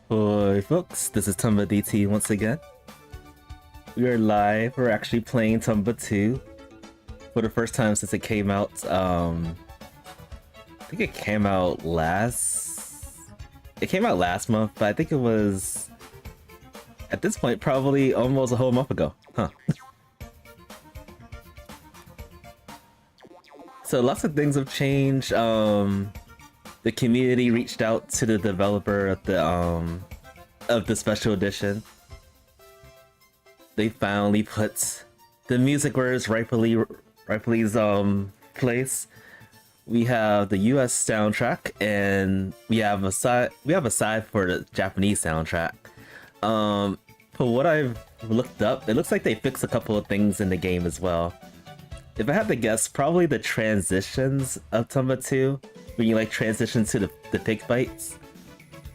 Hi folks, this is Tomba DT once again. We are live. We're actually playing Tomba 2 for the first time since it came out. I think it came out last month, but I think it was at this point probably almost a whole month ago. Huh. So lots of things have changed. The community reached out to the developer of the special edition. They finally put the music where it's rightfully place. We have the US soundtrack and we have a side for the Japanese soundtrack. For what I've looked up, it looks like they fixed a couple of things in the game as well. If I had to guess, probably the transitions of Tomba 2, when you like transition to the pig bites,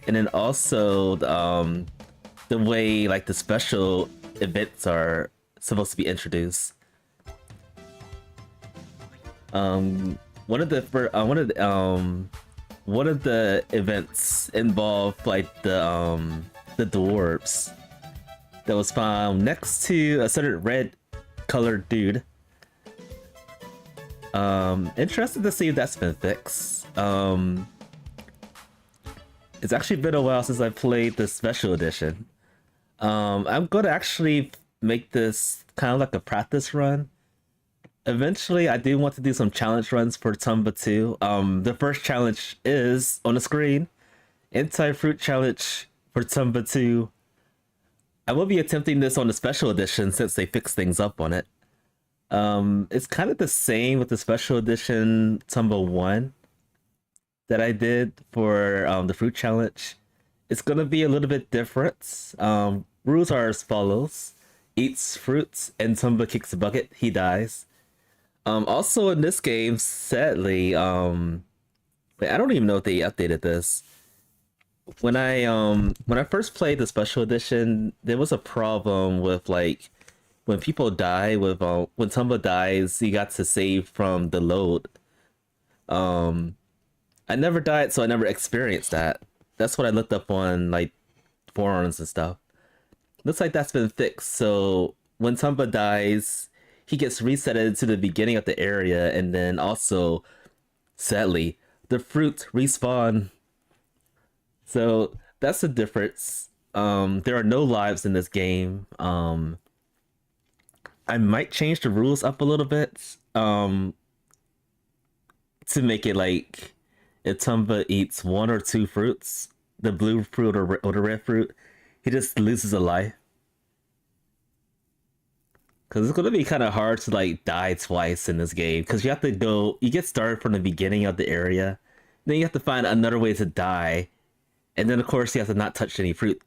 and then also the way like the special events are supposed to be introduced. One of the events involved like the dwarves that was found next to a certain red colored dude. Interested to see if that's been fixed. It's actually been a while since I played the special edition. I'm gonna actually make this kind of like a practice run. Eventually, I do want to do some challenge runs for Tomba 2. The first challenge is on the screen. Anti-fruit challenge for Tomba 2. I will be attempting this on the special edition since they fixed things up on it. It's kind of the same with the special edition Tomba 1 that I did for the fruit challenge. It's gonna be a little bit different. Rules are as follows: eats fruits and Tomba kicks a bucket, he dies. Also in this game, sadly, I don't even know if they updated this. When I first played the special edition, there was a problem with like when people die with when Tomba dies, you got to save from the load. I never died, so I never experienced that. That's what I looked up on like forums and stuff. Looks like that's been fixed. So when Tomba dies, he gets resetted to the beginning of the area, and then also, sadly, the fruit respawn. So that's the difference. There are no lives in this game. I might change the rules up a little bit to make it like if Tomba eats 1 or 2 fruits, the blue fruit or the red fruit, he just loses a life. Because it's gonna be kind of hard to like die twice in this game. Because you have to go, you get started from the beginning of the area, then you have to find another way to die, and then of course you have to not touch any fruit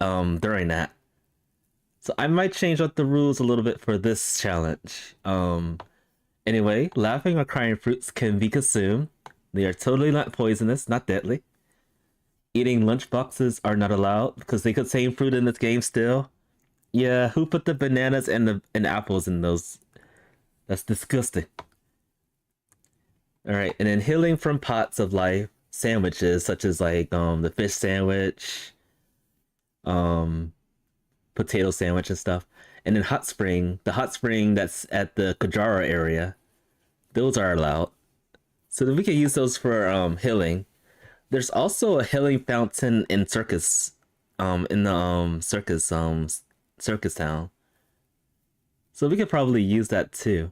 during that. So I might change up the rules a little bit for this challenge. Anyway, laughing or crying fruits can be consumed. They are totally not poisonous, not deadly. Eating lunchboxes are not allowed because they contain fruit in this game still. Yeah, who put the bananas and the apples in those? That's disgusting. All right, and then healing from pots of life sandwiches such as like the fish sandwich, um potato sandwich and stuff. And then hot spring, the hot spring that's at the Kajara area, those are allowed. So that we can use those for healing. There's also a healing fountain in circus, in the circus town. So we could probably use that too.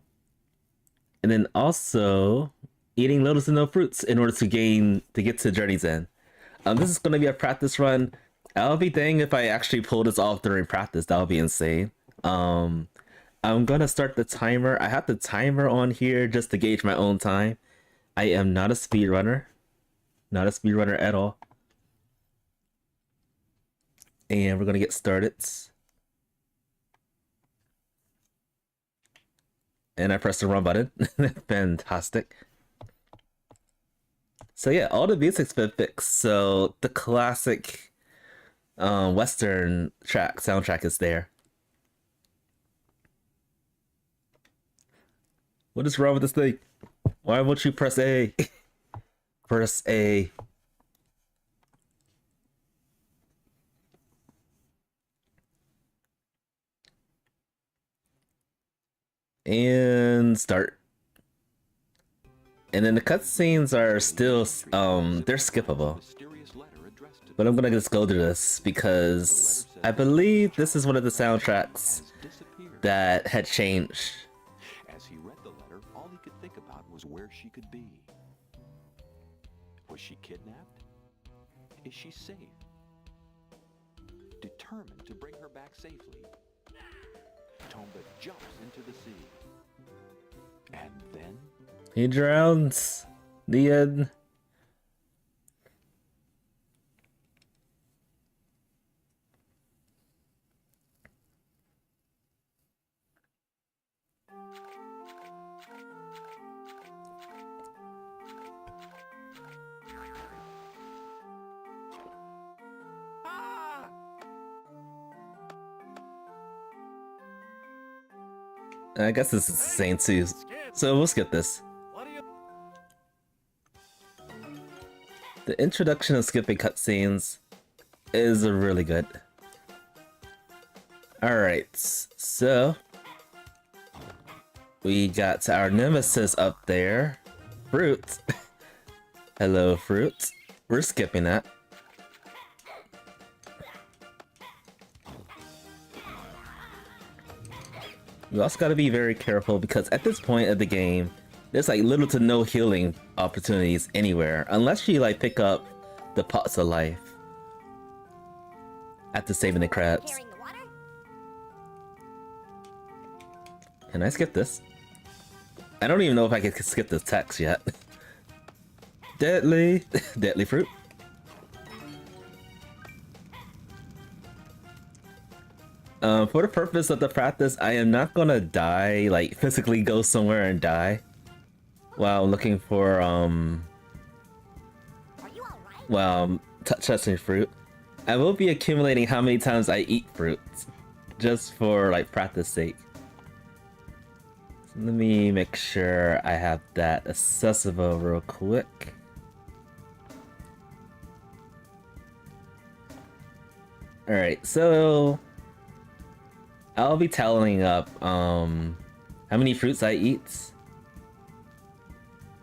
And then also eating lotus and no fruits in order to get to Journey's End. This is gonna be a practice run. I'll be dang if I actually pull this off during practice. That would be insane. I'm gonna start the timer. I have the timer on here just to gauge my own time. I am not a speedrunner. Not a speedrunner at all. And we're gonna get started. And I pressed the wrong button. Fantastic. So yeah, all the music's been fixed. So the classic Western soundtrack is there. What is wrong with this thing? Why won't you press A? Press A. And start. And then the cutscenes are still they're skippable. But I'm gonna just go through this because I believe this is one of the soundtracks that had changed. As he read the letter, all he could think about was where she could be. Was she kidnapped? Is she safe? Determined to bring her back safely, Tomba jumps into the sea. And then He drowns. The end. I guess this is the same too. So we'll skip this. The introduction of skipping cutscenes is really good. Alright, so we got our nemesis up there. Fruit. Hello, Fruit. We're skipping that. You also gotta be very careful because at this point of the game, there's like little to no healing opportunities anywhere unless you like pick up the pots of life after saving the crabs. Can I skip this? I don't even know if I can skip this text yet. Deadly, deadly fruit. For the purpose of the practice, I am not gonna die, like physically go somewhere and die while looking for touching fruit. I will be accumulating how many times I eat fruit, just for like practice sake. So let me make sure I have that accessible real quick. Alright, so I'll be tallying up how many fruits I eat.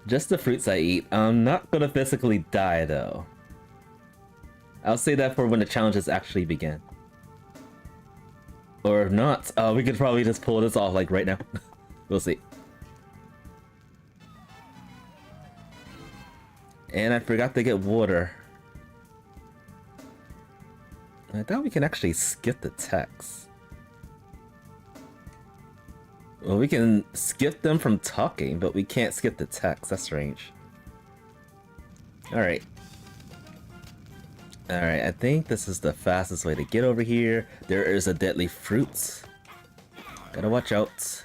Just the fruits I eat. I'm not gonna physically die though. I'll say that for when the challenges actually begin. Or if not, we could probably just pull this off like right now. We'll see. And I forgot to get water. I thought we can actually skip the text. Well, we can skip them from talking, but we can't skip the text. That's strange. Alright. Alright, I think this is the fastest way to get over here. There is a deadly fruit. Gotta watch out.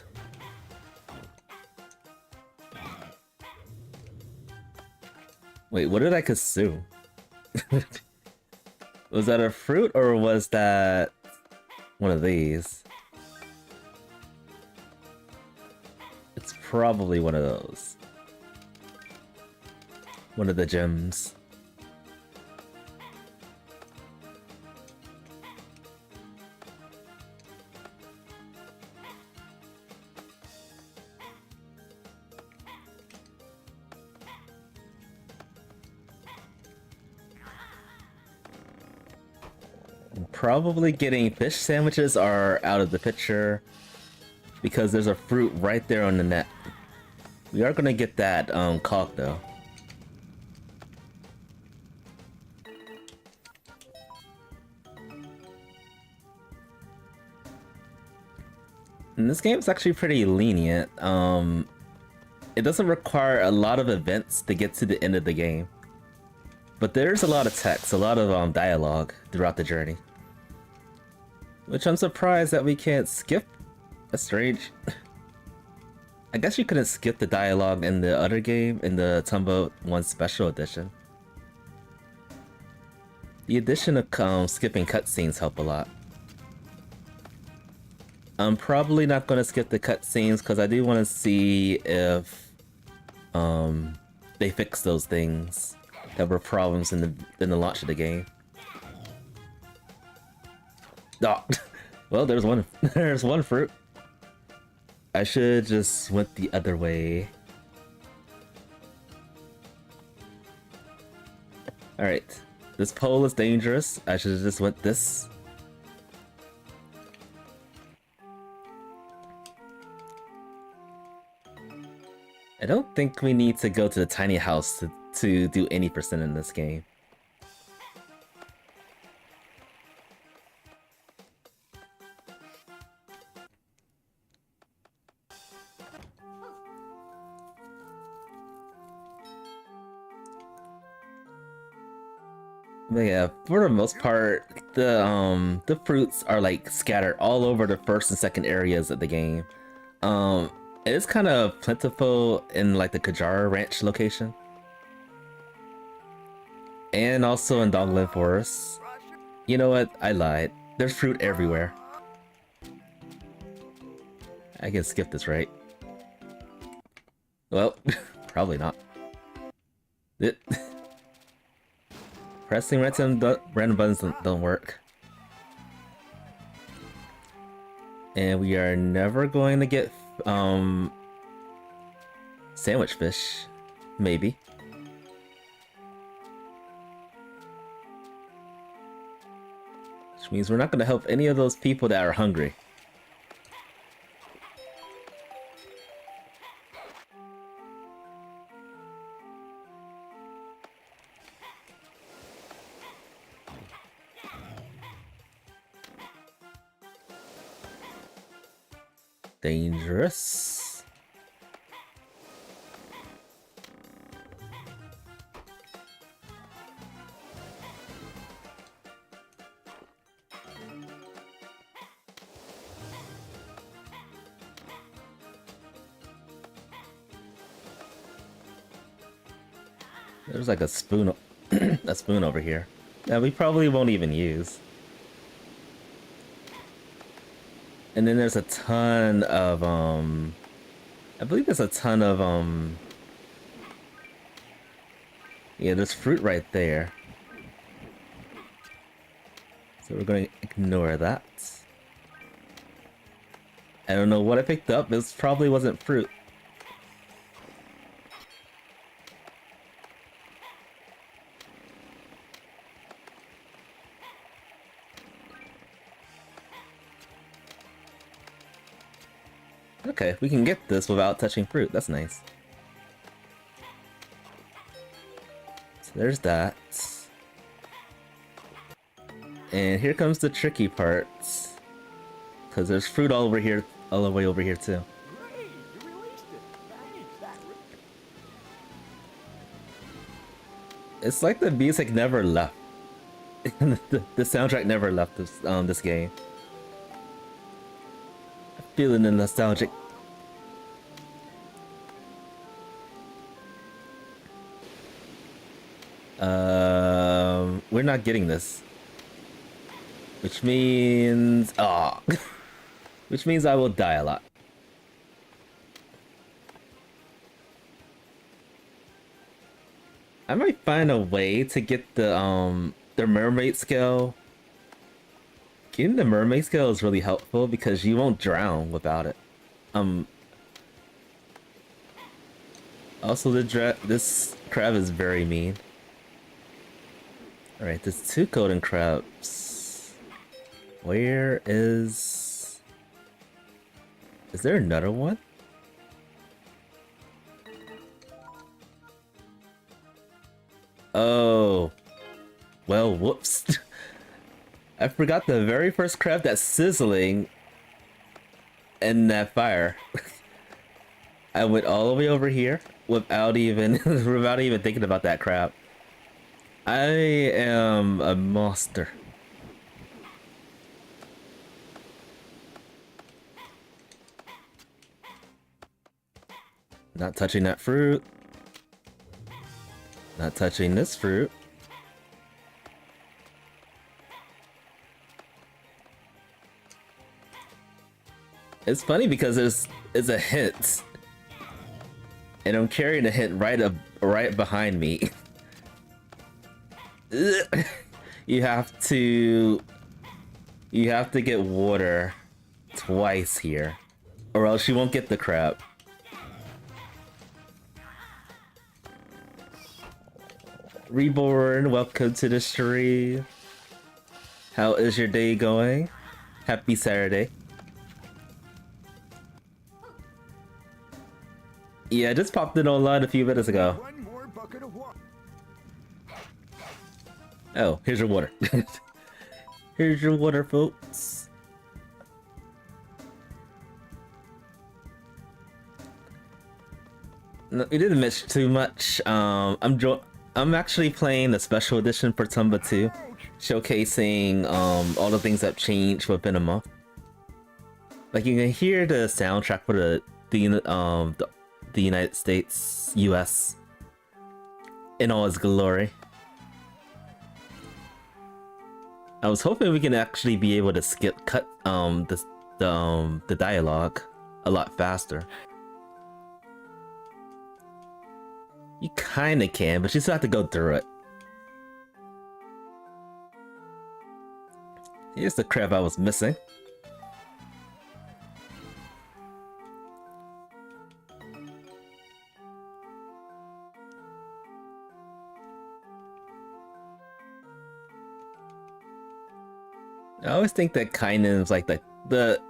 Wait, what did I consume? Was that a fruit or was that one of these? It's probably one of those. One of the gems. Probably getting fish sandwiches are out of the picture because there's a fruit right there on the net. We are gonna get that caulk though. And this game is actually pretty lenient. It doesn't require a lot of events to get to the end of the game. But there's a lot of text, a lot of dialogue throughout the journey. Which I'm surprised that we can't skip. That's strange. I guess you couldn't skip the dialogue in the other game, in the Tomba 1 Special Edition. The addition of skipping cutscenes help a lot. I'm probably not going to skip the cutscenes because I do want to see if they fix those things that were problems in the launch of the game. Oh, well, there's one. There's one fruit. I should just went the other way. All right, this pole is dangerous. I should have just went this. I don't think we need to go to the tiny house to do any percent in this game. But yeah, for the most part, the fruits are like scattered all over the first and second areas of the game. It's kind of plentiful in like the Kajara Ranch location. And also in Dogland Forest. You know what? I lied. There's fruit everywhere. I can skip this, right? Well, probably not. Pressing random buttons don't work. And we are never going to get sandwich fish. Maybe. Which means we're not going to help any of those people that are hungry. Dangerous. There's like a spoon, a spoon over here that we probably won't even use. And then there's a ton of, I believe there's a ton of, yeah, there's fruit right there. So we're going to ignore that. I don't know what I picked up. This probably wasn't fruit. Okay, we can get this without touching fruit. That's nice. So there's that. And here comes the tricky parts. Because there's fruit all over here, all the way over here too. Great, you released it. Thanks, that It's like the music never left. the soundtrack never left this game. I'm feeling the nostalgic. We're not getting this. Which means... ah, which means I will die a lot. I might find a way to get the mermaid scale. Getting the mermaid scale is really helpful because you won't drown without it. Also this crab is very mean. Alright, there's 2 golden crabs. Where is... Is there another one? Oh. Well, whoops. I forgot the very first crab that's sizzling in that fire. I went all the way over here without even without even thinking about that crab. I am a monster. Not touching that fruit. Not touching this fruit. It's funny because it's a hint. And I'm carrying a hint right behind me. You have to get water twice here, or else you won't get the crab. Reborn, welcome to the stream. How is your day going? Happy Saturday. Yeah, I just popped in online a few minutes ago. One more bucket of water. Oh, here's your water. Here's your water, folks. No, we didn't miss too much. I'm actually playing the special edition for Tomba 2, showcasing all the things that changed within a month. Like you can hear the soundtrack for the United States, US, in all its glory. I was hoping we can actually be able to cut the dialogue a lot faster. You kinda can, but you still have to go through it. Here's the crab I was missing. I always think that Kainen is like the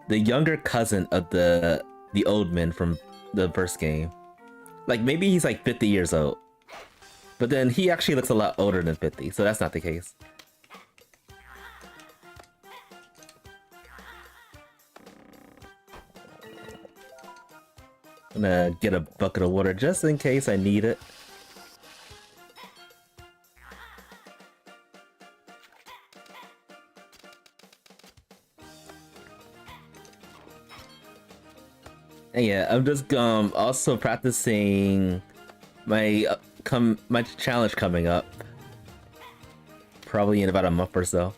younger cousin of the old man from the first game. Like maybe he's like 50 years old, but then he actually looks a lot older than 50, so that's not the case. I'm gonna get a bucket of water just in case I need it. And yeah, I'm just also practicing my my challenge coming up, probably in about a month or so.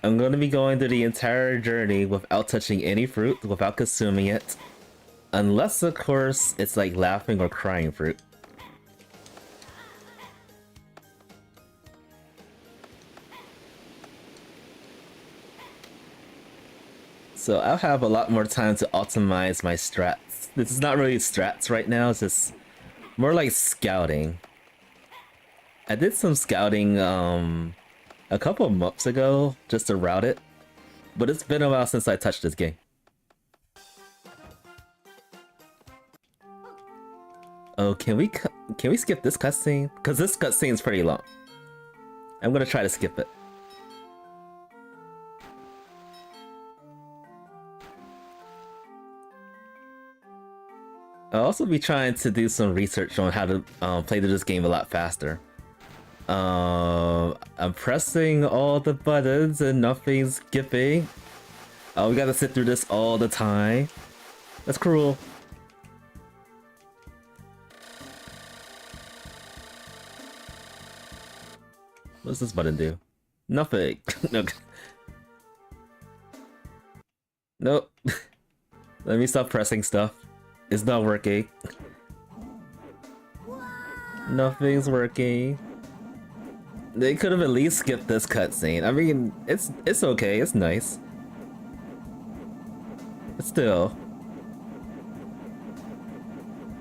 I'm going to be going through the entire journey without touching any fruit, without consuming it, unless of course it's like laughing or crying fruit. So I'll have a lot more time to optimize my strats. This is not really strats right now, it's just more like scouting. I did some scouting a couple of months ago just to route it, but it's been a while since I touched this game. Oh, can we skip this cutscene? Because this cutscene is pretty long. I'm gonna try to skip it. I'll also be trying to do some research on how to play through this game a lot faster. I'm pressing all the buttons and nothing's skipping. Oh, we gotta sit through this all the time. That's cruel. What does this button do? Nothing. No. Nope. Let me stop pressing stuff. It's not working. Nothing's working. They could have at least skipped this cutscene. I mean, it's okay. It's nice. But still,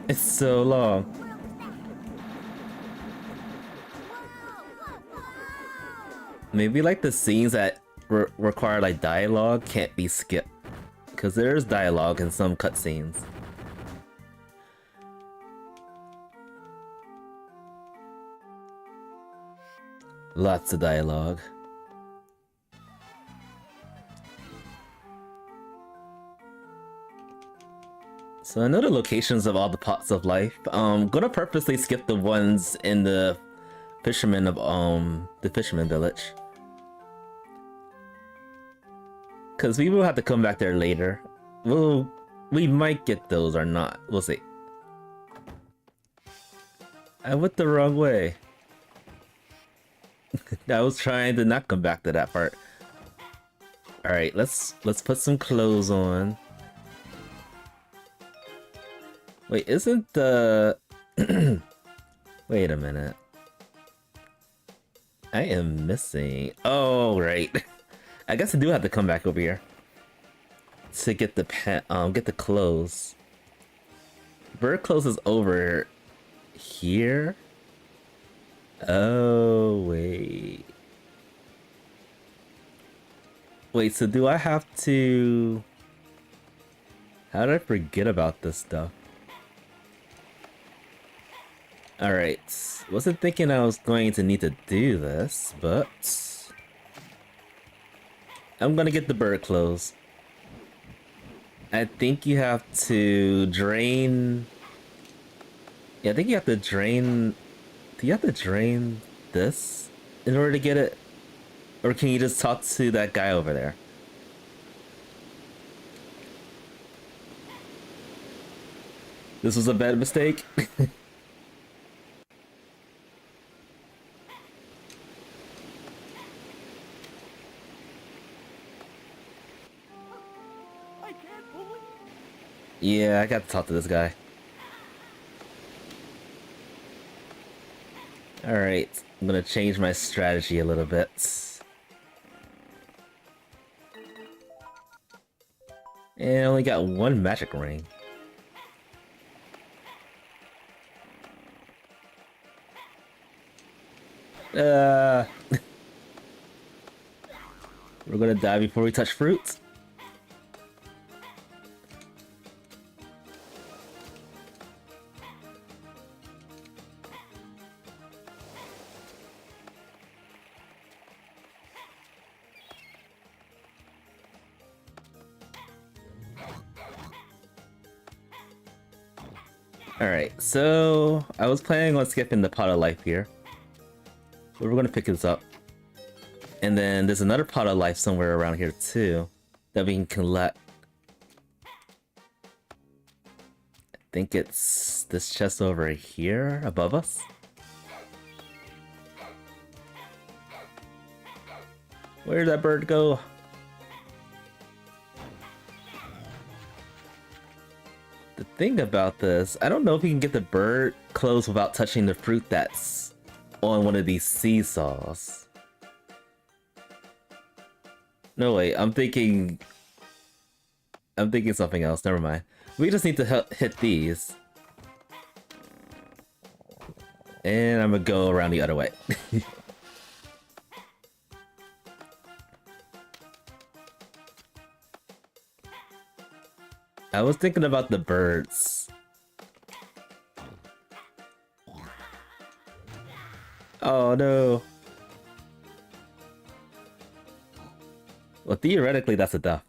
it's so long. Maybe like the scenes that require like dialogue can't be skipped, because there's dialogue in some cutscenes. Lots of dialogue. So I know the locations of all the pots of life. I'm gonna purposely skip the ones in the fisherman village, because we will have to come back there later. We might get those or not. We'll see. I went the wrong way. I was trying to not come back to that part. All right, let's put some clothes on. Wait, isn't the wait a minute. I am missing. Oh, right. I guess I do have to come back over here to get the get the clothes. Bird clothes is over here. Oh, wait. Wait, so do I have to... How did I forget about this stuff? Alright, wasn't thinking I was going to need to do this, but... I'm gonna get the bird clothes. I think you have to drain... Yeah, I think you have to drain... Do you have to drain this in order to get it? Or can you just talk to that guy over there? This was a bad mistake. Yeah, I got to talk to this guy. Alright, I'm gonna change my strategy a little bit. And I only got one magic ring. We're gonna die before we touch fruit. Alright, so I was planning on skipping the pot of life here, but we're gonna pick this up. And then there's another pot of life somewhere around here too that we can collect. I think it's this chest over here above us. Where did that bird go? The thing about this, I don't know if you can get the bird close without touching the fruit that's on one of these seesaws. No, wait, I'm thinking something else. Never mind. We just need to hit these. And I'm gonna go around the other way. I was thinking about the birds. Oh no. Well, theoretically, that's a duff.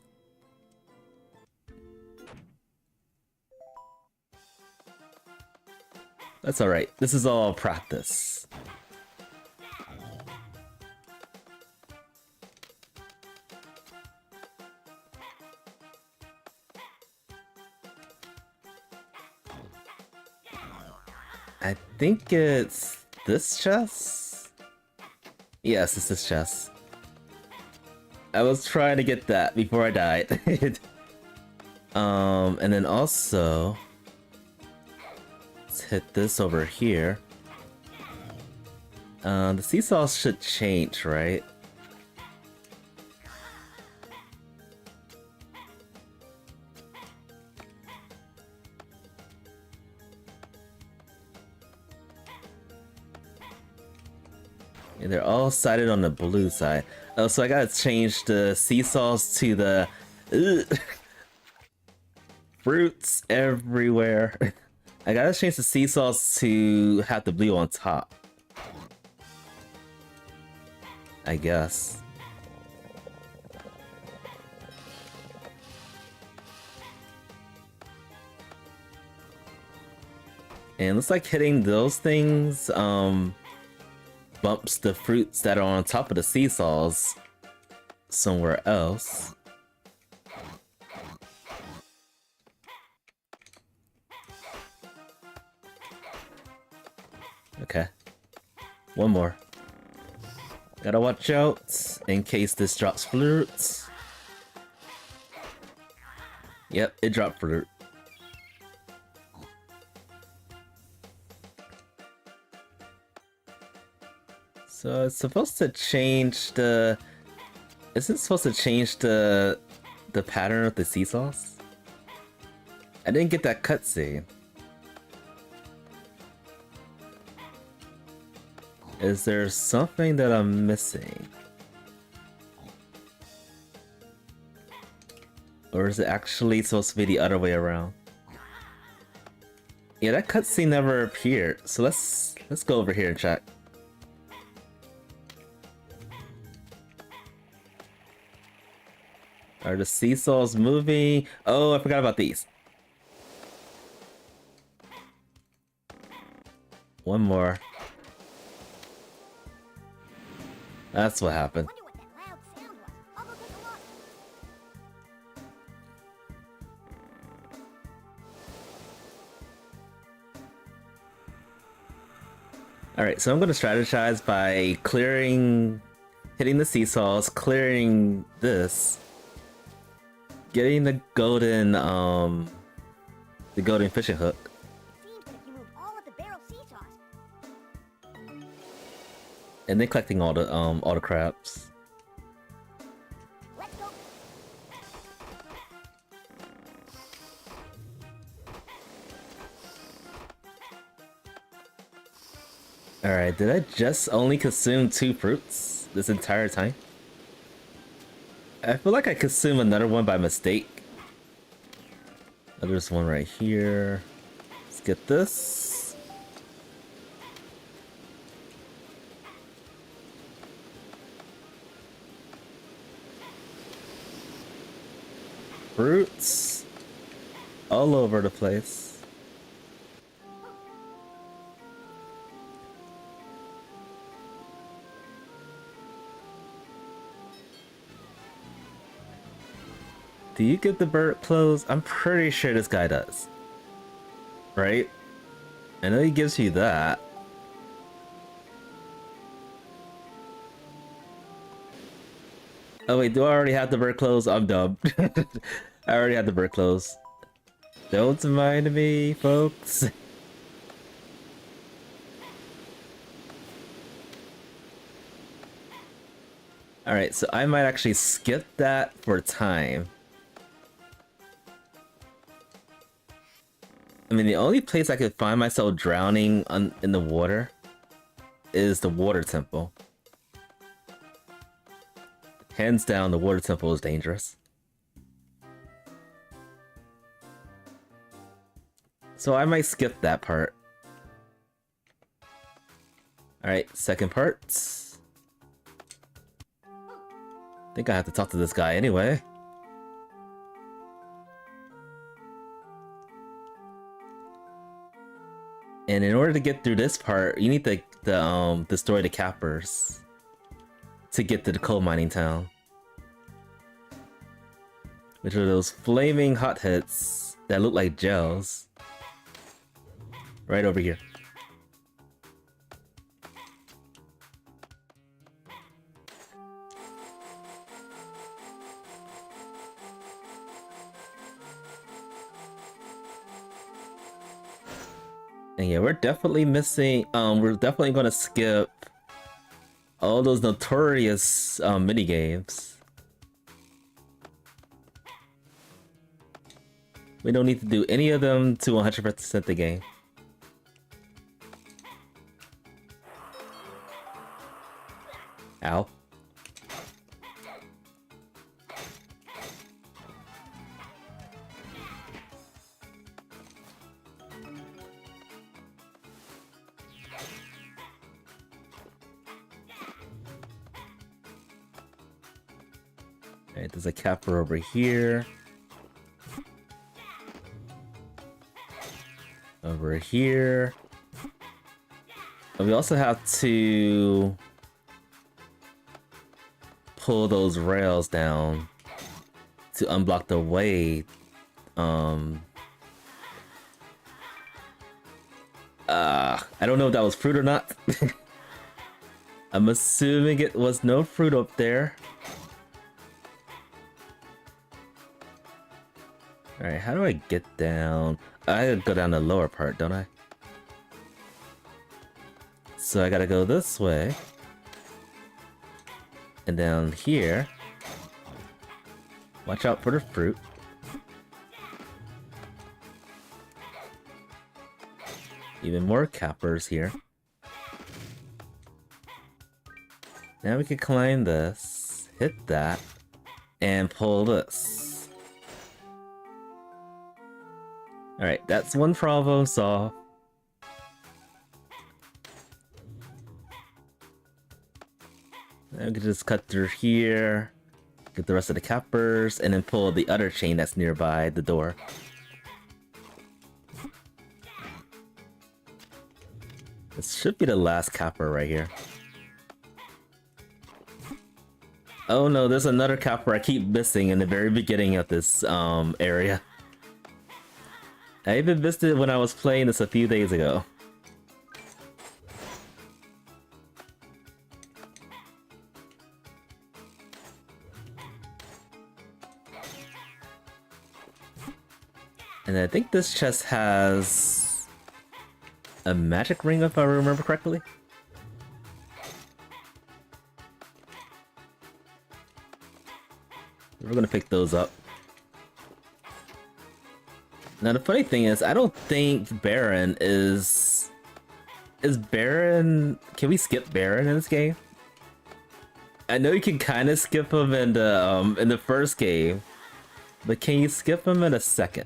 That's alright. This is all practice. I think it's this chest? Yes, it's this chest. I was trying to get that before I died. And then also... let's hit this over here. The seesaws should change, right? Yeah, they're all sided on the blue side. Oh, so I gotta change the seesaws to the... fruits everywhere. I gotta change the seesaws to have the blue on top. I guess. And looks like hitting those things bumps the fruits that are on top of the seesaws somewhere else. Okay. One more. Gotta watch out in case this drops fruits. Yep, it dropped fruit. So it's supposed to change the... is it supposed to change the pattern of the seesaws? I didn't get that cutscene. Is there something that I'm missing? Or is it actually supposed to be the other way around? Yeah, that cutscene never appeared, so let's go over here and check. Are the seesaws moving? Oh, I forgot about these. One more. That's what happened. Alright, so I'm gonna strategize by hitting the seesaws, clearing this, getting the golden fishing hook. And then collecting all the crabs. Alright, did I just only consume 2 fruits this entire time? I feel like I consumed another one by mistake. Oh, there's one right here. Let's get this. Fruits all over the place. Do you give the bird clothes? I'm pretty sure this guy does. Right? I know he gives you that. Oh wait, do I already have the bird clothes? I'm dumb. I already have the bird clothes. Don't mind me, folks. Alright, so I might actually skip that for time. I mean, the only place I could find myself drowning in the water is the water temple. Hands down, the water temple is dangerous. So I might skip that part. Alright, second part. I think I have to talk to this guy anyway. And in order to get through this part, you need to destroy the cappers to get to the coal mining town, which are those flaming hotheads that look like gels. Right over here. And yeah, we're definitely missing, we're definitely gonna skip all those notorious mini games. We don't need to do any of them to 100% the game. Ow. Alright, there's a capper over here. Over here. And we also have to pull those rails down to unblock the way. I don't know if that was fruit or not. I'm assuming it was no fruit up there. Alright, how do I get down? I gotta go down the lower part, don't I? So I gotta go this way. And down here. Watch out for the fruit. Even more cappers here. Now we can climb this, hit that, and pull this. Alright, that's one problem solved. Now we can just cut through here, get the rest of the cappers, and then pull the other chain that's nearby the door. This should be the last capper right here. Oh no, there's another capper I keep missing in the very beginning of this area. I even missed it when I was playing this a few days ago. And I think this chest has a magic ring, if I remember correctly. We're gonna pick those up. Now the funny thing is, I don't think Baron is Baron. Can we skip Baron in this game? I know you can kind of skip him in the first game, but can you skip him in a second?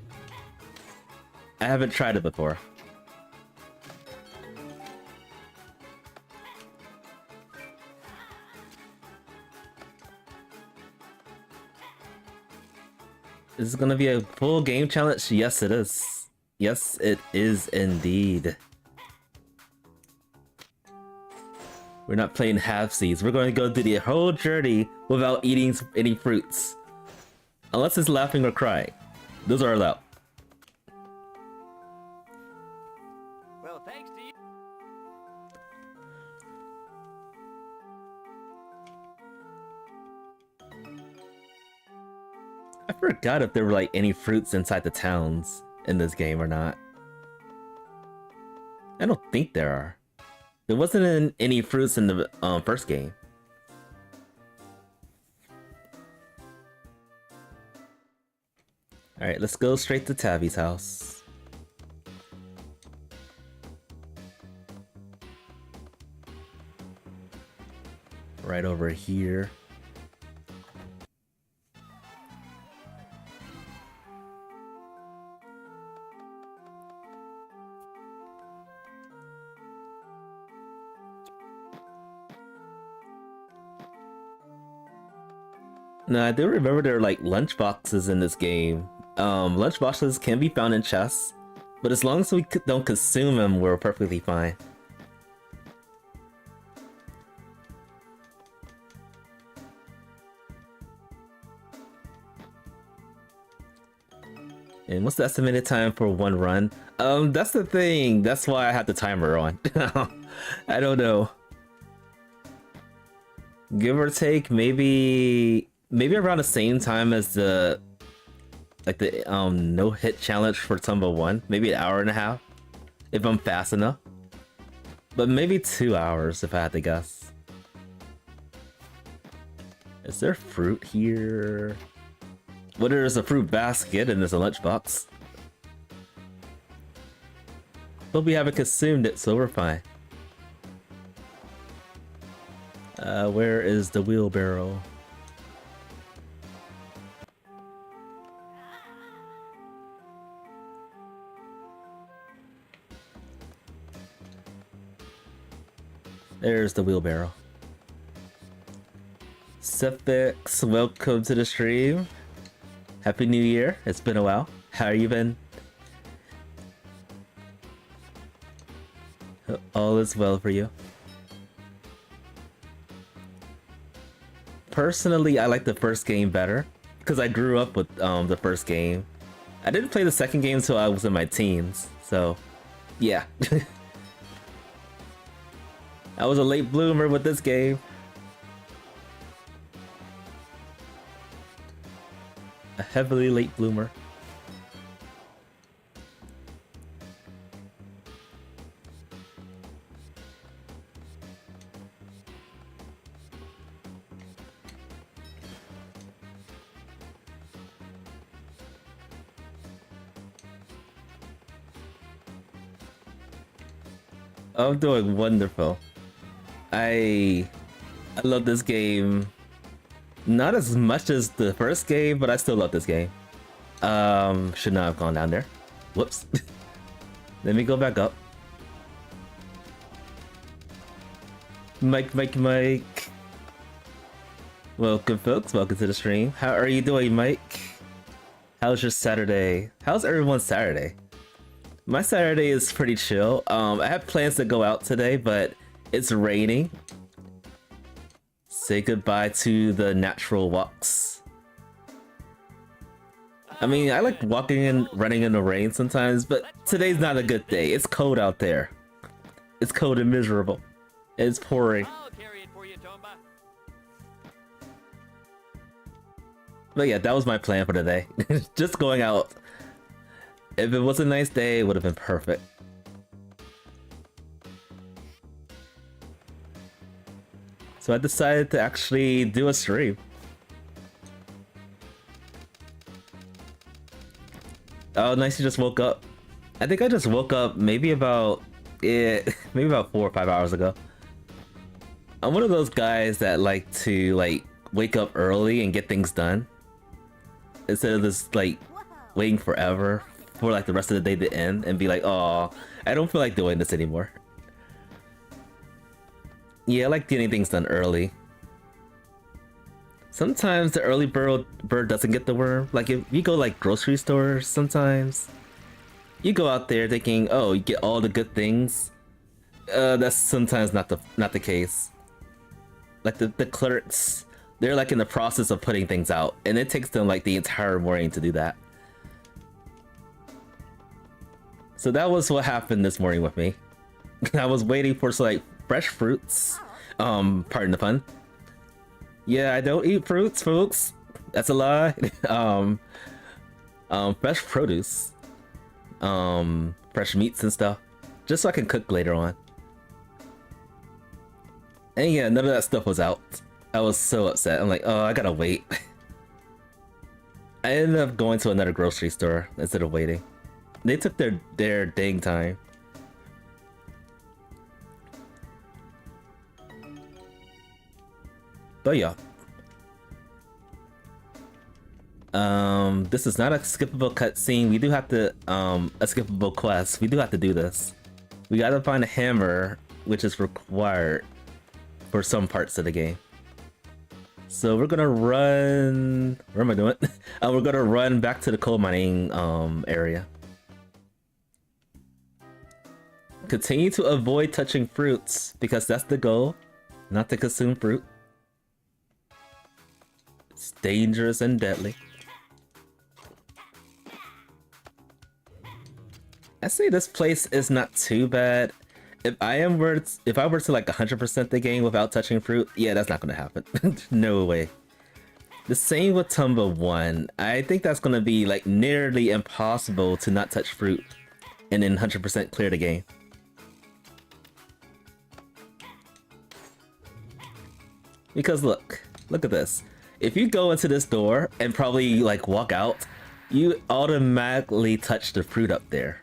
I haven't tried it before. Is this gonna be a full game challenge? Yes, it is. Yes, it is indeed. We're not playing halfsies. We're going to go through the whole journey without eating any fruits. Unless it's laughing or crying. Those are allowed. Well, thanks to you. I forgot if there were like any fruits inside the towns in this game or not. I don't think there are. There wasn't any fruits in the first game. Alright, let's go straight to Tabby's house. Right over here. Now, I do remember there are like lunch boxes in this game. Lunch boxes can be found in chests. But as long as we don't consume them, we're perfectly fine. And what's the estimated time for one run? That's the thing. That's why I had the timer on. I don't know. Give or take, maybe around the same time as the no hit challenge for Tomba 1. Maybe an hour and a half if I'm fast enough. But maybe 2 hours if I had to guess. Is there fruit here? Well, there's a fruit basket and there's a lunchbox. But we haven't consumed it, so we're fine. Where is the wheelbarrow? There's the wheelbarrow. Sepix, welcome to the stream. Happy New Year. It's been a while. How you been? All is well for you. Personally, I like the first game better because I grew up with the first game. I didn't play the second game until I was in my teens, so yeah. I was a late bloomer with this game. A heavily late bloomer. I'm doing wonderful. I love this game. Not as much as the first game, but I still love this game. Should not have gone down there. Whoops. Let me go back up. Mike. Welcome, folks. Welcome to the stream. How are you doing, Mike? How's your Saturday? How's everyone's Saturday? My Saturday is pretty chill. I have plans to go out today, but it's raining. Say goodbye to the natural walks. I mean, I like walking and running in the rain sometimes, but today's not a good day. It's cold out there. It's cold and miserable. It's pouring. I'll carry it for you, Tomba. But yeah, that was my plan for today. Just going out. If it was a nice day, it would have been perfect. So I decided to actually do a stream. Oh, nice, you just woke up. I think I just woke up maybe about 4 or 5 hours ago. I'm one of those guys that like to wake up early and get things done instead of just waiting forever for the rest of the day to end and be like, oh, I don't feel like doing this anymore. Yeah, I like getting things done early. Sometimes the early bird doesn't get the worm. Like if you go grocery stores, sometimes you go out there thinking, oh, you get all the good things. That's sometimes not the case. Like the clerks, they're in the process of putting things out, and it takes them the entire morning to do that. So that was what happened this morning with me. I was waiting for some fresh fruits. Pardon the pun. Yeah, I don't eat fruits, folks. That's a lie. Fresh produce. Fresh meats and stuff. Just so I can cook later on. And yeah, none of that stuff was out. I was so upset. I'm like, oh, I gotta wait. I ended up going to another grocery store instead of waiting. They took their dang time. But yeah. This is not a skippable cutscene. We do have to a skippable quest. We do have to do this. We gotta find a hammer, which is required for some parts of the game. So we're gonna run. Where am I doing? We're gonna run back to the coal mining area. Continue to avoid touching fruits because that's the goal, not to consume fruit. It's dangerous and deadly. I say this place is not too bad. If I were to like 100% the game without touching fruit, yeah, that's not gonna happen. No way. The same with Tomba 1. I think that's gonna be like nearly impossible to not touch fruit and then 100% clear the game. Because look at this. If you go into this door and probably like walk out, you automatically touch the fruit up there.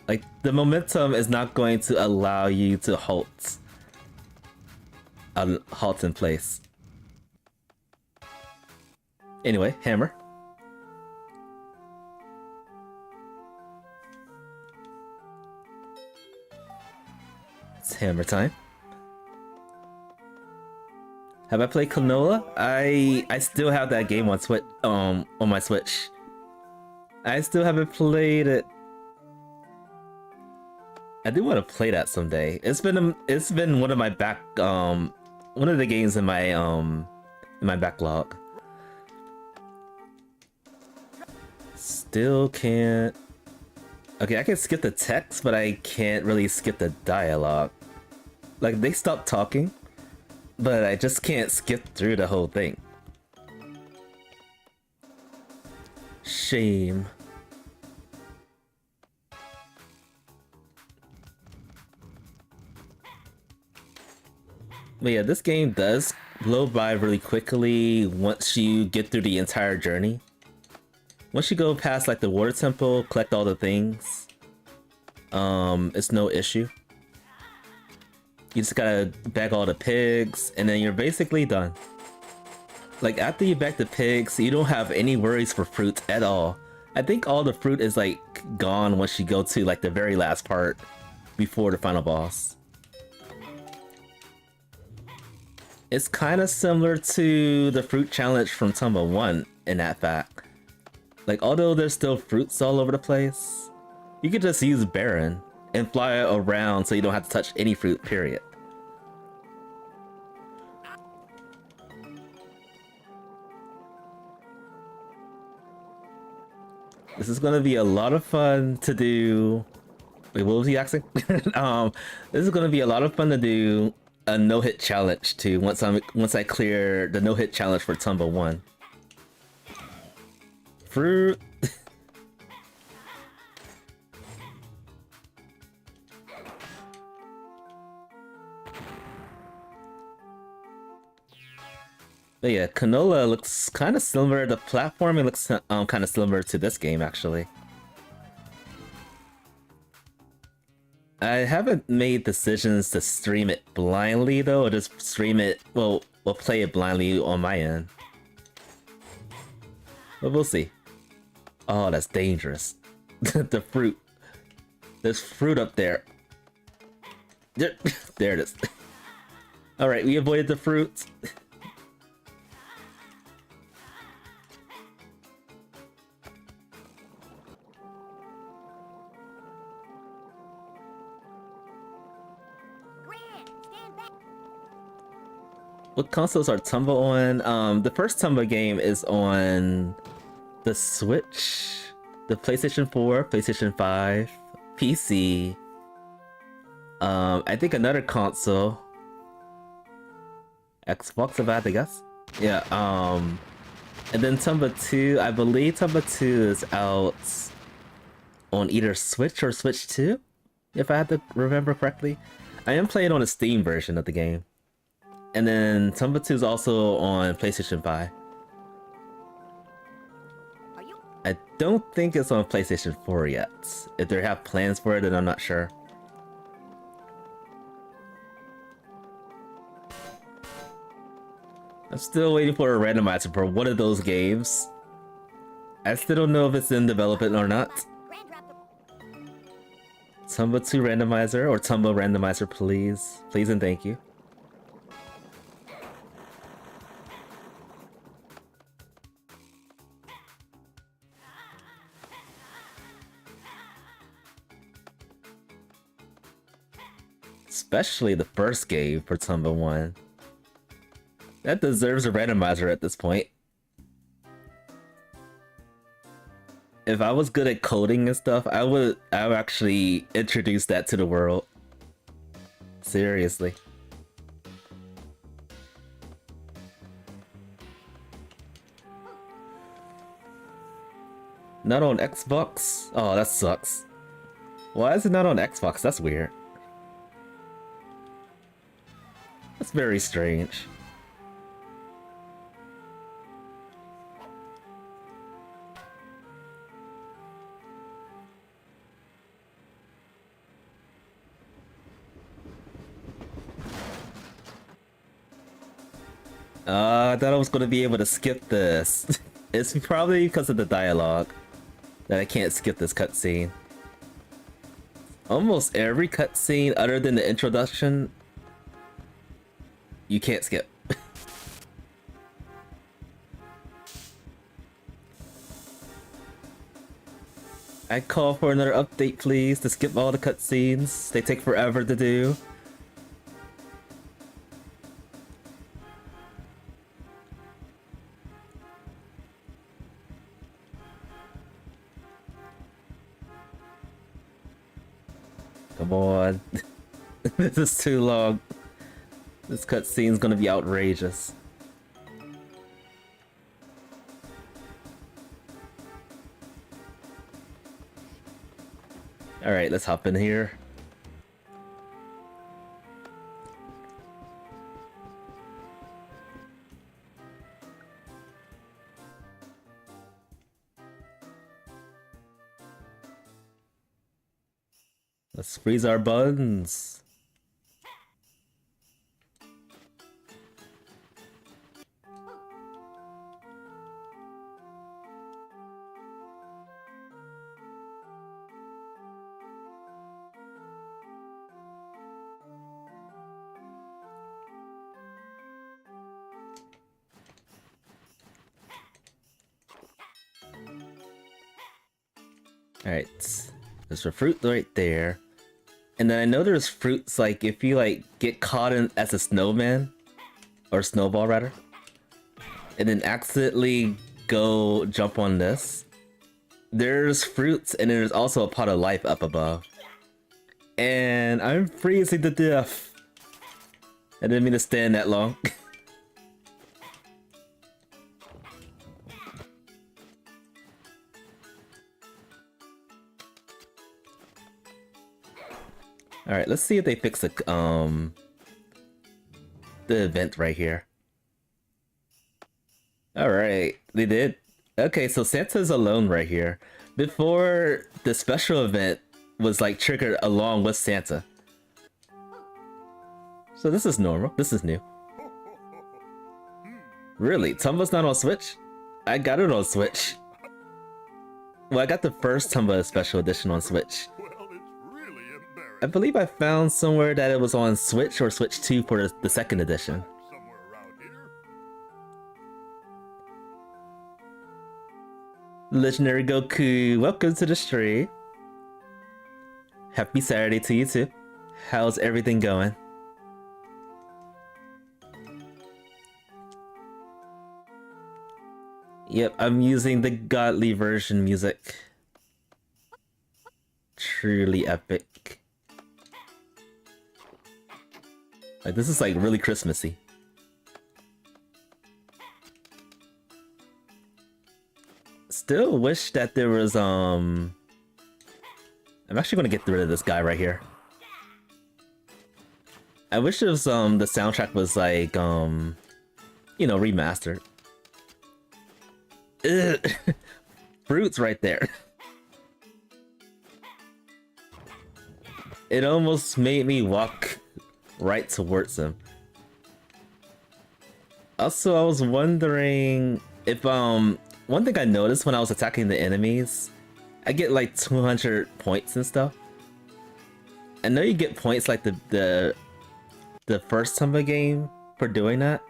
Like the momentum is not going to allow you to halt in place. Anyway, hammer. It's hammer time. Have I played Canola? I still have that game on Switch, on my Switch. I still haven't played it. I do want to play that someday. It's been one of my one of the games in my backlog. Still can't. Okay, I can skip the text, but I can't really skip the dialogue. Like they stopped talking, but I just can't skip through the whole thing. Shame. But yeah, this game does blow by really quickly once you get through the entire journey. Once you go past like the water temple, collect all the things, it's no issue. You just gotta bag all the pigs, and then you're basically done. Like after you bag the pigs, you don't have any worries for fruit at all. I think all the fruit is like gone once you go to like the very last part before the final boss. It's kind of similar to the fruit challenge from Tomba 1 in that fact. Like, although there's still fruits all over the place, you could just use Baron and fly around so you don't have to touch any fruit, period. This is gonna be a lot of fun to do. Wait, what was he asking? This is gonna be a lot of fun to do a no-hit challenge too once I clear the no-hit challenge for Tomba 1. Fruit. But yeah, Canola looks kind of similar. The platforming looks kind of similar to this game actually. I haven't made decisions to stream it blindly though, or just stream it, well play it blindly on my end. But we'll see. Oh, that's dangerous. The fruit. There's fruit up there. There it is. Alright, we avoided the fruit. What consoles are Tomba on? The first Tomba game is on the Switch, the PlayStation 4, PlayStation 5, PC. I think another console. Xbox, if I had to guess. Yeah, and then Tomba 2, I believe Tomba 2 is out on either Switch or Switch 2, if I had to remember correctly. I am playing on a Steam version of the game. And then Tomba 2 is also on PlayStation 5. I don't think it's on PlayStation 4 yet. If they have plans for it, then I'm not sure. I'm still waiting for a randomizer for one of those games. I still don't know if it's in development or not. Tomba 2 randomizer or Tomba randomizer, please. Please and thank you. Especially the first game for Tomba 1. That deserves a randomizer at this point. If I was good at coding and stuff, I would actually introduce that to the world. Seriously. Not on Xbox? Oh, that sucks. Why is it not on Xbox? That's weird. That's very strange. I thought I was gonna be able to skip this. It's probably because of the dialogue that I can't skip this cutscene. Almost every cutscene other than the introduction, you can't skip. I call for another update, please, to skip all the cutscenes. They take forever to do. Come on. This is too long. This cutscene's gonna be outrageous. Alright, let's hop in here. Let's freeze our buns. Alright, there's a fruit right there. And then I know there's fruits like if you like get caught in as a snowman, or snowball rather, and then accidentally go jump on this. There's fruits and there's also a pot of life up above. And I'm freezing to death. I didn't mean to stand that long. Alright, let's see if they fix the event right here. Alright, they did. Okay, so Santa's alone right here. Before, the special event was like triggered along with Santa. So this is normal. This is new. Really? Tomba's not on Switch? I got it on Switch. Well, I got the first Tomba Special Edition on Switch. I believe I found somewhere that it was on Switch or Switch 2 for the second edition. Legendary Goku, welcome to the stream. Happy Saturday to you too. How's everything going? Yep, I'm using the godly version music. Truly epic. Like, this is like really Christmassy. Still wish that there was I'm actually gonna get rid of this guy right here. I wish it was the soundtrack was like you know, remastered. Ugh. Fruits right there. It almost made me walk right towards him. Also, I was wondering if one thing I noticed when I was attacking the enemies, I get like 200 points and stuff. I know you get points like the first Tomba game for doing that.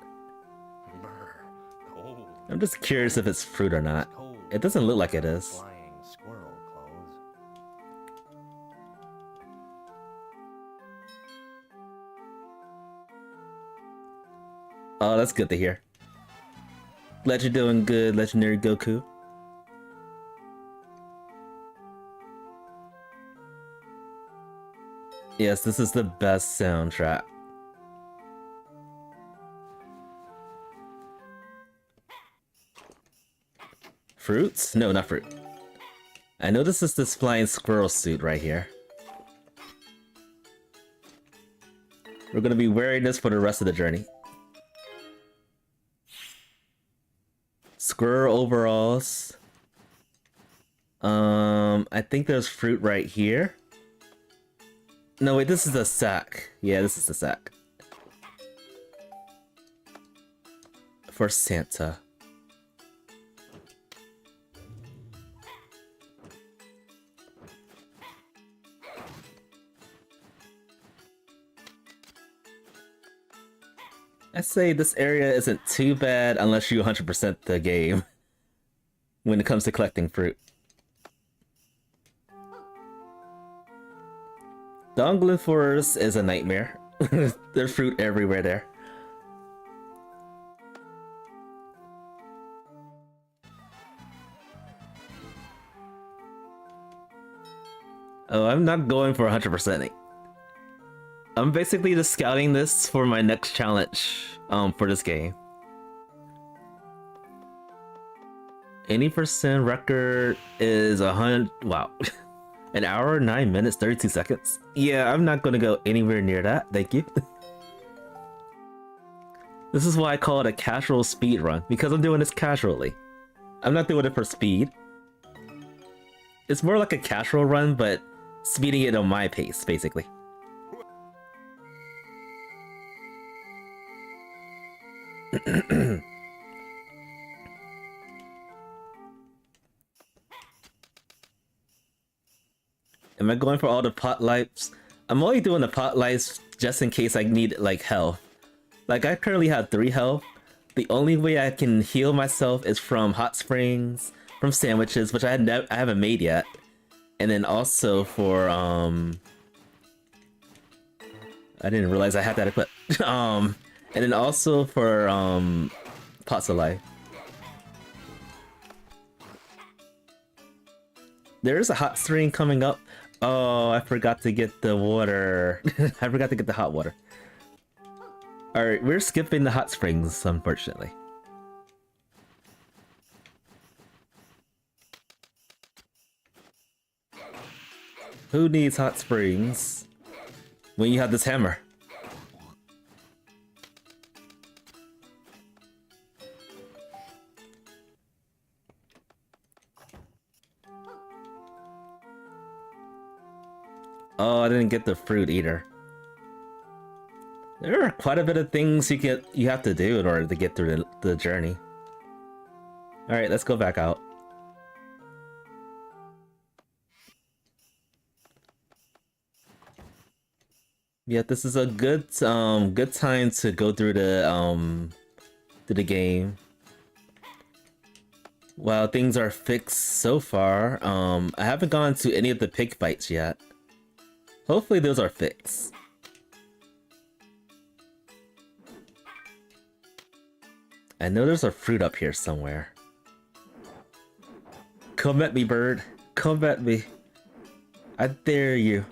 I'm just curious if it's fruit or not. It doesn't look like it is. Oh, that's good to hear. Glad you're doing good, Legendary Goku. Yes, this is the best soundtrack. Fruits? No, not fruit. I know this is this flying squirrel suit right here. We're gonna be wearing this for the rest of the journey. Squirrel overalls. I think there's fruit right here. No, wait, this is the sack. Yeah, this is the sack. For Santa. I say this area isn't too bad unless you 100% the game when it comes to collecting fruit. Donglin Forest is a nightmare. There's fruit everywhere there. Oh, I'm not going for 100%ing. I'm basically just scouting this for my next challenge for this game. 80% record is 100. Wow. An hour, 9 minutes, 32 seconds. Yeah, I'm not gonna go anywhere near that. Thank you. This is why I call it a casual speed run, because I'm doing this casually. I'm not doing it for speed. It's more like a casual run, but speeding it on my pace, basically. Am I going for all the pot lights? I'm only doing the pot lights just in case I need like health. Like I currently have 3 health. The only way I can heal myself is from hot springs, from sandwiches, which I haven't made yet, and then also for I didn't realize I had that equipped. And then also for pots of life. There is a hot spring coming up. Oh, I forgot to get the water. I forgot to get the hot water. Alright, we're skipping the hot springs, unfortunately. Who needs hot springs when you have this hammer? Oh, I didn't get the fruit either. There are quite a bit of things you have to do in order to get through the journey. Alright, let's go back out. Yeah, this is a good good time to go through the game. While things are fixed so far, I haven't gone to any of the pig fights yet. Hopefully those are fixed. I know there's a fruit up here somewhere. Come at me, bird. Come at me. I dare you.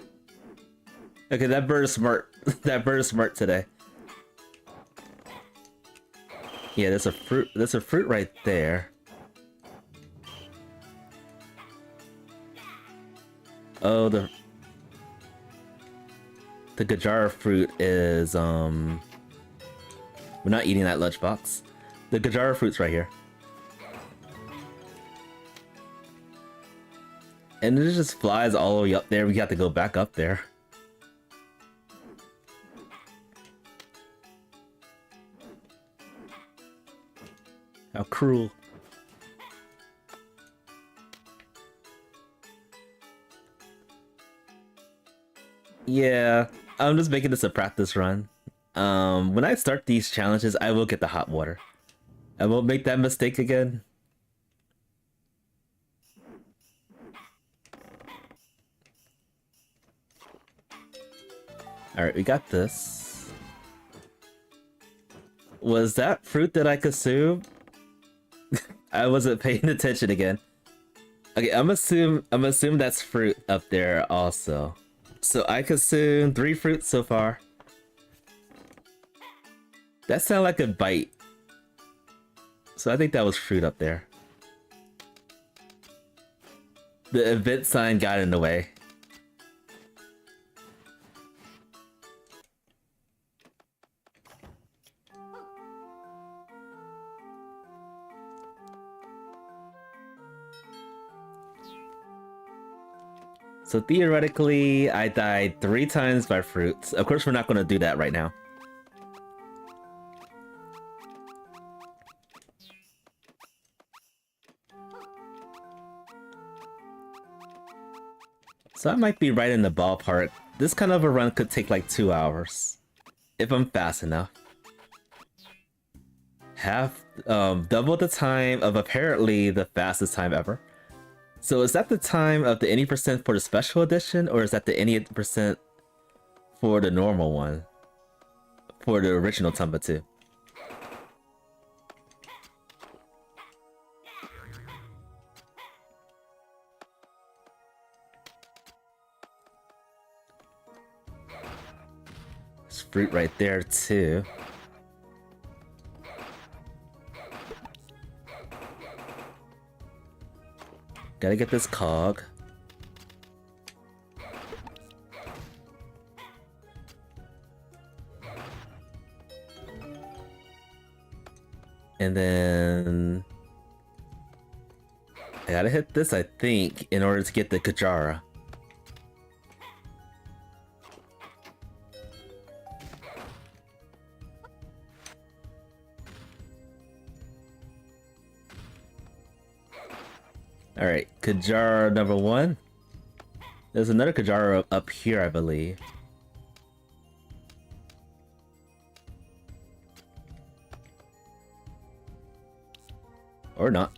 Okay, that bird is smart. That bird is smart today. Yeah, there's a fruit. There's a fruit right there. Oh, the Gajara fruit is we're not eating that lunchbox. The Gajara fruit's right here. And it just flies all the way up there. We have to go back up there. How cruel. Yeah, I'm just making this a practice run. When I start these challenges, I will get the hot water. I won't make that mistake again. Alright, we got this. Was that fruit that I consumed? I wasn't paying attention again. Okay, I'm assume that's fruit up there also. So I consumed 3 fruits so far. That sounded like a bite. So I think that was fruit up there. The event sign got in the way. So theoretically, I died 3 times by fruits. Of course, we're not going to do that right now. So I might be right in the ballpark. This kind of a run could take like 2 hours. If I'm fast enough. Double the time of apparently the fastest time ever. So is that the time of the any percent for the special edition, or is that the any percent for the normal one? For the original Tomba 2? There's fruit right there too. Gotta get this cog. And then I gotta hit this, I think, in order to get the Kajara. Alright, Kajara number 1. There's another Kajara up here, I believe. Or not.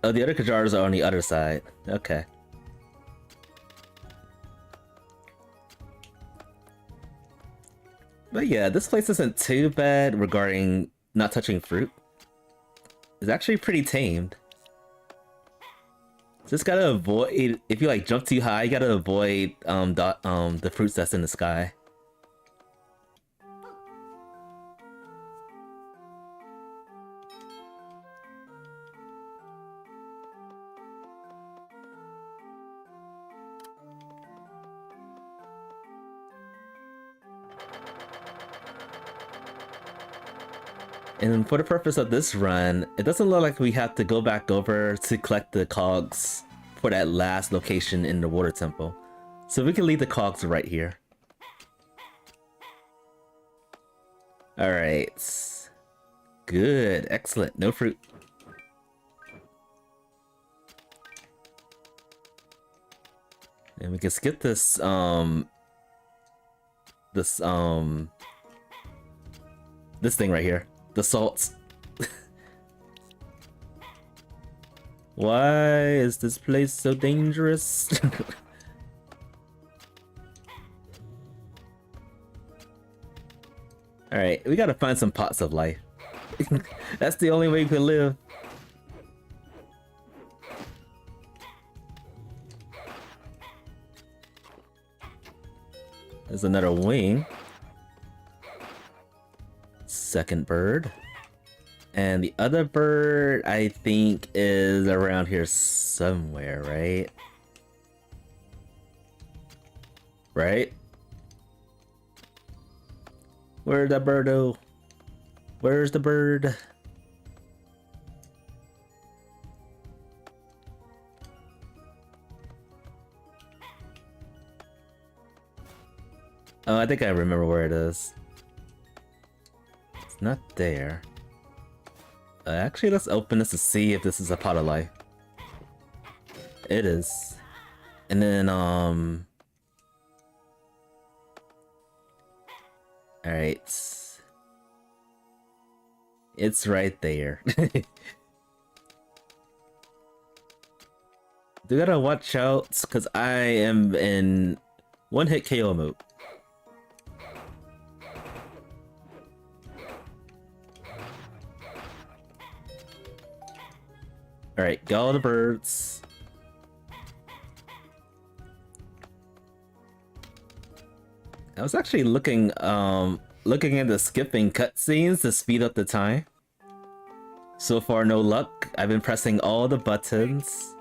Oh, the other Kajaras are on the other side. Okay. But yeah, this place isn't too bad regarding not touching fruit. It's actually pretty tamed. Just gotta avoid, if you like jump too high, you gotta avoid the fruits that's in the sky. And for the purpose of this run, it doesn't look like we have to go back over to collect the cogs for that last location in the water temple. So we can leave the cogs right here. Alright. Good. Excellent. No fruit. And we can skip this, this thing right here. The salts. Why is this place so dangerous? Alright, we gotta find some pots of life. That's the only way we can live. There's another wing. Second bird. And the other bird, I think, is around here somewhere, right? Right? Where's the birdo? Where's the bird? Oh, I think I remember where it is. It's not there. Actually, let's open this to see if this is a pot of life. It is. And then, alright. It's right there. Do gotta watch out, because I am in One hit KO mode. Alright, got all the birds. I was actually looking into skipping cutscenes to speed up the time. So far, no luck. I've been pressing all the buttons.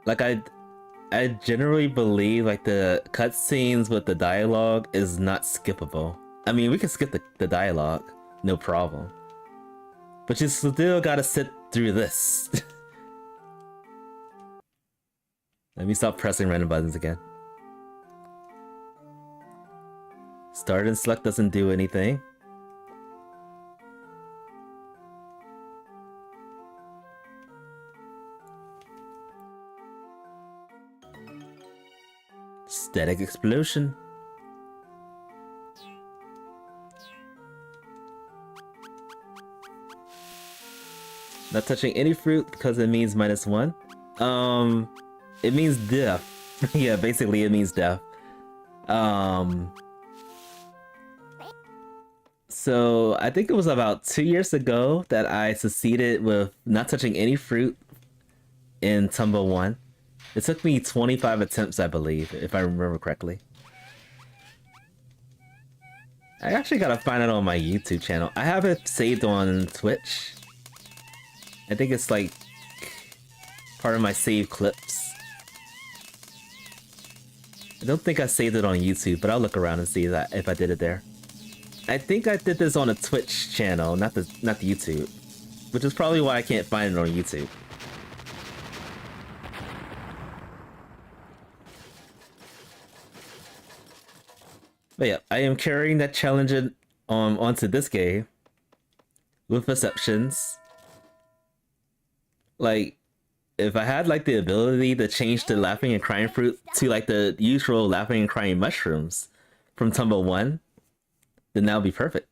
Like I generally believe like the cutscenes with the dialogue is not skippable. I mean, we can skip the dialogue, no problem. But you still gotta sit through this. Let me stop pressing random buttons again. Start and select doesn't do anything. Static explosion. Not touching any fruit because it means -1. It means death. Yeah, basically it means death. So I think it was about 2 years ago that I succeeded with not touching any fruit in Tomba 1. It took me 25 attempts, I believe, if I remember correctly. I actually gotta find it on my YouTube channel. I have it saved on Twitch. I think it's like part of my saved clips. I don't think I saved it on YouTube, but I'll look around and see that if I did it there. I think I did this on a Twitch channel, not the YouTube, which is probably why I can't find it on YouTube. But yeah, I am carrying that challenge onto this game with perceptions. Like, if I had like the ability to change the laughing and crying fruit to like the usual laughing and crying mushrooms from Tomba 1, then that would be perfect.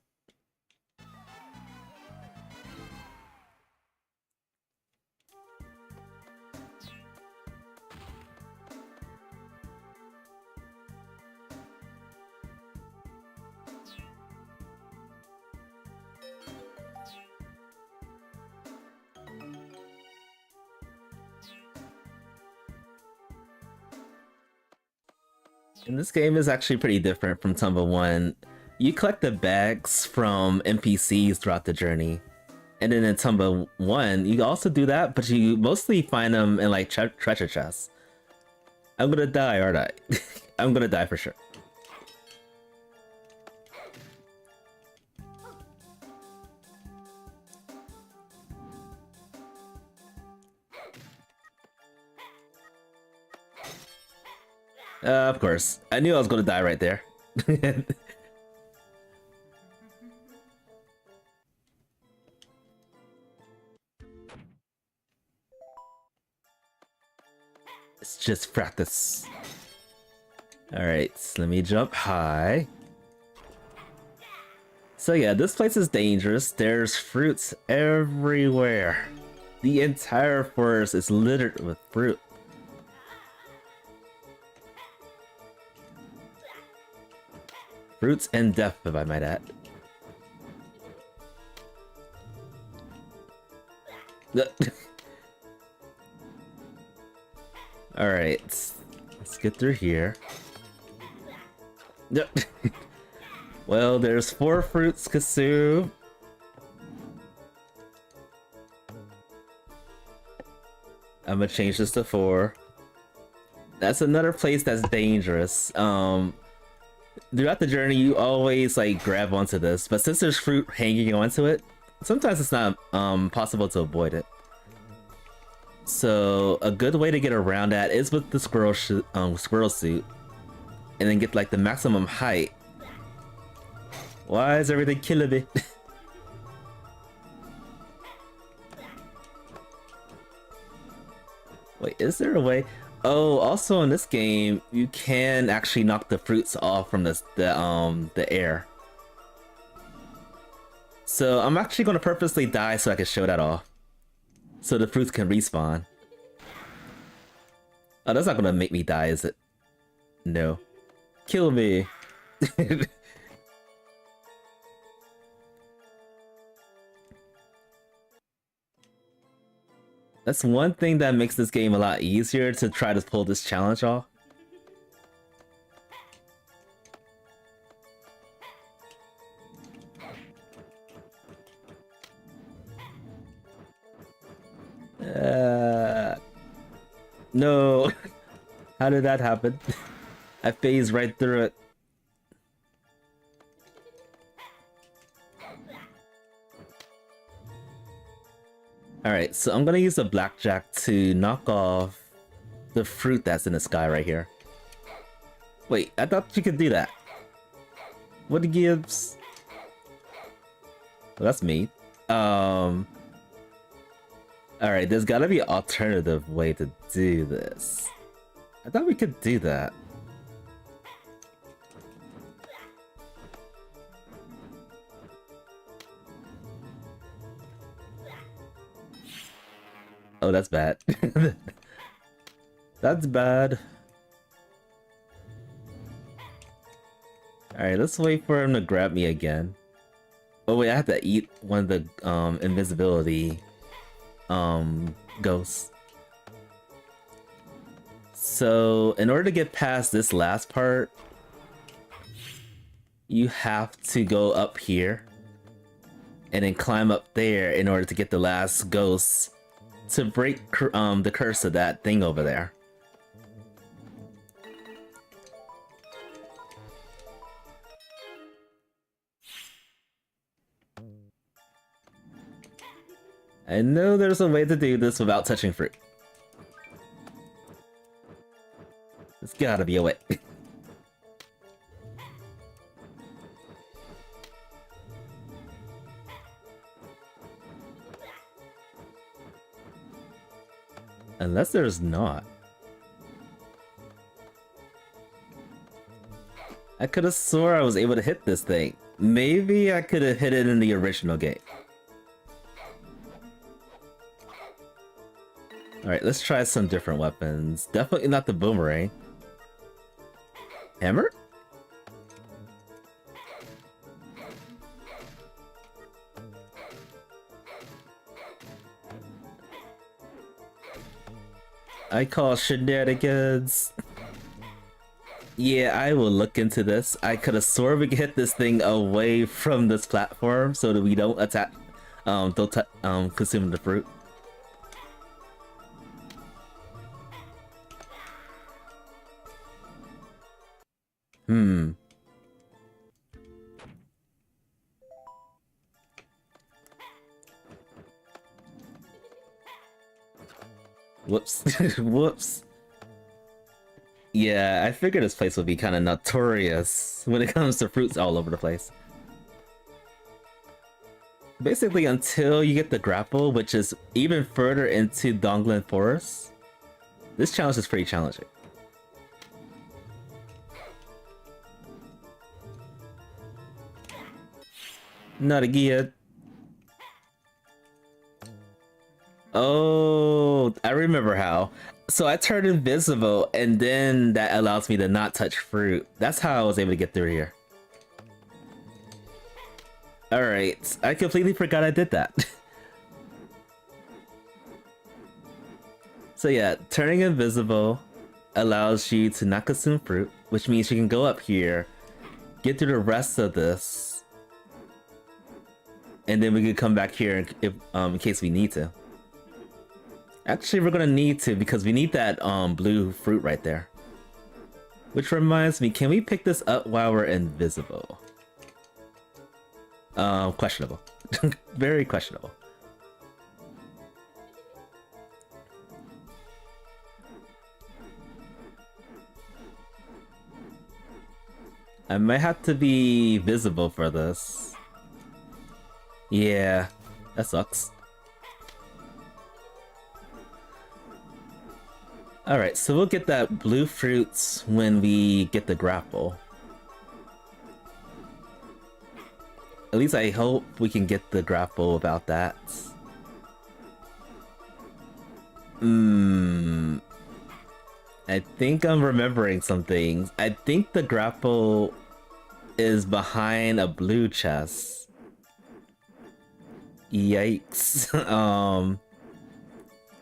And this game is actually pretty different from Tomba 1. You collect the bags from NPCs throughout the journey. And then in Tomba 1, you also do that, but you mostly find them in like treasure chests. I'm gonna die, aren't I? I'm gonna die for sure. Of course. I knew I was gonna die right there. It's just practice. Alright, so let me jump high. So yeah, this place is dangerous. There's fruits everywhere. The entire forest is littered with fruit. Fruits and death, if I might add. Alright, let's get through here. Well, there's 4 fruits consumed. I'm gonna change this to 4. That's another place that's dangerous. Throughout the journey, you always like grab onto this, but since there's fruit hanging onto it, sometimes it's not possible to avoid it. So a good way to get around that is with the squirrel suit, and then get like the maximum height. Why is everything killing me? Wait, is there a way? Oh, also in this game, you can actually knock the fruits off from the air. So I'm actually going to purposely die so I can show that off. So the fruits can respawn. Oh, that's not going to make me die, is it? No. Kill me. That's one thing that makes this game a lot easier to try to pull this challenge off. No. How did that happen? I phased right through it. Alright, so I'm gonna use the blackjack to knock off the fruit that's in the sky right here. Wait, I thought you could do that. What gives? Well, that's me. Alright, there's gotta be an alternative way to do this. I thought we could do that. Oh, that's bad. That's bad. Alright, let's wait for him to grab me again. Oh wait, I have to eat one of the invisibility ghosts. So in order to get past this last part, you have to go up here and then climb up there in order to get the last ghost to break the curse of that thing over there. I know there's a way to do this without touching fruit. There's gotta be a way. Unless there's not. I could have swore I was able to hit this thing. Maybe I could have hit it in the original game. Alright, let's try some different weapons. Definitely not the boomerang. Hammer? I call shenanigans. Yeah, I will look into this. I could have sworn we could hit this thing away from this platform so that we don't attack, consume the fruit. Whoops. Whoops. Yeah, I figured this place would be kind of notorious when it comes to fruits all over the place. Basically, until you get the grapple, which is even further into Donglin Forest, this challenge is pretty challenging. Not again. Oh, I remember how. So I turned invisible, and then that allows me to not touch fruit. That's how I was able to get through here. Alright, I completely forgot I did that. So yeah, turning invisible allows you to not consume fruit, which means you can go up here, get through the rest of this, and then we can come back here in case we need to. Actually, we're gonna need to because we need that blue fruit right there. Which reminds me, can we pick this up while we're invisible? Questionable. Very questionable. I might have to be visible for this. Yeah, that sucks. Alright, so we'll get that blue fruits when we get the grapple. At least I hope we can get the grapple without that. I think I'm remembering some things. I think the grapple is behind a blue chest. Yikes.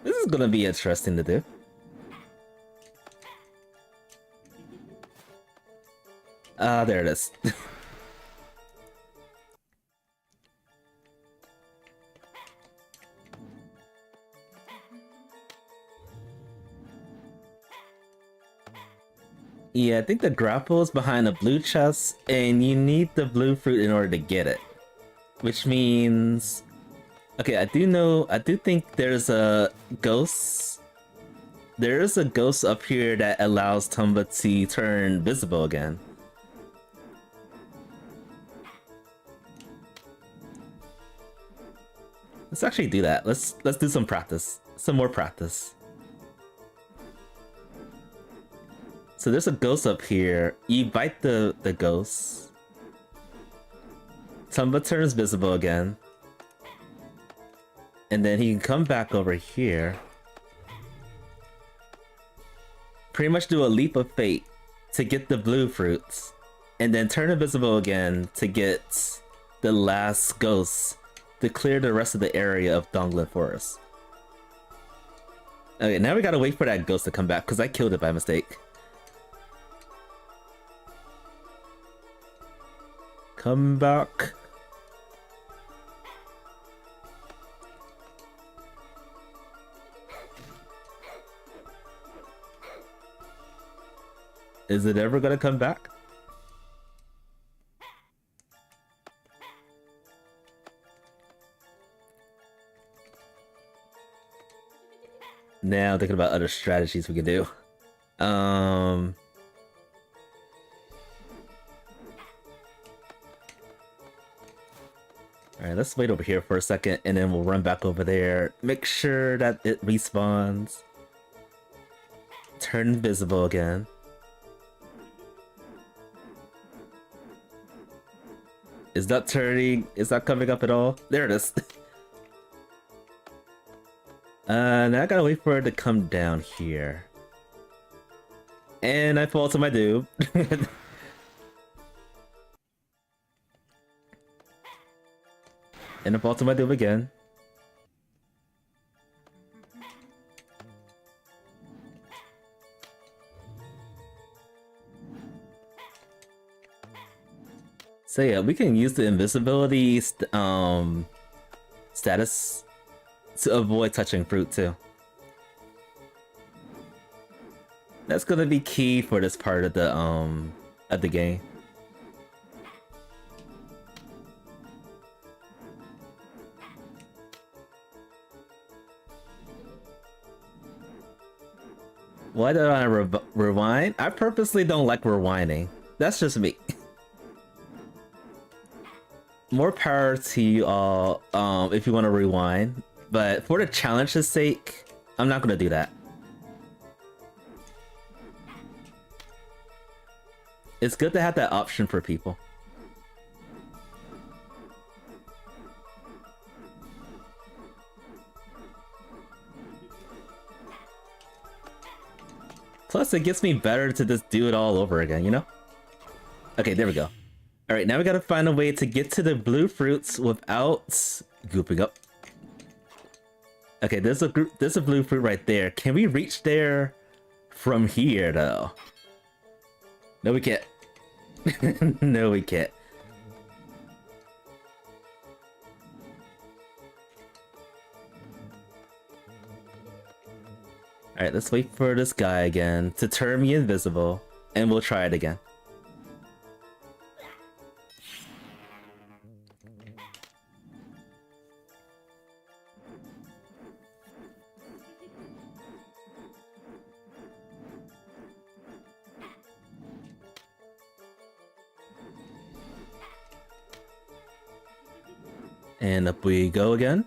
This is gonna be interesting to do. Ah, there it is. Yeah, I think the grapple is behind the blue chest, and you need the blue fruit in order to get it. Which means... Okay, I do think there's a ghost. There is a ghost up here that allows Tomba to turn visible again. Let's actually do that. Let's do some practice. Some more practice. So there's a ghost up here. You bite the ghost. Tomba turns visible again. And then he can come back over here. Pretty much do a leap of fate to get the blue fruits. And then turn invisible again to get the last ghost to clear the rest of the area of Donglin Forest. Okay, now we gotta wait for that ghost to come back because I killed it by mistake. Come back. Is it ever gonna come back? Now I'm thinking about other strategies we can do. Alright, let's wait over here for a second and then we'll run back over there. Make sure that it respawns. Turn invisible again. Is that turning? Is that coming up at all? There it is. Now I gotta wait for it to come down here. And I fall to my doom. And I fall to my doom again. So yeah, we can use the invisibility status to avoid touching fruit too. That's gonna be key for this part of the game. Why did I rewind? I purposely don't like rewinding. That's just me. More power to you all if you want to rewind, but for the challenge's sake, I'm not gonna do that. It's good to have that option for people. Plus, it gets me better to just do it all over again, you know? Okay, there we go. Alright, now we gotta find a way to get to the blue fruits without gooping up. Okay, there's a blue fruit right there. Can we reach there from here, though? No, we can't. No, we can't. Alright, let's wait for this guy again to turn me invisible, and we'll try it again. And up we go again.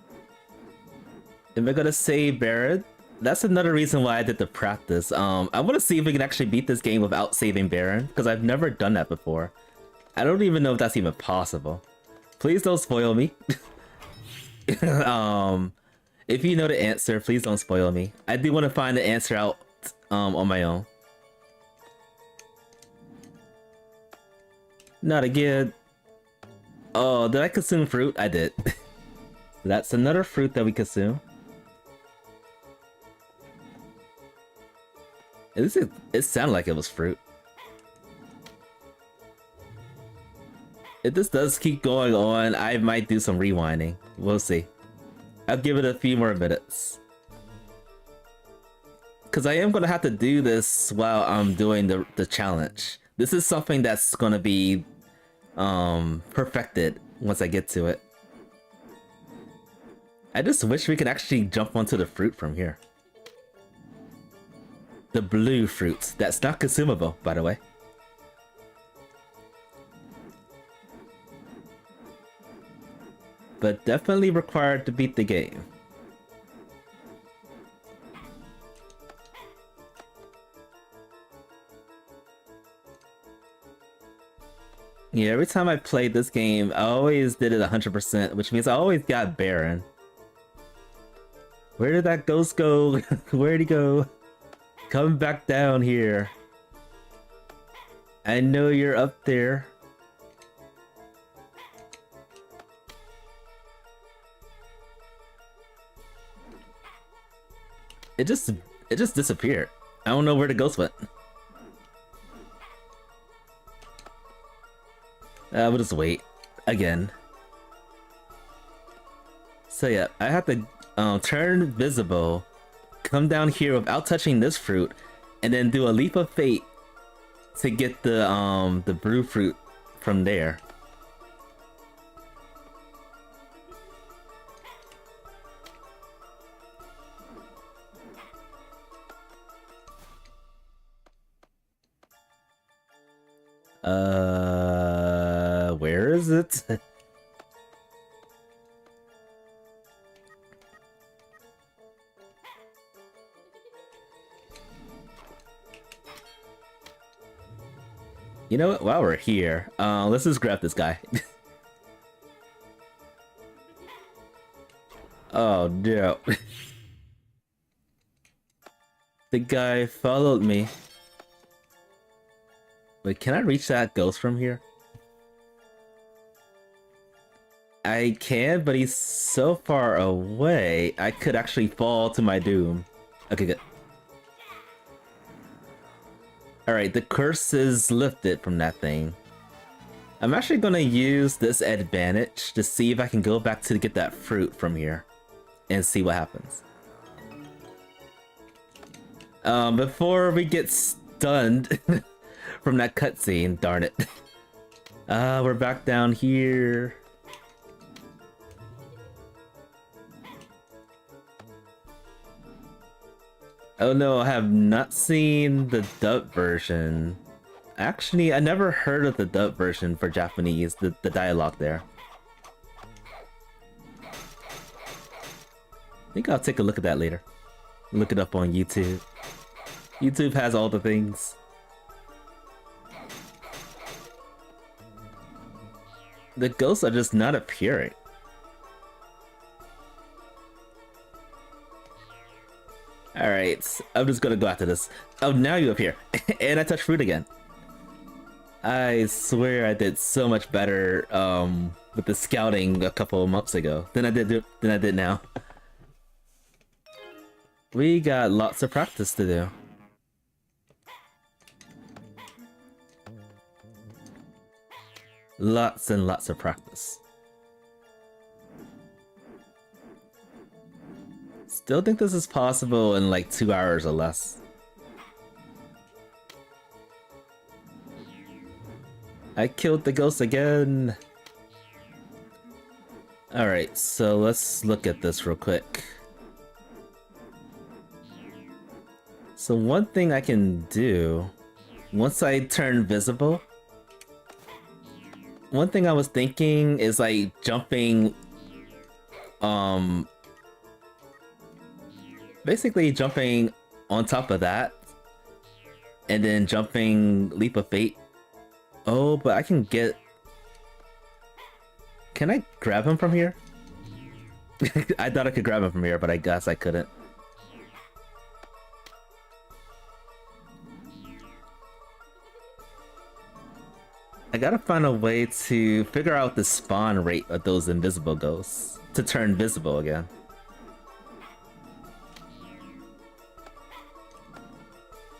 Am I gonna save Baron? That's another reason why I did the practice. I want to see if we can actually beat this game without saving Baron, because I've never done that before. I don't even know if that's even possible. Please don't spoil me. If you know the answer, please don't spoil me. I do want to find the answer out on my own. Not again. Oh, did I consume fruit? I did. That's another fruit that we consume. It sounded like it was fruit. If this does keep going on, I might do some rewinding. We'll see. I'll give it a few more minutes. Because I am going to have to do this while I'm doing the challenge. This is something that's going to be perfected once I get to it. I just wish we could actually jump onto the fruit from here. The blue fruit. That's not consumable, by the way. But definitely required to beat the game. Yeah, every time I played this game, I always did it 100%, which means I always got Baron. Where did that ghost go? Where'd he go? Come back down here. I know you're up there. It just disappeared. I don't know where the ghost went. We'll just wait again. So yeah, I have to turn visible, come down here without touching this fruit, and then do a leap of fate to get the brew fruit from there. Where is it? You know what? While we're here, let's just grab this guy. Oh no. The guy followed me. Wait, can I reach that ghost from here? I can, but he's so far away, I could actually fall to my doom. Okay, good. Alright, the curse is lifted from that thing. I'm actually gonna use this advantage to see if I can go back to get that fruit from here and see what happens. Before we get stunned from that cutscene, darn it. We're back down here. Oh no, I have not seen the dub version. Actually, I never heard of the dub version for Japanese, the dialogue there. I think I'll take a look at that later. Look it up on YouTube. YouTube has all the things. The ghosts are just not appearing. Alright, I'm just gonna go after this. Oh, now you appear. And I touch fruit again. I swear I did so much better with the scouting a couple of months ago than I did now. We got lots of practice to do. Lots and lots of practice. Still think this is possible in like 2 hours or less. I killed the ghost again. Alright, so let's look at this real quick. So one thing I can do, once I turn visible, one thing I was thinking is like jumping, basically jumping on top of that, and then jumping Leap of Fate. Oh, but I can get... Can I grab him from here? I thought I could grab him from here, but I guess I couldn't. gotta find a way to figure out the spawn rate of those invisible ghosts to turn visible again.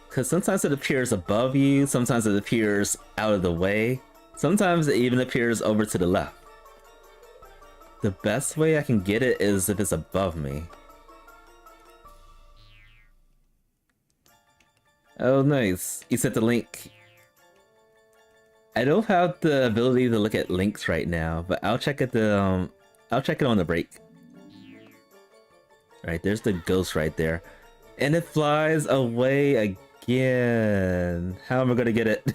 Because sometimes it appears above you, sometimes it appears out of the way, sometimes it even appears over to the left. The best way I can get it is if it's above me. Oh, nice. You sent the link. I don't have the ability to look at links right now, but I'll check it on the break. Alright, there's the ghost right there. And it flies away again. How am I gonna get it?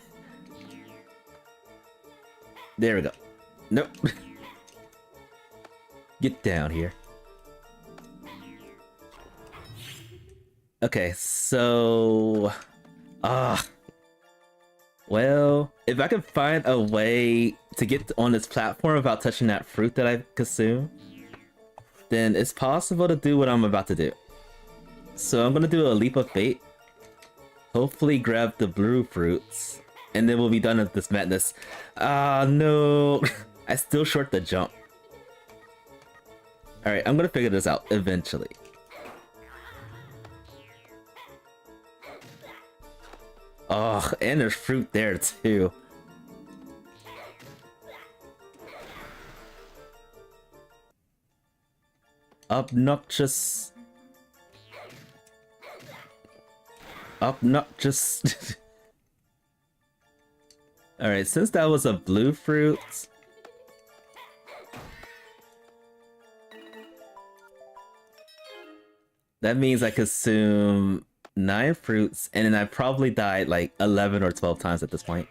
There we go. Nope. Get down here. Okay, so... well, if I could find a way to get on this platform without touching that fruit that I consume, then it's possible to do what I'm about to do. So I'm gonna do a leap of faith. Hopefully grab the blue fruits, and then we'll be done with this madness. Ah, no. I still short the jump. Alright, I'm gonna figure this out eventually. Oh, and there's fruit there too. Obnoxious. Obnoxious. Alright, since that was a blue fruit, that means I consume 9 fruits, and then I probably died like 11 or 12 times at this point.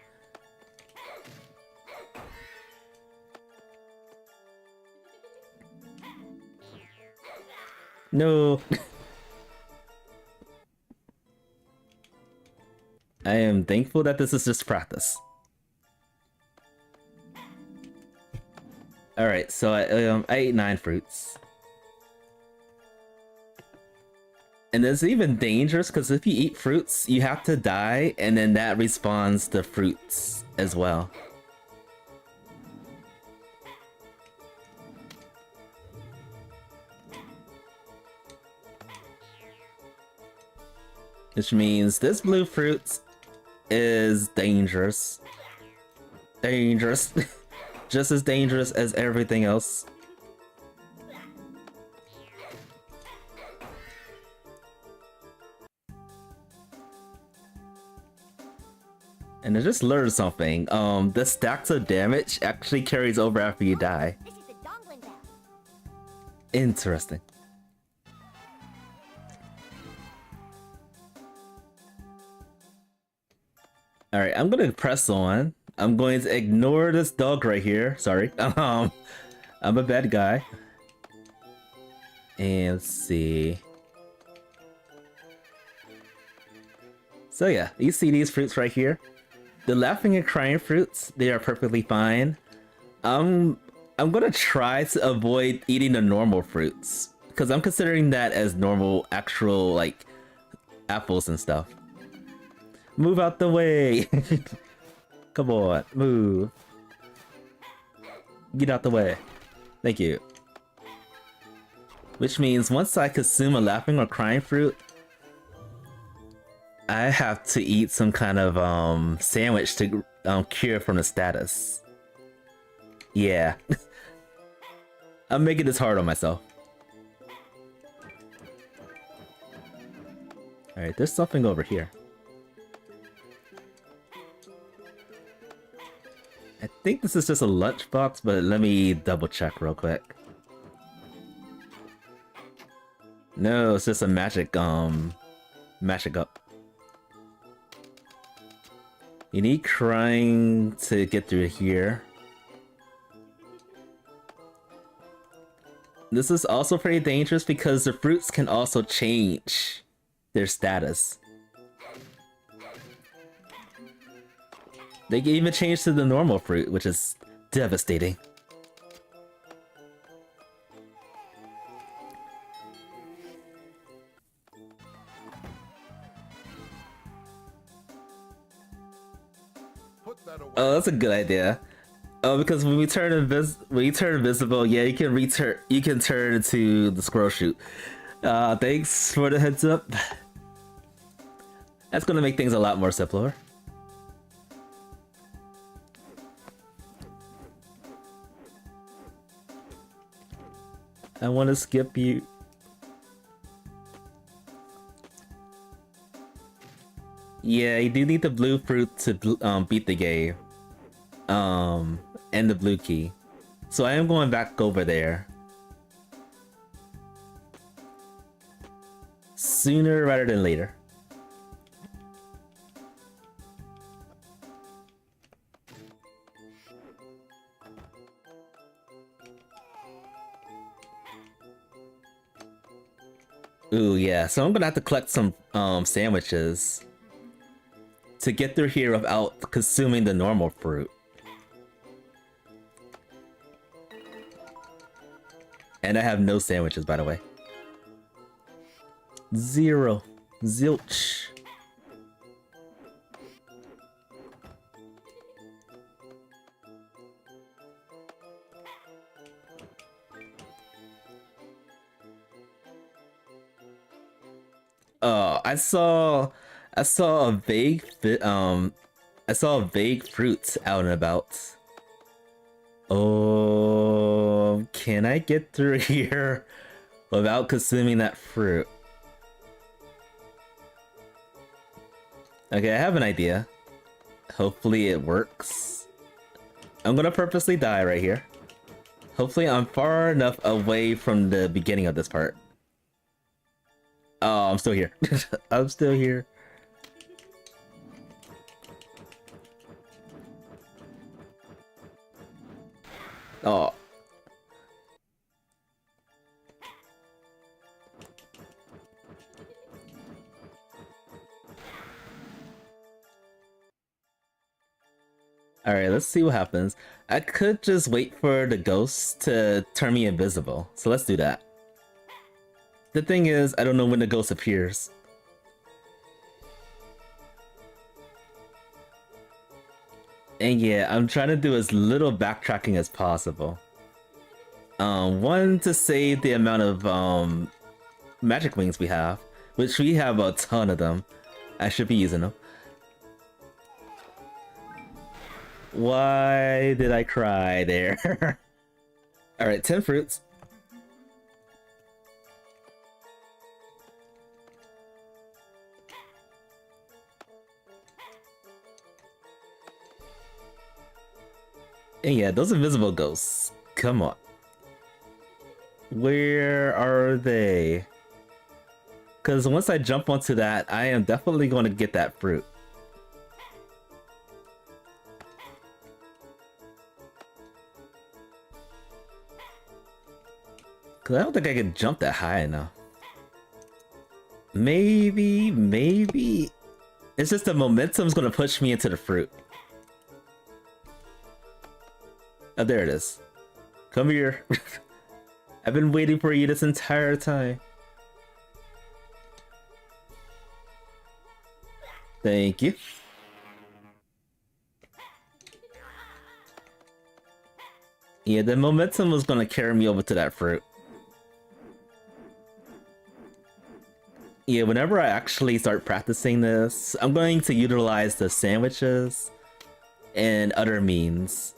No. I am thankful that this is just practice. Alright, so I ate 9 fruits. And it's even dangerous because if you eat fruits, you have to die, and then that respawns the fruits as well. Which means this blue fruit is dangerous. Dangerous. Just as dangerous as everything else. And I just learned something. The stacks of damage actually carries over after you die. This is the Donglin Bell. Interesting. Alright, I'm gonna press on. I'm going to ignore this dog right here. Sorry. I'm a bad guy. And let's see. So yeah, you see these fruits right here? The laughing and crying fruits, they are perfectly fine. I'm gonna try to avoid eating the normal fruits, because I'm considering that as normal, actual, like, apples and stuff. Move out the way! Come on, move. Get out the way. Thank you. Which means once I consume a laughing or crying fruit, I have to eat some kind of sandwich to cure from the status. Yeah. I'm making this hard on myself. Alright, there's something over here. I think this is just a lunchbox, but let me double check real quick. No, it's just a magic magic up. You need crying to get through here. This is also pretty dangerous because the fruits can also change their status. They can even change to the normal fruit, which is devastating. Oh, that's a good idea. Oh, because when you turn invisible, yeah, you can turn into the squirrel shoot. Thanks for the heads up. That's gonna make things a lot more simpler. I want to skip you. Yeah, you do need the blue fruit to beat the game. And the blue key. So I am going back over there. Sooner rather than later. Ooh, yeah. So I'm gonna have to collect some sandwiches to get through here without consuming the normal fruit. And I have no sandwiches, by the way. Zero. Zilch. I saw a I saw a vague fruit out and about. Oh, can I get through here without consuming that fruit? Okay, I have an idea. Hopefully it works. I'm gonna purposely die right here. Hopefully I'm far enough away from the beginning of this part. Oh, I'm still here. I'm still here. Oh. Alright, let's see what happens. I could just wait for the ghost to turn me invisible. So let's do that. The thing is, I don't know when the ghost appears. And yeah, I'm trying to do as little backtracking as possible. One, to save the amount of magic wings we have, which we have a ton of them. I should be using them. Why did I cry there? Alright, 10 fruits. And yeah, those invisible ghosts. Come on. Where are they? Because once I jump onto that, I am definitely going to get that fruit. Because I don't think I can jump that high enough. Maybe. It's just the momentum's going to push me into the fruit. Oh, there it is. Come here. I've been waiting for you this entire time. Thank you. Yeah, the momentum was gonna carry me over to that fruit. Yeah, whenever I actually start practicing this, I'm going to utilize the sandwiches and other means.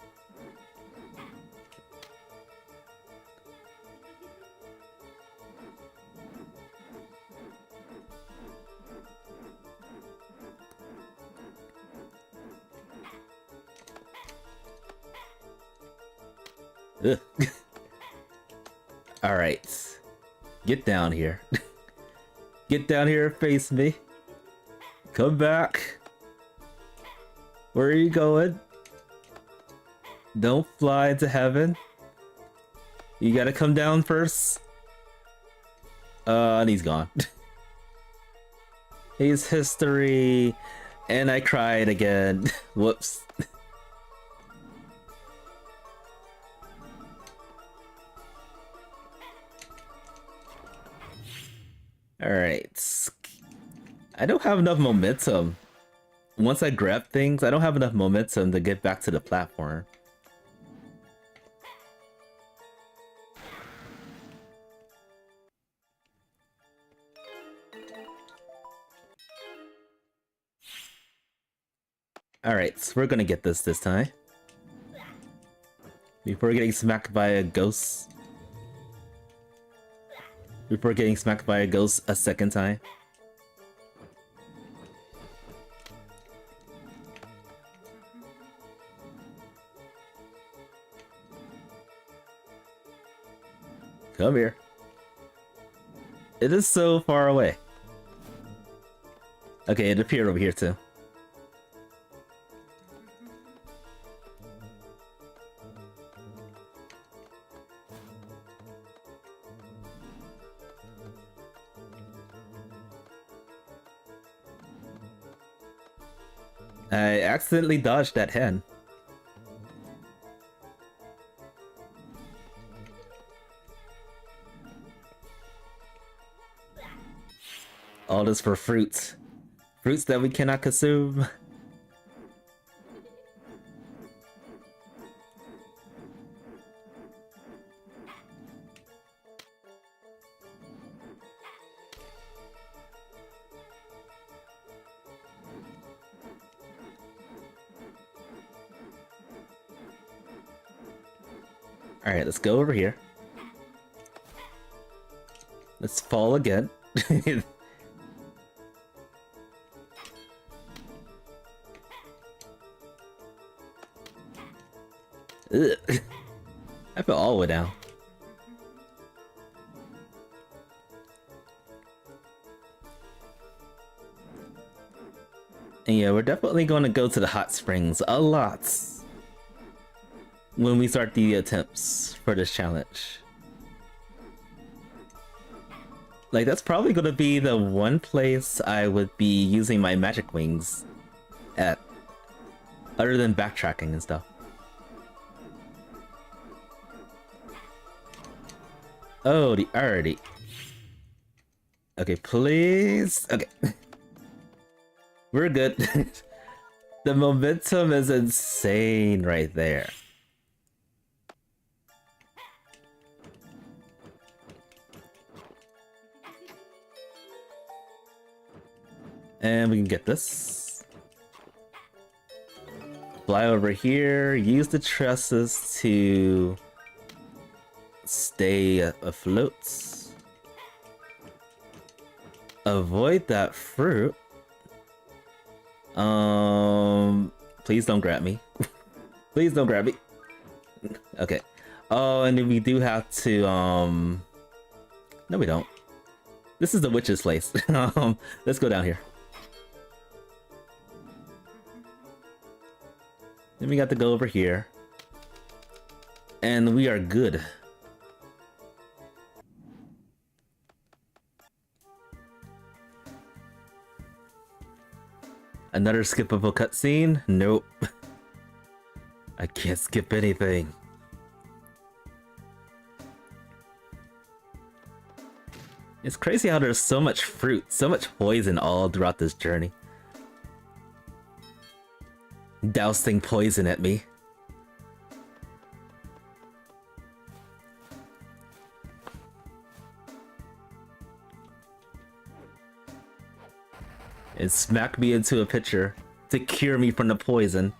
Alright. Get down here. Get down here and face me. Come back. Where are you going? Don't fly into heaven. You gotta come down first. And he's gone. He's history. And I cried again. Whoops. Alright. I don't have enough momentum once I grab things, I don't have enough momentum to get back to the platform. Alright, so we're gonna get this time. Before getting smacked by a ghost. Before getting smacked by a ghost a second time. Come here. It is so far away. Okay, it appeared over here too. I accidentally dodged that hen. All this for fruits. Fruits that we cannot consume. Alright, let's go over here. Let's fall again. Ugh. I fell all the way down. And yeah, we're definitely going to go to the hot springs a lot when we start the attempts for this challenge. Like, that's probably going to be the one place I would be using my magic wings at, other than backtracking and stuff. Oh, the already. Okay, please. Okay. We're good. The momentum is insane right there. And we can get this. Fly over here, use the trusses to stay afloat. Avoid that fruit. Please don't grab me. Please don't grab me. Okay. Oh, and then we do have to, no we don't. This is the witch's place. Let's go down here. Then we got to go over here. And we are good. Another skippable cutscene? Nope. I can't skip anything. It's crazy how there's so much fruit, so much poison all throughout this journey. Dousing poison at me. And smack me into a pitcher to cure me from the poison.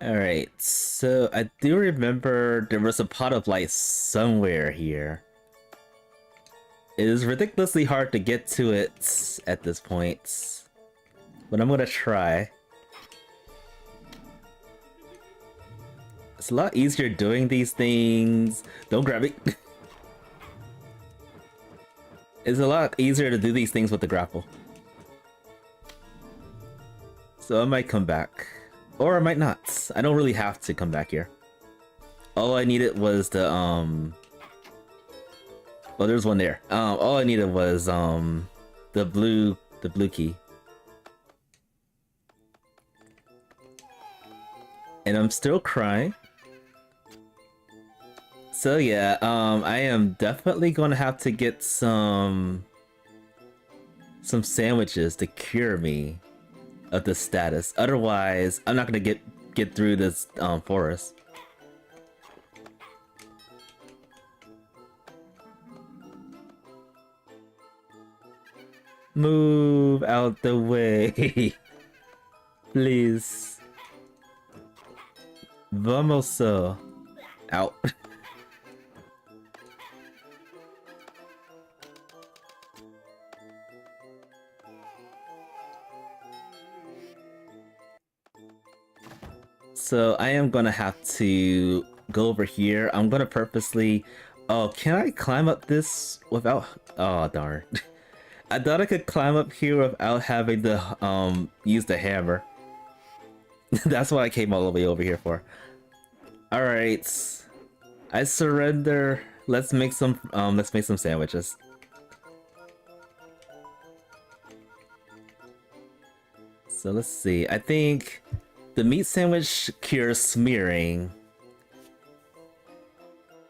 Alright, so I do remember there was a pot of light somewhere here. It is ridiculously hard to get to it at this point, but I'm gonna try. It's a lot easier doing these things. Don't grab me. It's a lot easier to do these things with the grapple. So I might come back. Or I might not. I don't really have to come back here. All I needed was the, well, there's one there. All I needed was, the blue key. And I'm still crying. So yeah, I am definitely gonna have to get some sandwiches to cure me of this status. Otherwise, I'm not gonna get through this forest. Move out the way. Please. Vamoso. Out. So I am gonna have to go over here. I'm gonna purposely... Oh, can I climb up this without... Oh, darn. I thought I could climb up here without having to use the hammer. That's what I came all the way over here for. Alright. I surrender. Let's make some sandwiches. So let's see. I think the meat sandwich cures smearing.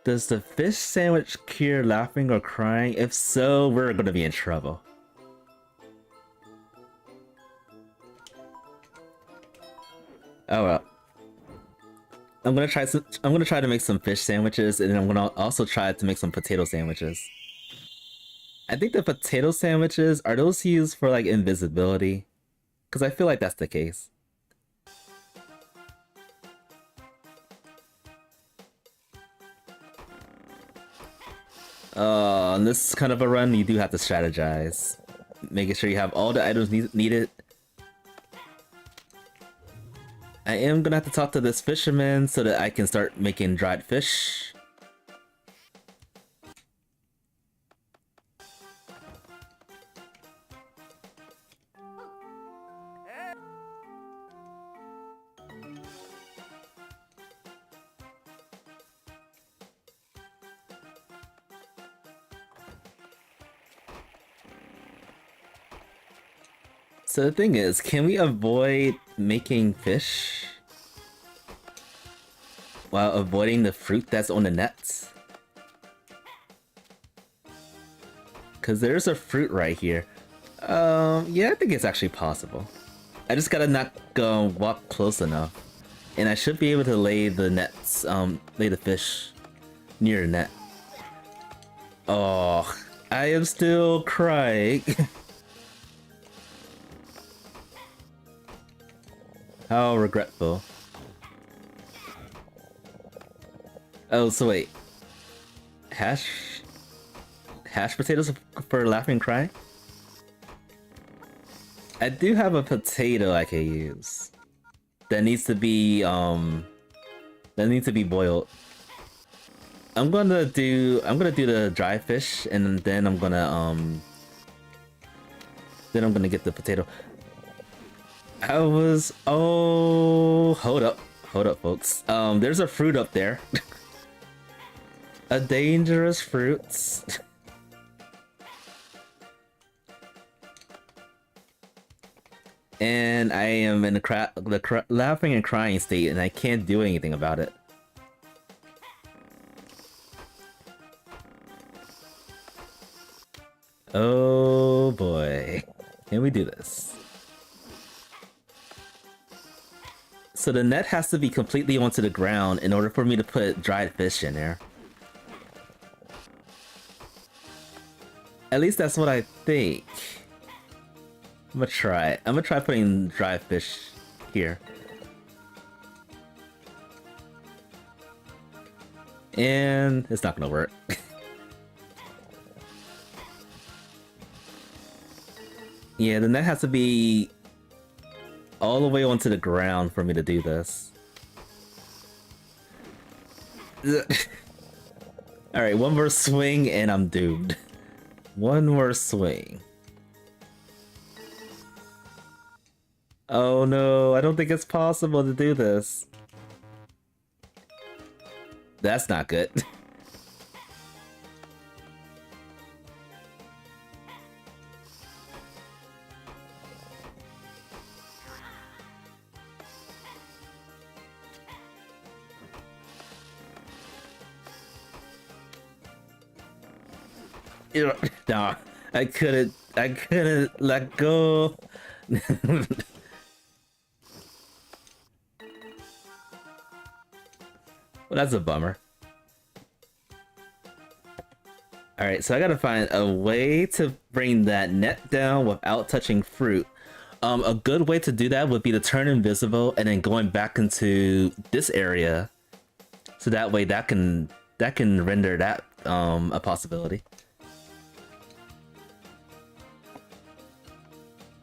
Does the fish sandwich cure laughing or crying? If so, we're gonna be in trouble. Oh well. I'm gonna try to make some fish sandwiches, and then I'm gonna also try to make some potato sandwiches. I think the potato sandwiches, are those used for like invisibility? Because I feel like that's the case. On this kind of a run, you do have to strategize. Making sure you have all the items needed. I am gonna have to talk to this fisherman so that I can start making dried fish. So the thing is, can we avoid making fish while avoiding the fruit that's on the nets? Because there's a fruit right here. Yeah, I think it's actually possible. I just gotta not walk close enough. And I should be able to lay the nets, lay the fish near the net. Oh, I am still crying. How regretful. Oh, so wait. Hash potatoes for laughing and crying? I do have a potato I can use. That needs to be boiled. I'm gonna do the dry fish, and then I'm gonna get the potato. Hold up, folks. There's a fruit up there. A dangerous fruit. And I am in the laughing and crying state, and I can't do anything about it. Oh boy. Can we do this? So the net has to be completely onto the ground in order for me to put dried fish in there. At least that's what I think. I'm gonna try it. I'm gonna try putting dried fish here. And it's not gonna work. Yeah, the net has to be all the way onto the ground for me to do this. Alright, one more swing and I'm doomed. One more swing. Oh no, I don't think it's possible to do this. That's not good. No, I couldn't let go. Well, that's a bummer. Alright, so I gotta find a way to bring that net down without touching fruit. A good way to do that would be to turn invisible and then going back into this area. So that way that can render that a possibility.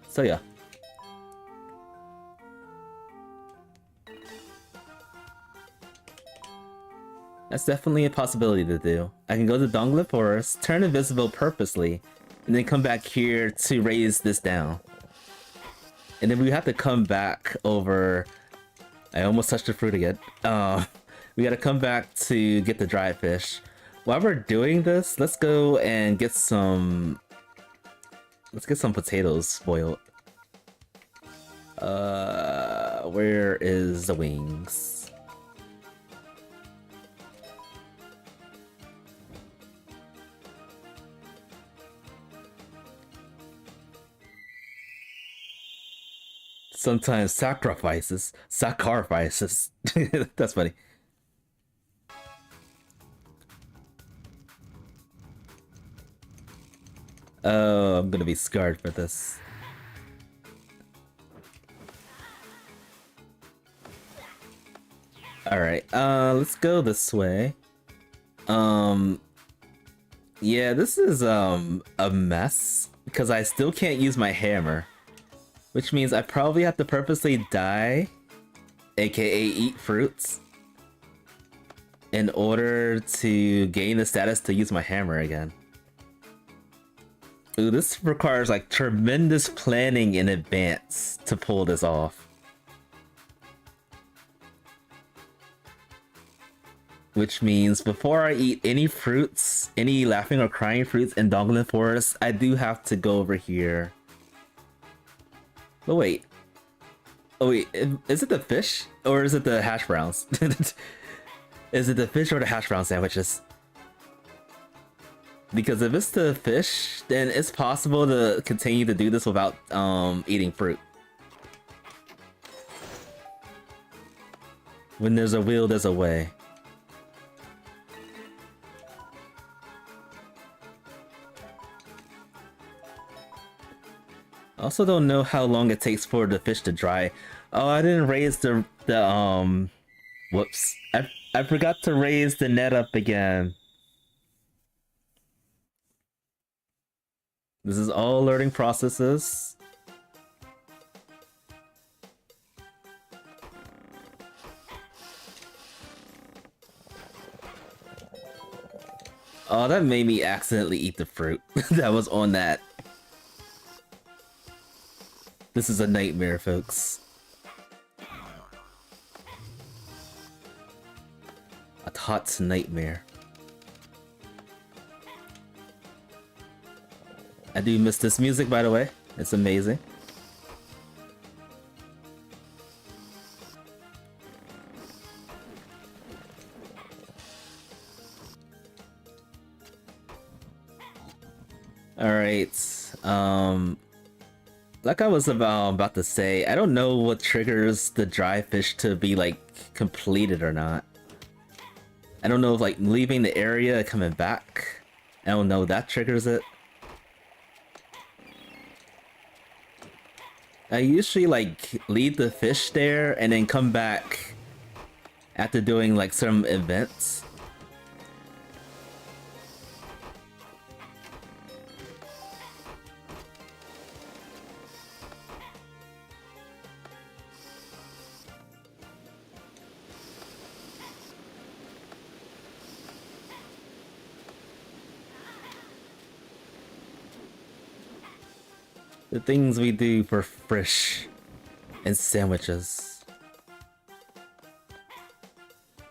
So yeah. That's definitely a possibility to do. I can go to Dongla Forest, turn invisible purposely, and then come back here to raise this down. And then we have to come back over... I almost touched the fruit again. We gotta come back to get the dry fish. While we're doing this, let's go and get some... Let's get some potatoes boiled. Where is the wings? Sometimes sacrifices. That's funny. Oh, I'm gonna be scarred for this. Alright, let's go this way. Yeah, this is, a mess, because I still can't use my hammer. Which means I probably have to purposely die, aka eat fruits, in order to gain the status to use my hammer again. Ooh, this requires like tremendous planning in advance to pull this off. Which means before I eat any fruits, any laughing or crying fruits in Donglan Forest, I do have to go over here. But wait. Oh wait, is it the fish? Or is it the hash browns? Is it the fish or the hash brown sandwiches? Because if it's the fish, then it's possible to continue to do this without eating fruit. When there's a will, there's a way. I also don't know how long it takes for the fish to dry. Oh, I didn't raise the whoops. I forgot to raise the net up again. This is all learning processes. Oh, that made me accidentally eat the fruit that was on that. This is a nightmare, folks. A hot nightmare. I do miss this music, by the way. It's amazing. Alright, like I was about to say, I don't know what triggers the dry fish to be, like, completed or not. I don't know if, like, leaving the area and coming back, I don't know, that triggers it. I usually, like, leave the fish there and then come back after doing, like, some events. The things we do for fish and sandwiches.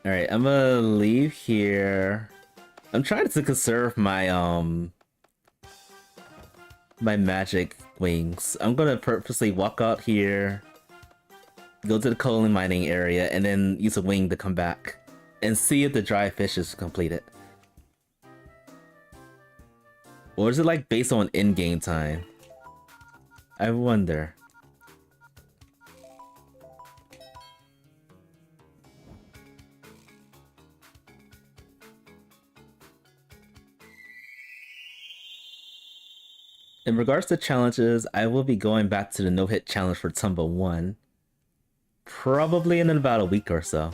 Alright, I'm gonna leave here. I'm trying to conserve my my magic wings. I'm gonna purposely walk out here, go to the coal mining area, and then use a wing to come back and see if the dry fish is completed. Or is it like based on in-game time? I wonder. In regards to challenges, I will be going back to the no-hit challenge for Tomba 1. Probably in about a week or so.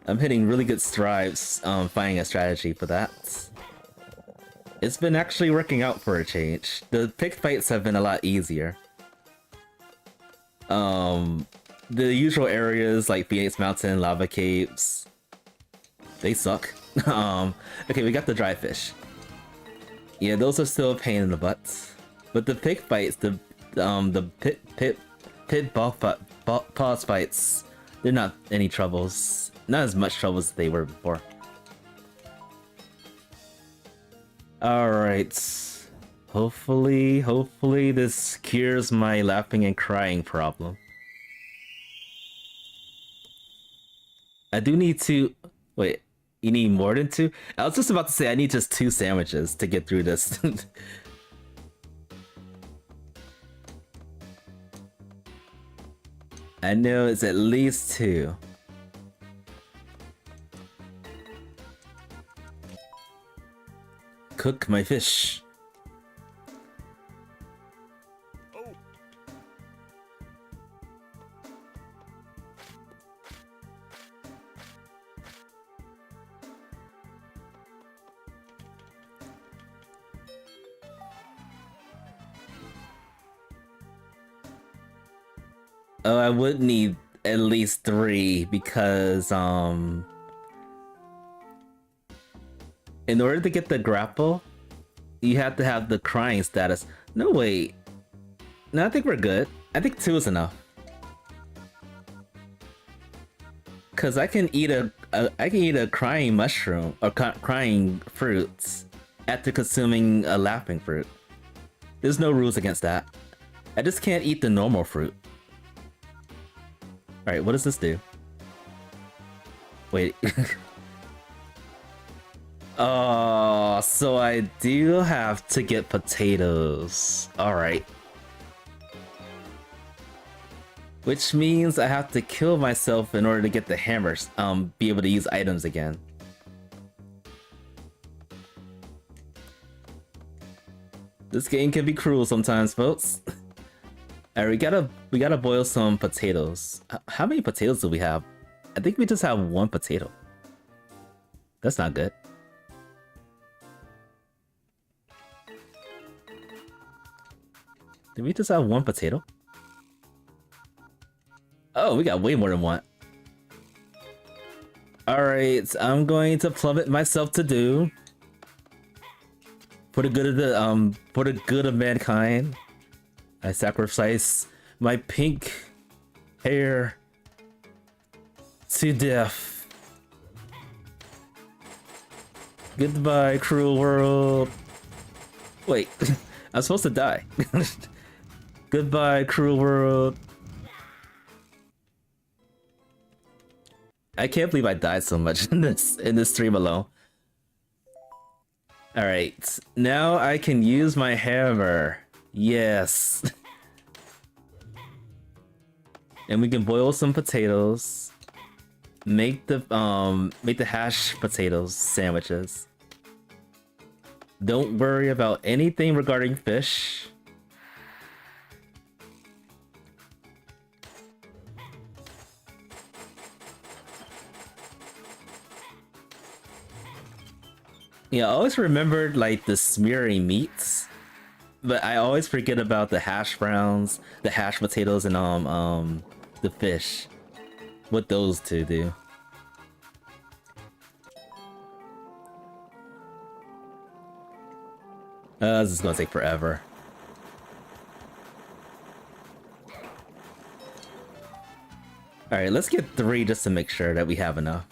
I'm hitting really good strides finding a strategy for that. It's been actually working out for a change. The pick fights have been a lot easier. The usual areas like Phoenix Mountain, lava caves, they suck. Okay, we got the dry fish. Yeah, those are still a pain in the butt. But the pig fights, the pit boss fights, they're not any troubles. Not as much trouble as they were before. Alright. Hopefully this cures my laughing and crying problem. I do need to... Wait, you need more than 2? I was just about to say I need just 2 sandwiches to get through this. I know it's at least 2. Cook my fish. Oh, I would need at least 3 because in order to get the grapple, you have to have the crying status. No, wait. No, I think we're good. I think 2 is enough. Cause I can eat a crying mushroom or crying fruits after consuming a laughing fruit. There's no rules against that. I just can't eat the normal fruit. Alright, what does this do? Wait. Oh, so I do have to get potatoes. Alright. Which means I have to kill myself in order to get the hammers, be able to use items again. This game can be cruel sometimes, folks. Alright, we gotta boil some potatoes. How many potatoes do we have? I think we just have 1 potato. That's not good. Did we just have 1 potato? Oh, we got way more than 1. Alright, I'm going to plummet myself to do. For the good of mankind. I sacrifice my pink hair to death. Goodbye, cruel world. Wait, I'm supposed to die. Goodbye, cruel world. I can't believe I died so much in this stream alone. Alright, now I can use my hammer. Yes. And we can boil some potatoes. Make the hash potatoes sandwiches. Don't worry about anything regarding fish. Yeah, I always remembered like the smearing meats, but I always forget about the hash browns, the hash potatoes, and the fish. What those two do. This is gonna take forever. Alright, let's get 3 just to make sure that we have enough.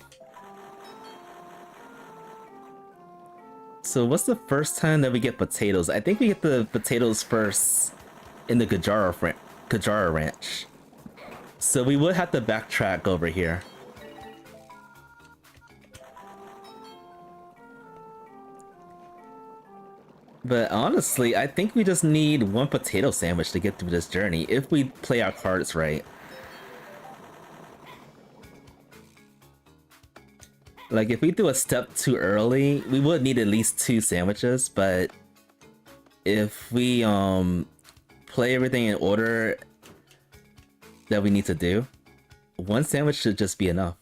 So what's the first time that we get potatoes? I think we get the potatoes first in the Kajara Ranch. So we would have to backtrack over here. But honestly, I think we just need one potato sandwich to get through this journey if we play our cards right. Like, if we do a step too early, we would need at least 2 sandwiches, but if we play everything in order that we need to do, 1 sandwich should just be enough.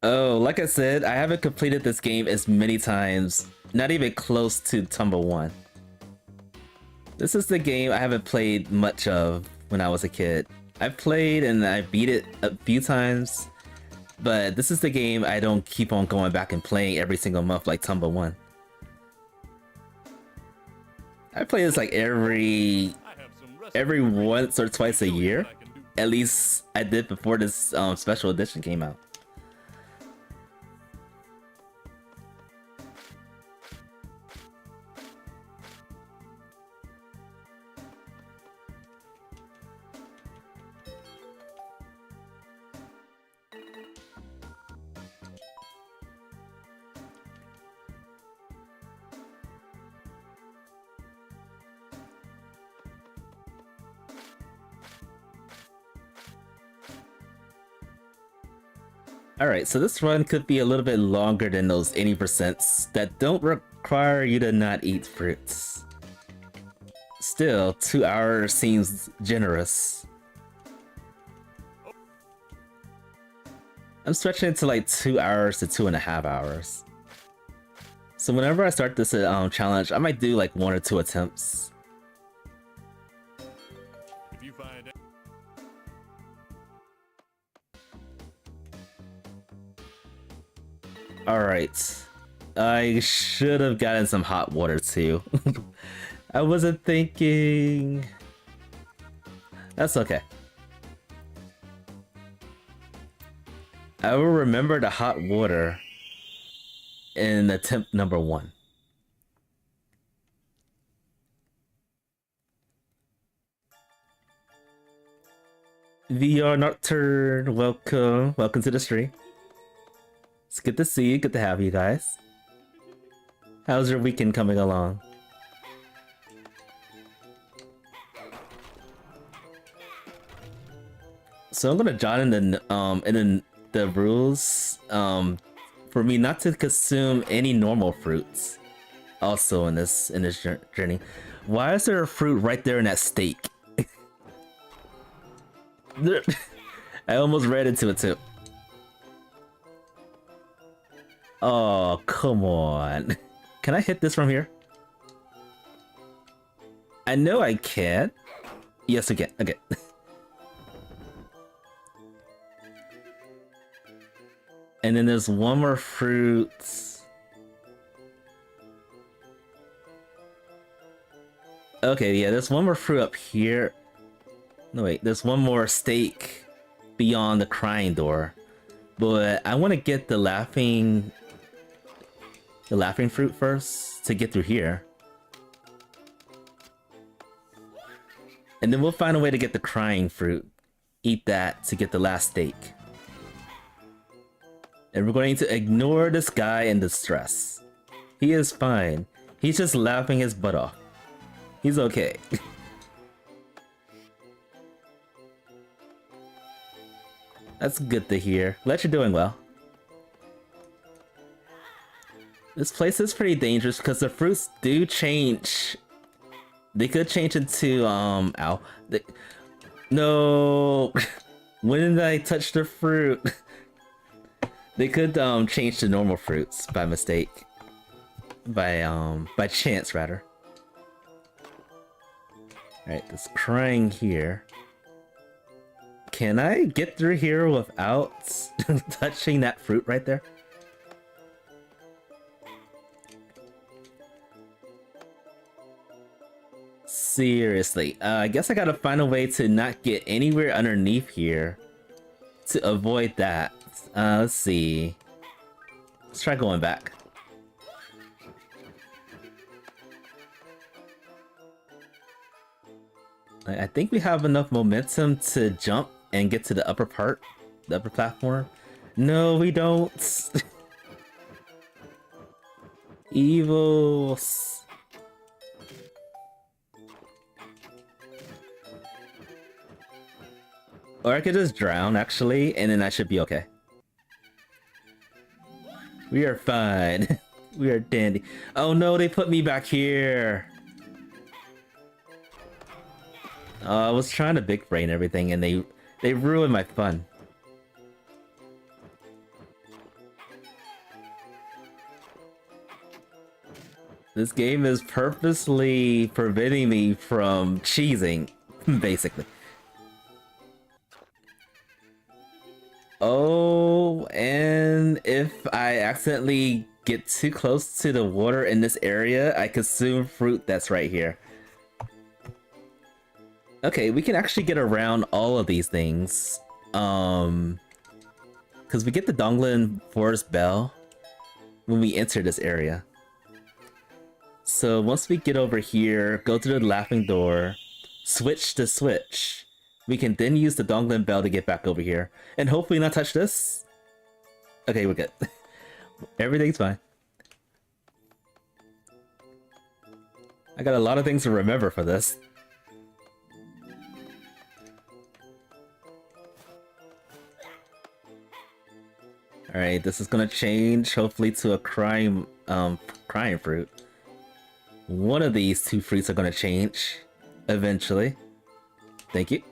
Oh, like I said, I haven't completed this game as many times, not even close to Tomba 1. This is the game I haven't played much of when I was a kid. I've played and I beat it a few times, but this is the game I don't keep on going back and playing every single month like Tomba 1. I play this like every once or twice a year. At least I did before this special edition came out. Alright, so this run could be a little bit longer than those 80% that don't require you to not eat fruits. Still, 2 hours seems generous. I'm stretching it to like 2 hours to 2.5 hours. So whenever I start this challenge, I might do like 1 or 2 attempts. If you find out. Alright. I should have gotten some hot water too. I wasn't thinking... That's okay. I will remember the hot water in attempt number 1. VR Nocturne, welcome. Welcome to the stream. It's good to see you, good to have you guys. How's your weekend coming along? So I'm gonna jot in the rules for me not to consume any normal fruits. Also in this journey, why is there a fruit right there in that steak? I almost ran into it too. Oh, come on. Can I hit this from here? I know I can. Yes, I can. Okay. And then there's one more fruit. Okay, yeah, there's one more fruit up here. No, wait, there's one more steak beyond the crying door. But I want to get the laughing fruit first to get through here. And then we'll find a way to get the crying fruit. Eat that to get the last steak. And we're going to ignore this guy in distress. He is fine. He's just laughing his butt off. He's okay. That's good to hear. Glad you're doing well. This place is pretty dangerous because the fruits do change. They could change into, ow. No! When did I touch the fruit? They could, change to normal fruits by mistake. By chance, rather. Alright, this crying here. Can I get through here without touching that fruit right there? Seriously, I guess I gotta find a way to not get anywhere underneath here to avoid that. Let's see. Let's try going back. I think we have enough momentum to jump and get to the upper part, the upper platform. No, we don't. Evils. Or I could just drown, actually, and then I should be okay. We are fine. We are dandy. Oh no, they put me back here. I was trying to big brain everything, and they ruined my fun. This game is purposely preventing me from cheesing, basically. Oh, and if I accidentally get too close to the water in this area, I consume fruit that's right here. Okay, we can actually get around all of these things. Because we get the Donglin Forest Bell when we enter this area. So once we get over here, go to the Laughing Door, switch to switch. We can then use the Donglin Bell to get back over here. And hopefully not touch this. Okay, we're good. Everything's fine. I got a lot of things to remember for this. Alright, this is gonna change, hopefully, to a crying fruit. One of these two fruits are gonna change, eventually. Thank you.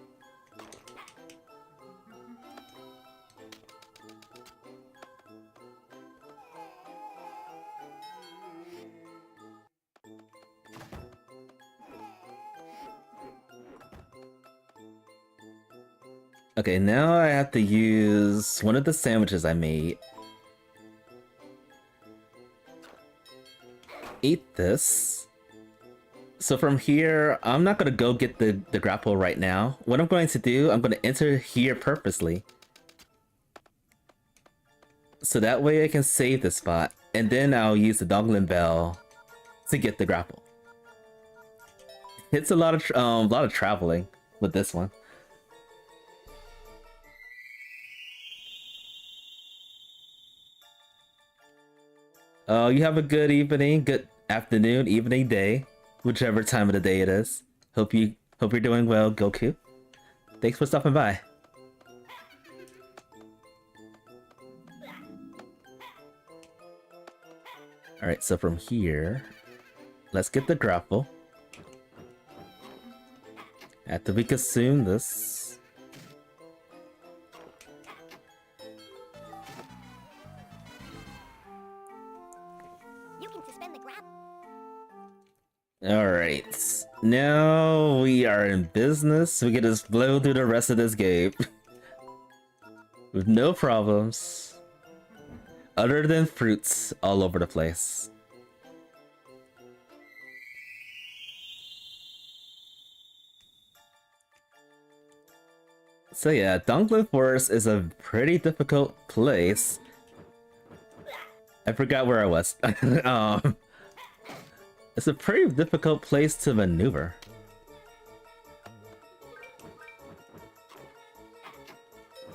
Okay, now I have to use one of the sandwiches I made. Eat this. So from here, I'm not gonna go get the grapple right now. What I'm going to do, I'm gonna enter here purposely. So that way I can save the spot, and then I'll use the Donglin Bell to get the grapple. It's a lot of traveling with this one. You have a good evening, good afternoon, evening, day, whichever time of the day it is. Hope you're doing well, Goku. Thanks for stopping by. Alright, so from here, let's get the grapple. After we consume this. Alright, now we are in business. We can just blow through the rest of this game. With no problems. Other than fruits all over the place. So yeah, Donglin Forest is a pretty difficult place. I forgot where I was. It's a pretty difficult place to maneuver.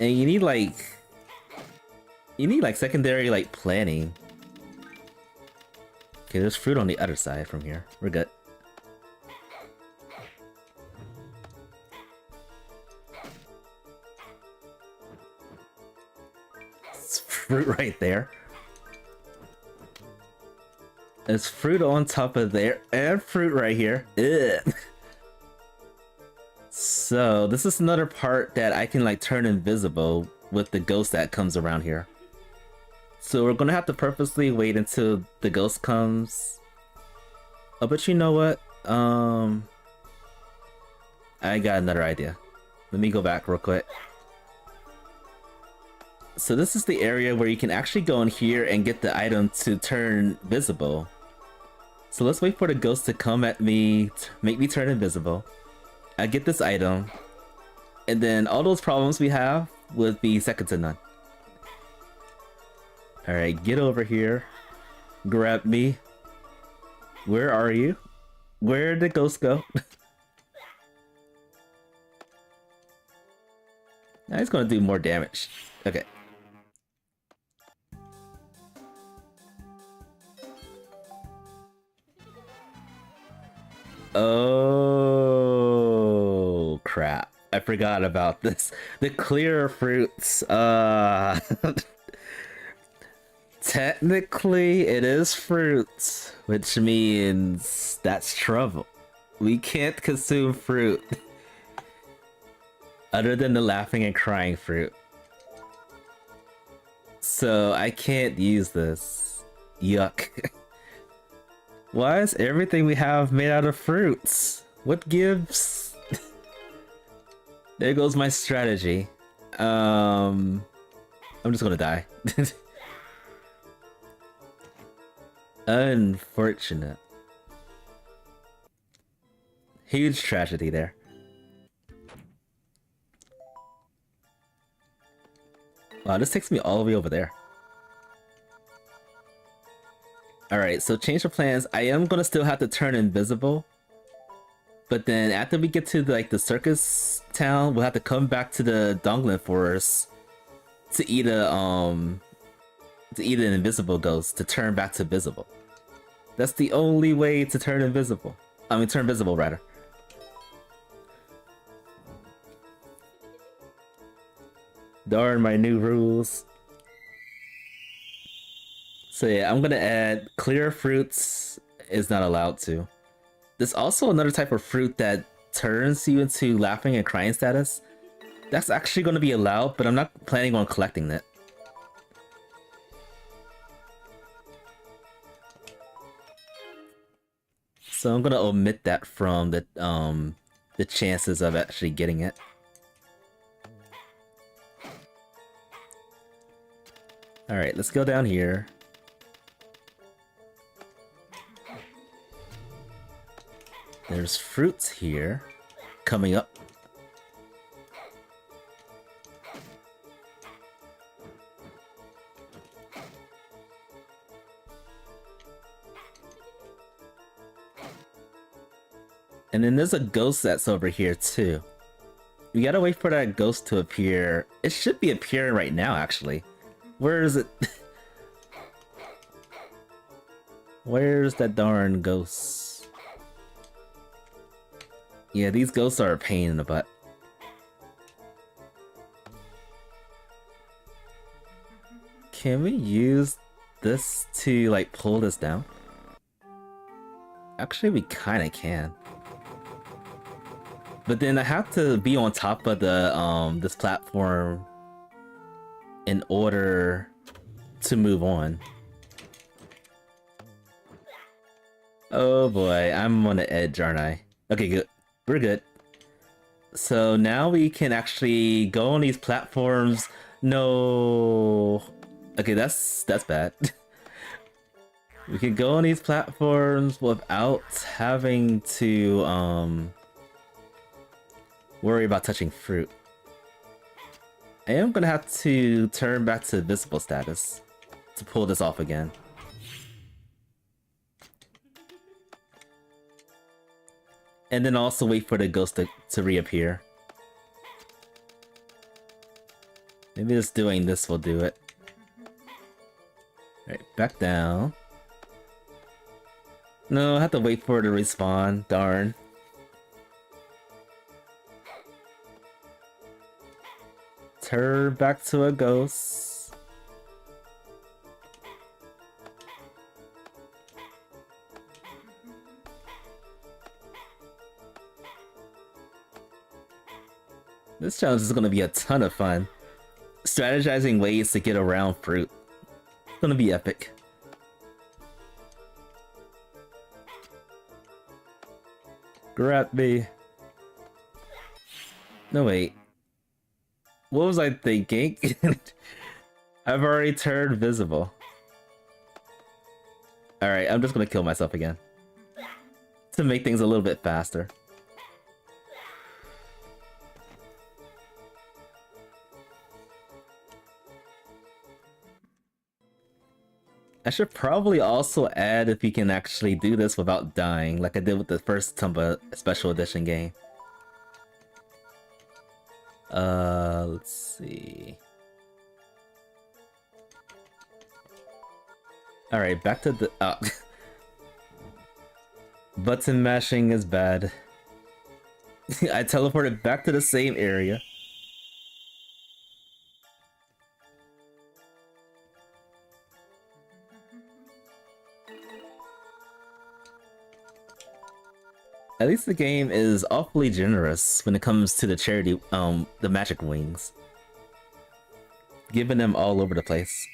And you need like secondary like planning. Okay, there's fruit on the other side from here. We're good. It's fruit right there. There's fruit on top of there, and fruit right here. Ugh. So, this is another part that I can like turn invisible with the ghost that comes around here. So we're gonna have to purposely wait until the ghost comes. Oh, but you know what? I got another idea. Let me go back real quick. So this is the area where you can actually go in here and get the item to turn visible. So let's wait for the ghost to come at me, make me turn invisible. I get this item, and then all those problems we have would be second to none. Alright, get over here. Grab me. Where are you? Where did the ghost go? Now he's gonna do more damage. Okay. Oh crap. I forgot about this. The clear fruits. Technically it is fruits, which means that's trouble. We can't consume fruit other than the laughing and crying fruit. So I can't use this. Yuck. Why is everything we have made out of fruits? What gives? There goes my strategy. I'm just gonna die. Unfortunate. Huge tragedy there. Wow, this takes me all the way over there. Alright, so change of plans. I am gonna still have to turn invisible. But then after we get to the circus town, we'll have to come back to the Donglin Forest to eat an invisible ghost to turn back to visible. That's the only way to turn invisible. I mean, turn visible rather. Darn my new rules. So yeah, I'm gonna add clear fruits is not allowed to. There's also another type of fruit that turns you into laughing and crying status. That's actually gonna be allowed, but I'm not planning on collecting it. So I'm gonna omit that from the chances of actually getting it. Alright, let's go down here. There's fruits here coming up. And then there's a ghost that's over here too. We gotta wait for that ghost to appear. It should be appearing right now, actually. Where is it? Where's that darn ghost? Yeah, these ghosts are a pain in the butt. Can we use this to pull this down? Actually, we kinda can. But then I have to be on top of the this platform in order to move on. Oh boy, I'm on the edge, aren't I? Okay, good. We're good. So now we can actually go on these platforms. No. Okay, that's bad. We can go on these platforms without having to worry about touching fruit. I am gonna have to turn back to visible status to pull this off again. And then also wait for the ghost to reappear. Maybe just doing this will do it. Alright, back down. No, I have to wait for it to respawn. Darn. Turn back to a ghost. This challenge is gonna be a ton of fun. Strategizing ways to get around fruit. It's gonna be epic. Grab me. No, wait. What was I thinking? I've already turned visible. Alright, I'm just gonna kill myself again. To make things a little bit faster. I should probably also add if you can actually do this without dying, like I did with the first Tomba Special Edition game. Let's see. Alright, back to the... Button mashing is bad. I teleported back to the same area. At least the game is awfully generous when it comes to the charity, the magic wings. Giving them all over the place.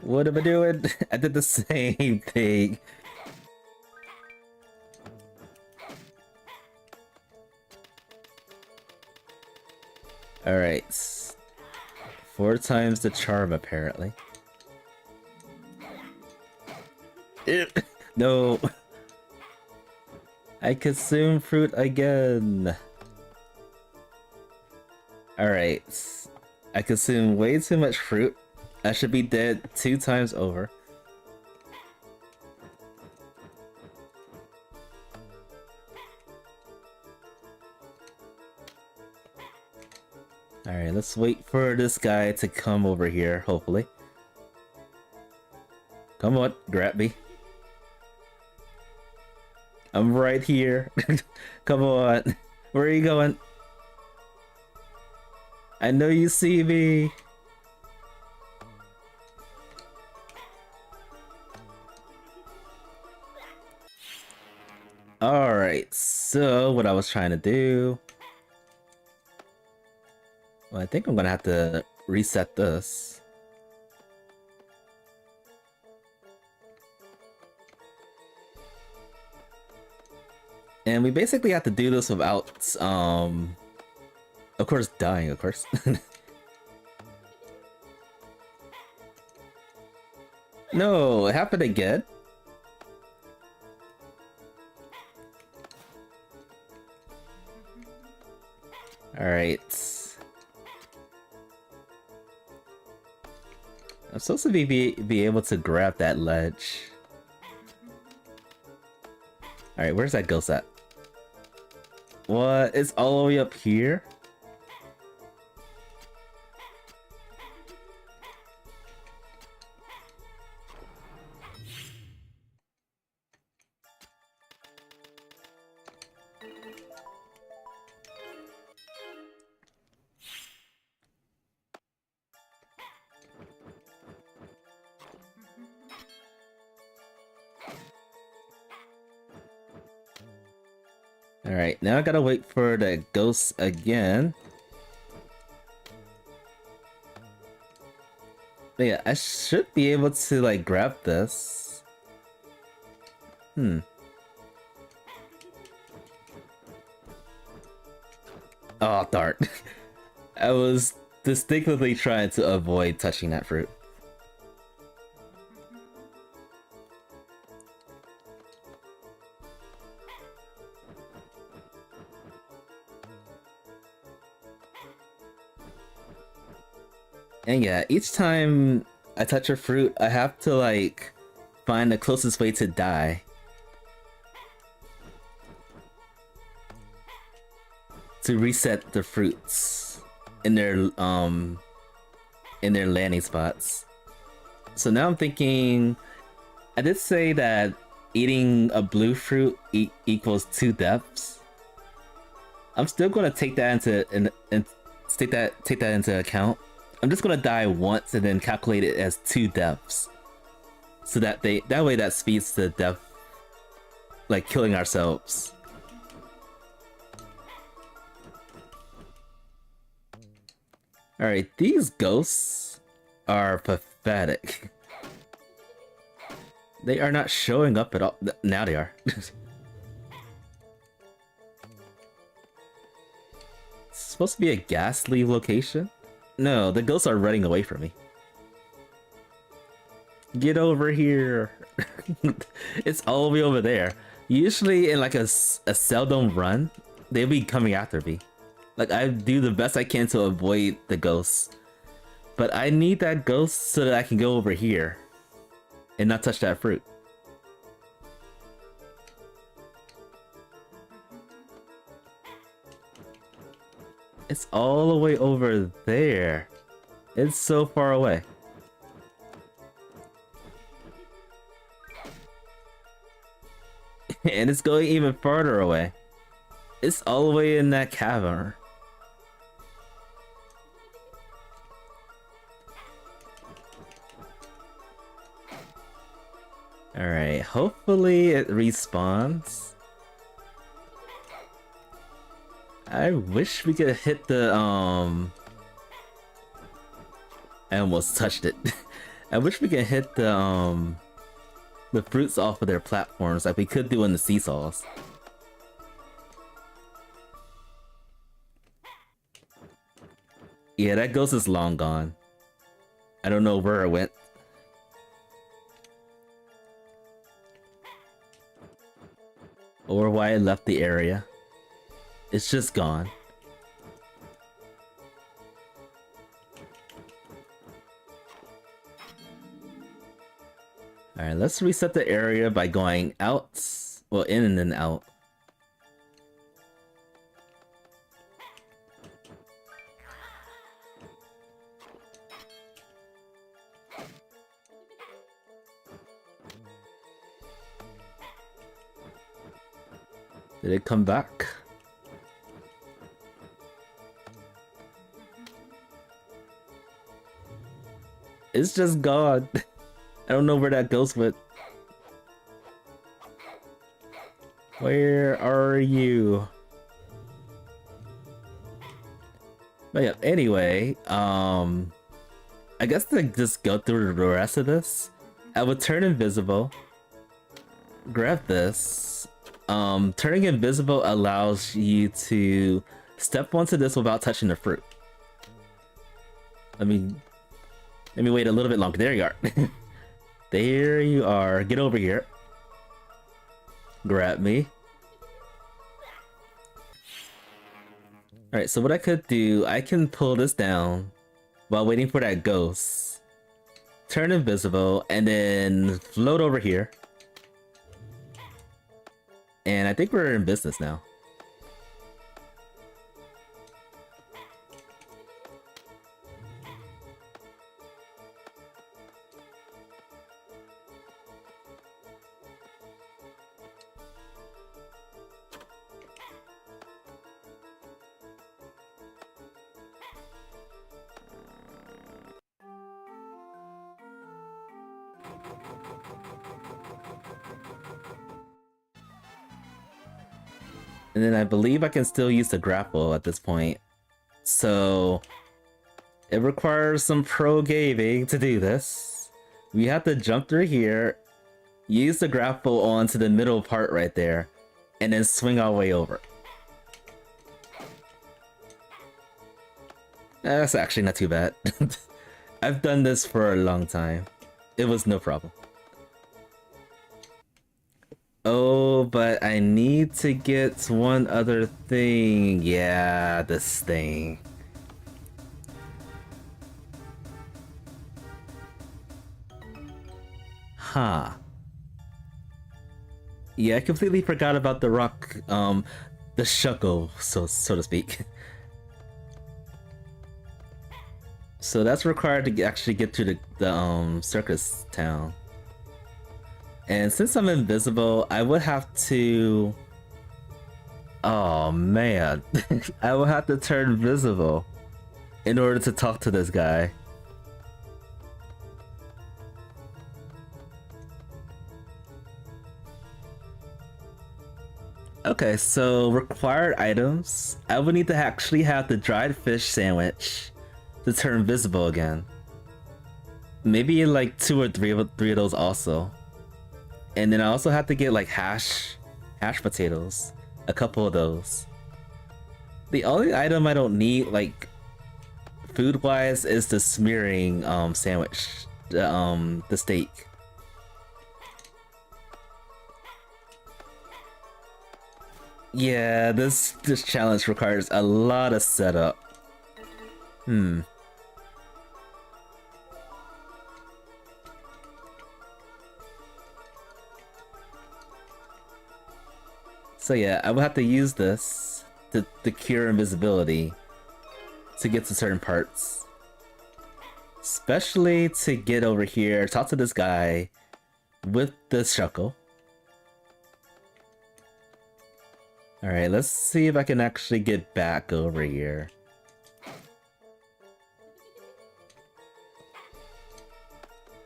What am I doing? I did the same thing. Alright. 4 times the charm, apparently. No. I consume fruit again. Alright. I consume way too much fruit. I should be dead 2 times over. Alright, let's wait for this guy to come over here, hopefully. Come on, grab me. I'm right here. Come on. Where are you going? I know you see me. Alright, so what I was trying to do... Well, I think I'm gonna have to reset this. And we basically have to do this without, of course, dying, of course. No, it happened again. Alright. I'm supposed to be able to grab that ledge. Alright, where's that ghost at? What? It's all the way up here? Alright, now I gotta wait for the ghost again. But yeah, I should be able to like grab this. Oh, darn. I was distinctly trying to avoid touching that fruit. And yeah, each time I touch a fruit, I have to like find the closest way to die. To reset the fruits in their landing spots. So now I'm thinking, I did say that eating a blue fruit equals 2 deaths. I'm still gonna take that into account. I'm just gonna die once and then calculate it as 2 deaths, so that way that speeds the death, like killing ourselves. All right, these ghosts are pathetic. They are not showing up at all. Now they are. It's supposed to be a ghastly location. No, the ghosts are running away from me. Get over here. It's all the way over there. Usually in like a seldom run, they'll be coming after me. Like I do the best I can to avoid the ghosts. But I need that ghost so that I can go over here and not touch that fruit. It's all the way over there. It's so far away. And it's going even farther away. It's all the way in that cavern. Alright, hopefully it respawns. I wish we could hit the, I almost touched it. I wish we could hit the fruits off of their platforms like we could do in the seesaws. Yeah, that ghost is long gone. I don't know where it went. Or why it left the area. It's just gone. Alright, let's reset the area by going out. Well, in and then out. Did it come back? It's just gone. I don't know where that ghost went. Where are you? But yeah, anyway, I guess to just go through the rest of this, I would turn invisible, grab this. Turning invisible allows you to step onto this without touching the fruit. Let me wait a little bit longer. There you are. There you are. Get over here. Grab me. Alright, so what I could do, I can pull this down while waiting for that ghost. Turn invisible, and then float over here. And I think we're in business now. And then I believe I can still use the grapple at this point. So it requires some pro gaming to do this. We have to jump through here, use the grapple onto the middle part right there, and then swing our way over. That's actually not too bad. I've done this for a long time. It was no problem. Oh, but I need to get one other thing. Yeah, this thing. Huh. Yeah, I completely forgot about the rock, the shuckle, so to speak. So that's required to actually get to the circus town. And since I'm invisible, I would have to... Oh man, I would have to turn visible in order to talk to this guy. Okay, so required items. I would need to actually have the dried fish sandwich to turn visible again. Maybe like 2 or 3 of those also. And then I also have to get like hash potatoes, a couple of those. The only item I don't need, like food wise, is the smearing sandwich, the steak. Yeah, this challenge requires a lot of setup. So yeah, I will have to use this to cure invisibility, to get to certain parts. Especially to get over here, talk to this guy with the shuckle. Alright, let's see if I can actually get back over here.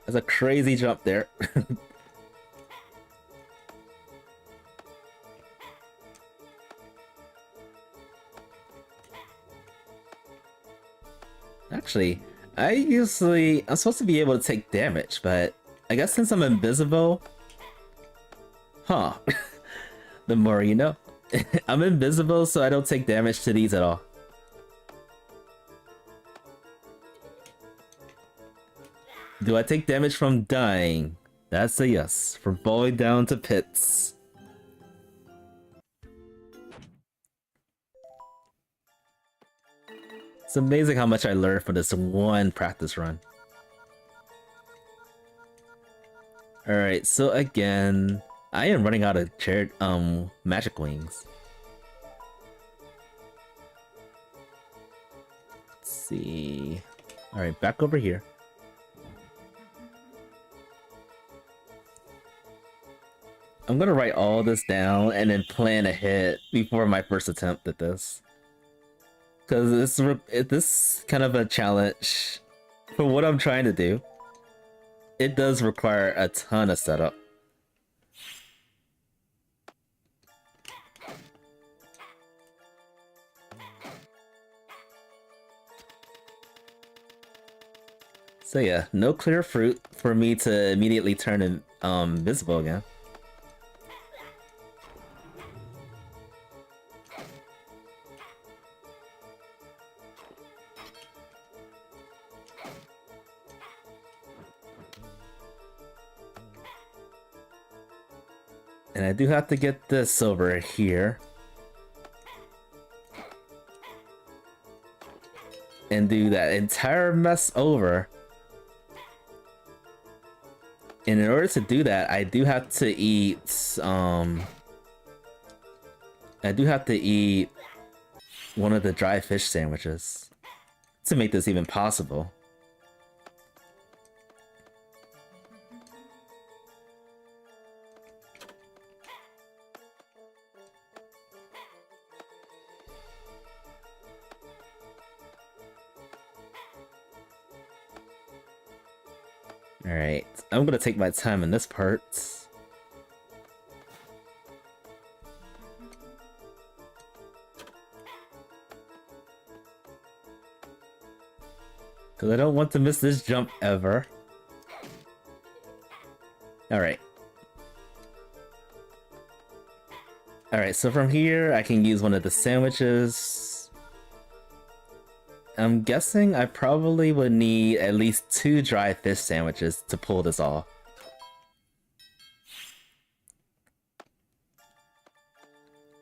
That's a crazy jump there. Actually, I'm supposed to be able to take damage, but I guess since I'm invisible, huh? The more you know. I'm invisible, so I don't take damage to these at all. Do I take damage from dying? That's a yes. From falling down to pits. It's amazing how much I learned from this one practice run. Alright, so again, I am running out of magic wings. Let's see. Alright, back over here. I'm gonna write all this down and then plan ahead before my first attempt at this. Because this is kind of a challenge for what I'm trying to do. It does require a ton of setup. So yeah, no clear fruit for me to immediately turn invisible again. And I do have to get this over here. And do that entire mess over. And in order to do that, I do have to eat one of the dry fish sandwiches to make this even possible. Alright, I'm gonna take my time in this part. Because I don't want to miss this jump ever. Alright. Alright, so from here I can use one of the sandwiches. I'm guessing I probably would need at least 2 dry fish sandwiches to pull this off.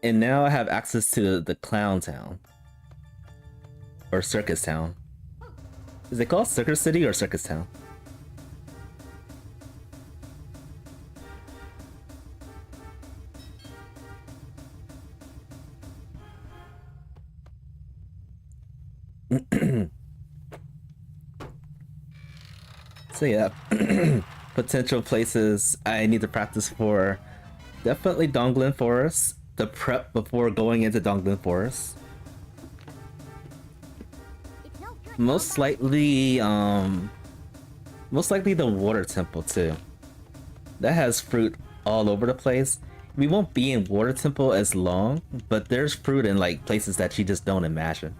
And now I have access to the Clown Town. Or Circus Town. Is it called Circus City or Circus Town? So yeah, potential places I need to practice for. Definitely Donglin Forest, the prep before going into Donglin Forest. Most likely the Water Temple too. That has fruit all over the place. We won't be in Water Temple as long, but there's fruit in like places that you just don't imagine.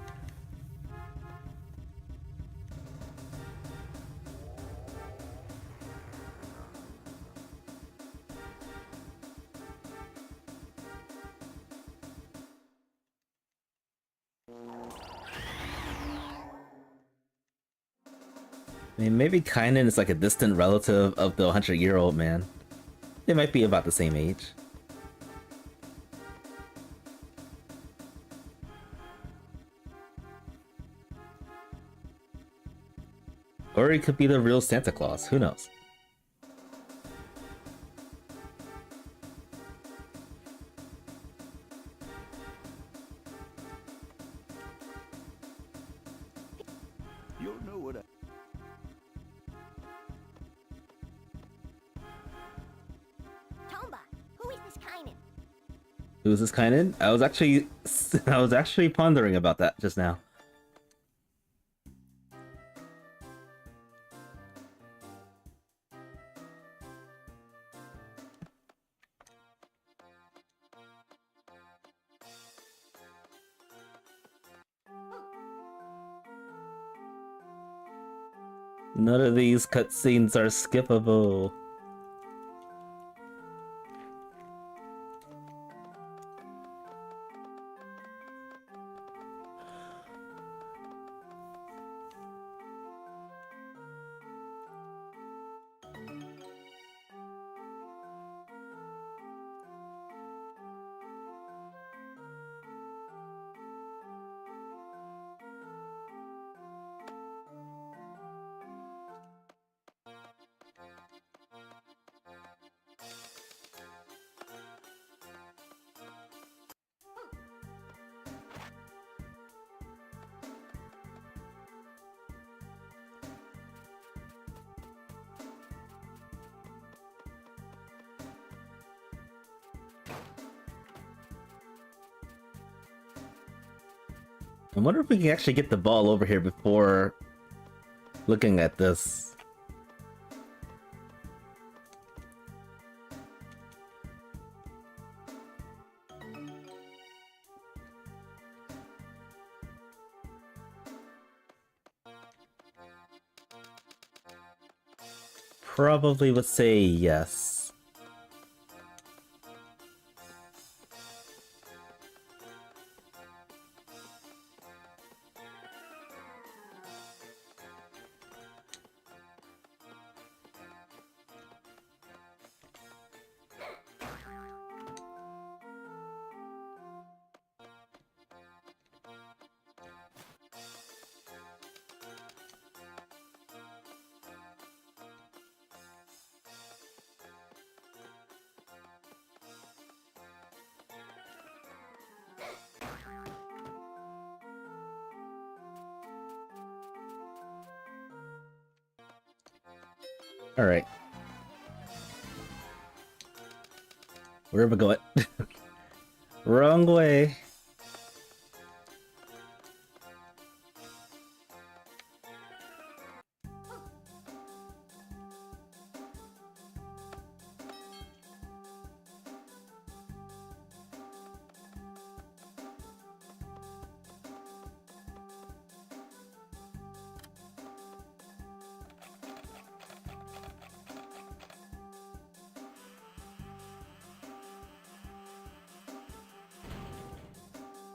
I mean, maybe Kynan is like a distant relative of the 100-year-old man. They might be about the same age. Or he could be the real Santa Claus, who knows? You'll know what I... Tomba, who is this Kainen? Who's this Kainen? I was actually pondering about that just now. None of these cutscenes are skippable. I wonder if we can actually get the ball over here before looking at this. Probably would say yes. All right. Where am I going? Wrong way.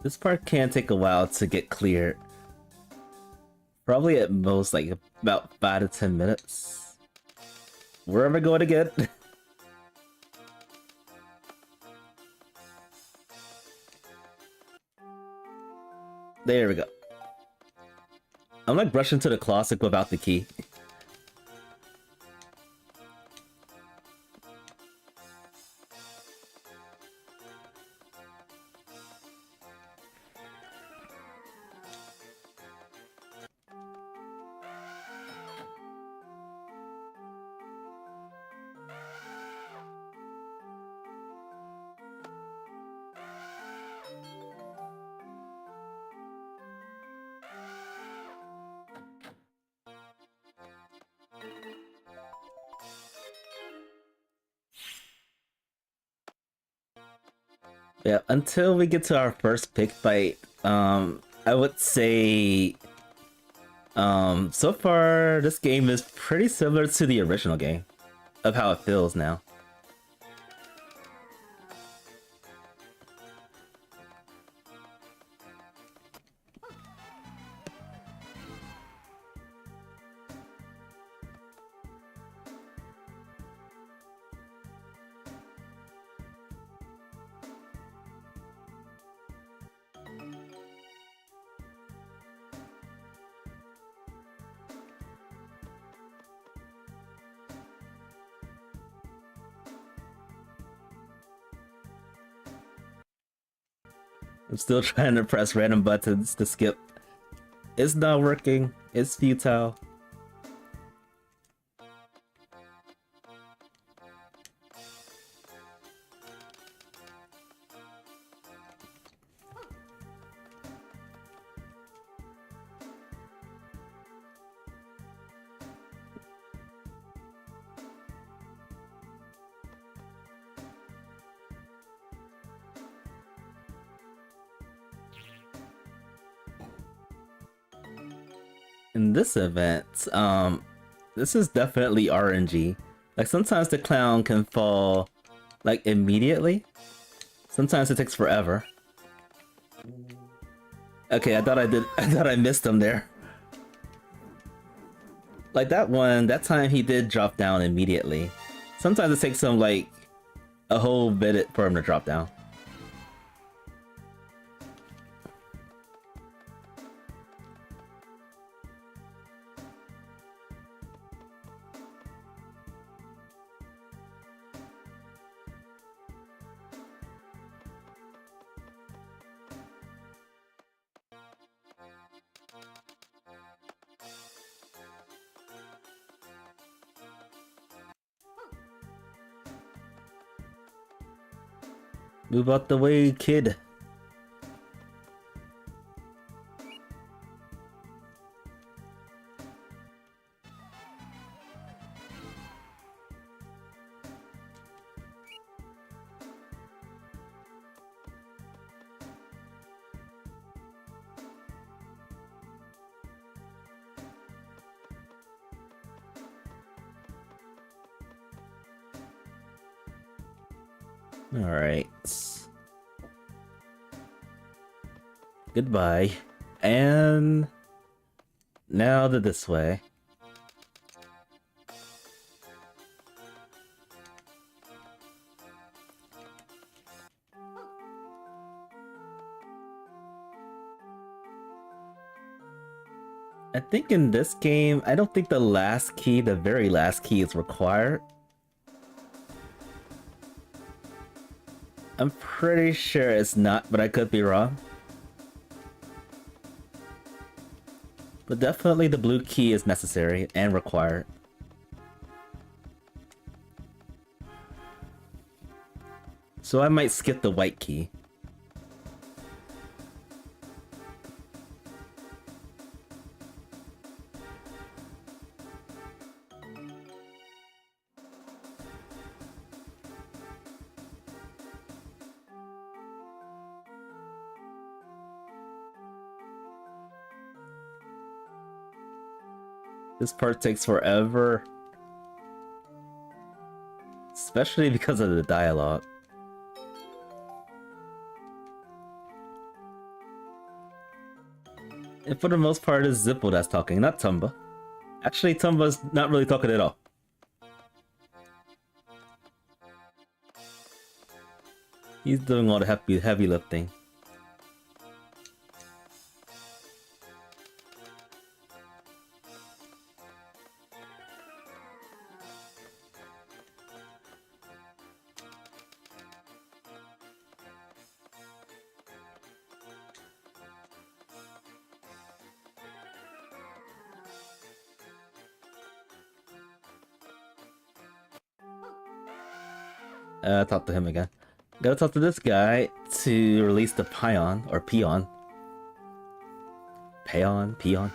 This part can take a while to get cleared. Probably at most like about 5 to 10 minutes. Where am I going again? There we go. I'm like rushing to the closet without the key. Yeah, until we get to our first pig fight, I would say, so far this game is pretty similar to the original game, of how it feels now. I'm still trying to press random buttons to skip. It's not working. It's futile. In this event, this is definitely RNG. Like sometimes the clown can fall like immediately. Sometimes it takes forever. Okay, I thought I missed him there. Like that time he did drop down immediately. Sometimes it takes him like a whole bit for him to drop down. Move out the way, kid. All right. Goodbye. And now to this way. I think in this game, I don't think the very last key is required. I'm pretty sure it's not, but I could be wrong. But definitely the blue key is necessary and required. So I might skip the white key. This part takes forever. Especially because of the dialogue. And for the most part, it's Zippo that's talking, not Tomba. Actually, Tomba's not really talking at all. He's doing all the heavy lifting. Talk to him again. Gotta talk to this guy to release the peon, or peon. Peon.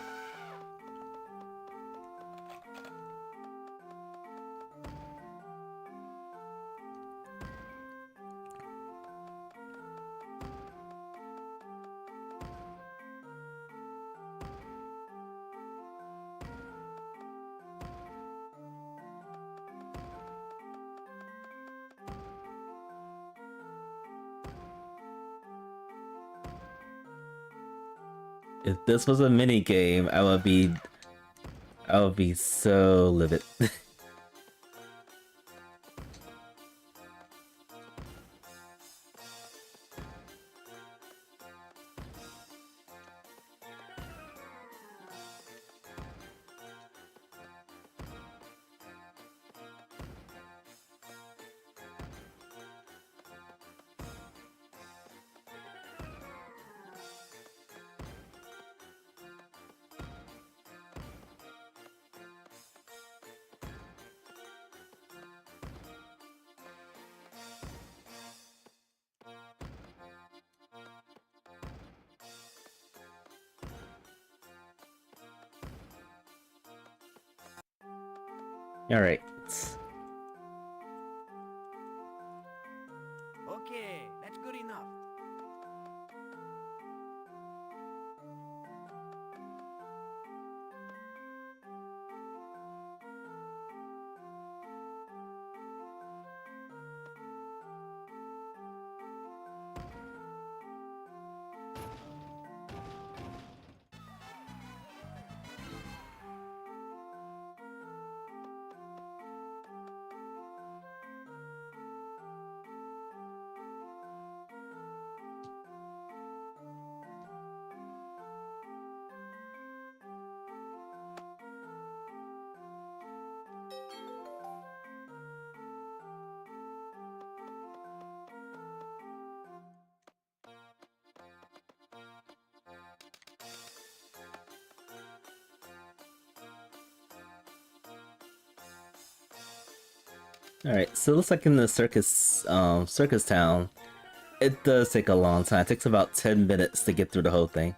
If this was a mini game, I would be so livid. Alright. Okay, that's good enough. Alright, so it looks like in the circus town, it does take a long time. It takes about 10 minutes to get through the whole thing.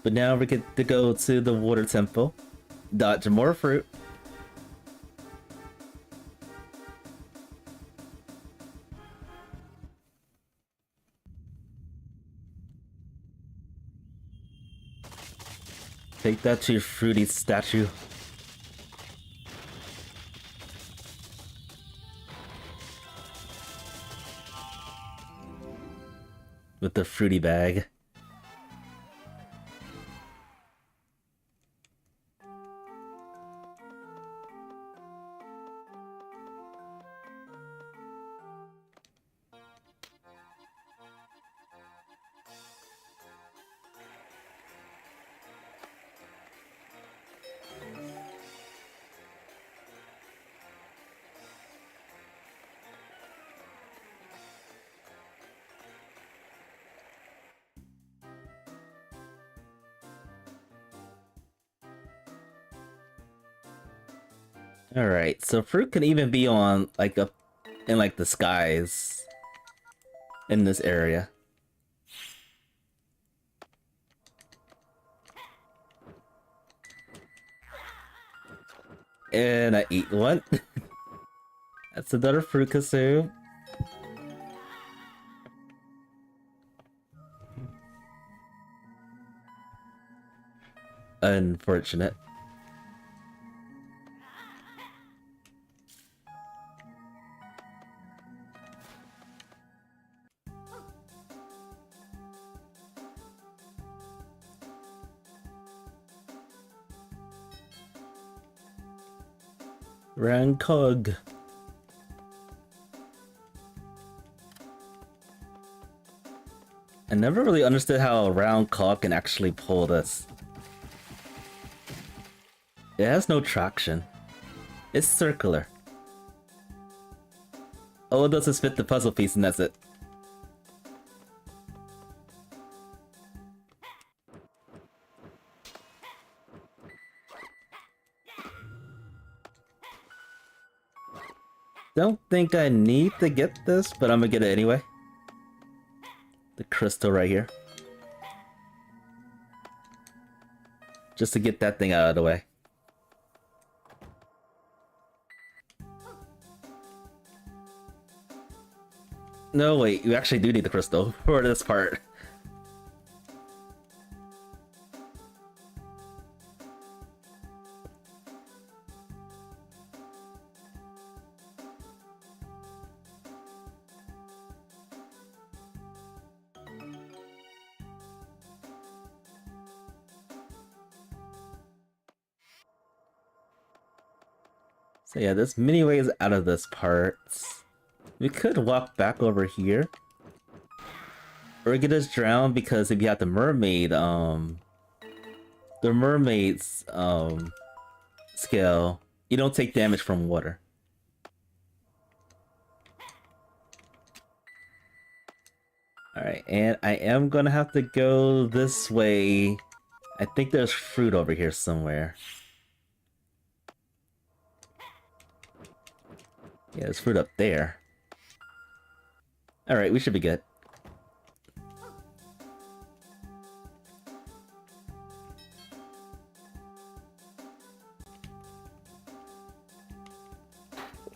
But now we get to go to the water temple, dodge more fruit. Take that to your fruity statue. With the fruity bag. Alright, so fruit can even be on, like, up in, like, the skies in this area. And I eat one. That's another fruit consume. Unfortunate. Rancog. I never really understood how a round cog can actually pull this. It has no traction. It's circular. All it does is fit the puzzle piece and that's it. Don't think I need to get this, but I'm gonna get it anyway. The crystal right here. Just to get that thing out of the way. No, wait, you actually do need the crystal for this part. So yeah, there's many ways out of this part. We could walk back over here. Or get us drowned because if you have the mermaid, the mermaid's, skill, you don't take damage from water. Alright, and I am gonna have to go this way. I think there's fruit over here somewhere. Yeah, there's fruit up there. Alright, we should be good.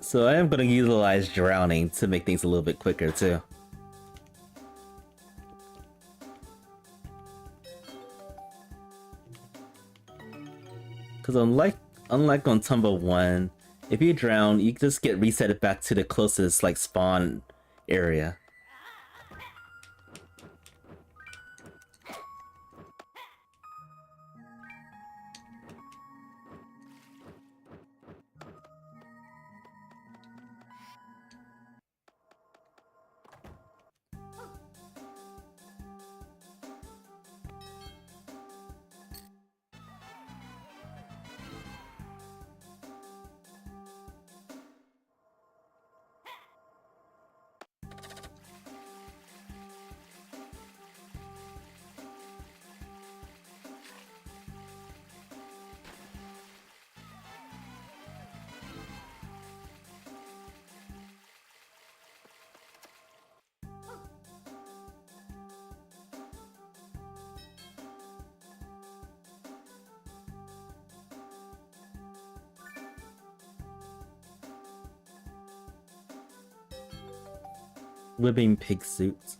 So I am going to utilize drowning to make things a little bit quicker too. Because unlike on Tomba 1, if you drown, you just get resetted back to the closest like spawn area. Living pig suits.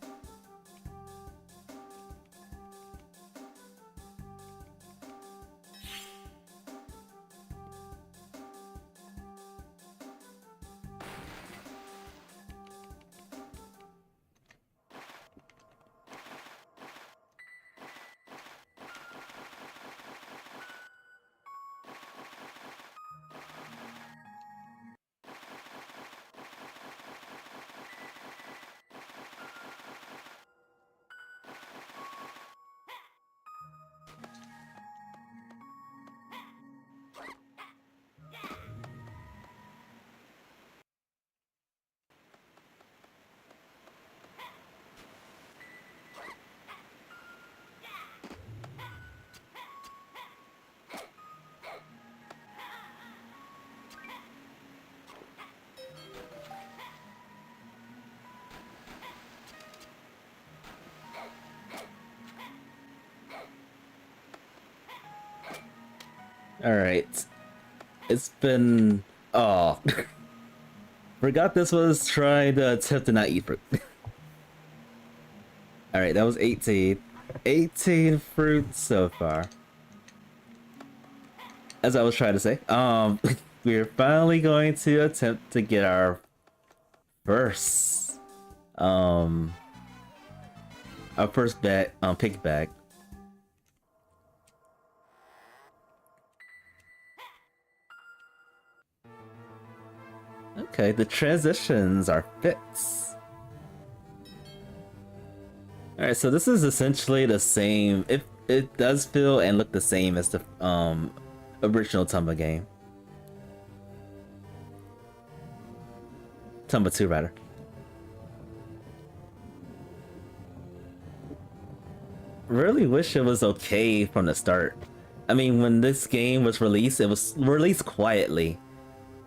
Alright. It's been... Oh. Forgot this was trying to attempt to not eat fruit. Alright, that was 18. 18 fruits so far. As I was trying to say. We're finally going to attempt to get our first... our first bag, pick bag. Okay, the transitions are fixed. Alright, so this is essentially the same. It does feel and look the same as the original Tomba game. Tomba 2 rather. Really wish it was okay from the start. I mean, when this game was released, it was released quietly,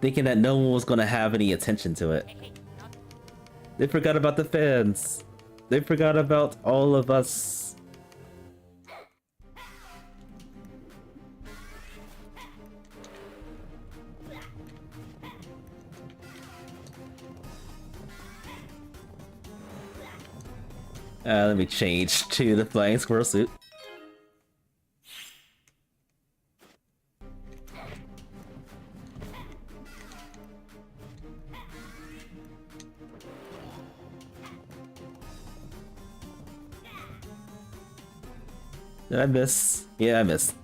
thinking that no one was gonna have any attention to it. They forgot about the fans. They forgot about all of us. Let me change to the flying squirrel suit. Did I miss? Yeah, I missed.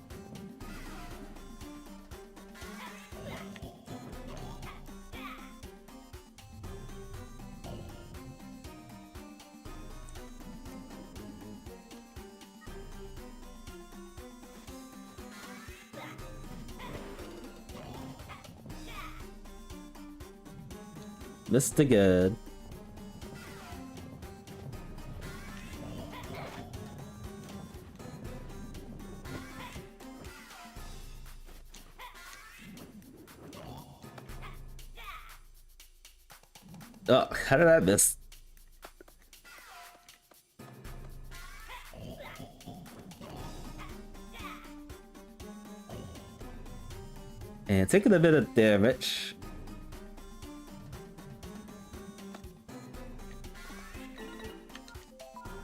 Missed again. Oh, how did I miss? And taking a bit of damage.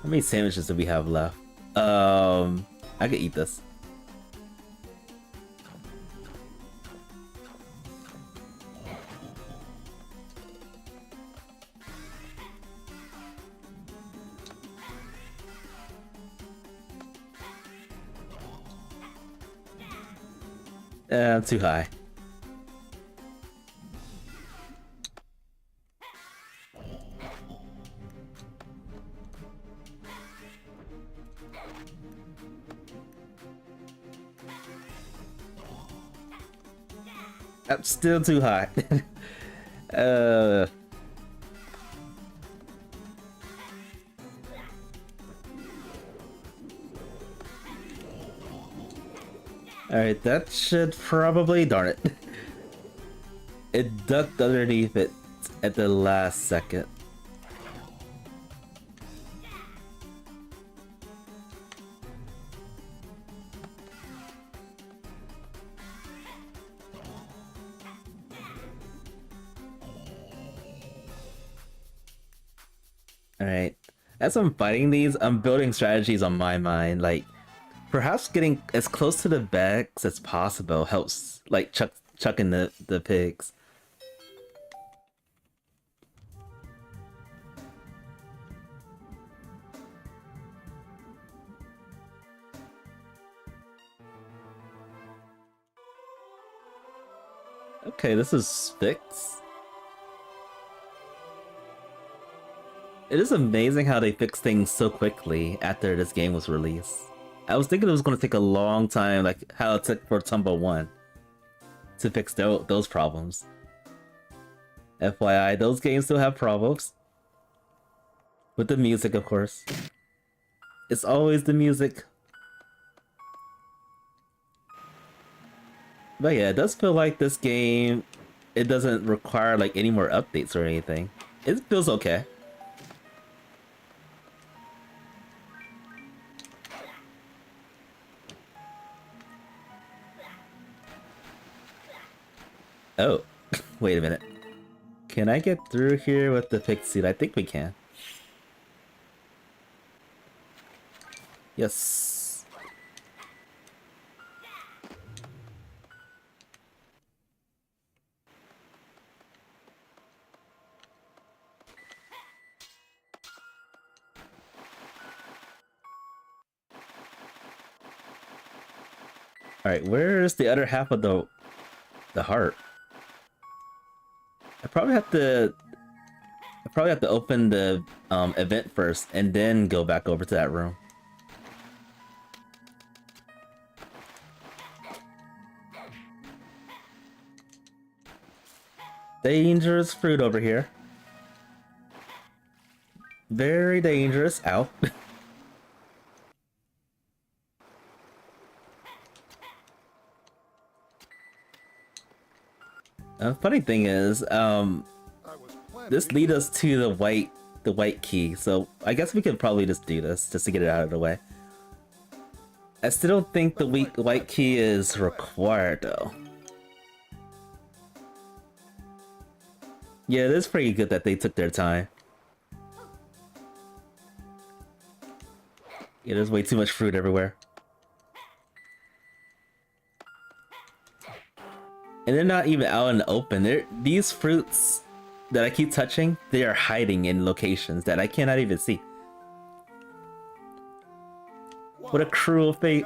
How many sandwiches do we have left? I could eat this. Too high. I'm still too high. Alright, that should probably... Darn it. It ducked underneath it at the last second. Alright. As I'm fighting these, I'm building strategies on my mind. Like, perhaps getting as close to the bags as possible helps, like, chucking the pigs. Okay, this is fixed. It is amazing how they fix things so quickly after this game was released. I was thinking it was going to take a long time, like how it took for Tomba 1 to fix those problems. FYI, those games still have problems. With the music, of course. It's always the music. But yeah, it does feel like this game, it doesn't require like any more updates or anything. It feels okay. Oh, wait a minute. Can I get through here with the pig seed? I think we can. Yes. Alright, where is the other half of the heart? I probably have to open the event first and then go back over to that room. Dangerous fruit over here. Very dangerous. Ow. Funny thing is, this leads us to the white key, so I guess we could probably just do this just to get it out of the way. I still don't think the white key is required though. Yeah, it is pretty good that they took their time. Yeah, there's way too much fruit everywhere. And they're not even out in the open. These fruits that I keep touching, they are hiding in locations that I cannot even see. What a cruel fate.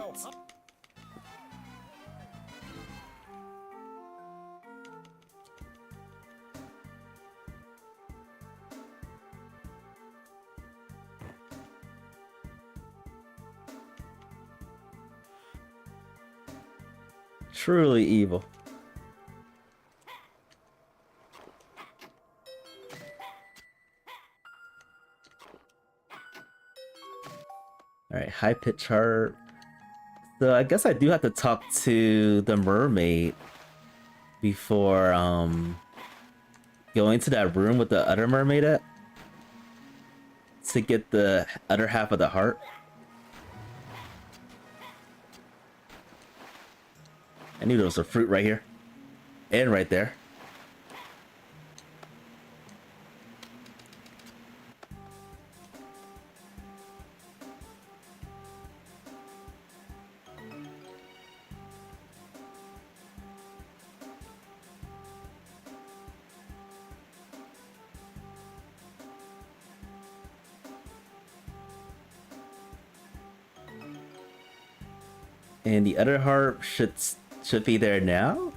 Truly evil. Alright, high pitch heart. So I guess I do have to talk to the mermaid before going to that room with the other mermaid at to get the other half of the heart. I knew there was a fruit right here and right there. And the other harp should be there now?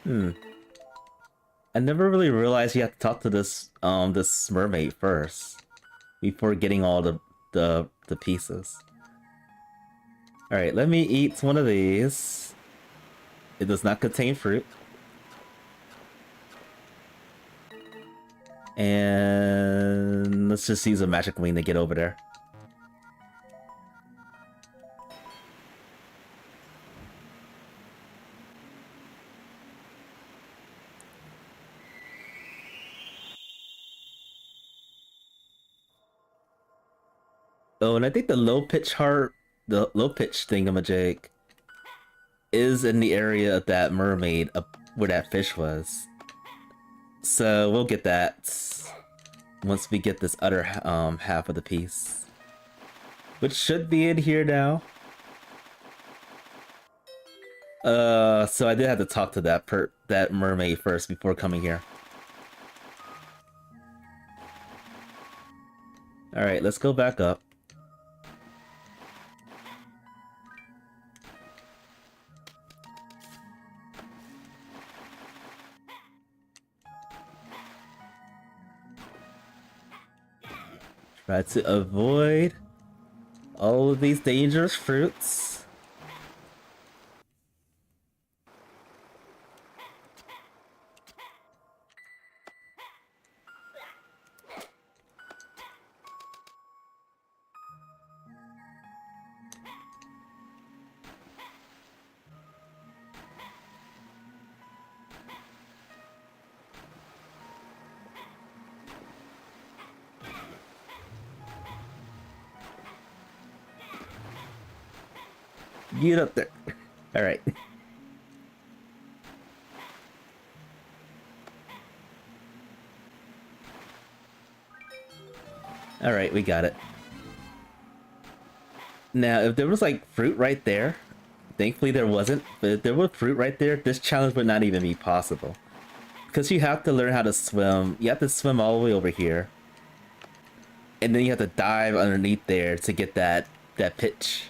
I never really realized you have to talk to this this mermaid first before getting all the pieces. Alright, let me eat one of these. It does not contain fruit. And let's just use a magic wing to get over there. Oh, and I think the low pitch harp, the low pitch thingamajig, is in the area of that mermaid up where that fish was. So we'll get that once we get this other half of the piece, which should be in here now. So I did have to talk to that mermaid first before coming here. All right, let's go back up. Try to avoid all of these dangerous fruits. Get up there. All right. All right, we got it. Now, if there was like fruit right there, thankfully there wasn't, but if there was fruit right there, this challenge would not even be possible. Because you have to learn how to swim. You have to swim all the way over here. And then you have to dive underneath there to get that pitch.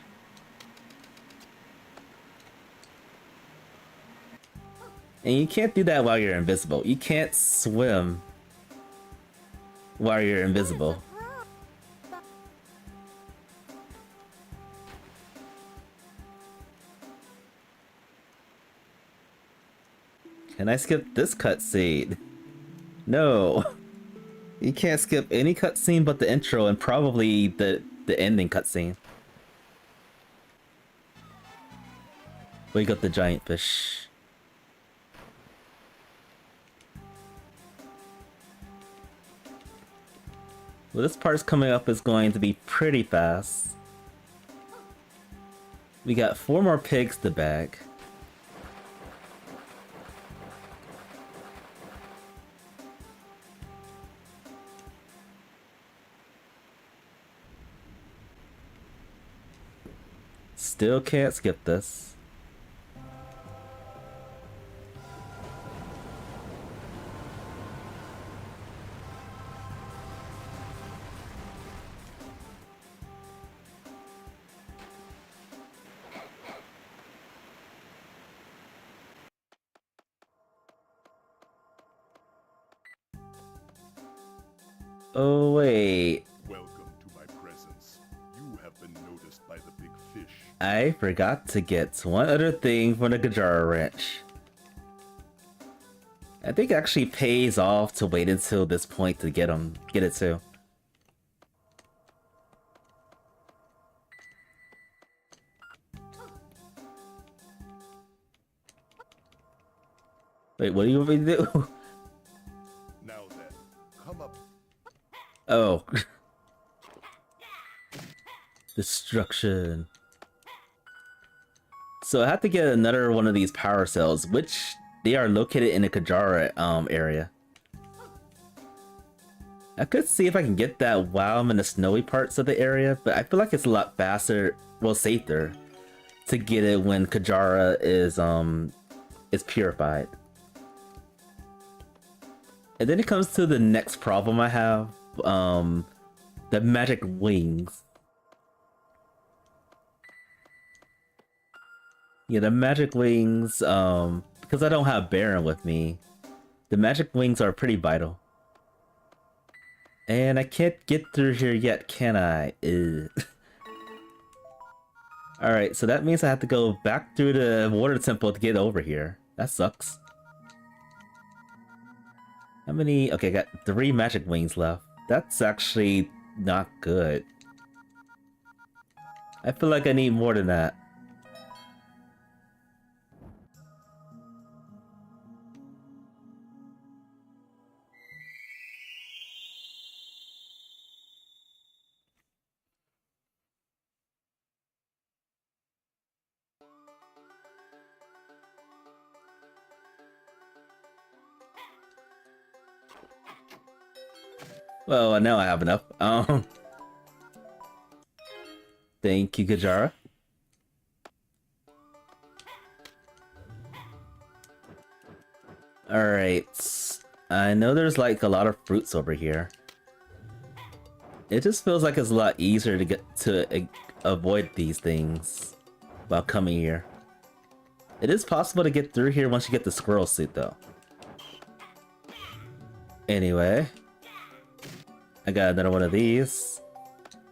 And you can't do that while you're invisible. You can't swim while you're invisible. Can I skip this cutscene? No. You can't skip any cutscene but the intro and probably the ending cutscene. Wake up the giant fish. Well, this part's coming up is going to be pretty fast. We got 4 more pigs to bag. Still can't skip this. Oh wait, Welcome to my presence. You have been noticed by the big fish. I forgot to get one other thing from the Gajara wrench. I think it actually pays off to wait until this point to get it too. Wait, what do you want me to do? Now then, come up. Oh. Destruction. So I have to get another one of these power cells, which they are located in the Kajara area. I could see if I can get that while I'm in the snowy parts of the area, but I feel like it's a lot faster, well safer, to get it when Kajara is purified. And then it comes to the next problem I have, the magic wings. Yeah, the magic wings, because I don't have Baron with me, the magic wings are pretty vital. And I can't get through here yet, can I? Ugh. Alright, so that means I have to go back through the water temple to get over here. That sucks. How many? Okay, I got 3 magic wings left. That's actually not good. I feel like I need more than that. Well, now I have enough. Thank you, Kajara. Alright. I know there's like a lot of fruits over here. It just feels like it's a lot easier to get to avoid these things while coming here. It is possible to get through here once you get the squirrel suit though. Anyway. I got another one of these.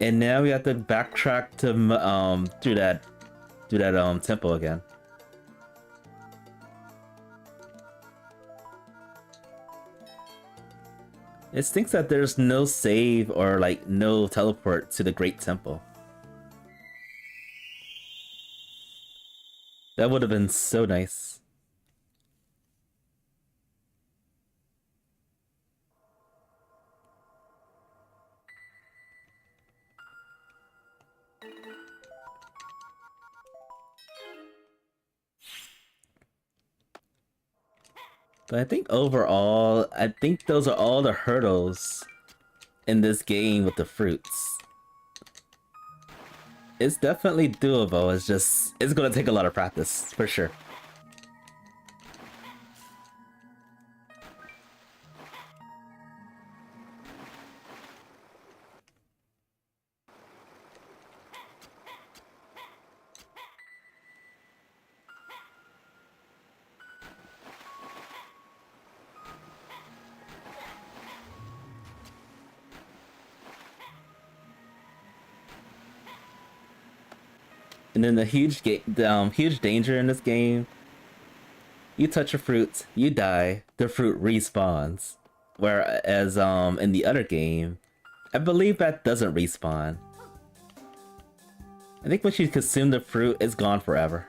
And now we have to backtrack to through that temple again. It stinks that there's no save or like no teleport to the Great Temple. That would have been so nice. But I think overall, I think those are all the hurdles in this game with the fruits. It's definitely doable, it's gonna take a lot of practice, for sure. And then the huge danger in this game, you touch a fruit, you die, the fruit respawns. Whereas in the other game, I believe that doesn't respawn. I think once you consume the fruit, it's gone forever.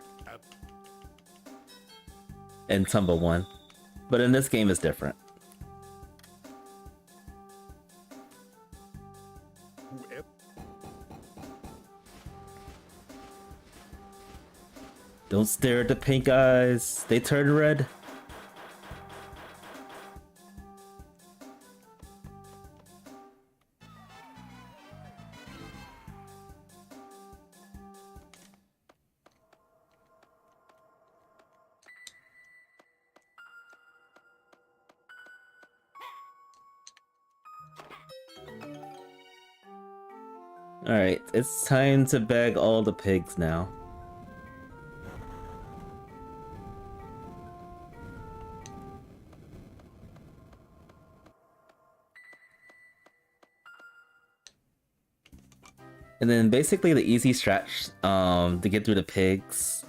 In Tomba 1. But in this game it's different. Don't stare at the pink eyes. They turn red. Alright, it's time to beg all the pigs now. And then basically the easy strat to get through the pigs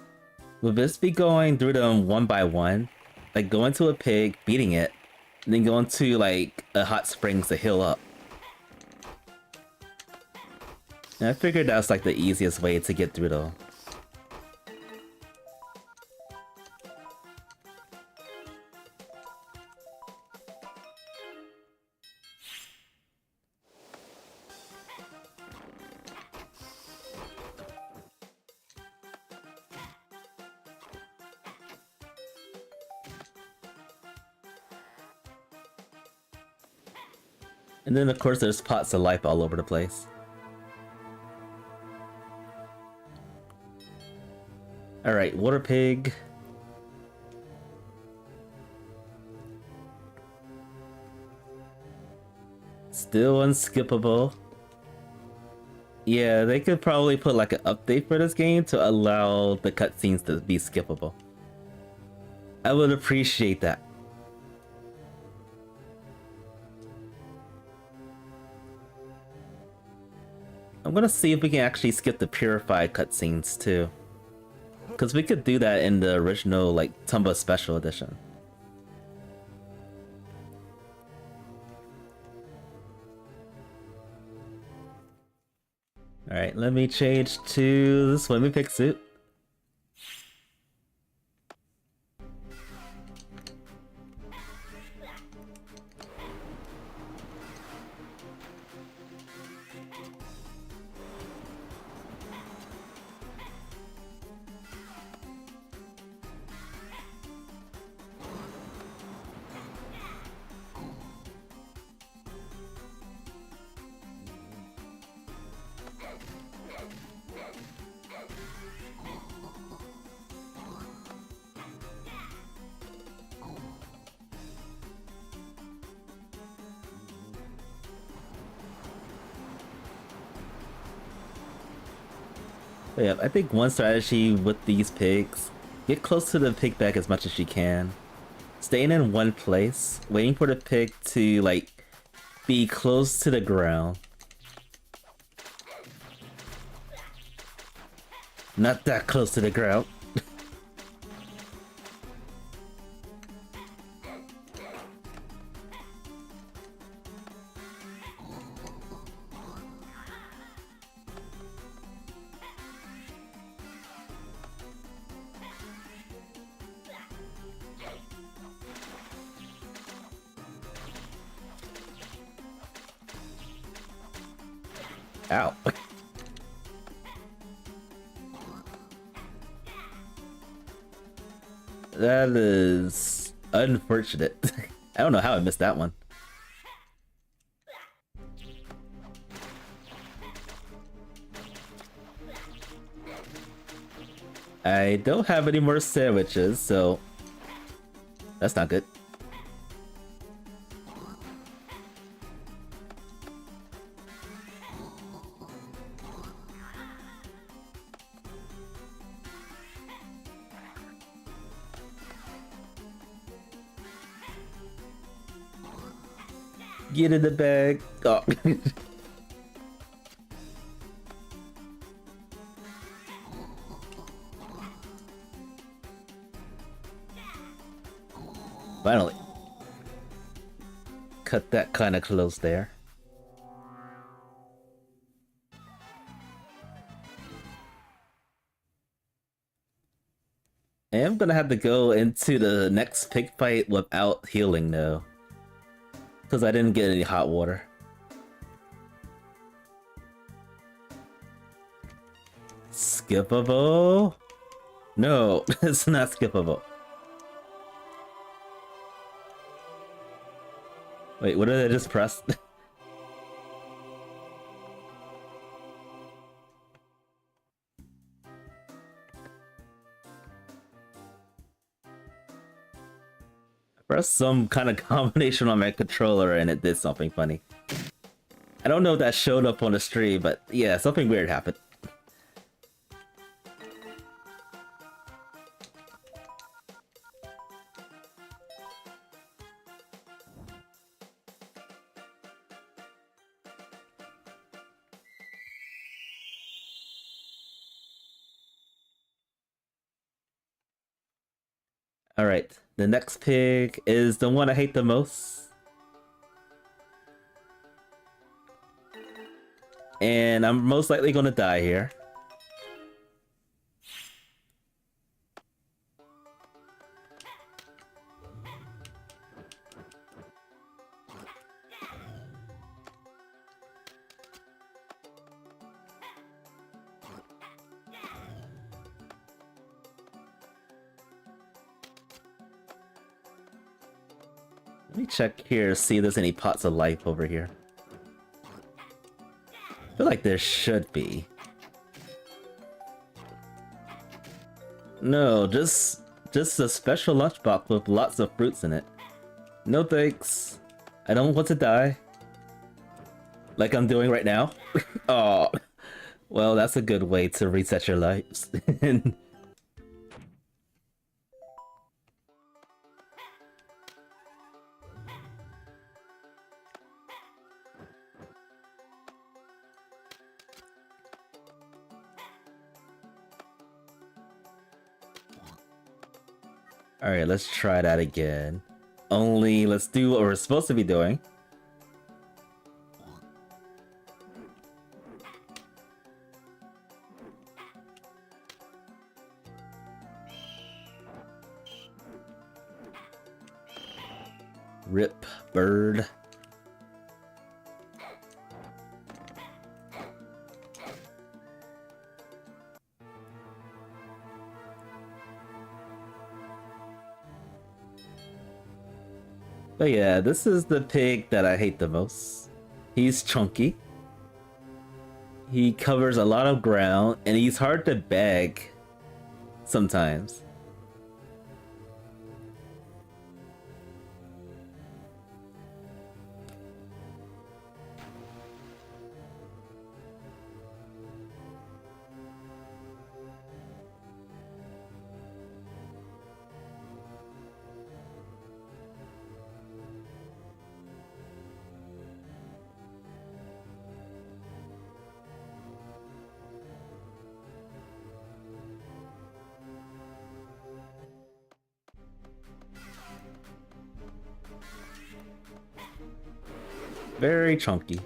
will just be going through them one by one. Like going to a pig, beating it, and then going to like a hot springs to heal up. And I figured that's like the easiest way to get through though. And then of course there's pots of life all over the place. Alright, water pig. Still unskippable. Yeah, they could probably put like an update for this game to allow the cutscenes to be skippable. I would appreciate that. I'm gonna see if we can actually skip the purified cutscenes too. Because we could do that in the original, like, Tomba Special Edition. Alright, let me change to the swimming pick suit. But yeah, I think one strategy with these pigs, get close to the pig bag as much as you can. Staying in one place, waiting for the pig to, like, be close to the ground. Not that close to the ground. Ow. That is unfortunate. I don't know how I missed that one. I don't have any more sandwiches, so that's not good. Get in the bag. Oh. Finally. Cut that kind of close there. I am gonna have to go into the next pig fight without healing though. Because I didn't get any hot water. Skippable? No, it's not skippable. Wait, what did I just press? Pressed some kind of combination on my controller and it did something funny. I don't know if that showed up on the stream, but yeah, something weird happened. Alright, the next pig is the one I hate the most. And I'm most likely gonna die here. Let me check here, see if there's any pots of life over here. I feel like there should be. No, just a special lunchbox with lots of fruits in it. No thanks. I don't want to die. Like I'm doing right now. Oh, Well, that's a good way to reset your lives. Alright, let's try that again. Only let's do what we're supposed to be doing. Rip, bird. But yeah, this is the pig that I hate the most. He's chunky. He covers a lot of ground, and he's hard to bag sometimes. Very chunky.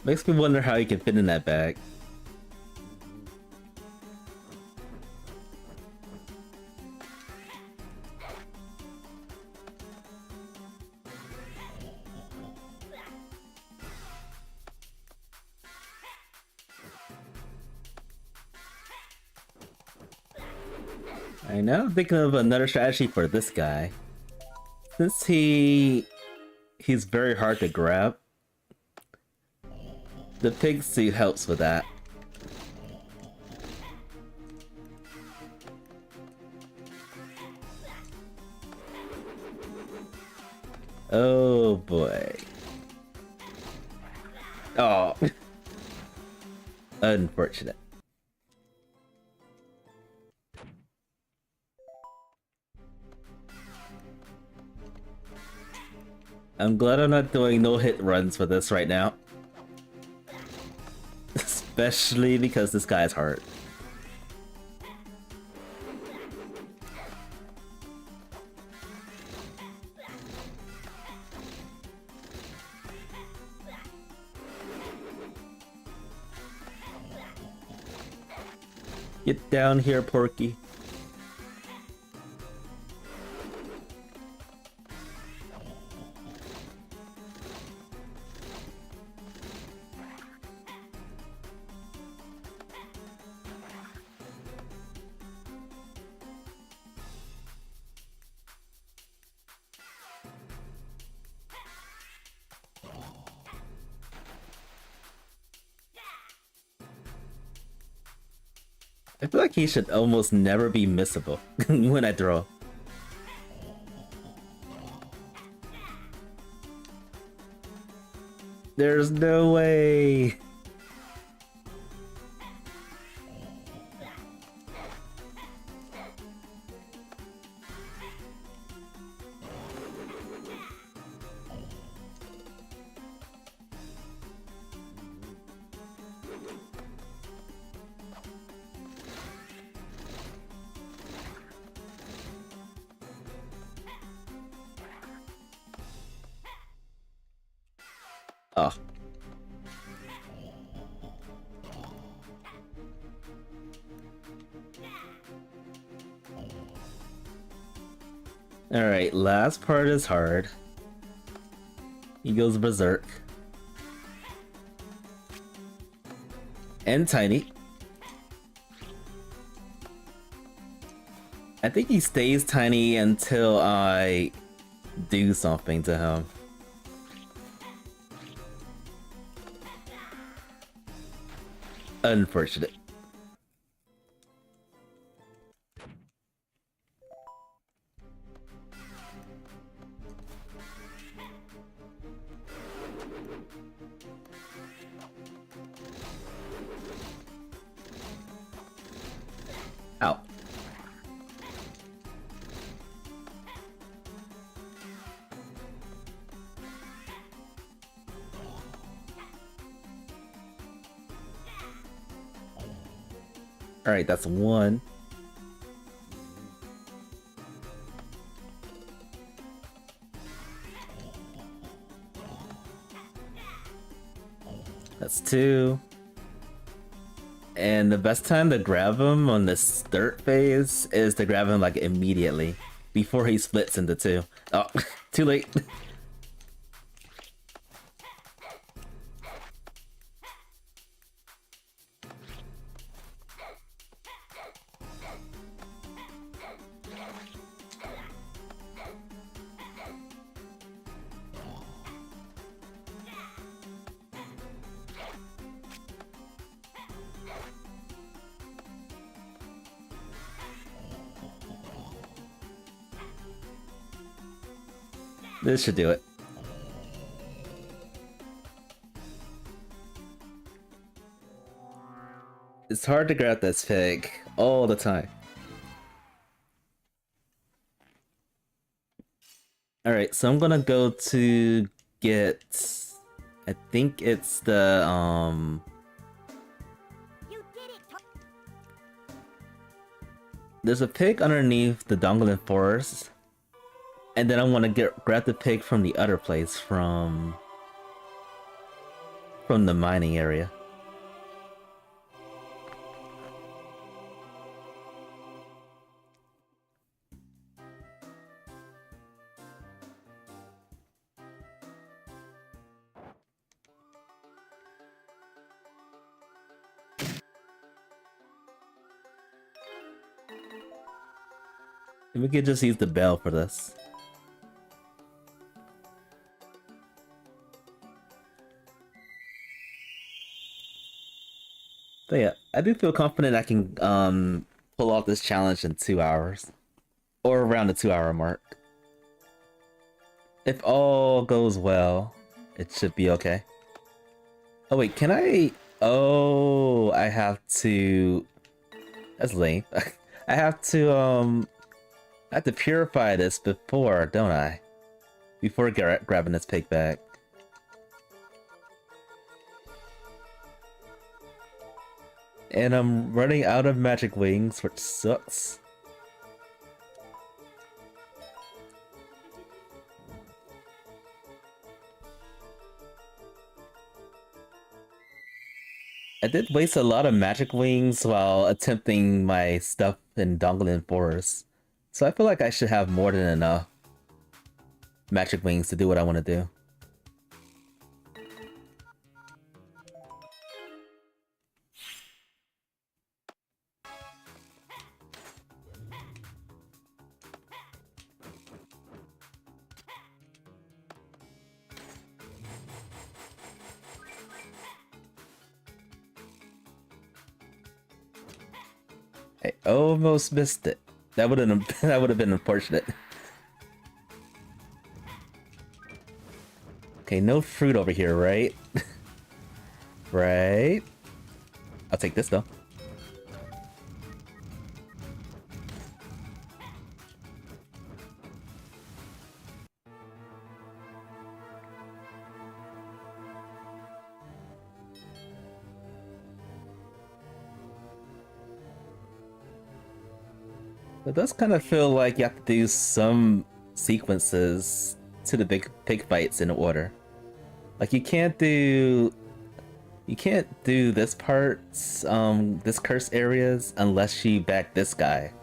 Makes me wonder how he can fit in that bag. I know, I'm thinking of another strategy for this guy. Since he's very hard to grab, the pig suit helps with that. Oh boy. Oh. Unfortunate. I'm glad I'm not doing no-hit runs for this right now. Especially because this guy's hard. Get down here, Porky. I feel like he should almost never be missable when I throw. There's no way. Oh. Alright, last part is hard. He goes berserk. And tiny. I think he stays tiny until I do something to him. Unfortunate. Ow. Alright, that's one. That's two. And the best time to grab him on this third phase is to grab him like immediately before he splits into two. Oh, too late. This should do it. It's hard to grab this pig all the time. Alright, so I'm gonna go to get... I think it's the, You did it, there's a pig underneath the Dongolin Forest. And then I want to grab the pig from the other place, from the mining area. And we could just use the bell for this. So yeah, I do feel confident I can pull off this challenge in 2 hours. Or around the 2-hour mark. If all goes well, it should be okay. Oh wait, can I... Oh, I have to... That's lame. I have to purify this before, don't I? Before grabbing this pig back. And I'm running out of magic wings, which sucks. I did waste a lot of magic wings while attempting my stuff in Dongolin Forest. So I feel like I should have more than enough magic wings to do what I want to do. I almost missed it. That would have been unfortunate. Okay, no fruit over here, right? Right. I'll take this though. It does kind of feel like you have to do some sequences to the big pig fights in order. Like you can't do this part, this curse areas unless you back this guy.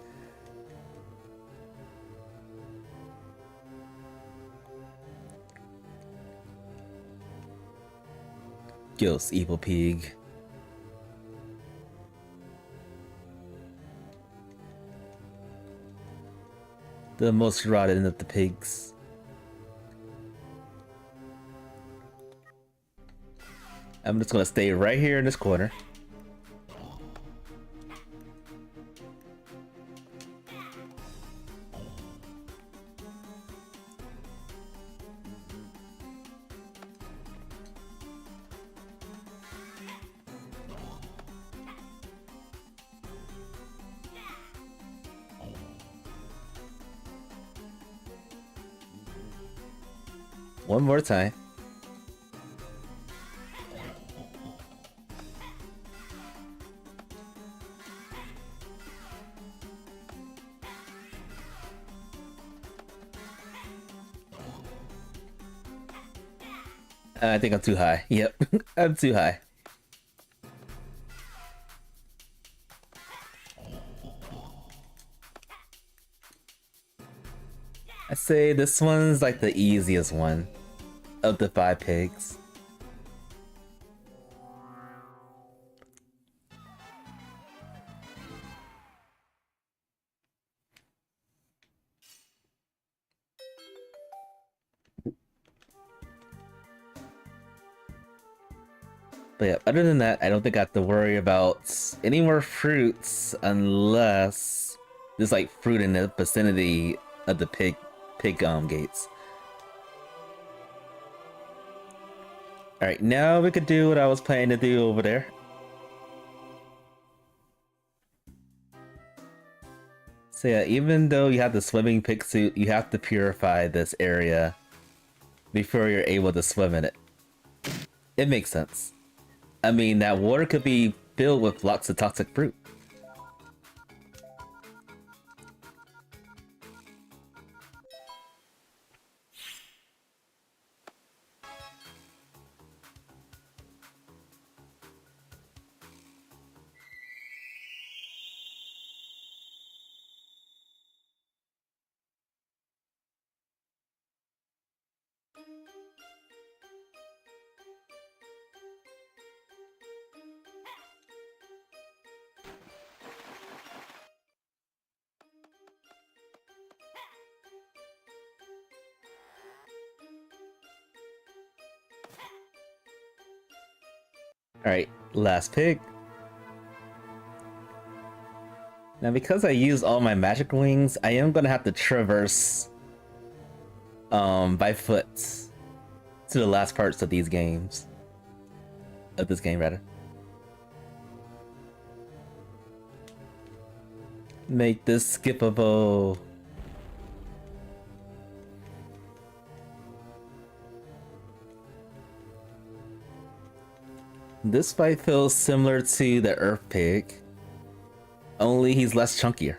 Ghost evil pig. The most rotten of the pigs. I'm just gonna stay right here in this corner. One more time. I think I'm too high. Yep, I'm too high. I say this one's like the easiest one of the 5 pigs. But yeah, other than that, I don't think I have to worry about any more fruits unless there's like fruit in the vicinity of the pig gates. Alright, now we could do what I was planning to do over there. So yeah, even though you have the swimming pig suit, you have to purify this area before you're able to swim in it. It makes sense. I mean, that water could be filled with lots of toxic fruit. Alright, last pig. Now because I used all my magic wings, I am gonna have to traverse by foot to the last parts of these games. Of this game rather. Make this skippable. This fight feels similar to the Earth Pig, only he's less chunkier.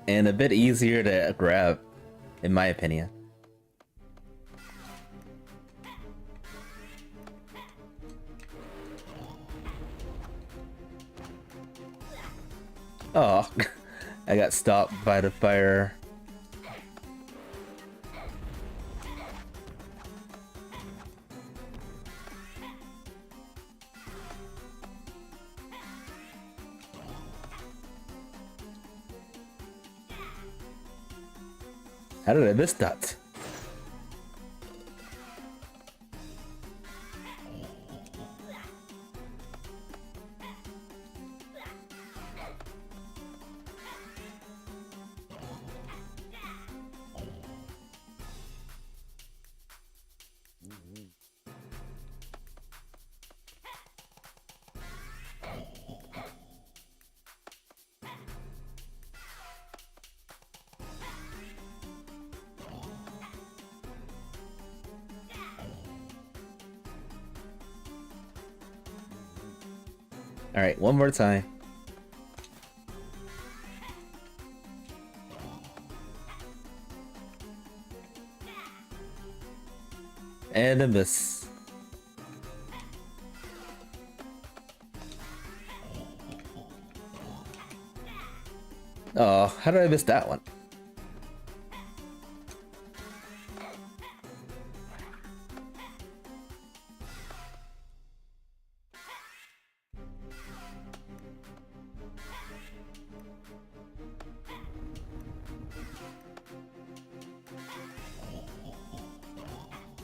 And a bit easier to grab, in my opinion. Oh, I got stopped by the fire. How did I miss that? Alright, one more time. And a miss. Oh, how did I miss that one?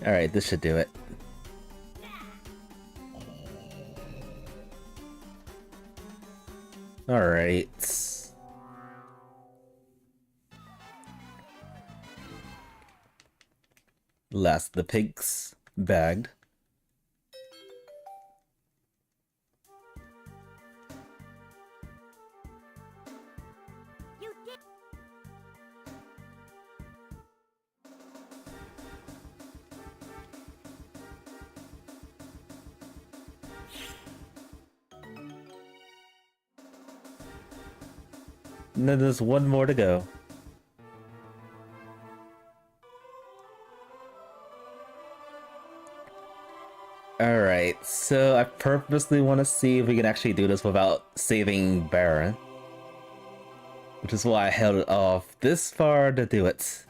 Alright, this should do it. Alright. Last the pigs bagged. You did. And then there's one more to go. Alright, so I purposely want to see if we can actually do this without saving Baron. Which is why I held it off this far to do it.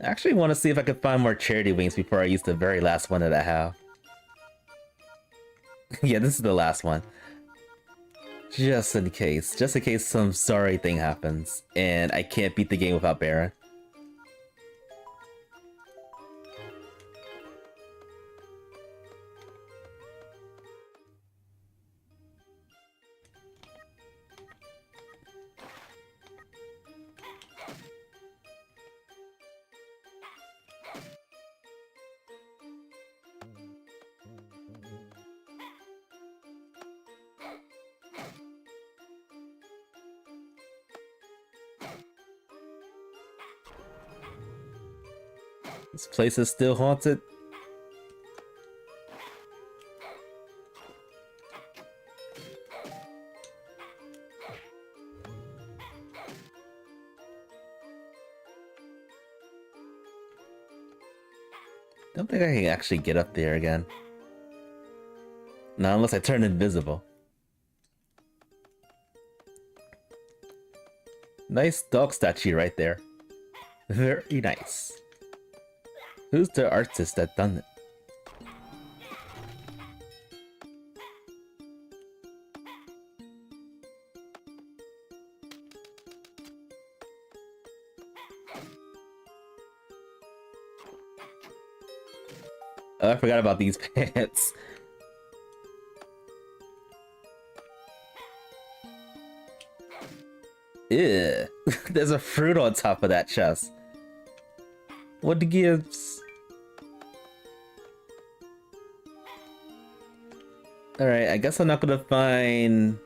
I actually want to see if I can find more charity wings before I use the very last one that I have. Yeah, this is the last one. Just in case some sorry thing happens and I can't beat the game without Baron. This place is still haunted. Don't think I can actually get up there again. Not unless I turn invisible. Nice dog statue right there. Very nice. Who's the artist that done it? Oh, I forgot about these pants. Ew. There's a fruit on top of that chest. What gives? Alright, I guess I'm not gonna find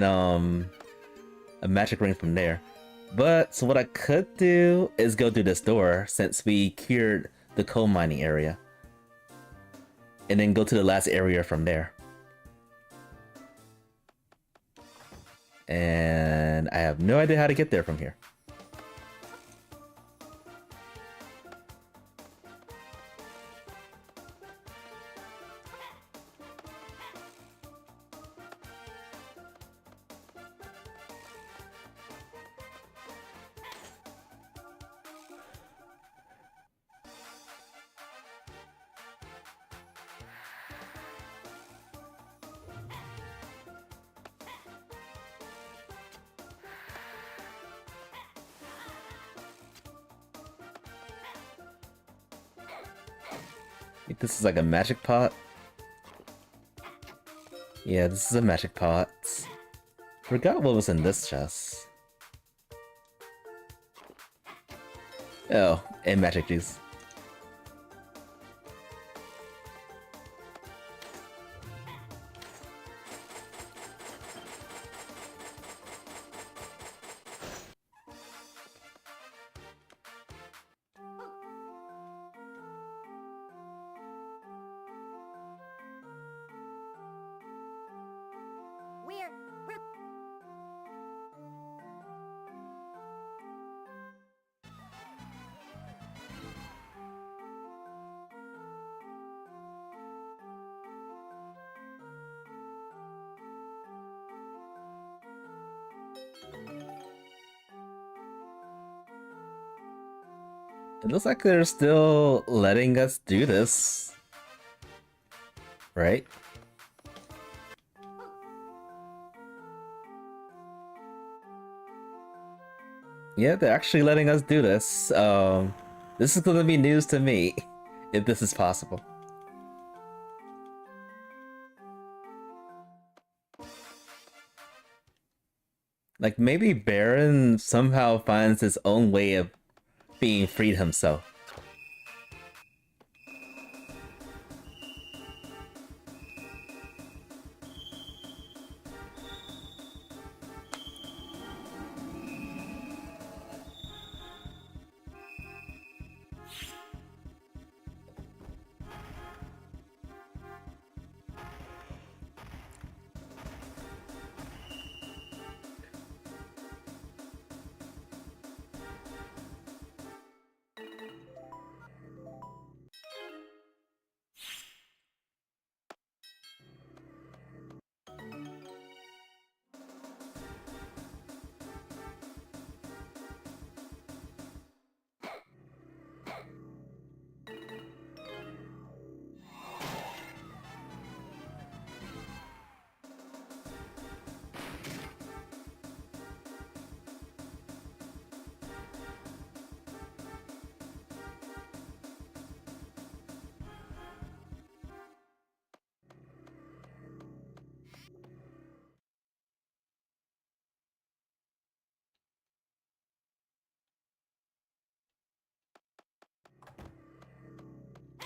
a magic ring from there. But so what I could do is go through this door since we cured the coal mining area. And then go to the last area from there. And I have no idea how to get there from here. This is like a magic pot. Yeah, this is a magic pot. Forgot what was in this chest. Oh, and magic juice. We're It looks like they're still letting us do this. Right? Yeah, they're actually letting us do this. This is gonna be news to me, if this is possible. Like, maybe Baron somehow finds his own way of being freed himself.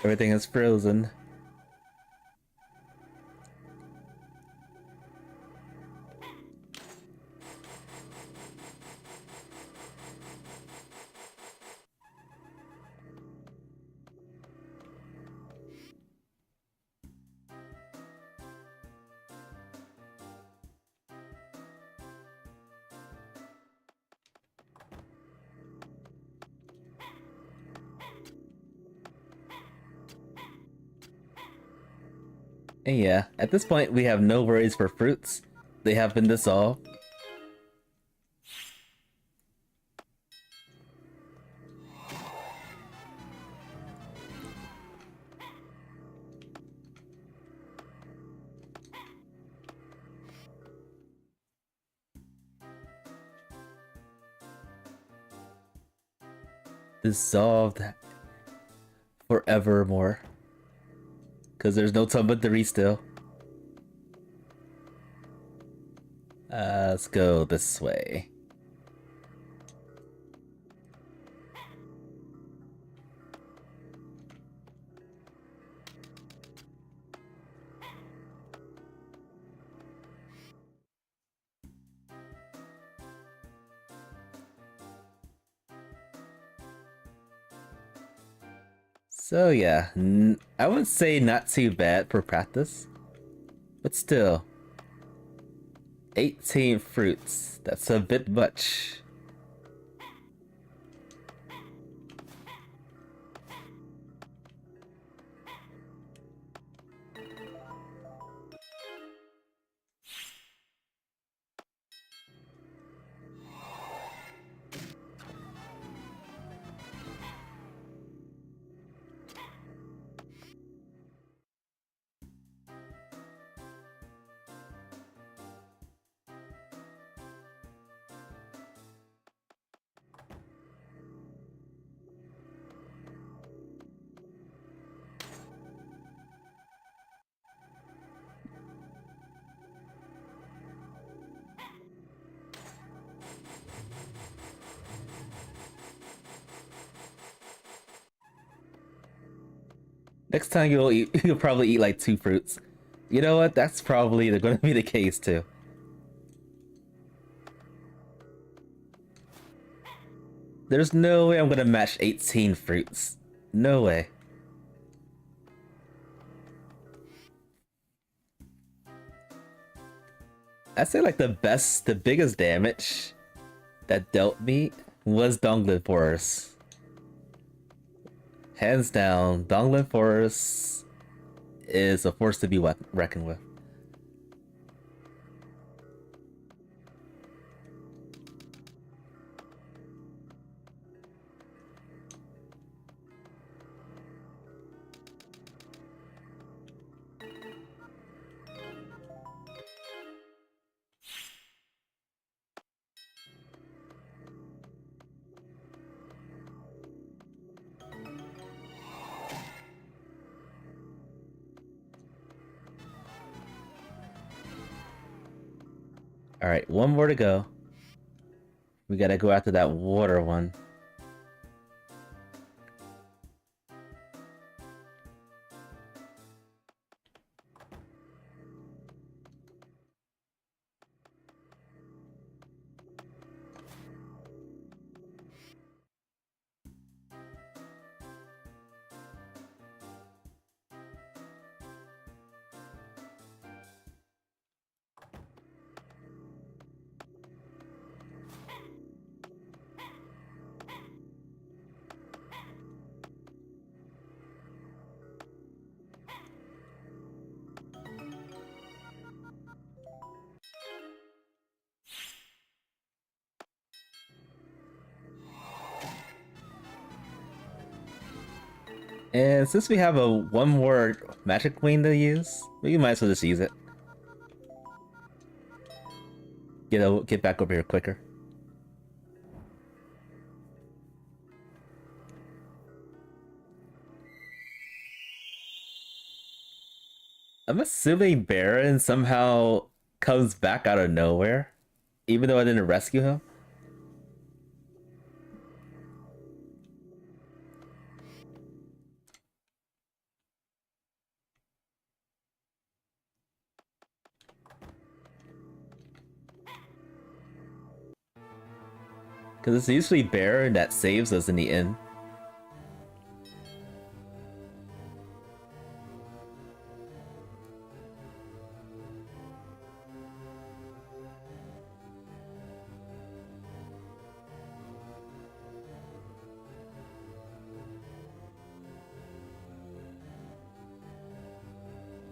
Everything is frozen. And yeah, at this point we have no worries for fruits. They have been dissolved. Dissolved forevermore. Because there's no Tomba to re-still. Let's go this way. So yeah, I would say not too bad for practice. But still, 18 fruits. That's a bit much. Next time you'll probably eat like 2 fruits. You know what? That's probably gonna be the case too. There's no way I'm gonna match 18 fruits. No way. I'd say like the biggest damage that dealt me was Donglin Forest. Hands down, Donglin Forest is a force to be reckoned with. Alright, one more to go. We gotta go after that water one. And since we have a one more magic queen to use, we might as well just use it. Get back over here quicker. I'm assuming Baron somehow comes back out of nowhere, even though I didn't rescue him. Because it's usually Baron that saves us in the end.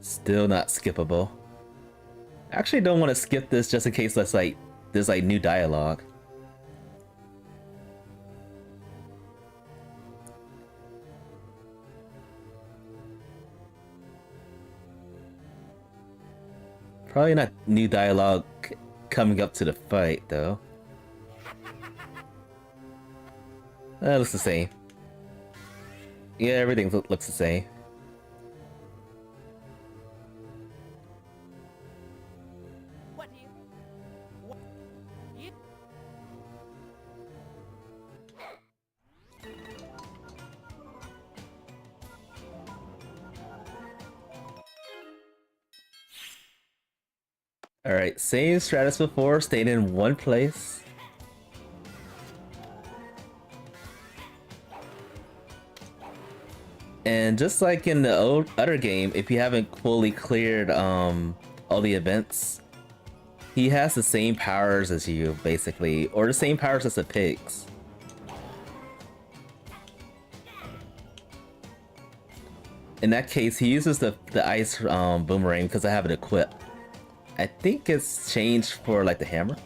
Still not skippable. I actually don't want to skip this just in case there's like new dialogue. Probably not new dialogue coming up to the fight though. That looks the same. Yeah, everything looks the same. What do you think? What? You... Alright, same stratus before, stayed in one place. And just like in the other game, if you haven't fully cleared all the events, he has the same powers as you, basically, or the same powers as the pigs. In that case, he uses the ice boomerang because I have it equipped. I think it's changed for like the hammer.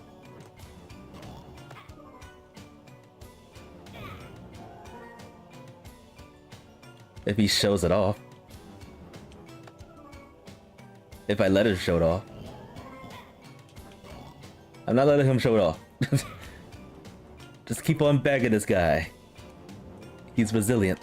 If he shows it off. If I let him show it off. I'm not letting him show it off. Just keep on begging this guy. He's resilient.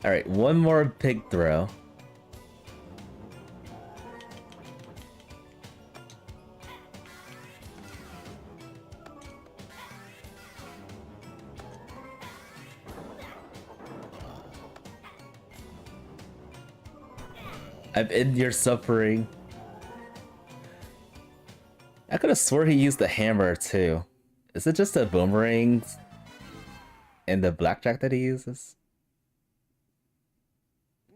Alright, one more pig throw. I'm in your suffering. I could have swore he used the hammer too. Is it just the boomerangs and the blackjack that he uses?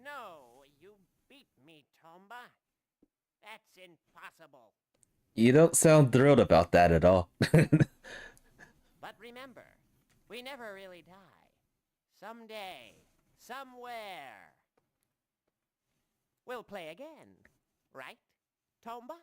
No, you beat me, Tomba. That's impossible. You don't sound thrilled about that at all. But remember, we never really die. Someday, somewhere, we'll play again, right, Tomba?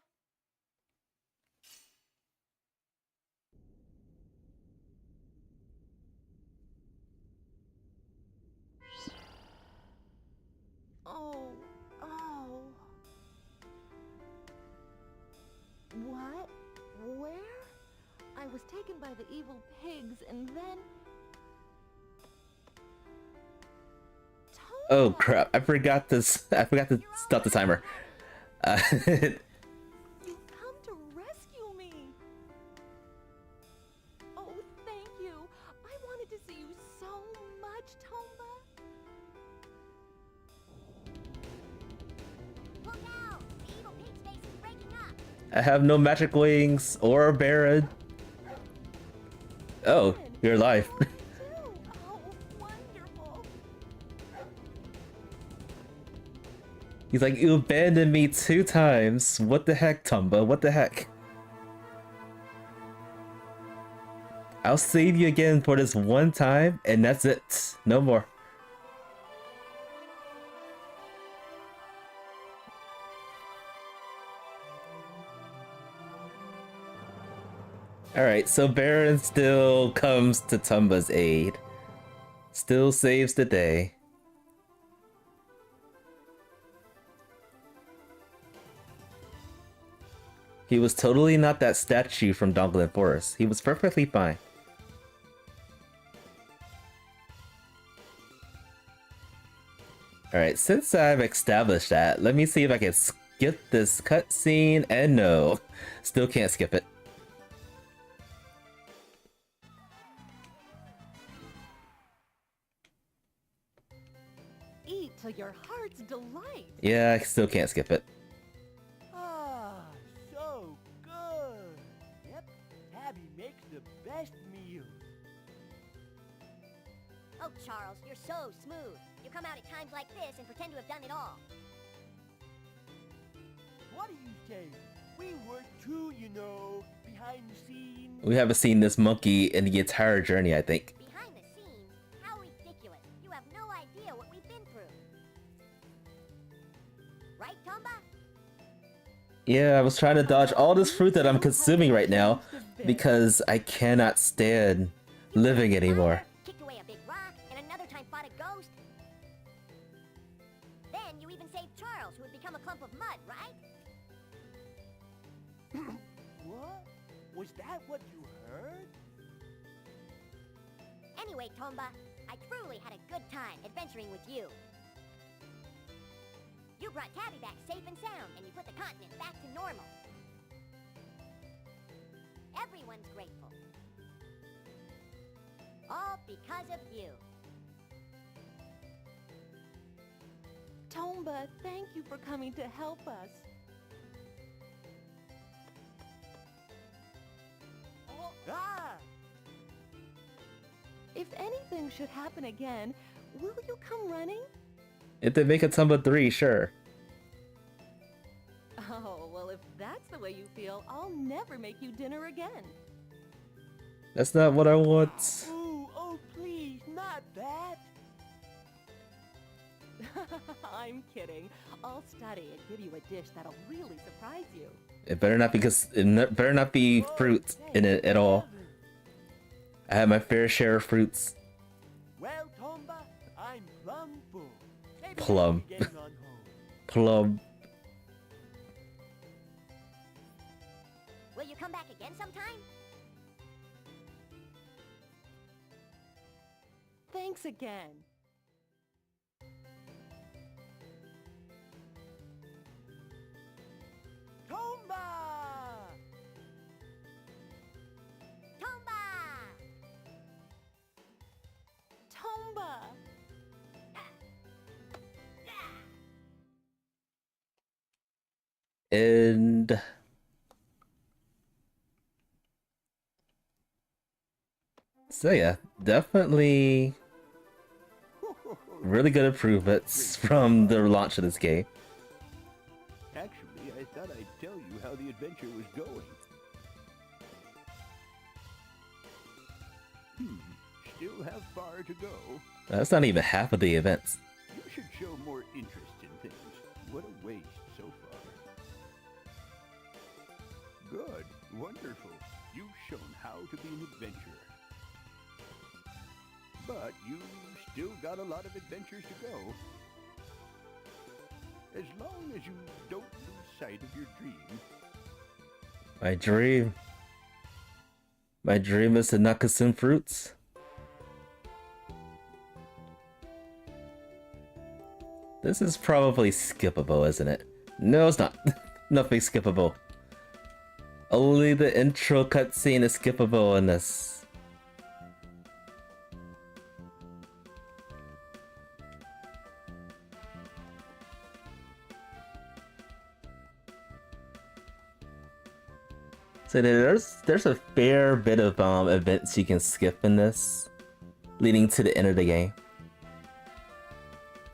the evil pigs, and then... Oh Tomba! crap! I forgot this. I forgot to stop the timer. You've come to rescue me! Oh, thank you! I wanted to see you so much, Tomba! Look out! The evil pig space is breaking up. I have no magic wings or a Baron. Oh, you're alive. Oh, oh, wonderful! He's like, you abandoned me 2 times. What the heck, Tomba? What the heck? I'll save you again for this one time, and that's it. No more. Alright, so Baron still comes to Tomba's aid. Still saves the day. He was totally not that statue from Donglin Forest. He was perfectly fine. Alright, since I've established that, let me see if I can skip this cutscene, and no. Still can't skip it. Eat to your heart's delight! Yeah, I still can't skip it. Ah, so good. Yep, Tabby makes the best meals. Oh, Charles, you're so smooth. You come out at times like this and pretend to have done it all. What do you say? We work too, you know, behind the scenes. We haven't seen this monkey in the entire journey, I think. Behind the scenes? How ridiculous. You have no idea what we've been through. Right, Tomba? Yeah, I was trying to dodge all this fruit that I'm consuming right now because I cannot stand living anymore. Kicked away a big rock, and another time fought a ghost. Then you even saved Charles, who had become a clump of mud, right? What? Was that what you heard? Anyway, Tomba, I truly had a good time adventuring with you. You brought Tabby back safe and sound, and you put the continent back to normal. Everyone's grateful. All because of you. Tomba, thank you for coming to help us. Ah! If anything should happen again, will you come running? If they make a Tomba 3, sure. Oh, well, if that's the way you feel, I'll never make you dinner again. That's not what I want. Ooh, oh please, not that. I'm kidding. I'll study and give you a dish that'll really surprise you. It better not better not be fruit in it at all. I have my fair share of fruits. Well, Tomba, I'm plumb full. Maybe Plum. I'll be getting on home. Plum. Will you come back again sometime? Thanks again. Tomba! Tomba! Tomba! And so yeah, definitely really good improvements from the launch of this game. Actually, I thought I'd tell you how the adventure was going. Still have far to go. That's not even half of the events. You should show more interest in things. What a waste so far. Good. Wonderful. You've shown how to be an adventurer. But you still got a lot of adventures to go. As long as you don't lose sight of your dream. My dream. My dream is to not consume fruits. This is probably skippable, isn't it? No, it's not. Nothing skippable. Only the intro cutscene is skippable in this. So there's a fair bit of events you can skip in this, leading to the end of the game.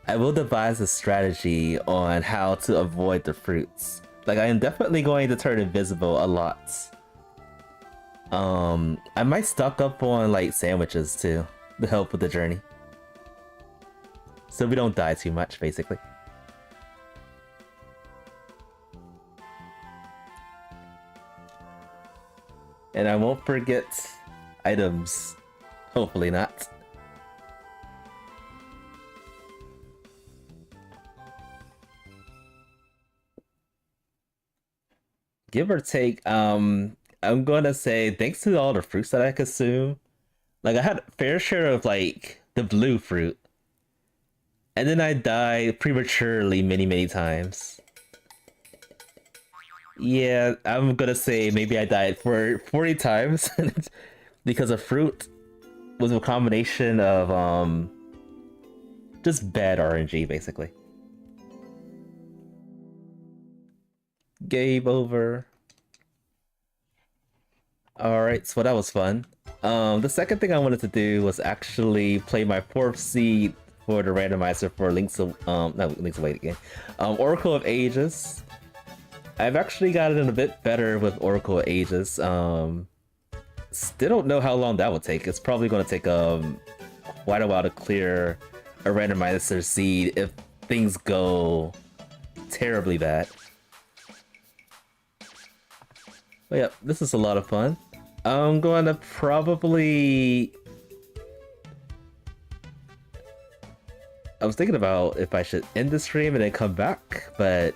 I will devise a strategy on how to avoid the fruits. Like, I am definitely going to turn invisible a lot. I might stock up on like sandwiches too to help with the journey, so we don't die too much, basically. And I won't forget items. Hopefully not. Give or take, I'm gonna say thanks to all the fruits that I consume. Like, I had a fair share of like the blue fruit. And then I died prematurely many times. Yeah, I'm gonna say maybe I died for 40 times because of fruit was a combination of just bad RNG basically. Game over. Alright, so that was fun. The second thing I wanted to do was actually play my 4th seed for the randomizer for not Link's Away again. Oracle of Ages. I've actually gotten a bit better with Oracle of Ages. Still don't know how long that will take. It's probably going to take quite a while to clear a randomizer seed if things go terribly bad. But yeah, this is a lot of fun. I'm going to probably... I was thinking about if I should end the stream and then come back, but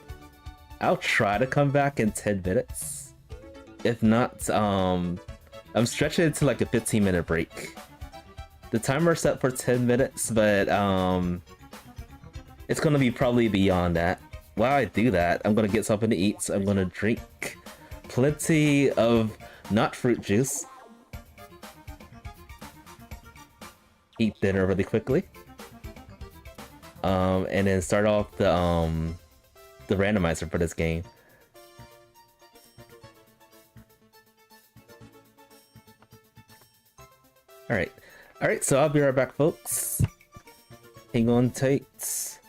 I'll try to come back in 10 minutes. If not, I'm stretching it to like a 15-minute break. The timer's set for 10 minutes, but it's gonna be probably beyond that. While I do that, I'm gonna get something to eat, so I'm gonna drink plenty of not fruit juice. Eat dinner really quickly. And then start off the randomizer for this game. Alright, so I'll be right back, folks. Hang on tight.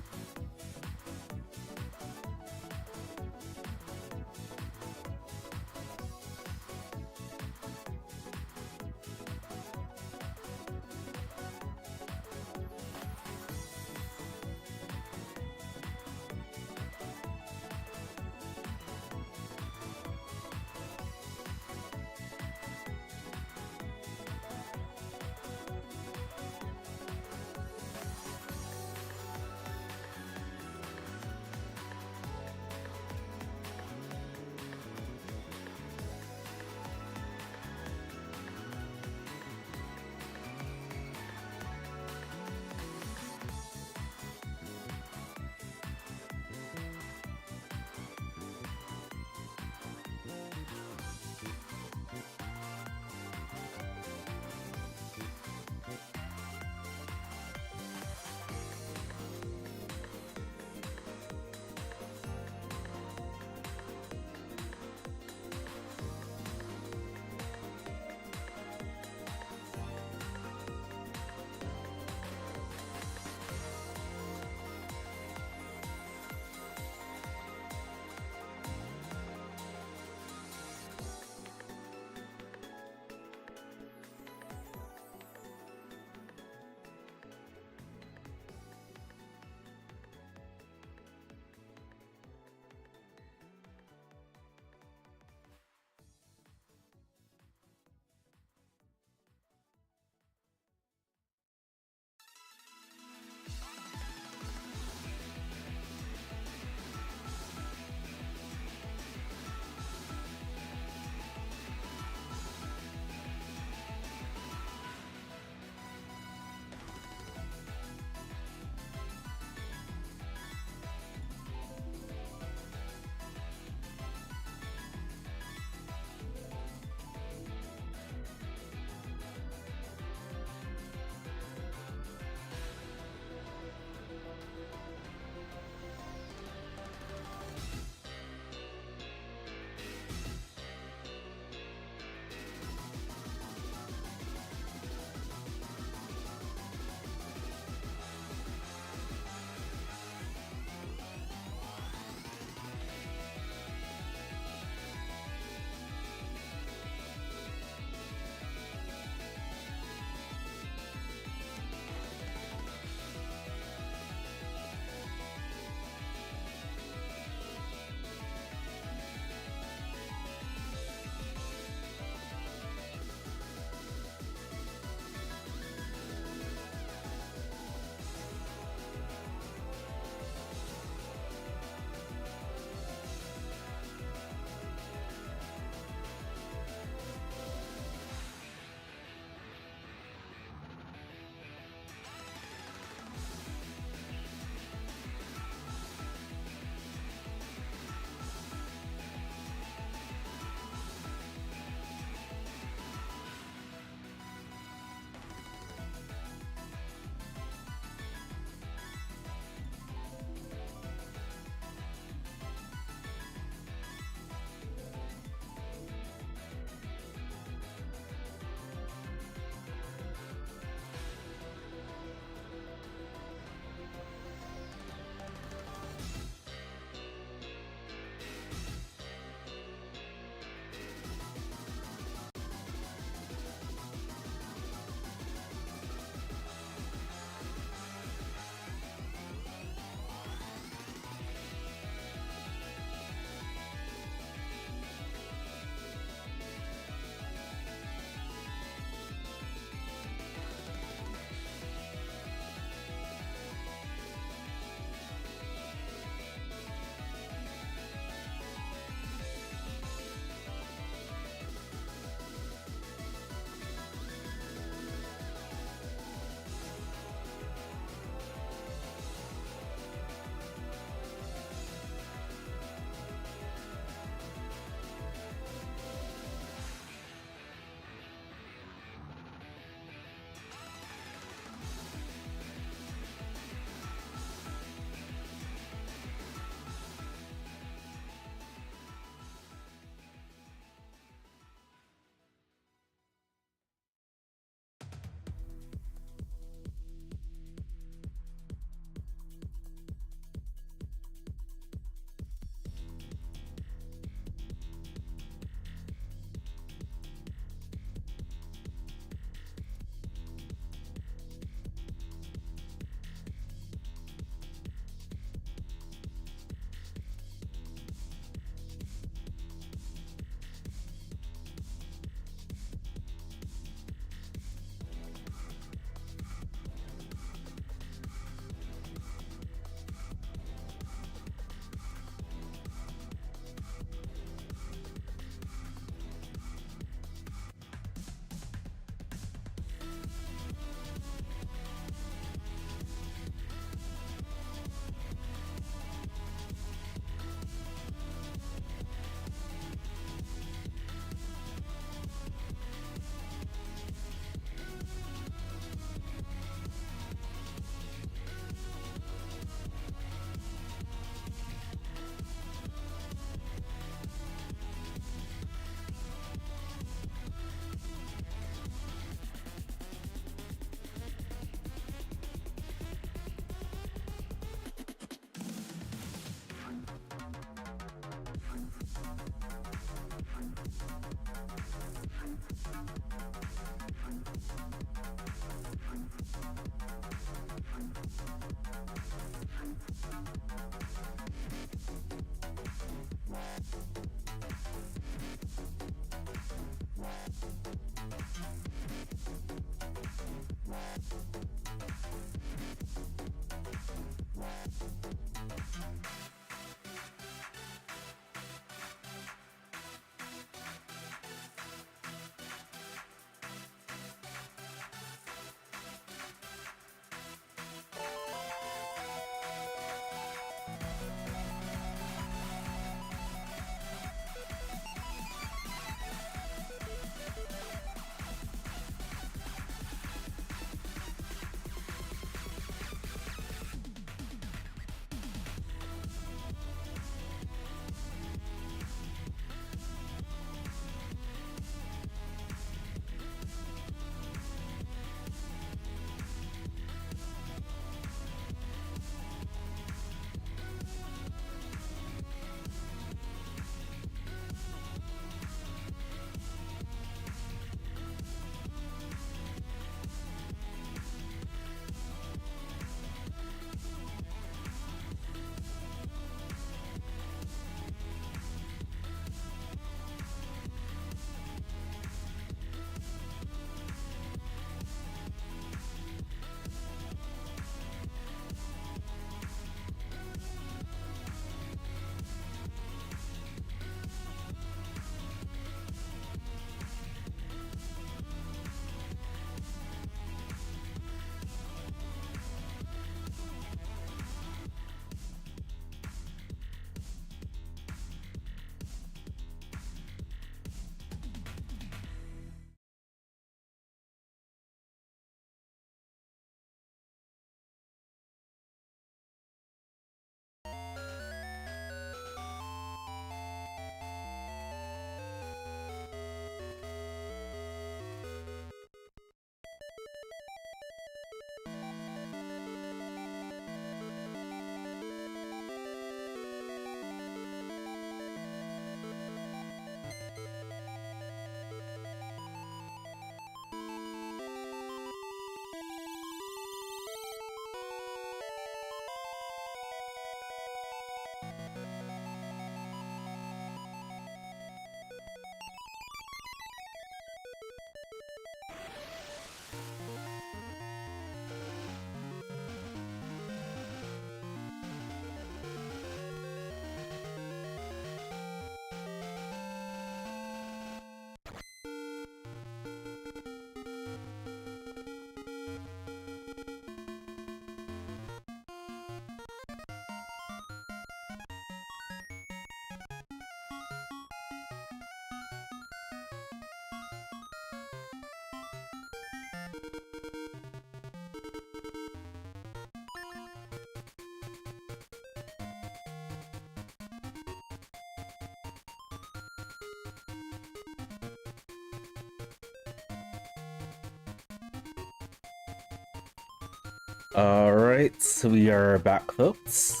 Alright, so we are back, folks.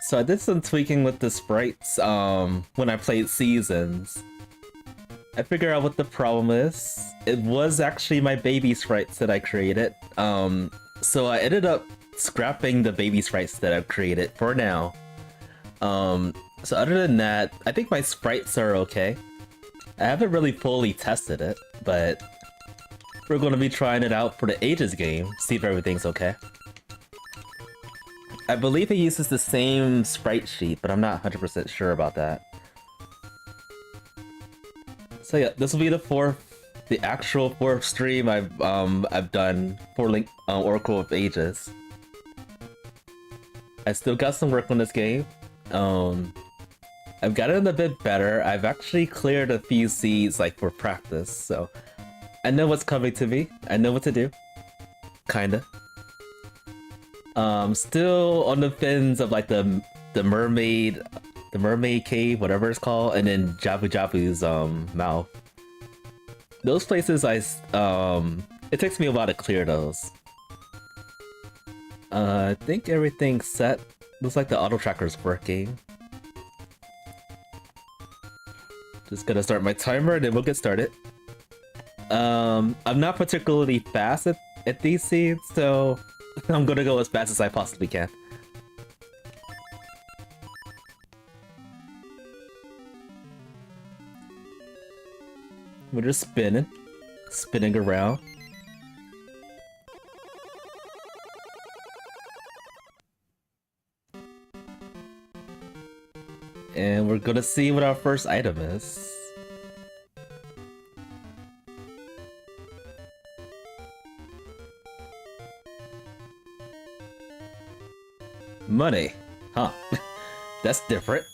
So I did some tweaking with the sprites when I played Seasons. I figured out what the problem is. It was actually my baby sprites that I created. So I ended up scrapping the baby sprites that I've created for now. So other than that, I think my sprites are okay. I haven't really fully tested it, but we're going to be trying it out for the Ages game, see if everything's okay. I believe it uses the same sprite sheet, but I'm not 100% sure about that. So yeah, this will be the actual fourth stream I've done for Oracle of Ages. I still got some work on this game. I've gotten a bit better. I've actually cleared a few seeds like for practice, so I know what's coming to me. I know what to do. Kinda. Still on the fins of like the mermaid cave, whatever it's called, and then Jabu Jabu's mouth. Those places it takes me a while to clear those. I think everything's set. Looks like the auto tracker's working. Just gonna start my timer and then we'll get started. I'm not particularly fast at these seeds, so I'm gonna go as fast as I possibly can. We're just spinning around. And we're gonna see what our first item is. Money. Huh. That's different.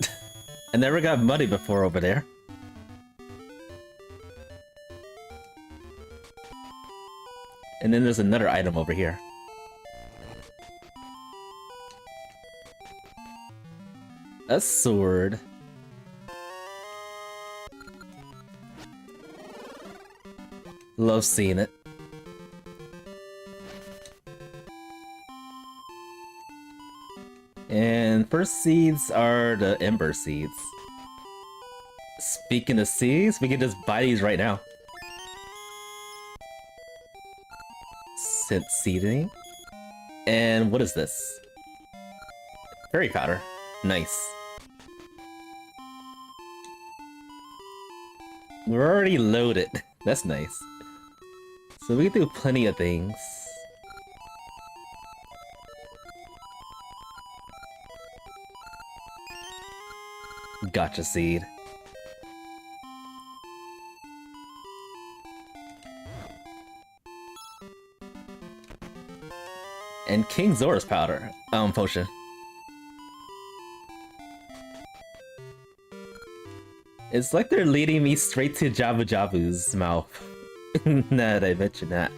I never got money before over there. And then there's another item over here. A sword. Love seeing it. And first seeds are the ember seeds. Speaking of seeds, we can just buy these right now. Scent seeding. And what is this? Fairy powder. Nice. We're already loaded. That's nice. So we can do plenty of things. Gotcha seed. And King Zora's powder. Potion. It's like they're leading me straight to Jabu Jabu's mouth. Now that I mention that.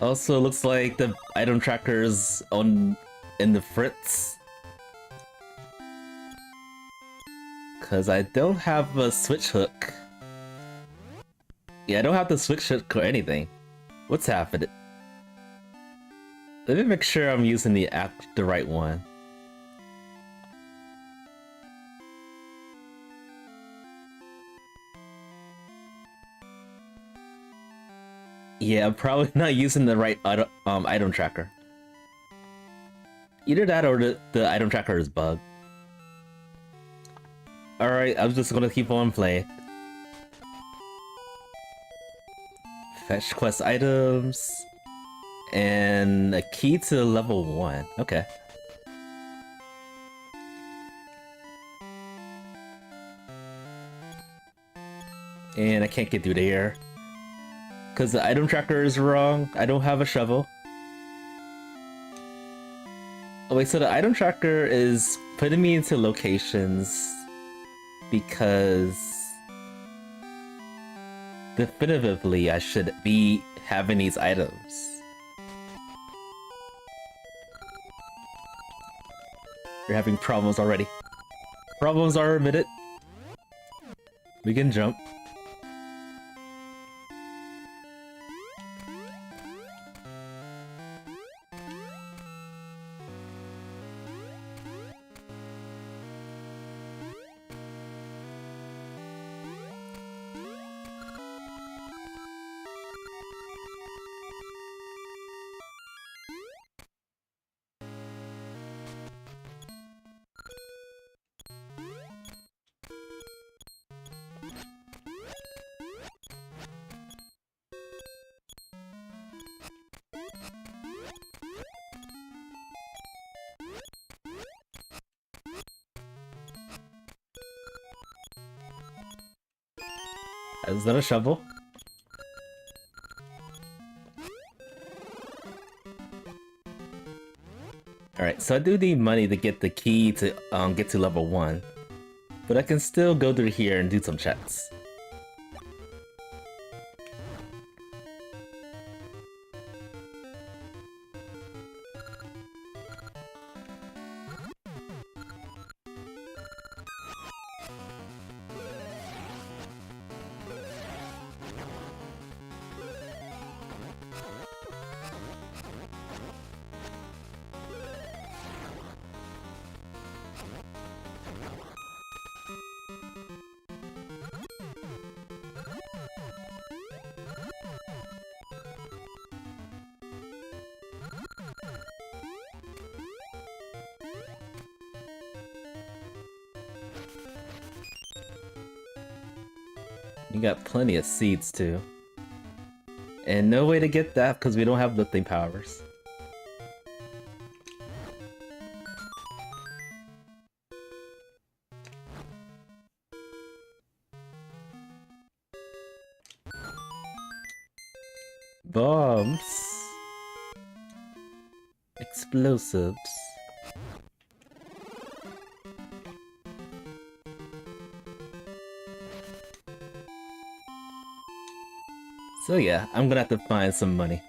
Also, looks like the item tracker's in the fritz. Cause I don't have a switch hook. Yeah, I don't have the switch hook or anything. What's happening? Let me make sure I'm using the right one. Yeah, I'm probably not using the right item tracker. Either that or the item tracker is bugged. Alright, I'm just gonna keep on playing. Fetch quest items. And a key to level 1. Okay. And I can't get through there. Because the item tracker is wrong. I don't have a shovel. Oh wait, so the item tracker is putting me into locations because definitively I should be having these items. You're having problems already. Problems are admitted. We can jump. Is that a shovel? Alright, so I do need money to get the key to get to level 1. But I can still go through here and do some checks. You got plenty of seeds too. And no way to get that because we don't have lifting powers. Bombs. Explosives. So yeah, I'm gonna have to find some money.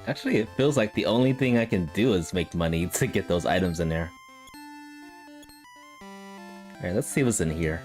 Actually, it feels like the only thing I can do is make money to get those items in there. Alright, let's see what's in here.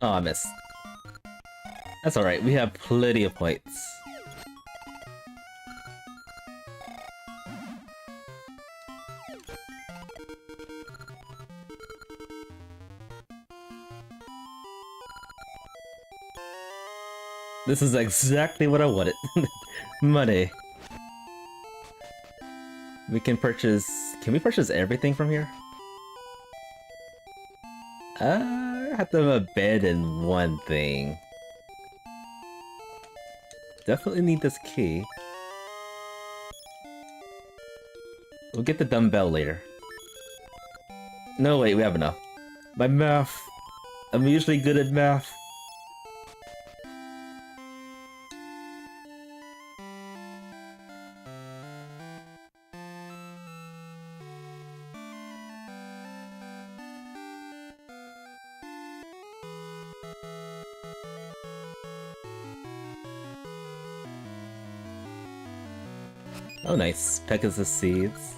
Oh, I missed. That's alright, we have plenty of points. This is exactly what I wanted. Money. We can purchase... Can we purchase everything from here? I have to abandon one thing. Definitely need this key. We'll get the dumbbell later. No, wait, we have enough. My math. I'm usually good at math. Oh nice, Pegasus seeds.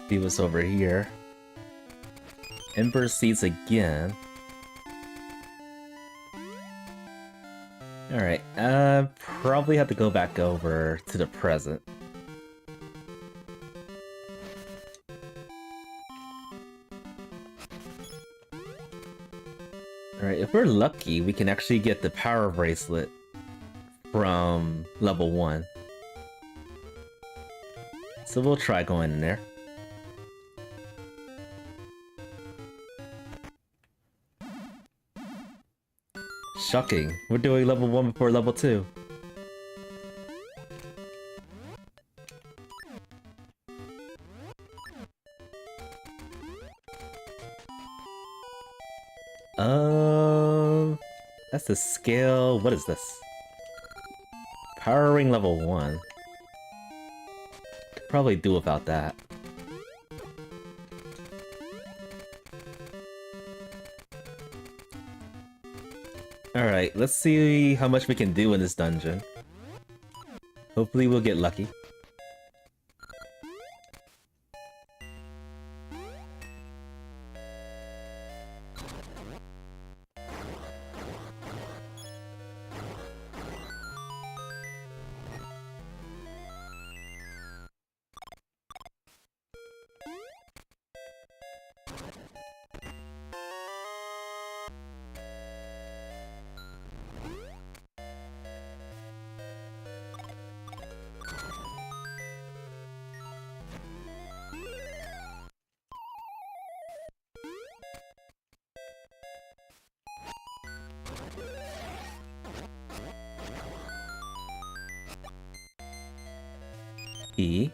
See what's over here. Ember seeds again. Alright, probably have to go back over to the present. we're lucky, we can actually get the power bracelet from level 1. So we'll try going in there. Shocking, we're doing level 1 before level 2. That's the scale. What is this? Powering level 1. Could probably do without that. Alright, let's see how much we can do in this dungeon. Hopefully we'll get lucky. E.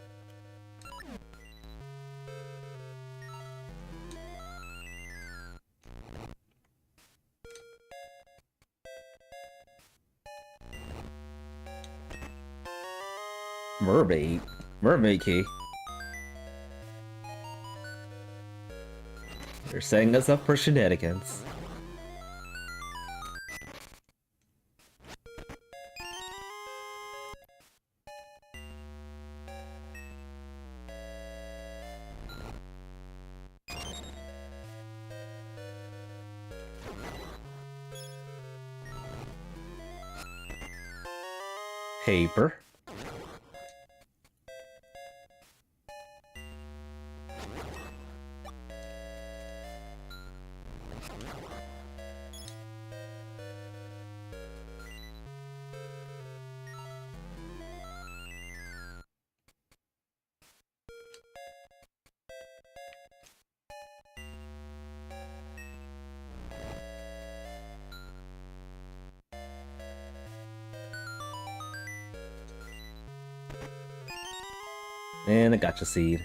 Mermaid. Mermaid key. They're setting us up for shenanigans. Paper. And a gotcha seed.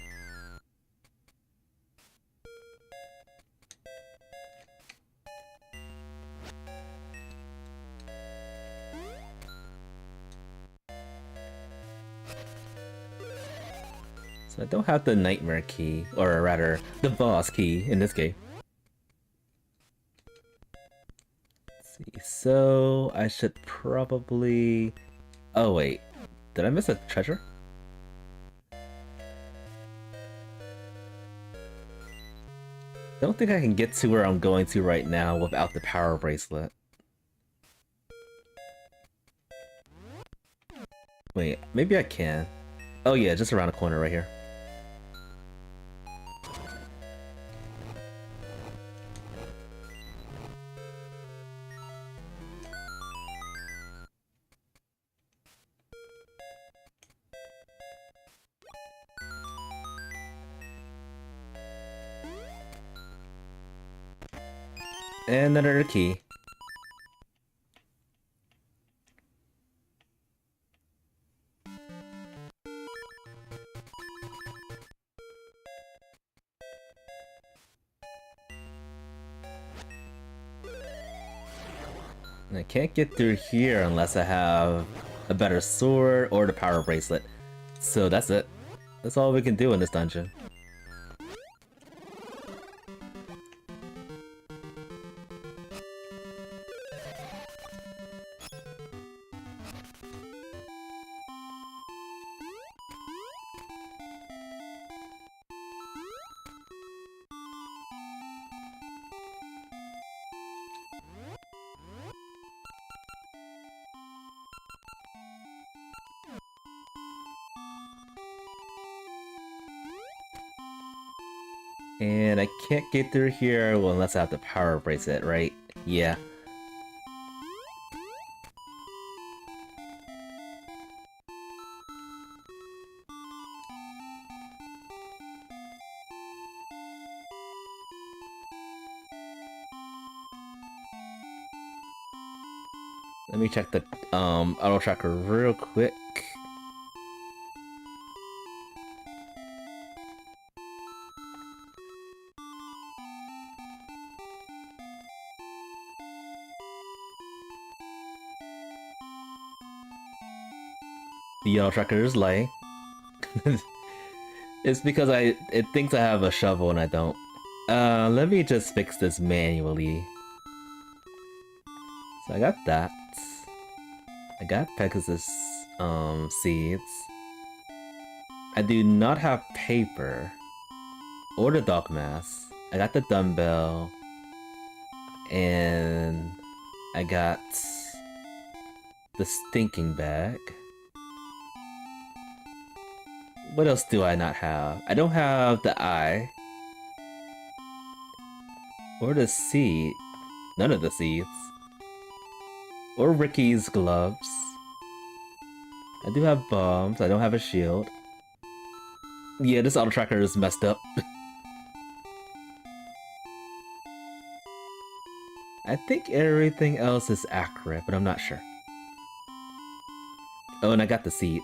So I don't have the nightmare key, or rather, the boss key in this game. Let's see, so I should probably... Oh wait, did I miss a treasure? Don't think I can get to where I'm going to right now without the power bracelet. Wait, maybe I can. Oh yeah, just around the corner right here. And another key. And I can't get through here unless I have a better sword or the power bracelet. So that's it. That's all we can do in this dungeon. And I can't get through here well, unless I have the power bracelet, right? Yeah. Let me check the auto tracker real quick. The auto tracker is lying. It's because it thinks I have a shovel and I don't. Let me just fix this manually. So I got that. I got Pegasus seeds. I do not have paper or the dog mask. I got the dumbbell and I got the stinking bag. What else do I not have? I don't have the eye. Or the seed. None of the seeds. Or Ricky's gloves. I do have bombs. I don't have a shield. Yeah, this auto tracker is messed up. I think everything else is accurate, but I'm not sure. Oh, and I got the seed.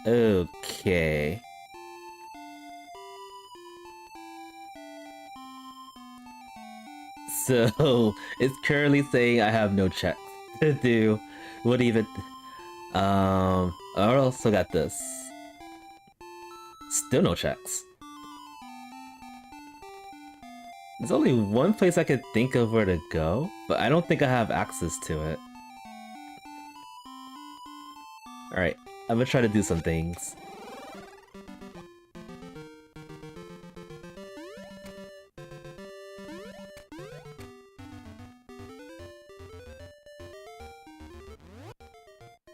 Okay. So, it's currently saying I have no checks to do. What even... I also got this. Still no checks. There's only one place I could think of where to go, but I don't think I have access to it. Alright, I'm gonna try to do some things.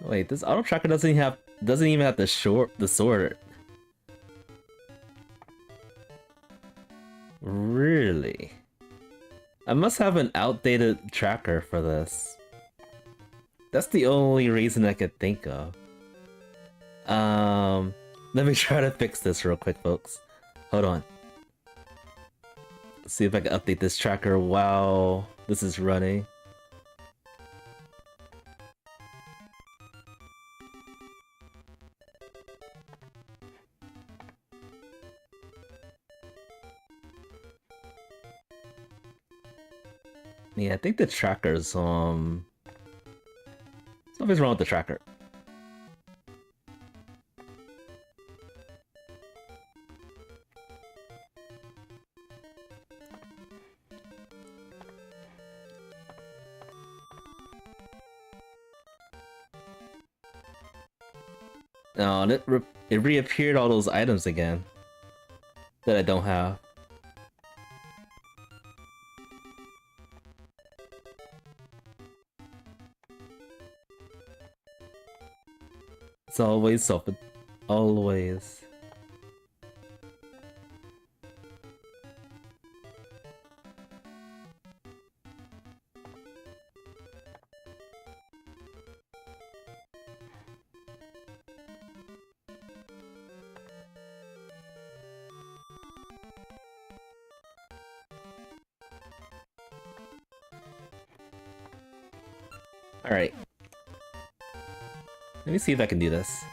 Wait, this auto tracker doesn't even have the sword. Really? I must have an outdated tracker for this. That's the only reason I could think of. Let me try to fix this real quick, folks. Hold on. See if I can update this tracker while this is running. Yeah, I think the tracker's something's wrong with the tracker. No, it reappeared all those items again that I don't have. It's always open. Always. Alright. Let me see if I can do this.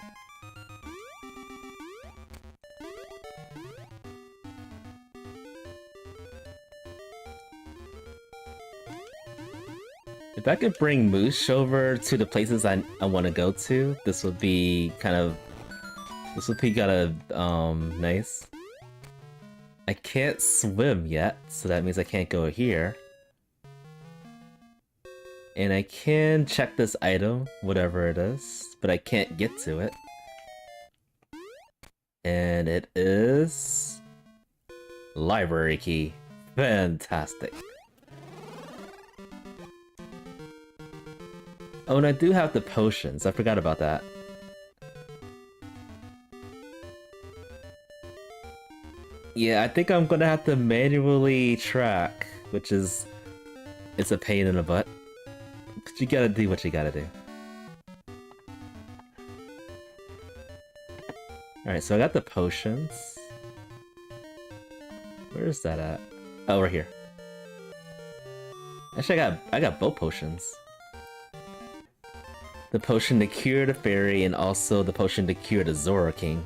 If I could bring Moosh over to the places I want to go to, this would be kind of nice. I can't swim yet, so that means I can't go here. And I can check this item, whatever it is, but I can't get to it. And it is... library key. Fantastic. Oh, and I do have the potions. I forgot about that. Yeah, I think I'm gonna have to manually track, which is... it's a pain in the butt. You gotta do what you gotta do. Alright, so I got the potions. Where is that at? Oh, right here. Actually, I got both potions. The potion to cure the fairy and also the potion to cure the Zora King.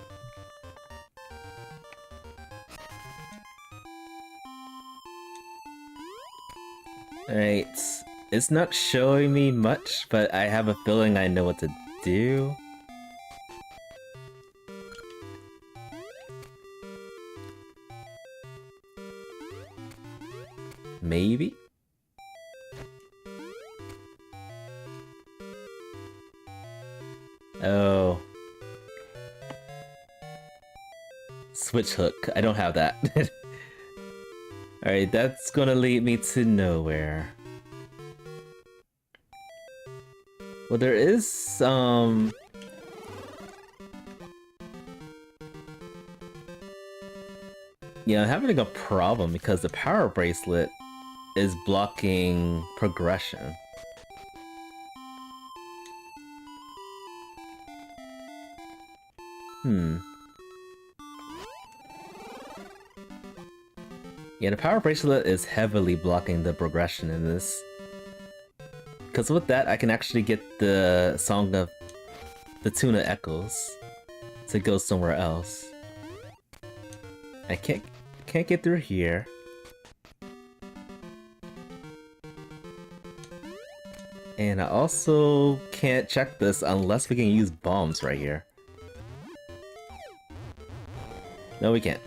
Alright, it's not showing me much, but I have a feeling I know what to do. Maybe? Oh. Switch hook. I don't have that. Alright, that's gonna lead me to nowhere. Well, there is yeah, I'm having a problem because the power bracelet is blocking progression. Yeah, the power bracelet is heavily blocking the progression in this. Because with that, I can actually get the Song of the Tuna Echoes to go somewhere else. I can't get through here. And I also can't check this unless we can use bombs right here. No, we can't.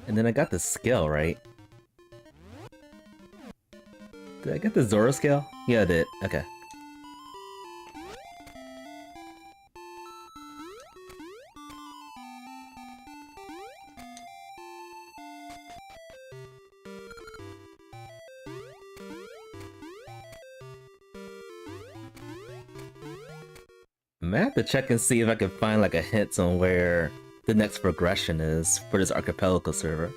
And then I got the skill, right? Did I get the Zora skill? Yeah, I did. Okay. I might have to check and see if I can find like a hint on where the next progression is for this archipelago server.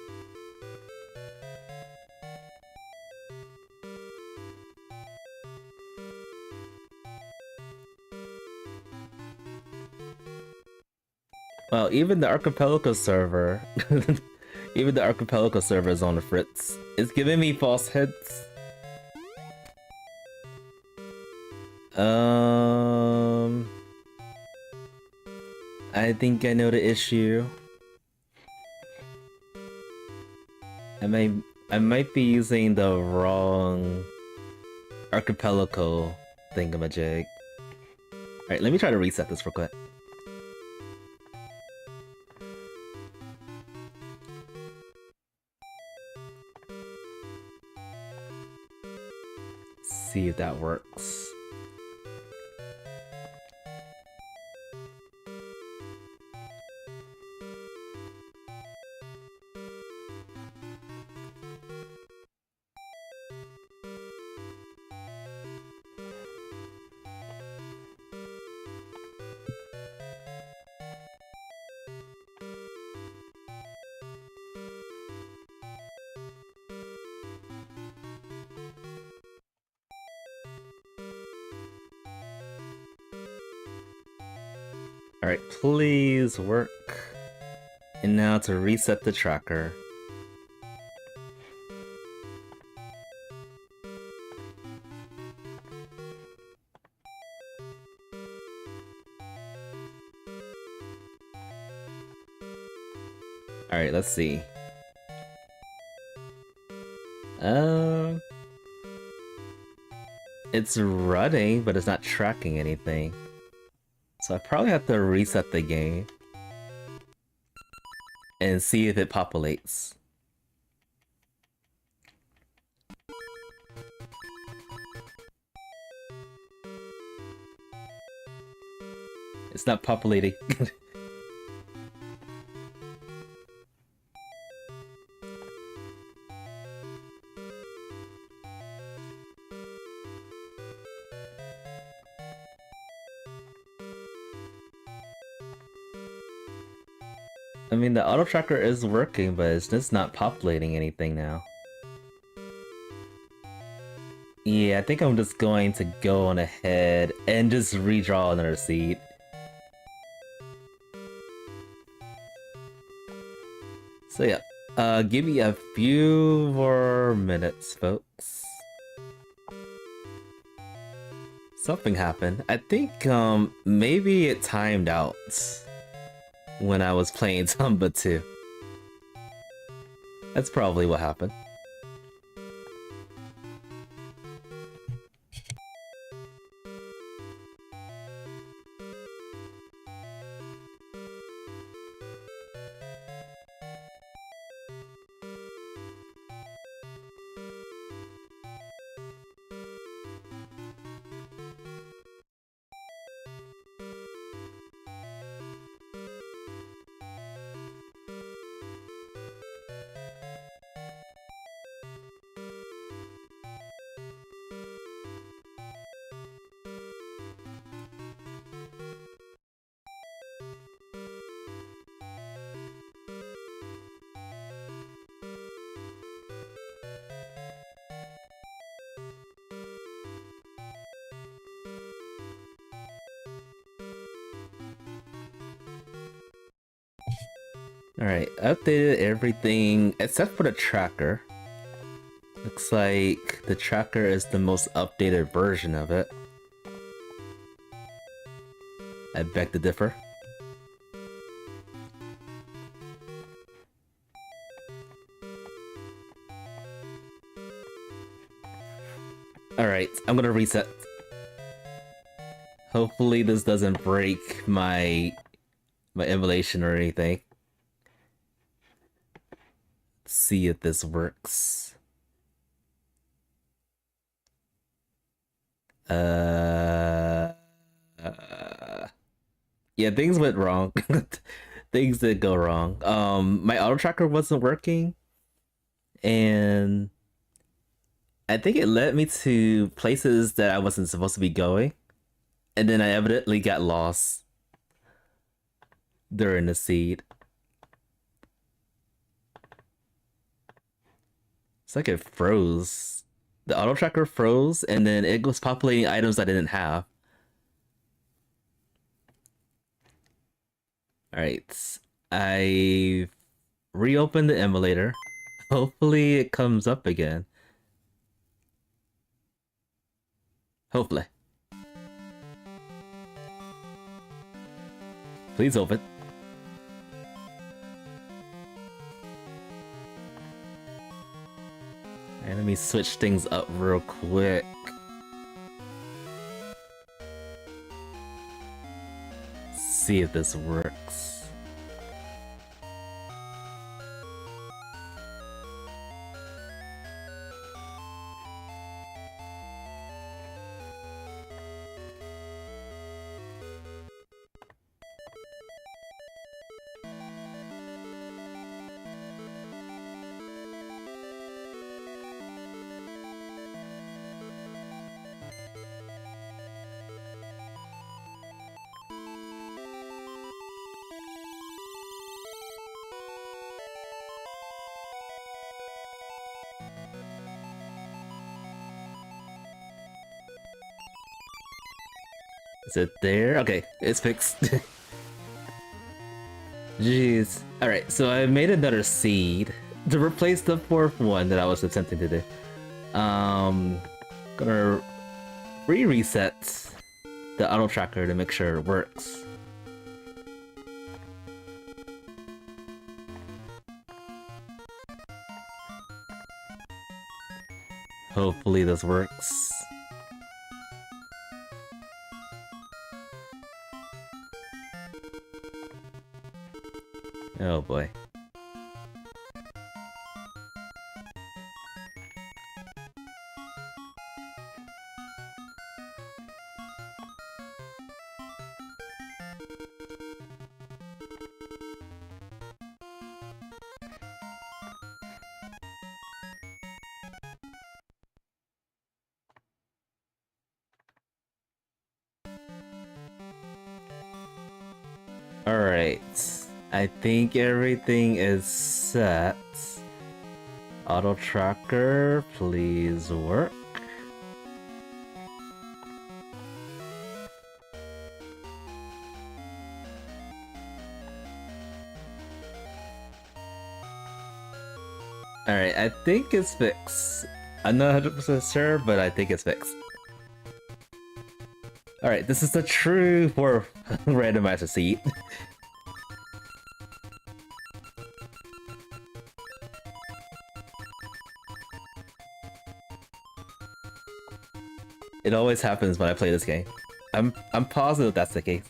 Well, even the archipelago server, even the archipelago server is on the fritz. It's giving me false hints. I think I know the issue. I might be using the wrong archipelago thingamajig. Alright, let me try to reset this real quick. See if that works. Alright, please work. And now to reset the tracker. Alright, let's see. It's running, but it's not tracking anything. So I probably have to reset the game and see if it populates. It's not populating. I mean, the auto tracker is working, but it's just not populating anything now. Yeah, I think I'm just going to go on ahead and just redraw another seed. So yeah, give me a few more minutes, folks. Something happened. I think maybe it timed out when I was playing Tomba 2. That's probably what happened. Alright, updated everything except for the tracker. Looks like the tracker is the most updated version of it. I beg to differ. Alright, I'm gonna reset. Hopefully this doesn't break my emulation or anything. See if this works. Yeah, things went wrong. Things did go wrong. My auto tracker wasn't working, and I think it led me to places that I wasn't supposed to be going, and then I evidently got lost during the seed. It's like it froze. The auto tracker froze, and then it was populating items I didn't have. Alright, I reopened the emulator. Hopefully it comes up again. Hopefully. Please open. Alright, let me switch things up real quick. See if this works. Is it there? Okay, it's fixed. Jeez. Alright, so I made another seed to replace the fourth one that I was attempting to do. Gonna reset the auto tracker to make sure it works. Hopefully this works. Oh boy. Alright. I think everything is set. Auto tracker, please work. I think it's fixed. I'm not 100% sure, but I think it's fixed. Alright, this is the true for randomizer seat. It always happens when I play this game. I'm positive that's the case.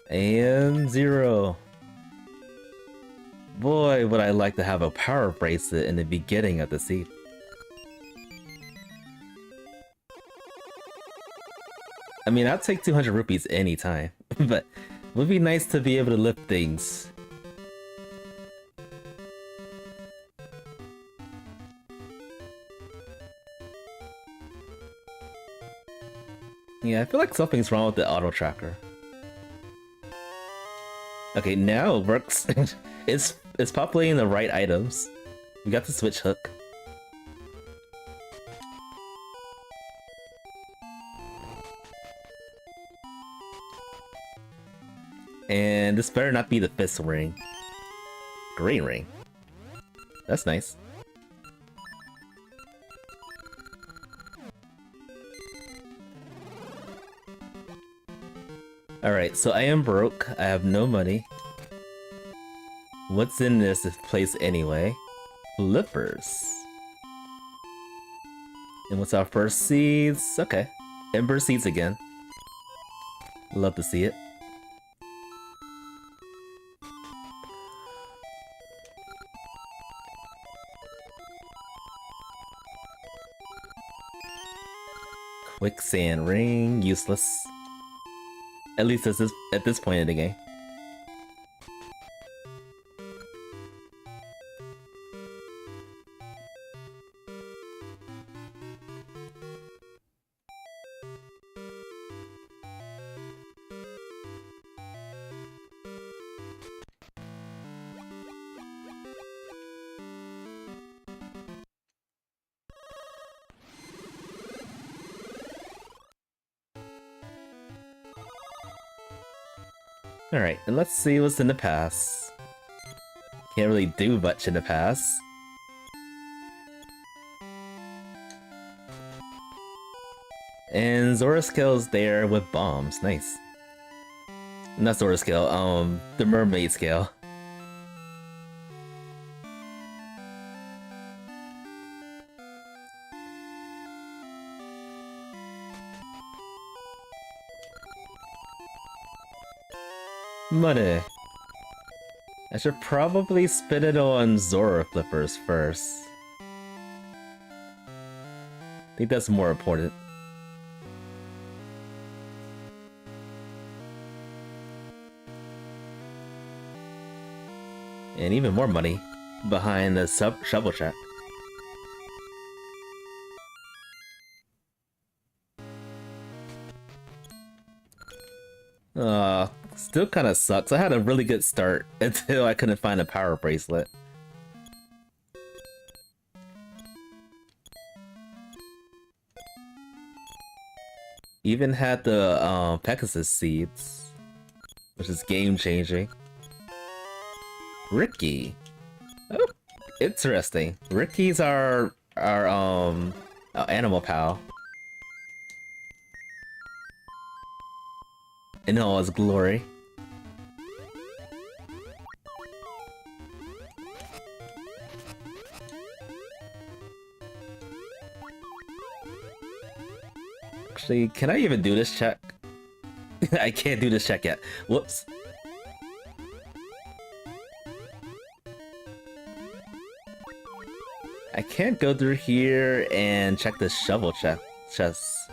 And 0. Boy, would I like to have a power bracelet in the beginning of the seat. I mean, I'll take 200 rupees anytime, but it would be nice to be able to lift things. Yeah, I feel like something's wrong with the auto tracker. Okay, now it works. it's populating the right items. We got the switch hook. And this better not be the fifth ring. Green ring. That's nice. Alright, so I am broke. I have no money. What's in this place anyway? Flippers. And what's our first seeds? Okay. Ember seeds again. Love to see it. Quicksand ring, useless. At least at this point in the game. Alright, and let's see what's in the pass. Can't really do much in the pass. And Zora Scale's there with bombs, nice. Not Zora Scale, the mermaid scale. Money. I should probably spin it on Zora Flippers first. I think that's more important. And even more money behind the shovel check. Still kind of sucks. I had a really good start until I couldn't find a power bracelet. Even had the Pegasus seeds, which is game changing. Ricky. Oh, interesting. Ricky's our animal pal. In all his glory. Actually, can I even do this check? I can't do this check yet. Whoops. I can't go through here and check the shovel chest.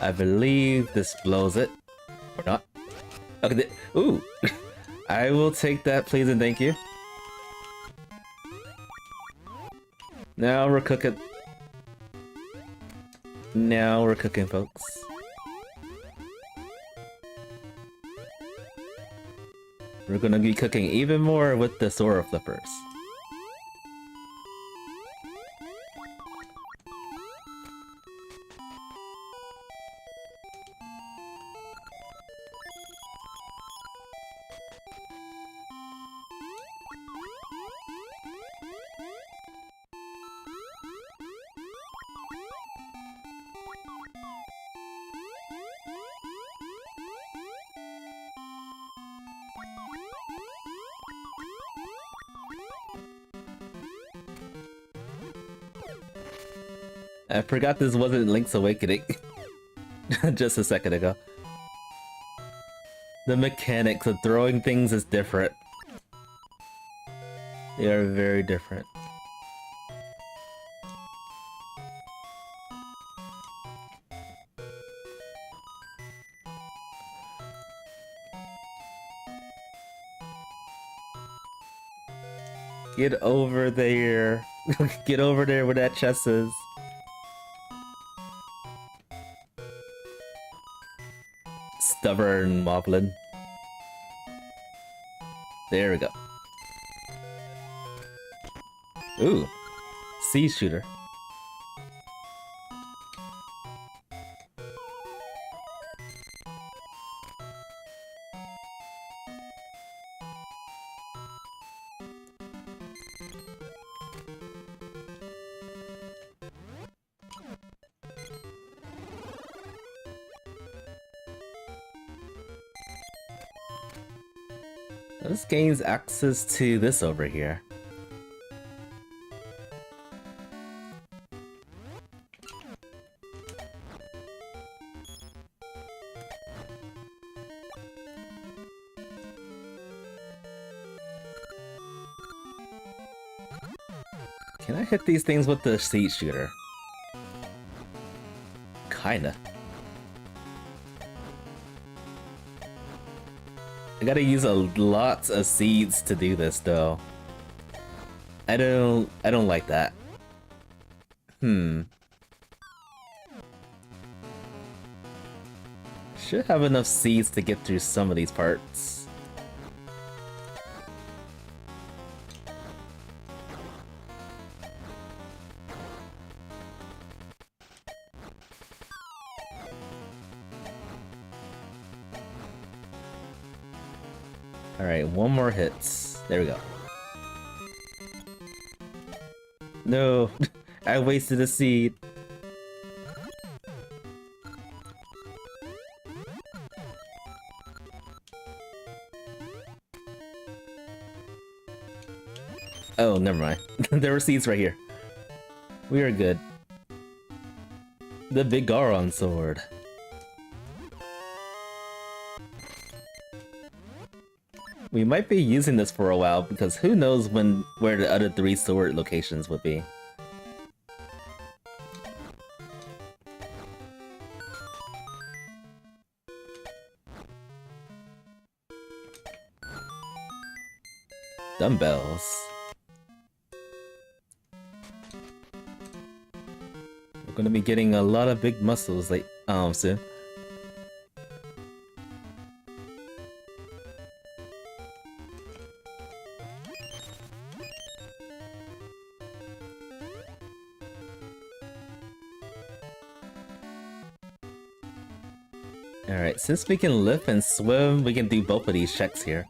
I believe this blows it. Or not. Okay, ooh. I will take that, please and thank you. Now we're cooking. Now we're cooking, folks. We're gonna be cooking even more with the Zora Flippers. I forgot this wasn't Link's Awakening just a second ago. The mechanics of throwing things is different. They are very different. Get over there. Get over there where that chest is. Stubborn moblin. There we go. Ooh. Sea shooter. This gains access to this over here. Can I hit these things with the seed shooter? Kinda. I gotta use a lot of seeds to do this though. I don't like that. Should have enough seeds to get through some of these parts. Alright, one more hits. There we go. No, I wasted a seed. Oh, never mind. There were seeds right here. We are good. The big Garon sword. We might be using this for a while because who knows where the other 3 sword locations would be. Dumbbells. We're gonna be getting a lot of big muscles soon. Alright, since we can lift and swim, we can do both of these checks here.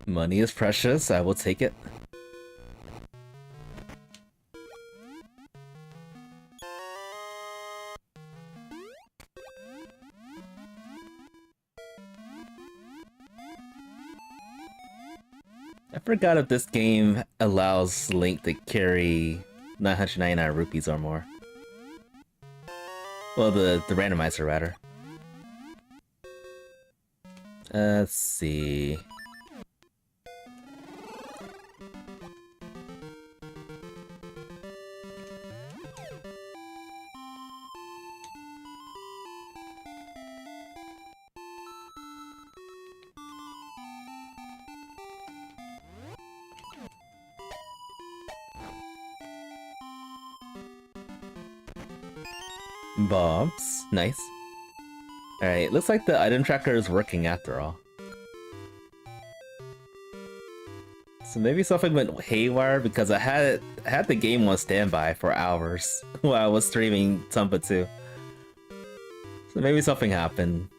Money is precious, I will take it. I forgot if this game allows Link to carry 999 rupees or more. Well, the randomizer, rather. Let's see. Bombs. Nice. Alright, looks like the item tracker is working after all. So maybe something went haywire because I had the game on standby for hours while I was streaming Tomba 2. So maybe something happened.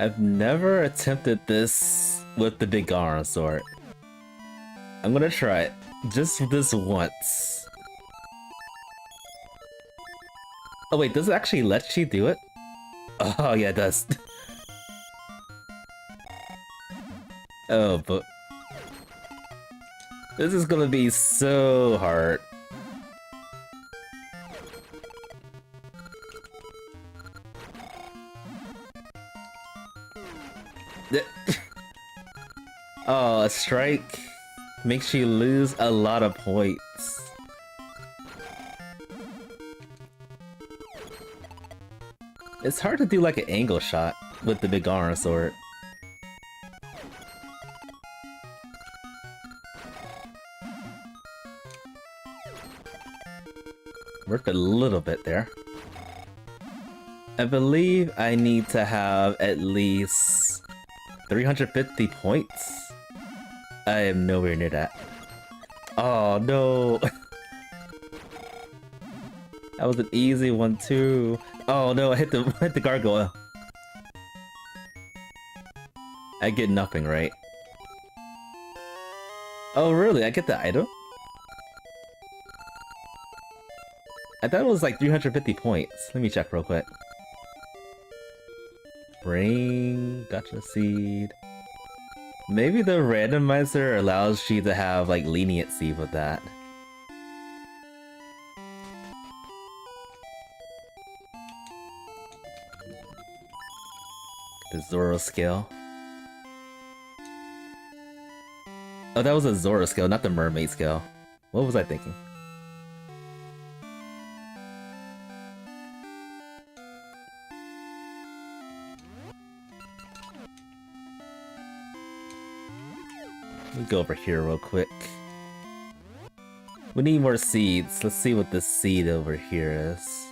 I've never attempted this with the big iron sword. I'm gonna try it. Just this once. Oh wait, does it actually let you do it? Oh yeah, it does. Oh, but... This is gonna be so hard. Oh, a strike makes you lose a lot of points. It's hard to do like an angle shot with the big iron sword. Worked a little bit there. I believe I need to have at least 350 points. I am nowhere near that. Oh no! That was an easy one too. Oh no, I hit the gargoyle. I get nothing, right? Oh really? I get the item? I thought it was like 350 points. Let me check real quick. Brain, gotcha seed. Maybe the randomizer allows you to have like leniency with that. The Zoro scale. Oh, that was a Zoro scale, not the mermaid scale. What was I thinking? Let me go over here real quick. We need more seeds. Let's see what this seed over here is.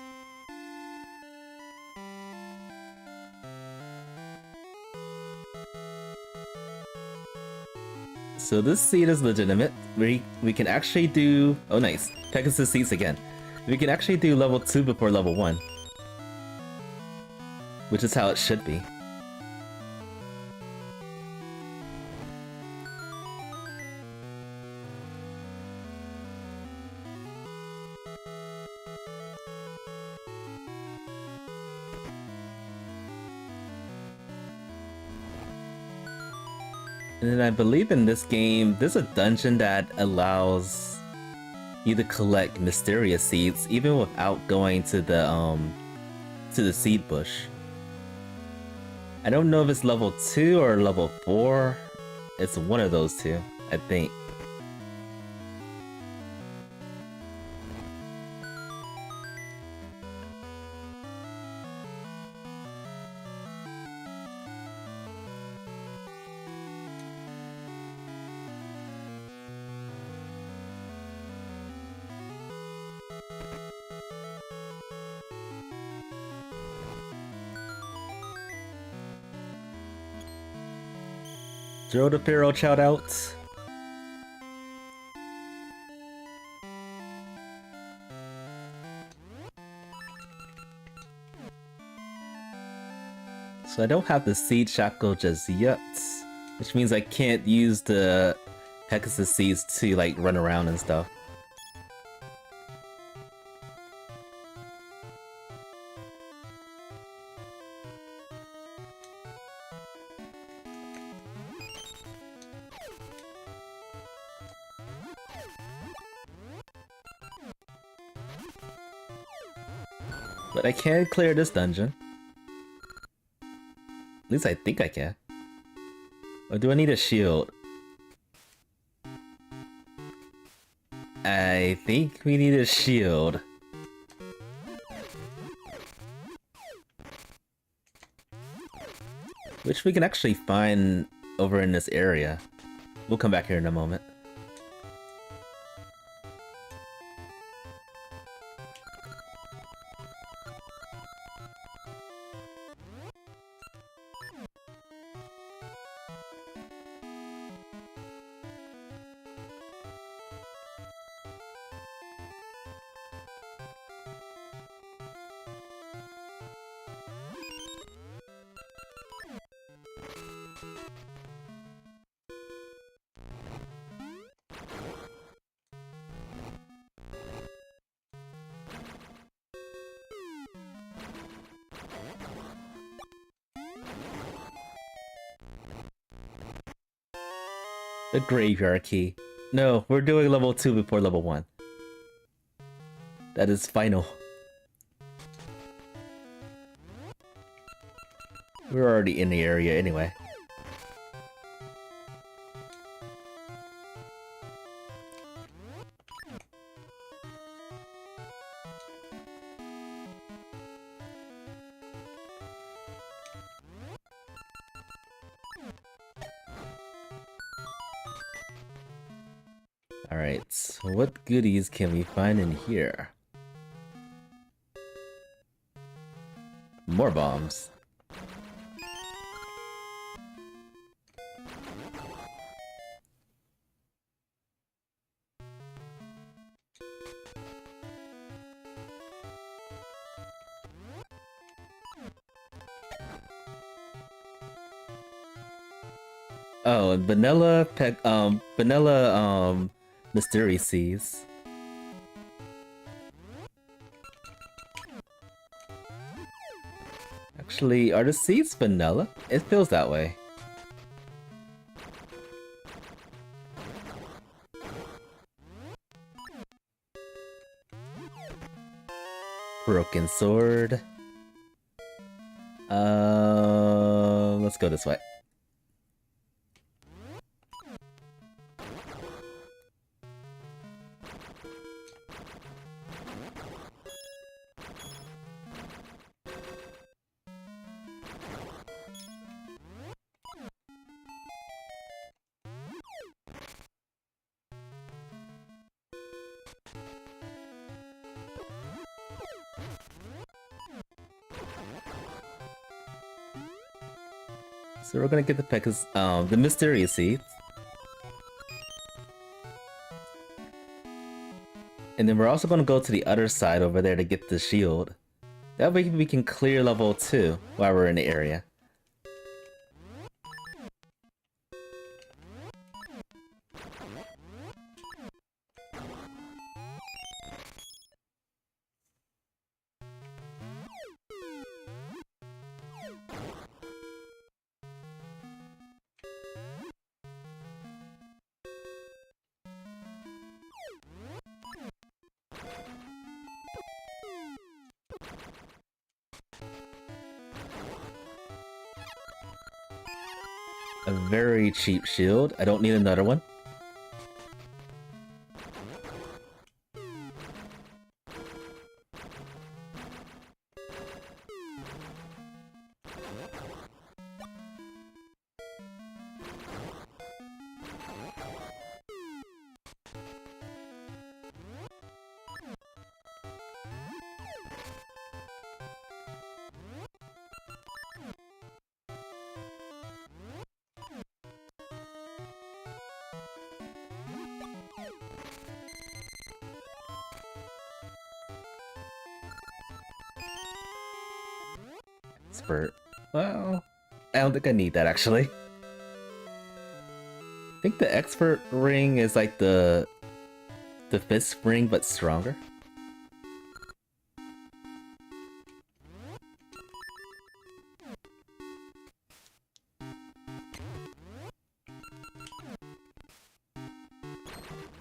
So this seed is legitimate. We can actually do... Oh nice. Pegasus seeds again. We can actually do level 2 before level 1. Which is how it should be. And then I believe in this game, there's a dungeon that allows you to collect mysterious seeds even without going to the seed bush. I don't know if it's level 2 or level 4. It's one of those two, I think. Throw the Pharaoh shout out. So I don't have the seed shackle just yet, which means I can't use the Pegasus seeds to like run around and stuff. But I can clear this dungeon. At least I think I can. Or do I need a shield? I think we need a shield. Which we can actually find over in this area. We'll come back here in a moment. The graveyard key. No, we're doing level 2 before level 1. That is final. We're already in the area anyway. Alright, so what goodies can we find in here? More bombs. Oh, and vanilla mystery seeds. Actually, are the seeds vanilla? It feels that way. Broken sword. Let's go this way. So we're gonna get the mysterious seeds. And then we're also gonna go to the other side over there to get the shield. That way we can clear level 2 while we're in the area. A very cheap shield. I don't need another one. Expert. Well, I don't think I need that actually. I think the expert ring is like the fist ring but stronger.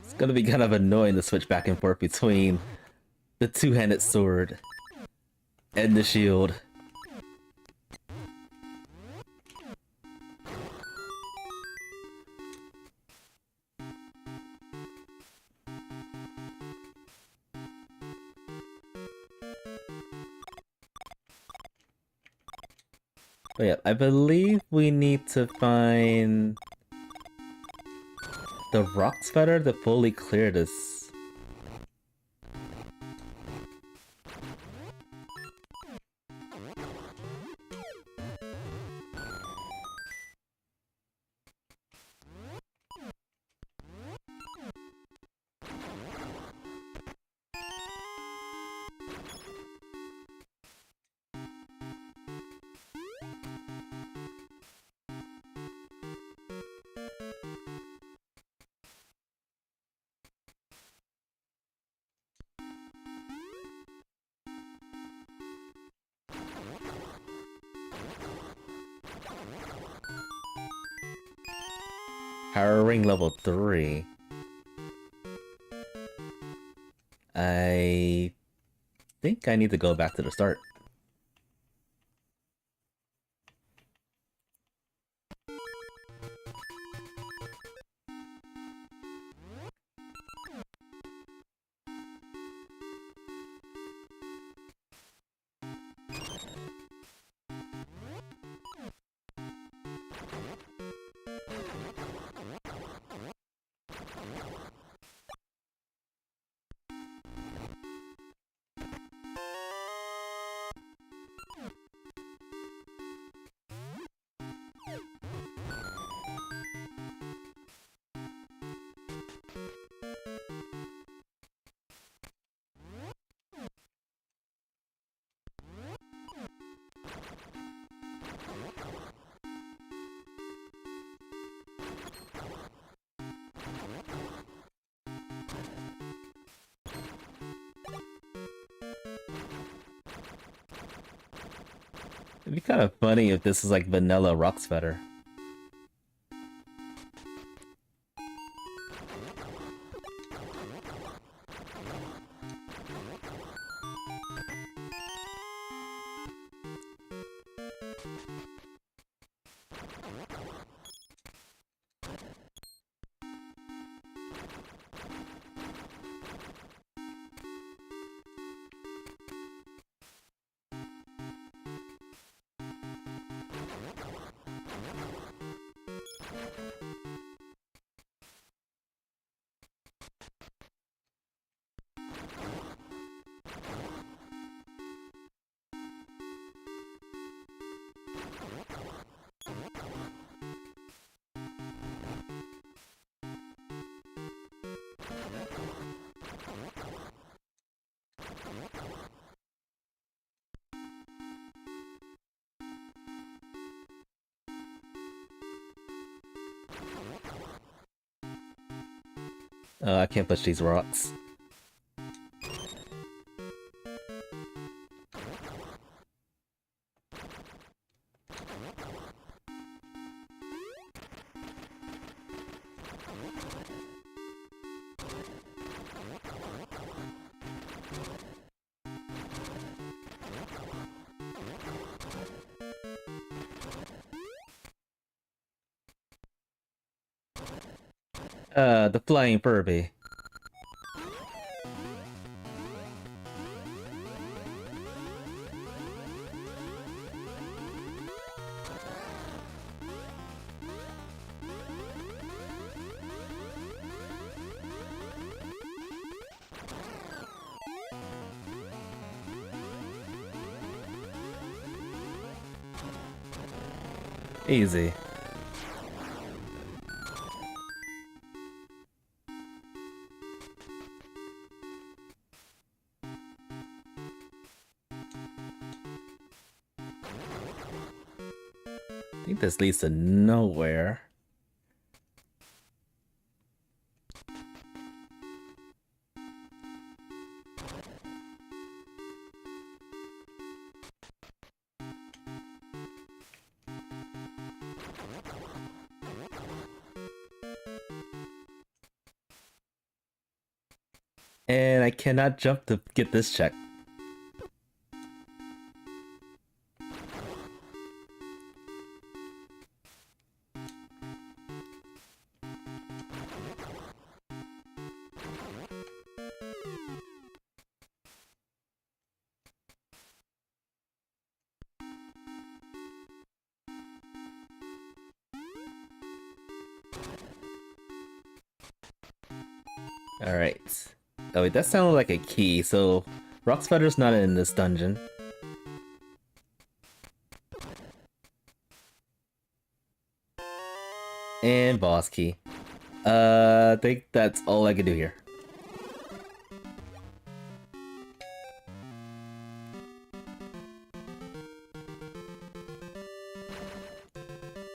It's gonna be kind of annoying to switch back and forth between the two-handed sword and the shield. But yeah, I believe we need to find the rock feather to fully clear this. Power Ring level 3. I think I need to go back to the start. It'd be kind of funny if this is like vanilla Rock Sweater. I can't push these rocks. The flying Furby. Easy. I think this leads to nowhere. And I cannot jump to get this check. Alright. Oh wait, that sounded like a key, so Rock Spider's not in this dungeon. And boss key. I think that's all I can do here.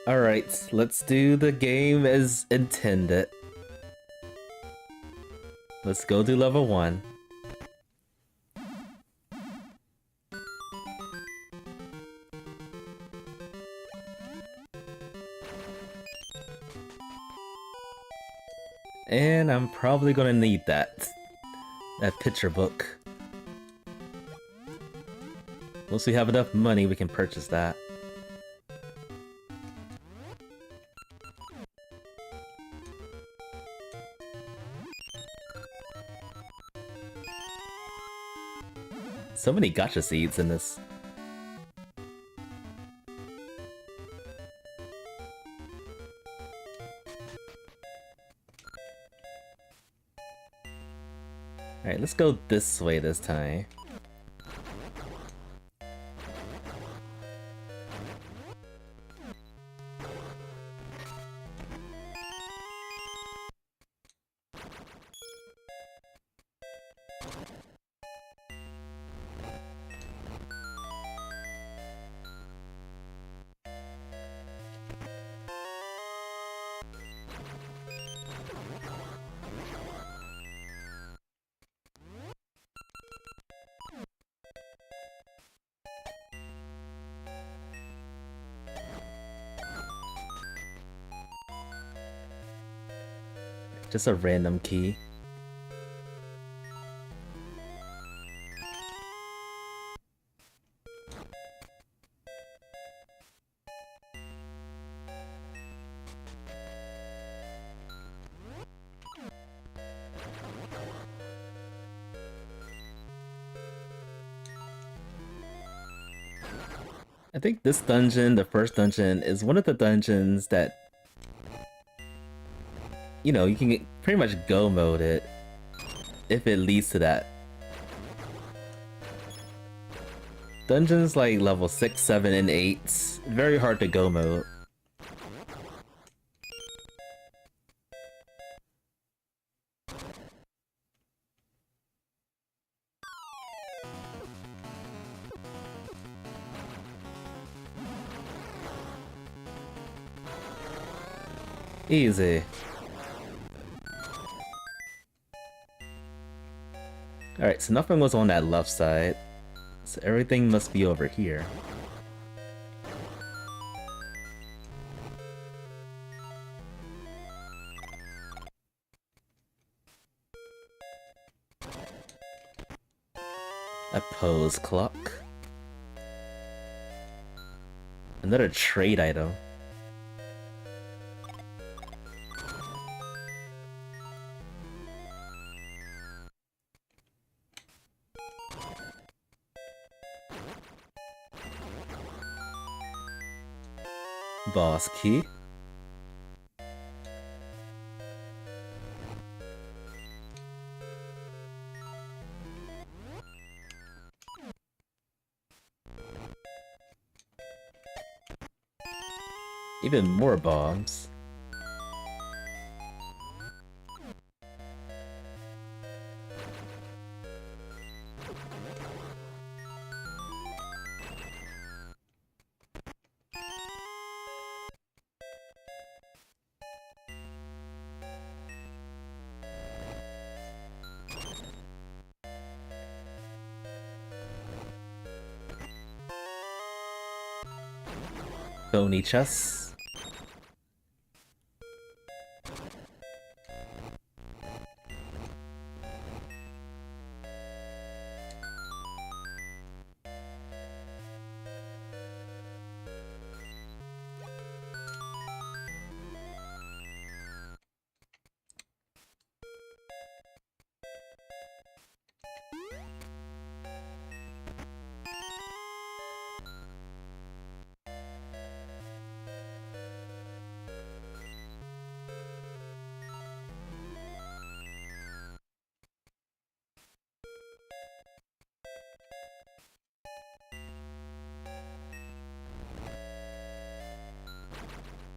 Alright, let's do the game as intended. Let's go do level 1. And I'm probably gonna need that. That picture book. Once we have enough money, we can purchase that. So many gacha seeds in this. Alright, let's go this way this time. Just a random key. I think this dungeon, the first dungeon, is one of the dungeons that, you know, you can pretty much go mode it if it leads to that. Dungeons like level 6, 7, and 8, very hard to go mode. Easy. Alright, so nothing was on that left side. So everything must be over here. A pose clock. Another trade item. Boss key. Even more bombs. Bony chess.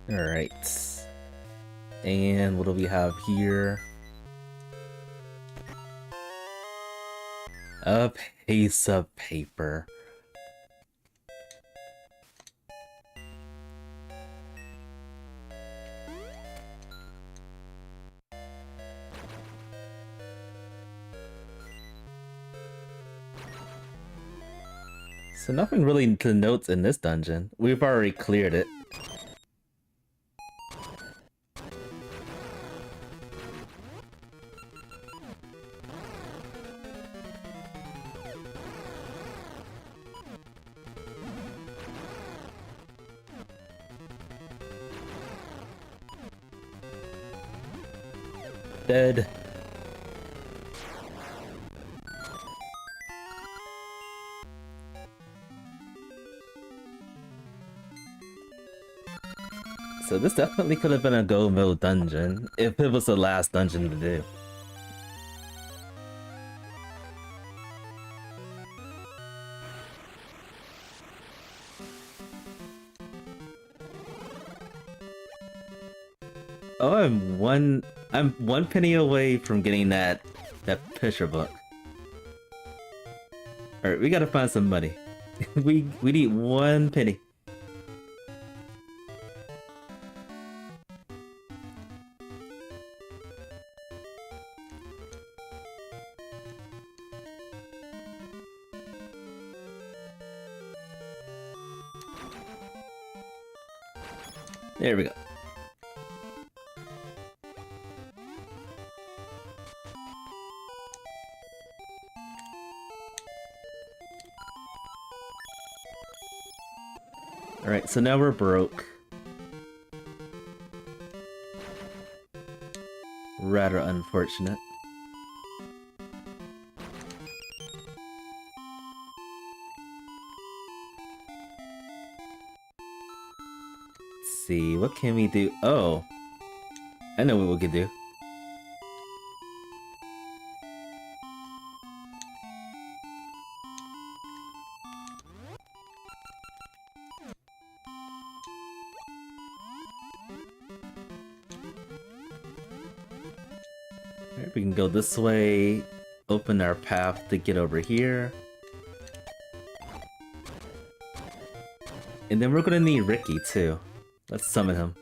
Alright. And what do we have here? A piece of paper. So nothing really to note in this dungeon. We've already cleared it. Dead. So this definitely could have been a go mode dungeon if it was the last dungeon to do. Oh, I'm one penny away from getting that picture book. Alright, we gotta find some money. we need 1 penny. There we go. Alright, so now we're broke. Rather unfortunate. Let's see, what can we do? Oh, I know what we could do. Alright, we can go this way, open our path to get over here. And then we're gonna need Ricky too. Let's summon him.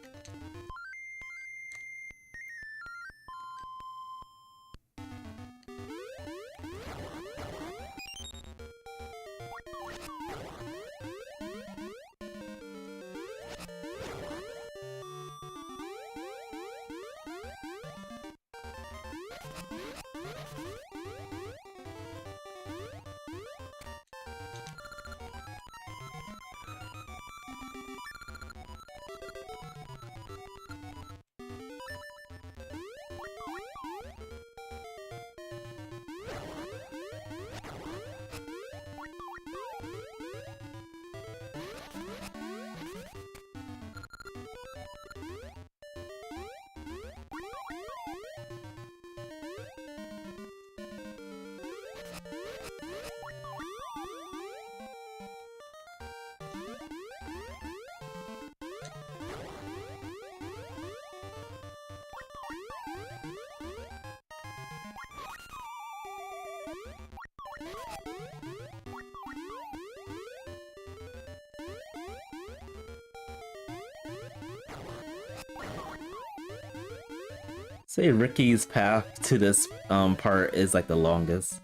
Say Ricky's path to this part is like the longest.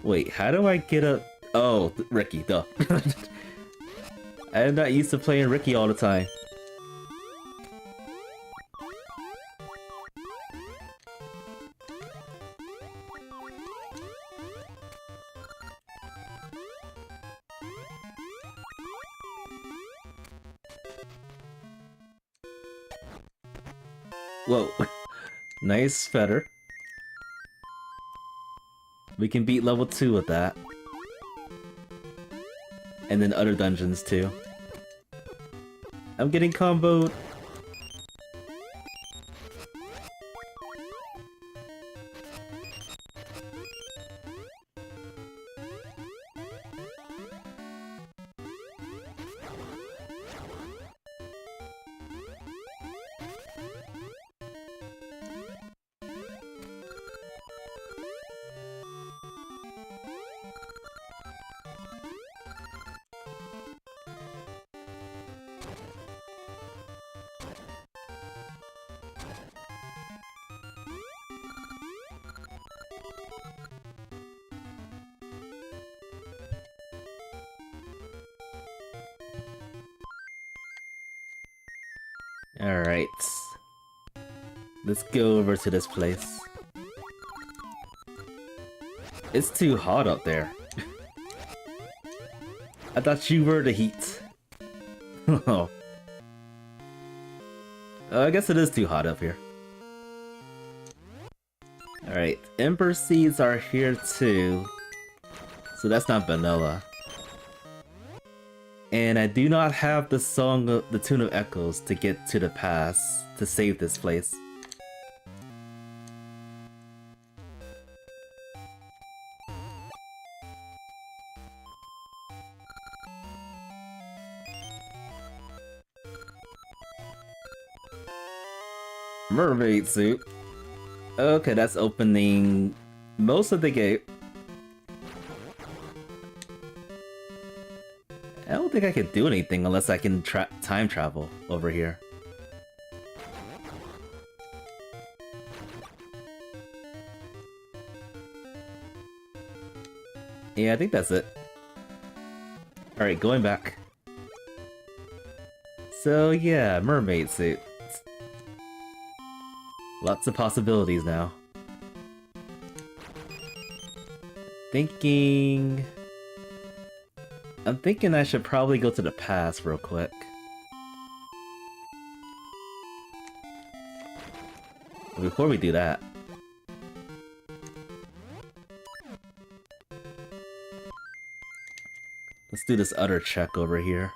Wait, how do I get up? Oh, Ricky, duh. I'm not used to playing Ricky all the time. Whoa. Nice feather. We can beat level 2 with that. And then other dungeons too. I'm getting comboed. Alright. Let's go over to this place. It's too hot up there. I thought you were the heat. Oh. Oh, I guess it is too hot up here. Alright, Ember Seeds are here too. So that's not vanilla. And I do not have the Tune of Echoes to get to the pass to save this place. Mermaid suit. Okay, that's opening most of the gate. I don't think I can do anything unless I can time travel over here. Yeah, I think that's it. Alright, going back. So yeah, mermaid suit. Lots of possibilities now. I'm thinking I should probably go to the pass real quick. Before we do that, let's do this other check over here.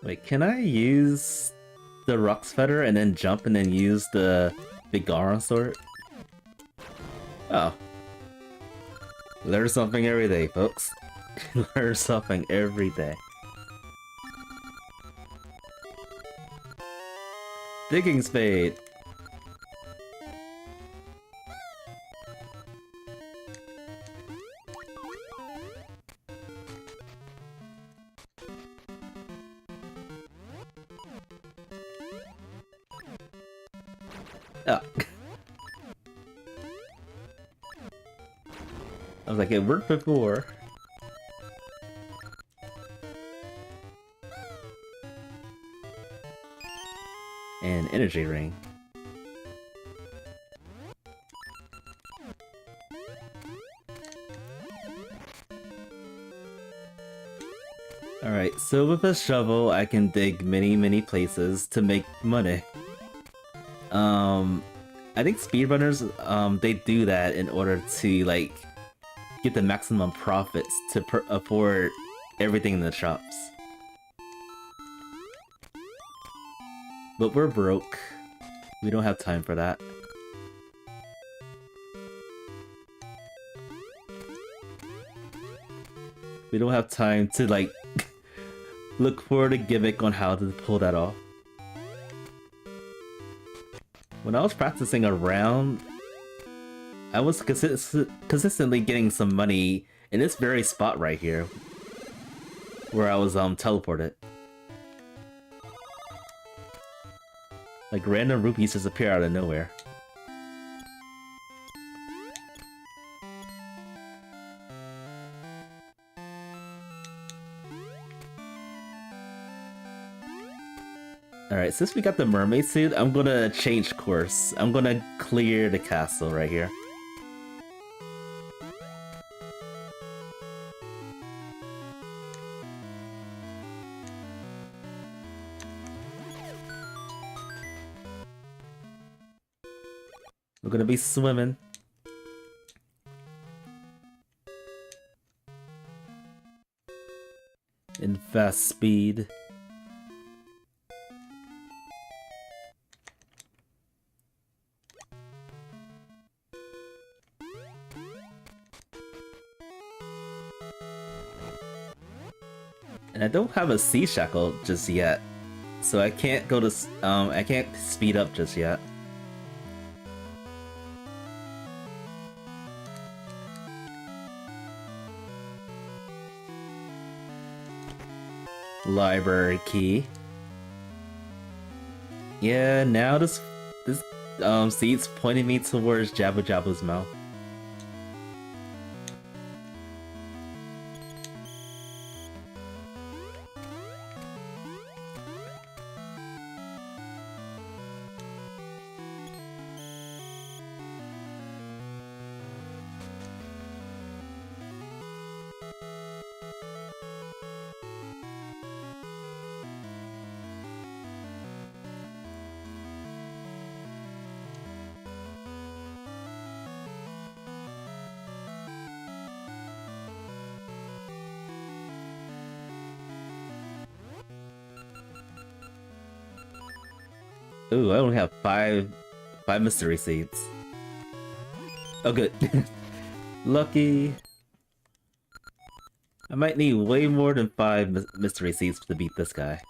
Wait, can I use the Rux Feather and then jump and then use the big Garon sword? Oh. Learn something every day, folks. Learn something every day. Digging spade. Oh. I was like, it worked before. And energy ring. Alright, so with a shovel I can dig many places to make money. I think speedrunners, they do that in order to, like, get the maximum profits to afford everything in the shops. But we're broke. We don't have time for that. We don't have time to, like, look for the gimmick on how to pull that off. When I was practicing around, I was consistently getting some money in this very spot right here, where I was teleported. Like random rupees just appear out of nowhere. Alright, since we got the mermaid suit, I'm gonna change course. I'm gonna clear the castle right here. We're gonna be swimming. In fast speed. And I don't have a sea shackle just yet, so I can't go to I can't speed up just yet. Library key. Yeah, now this seat's pointing me towards Jabu Jabu's mouth. Ooh, I only have five mystery seeds. Oh, good. Lucky. I might need way more than 5 mystery seeds to beat this guy.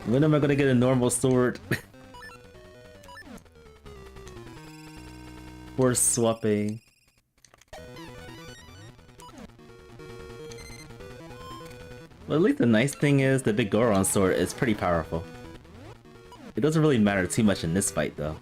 When am I gonna get a normal sword? For swapping. Well, at least the nice thing is the big Goron sword is pretty powerful. It doesn't really matter too much in this fight though.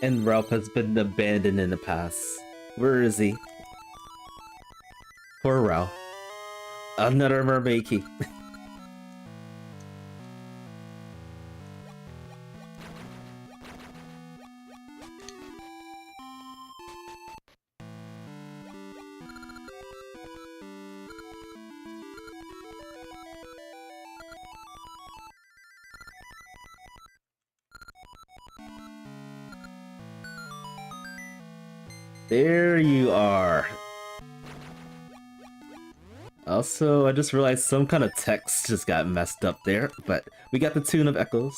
And Ralph has been abandoned in the past. Where is he? Poor Ralph. Another mermaid key. There you are. Also, I just realized some kind of text just got messed up there, but we got the Tune of Echoes.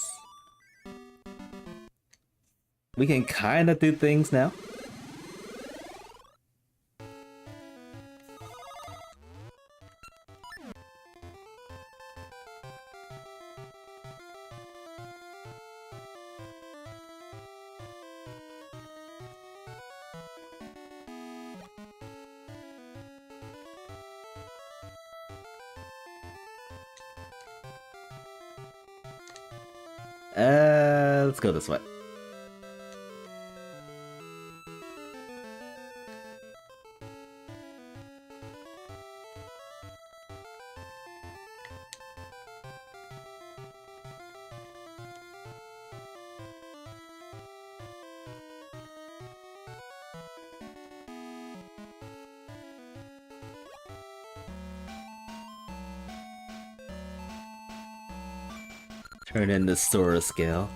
We can kind of do things now. Let's go this way. Turn in the Sora scale.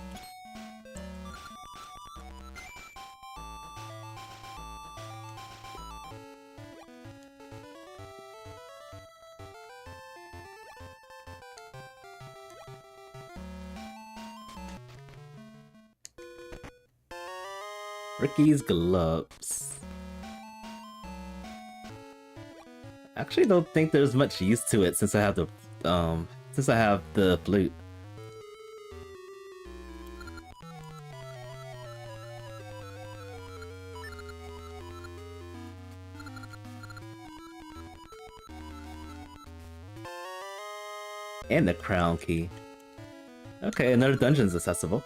Ricky's gloves. Actually, don't think there's much use to it since I have the flute. And the crown key. Okay, another dungeon's accessible.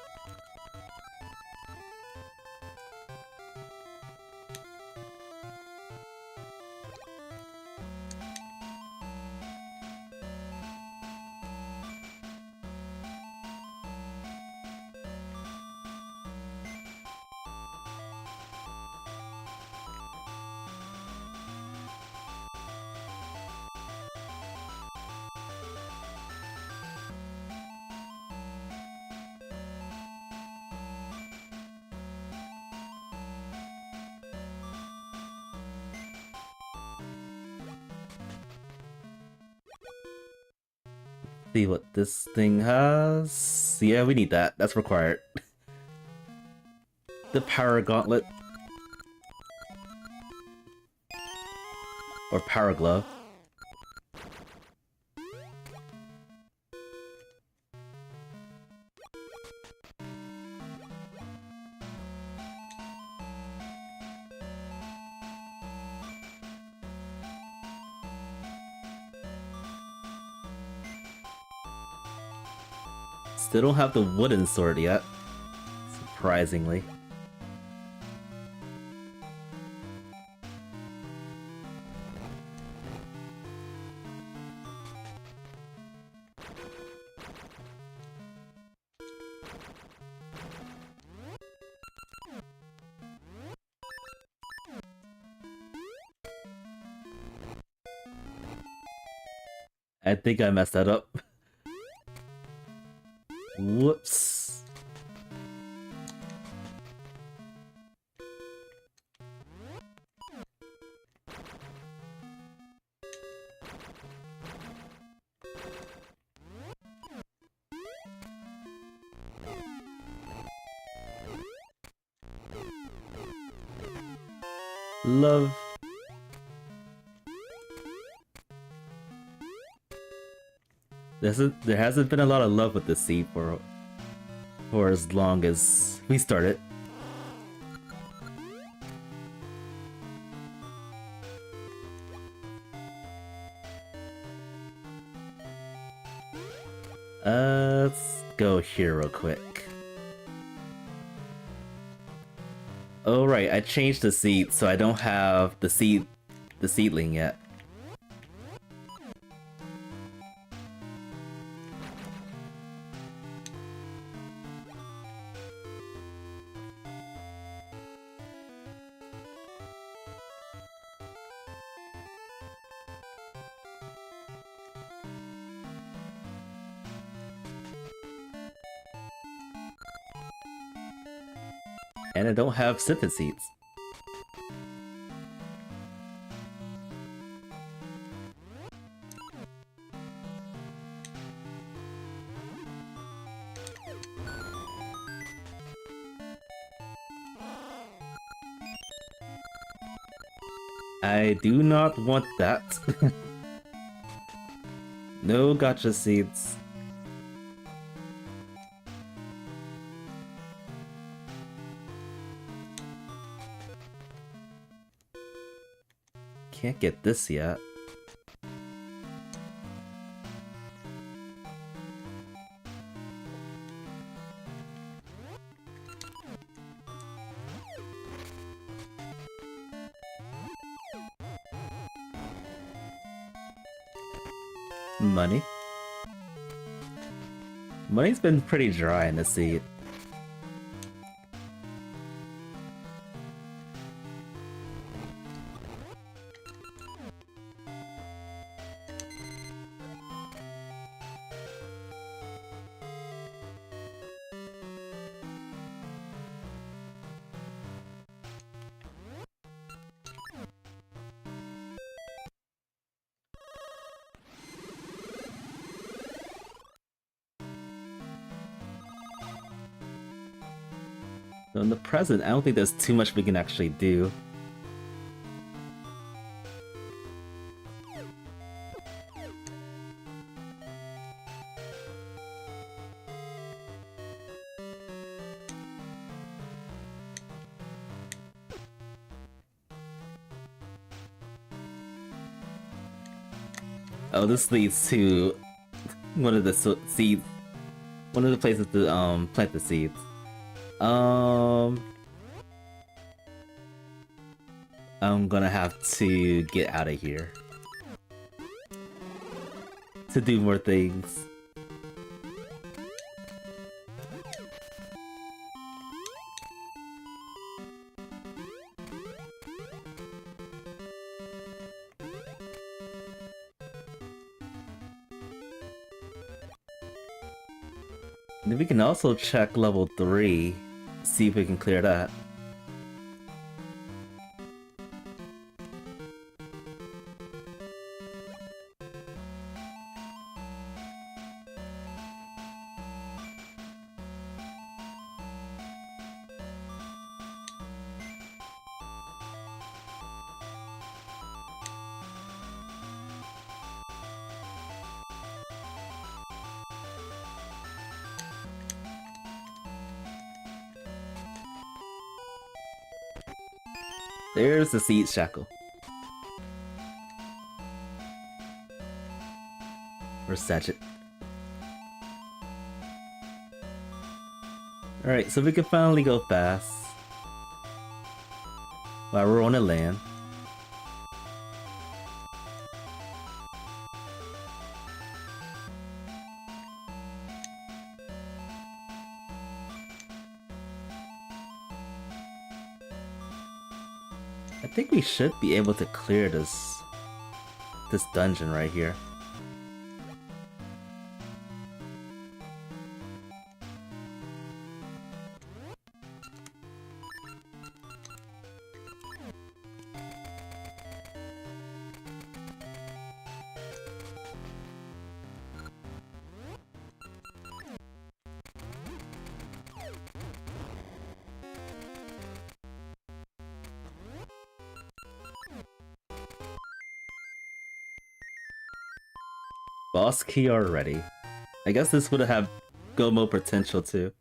See what this thing has. Yeah, we need that. That's required. The power gauntlet. Or Power Glove. Still don't have the wooden sword yet, surprisingly. I think I messed that up. Whoops. Love. There hasn't been a lot of love with the seed for as long as we started. Let's go here real quick. Oh right, I changed the seed, so I don't have the seedling yet. And I don't have sipid seeds. I do not want that. No gotcha seeds. Can't get this yet. Money? Money's been pretty dry in the seed. So in the present, I don't think there's too much we can actually do. Oh, this leads to one of the seeds, one of the places to plant the seeds. I'm gonna have to get out of here to do more things. And we can also check level 3, see if we can clear that. There's the seed shackle. Or Sagitt. Alright, so we can finally go fast. While we're on the land. I think we should be able to clear this dungeon right here. Boss key already. I guess this would have go mode potential too.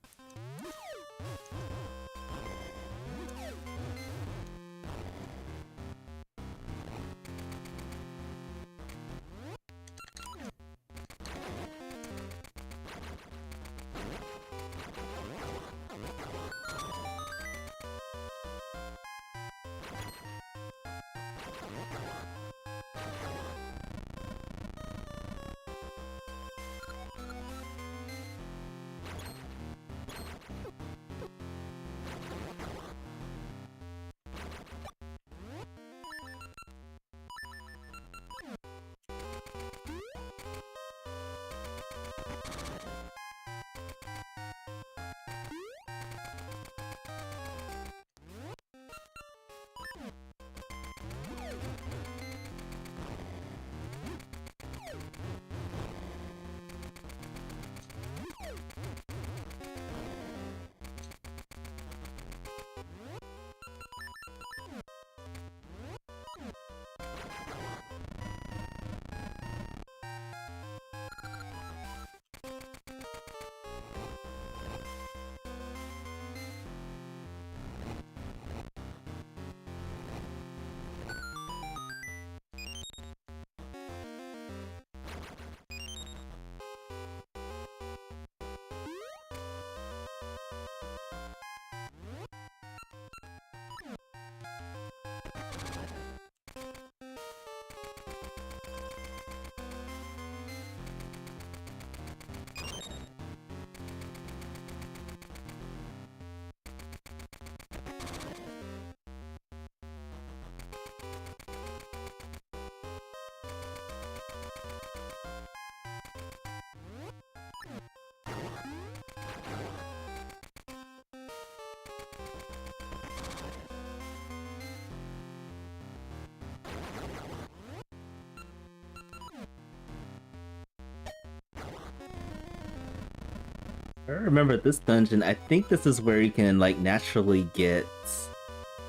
I remember this dungeon. I think this is where you can like naturally get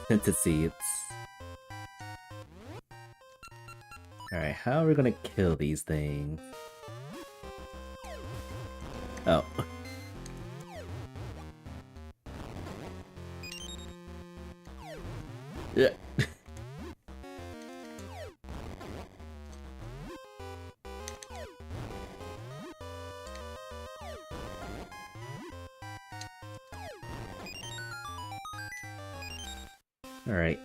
scented seeds. Alright, how are we gonna kill these things? Oh. Yeah. All right.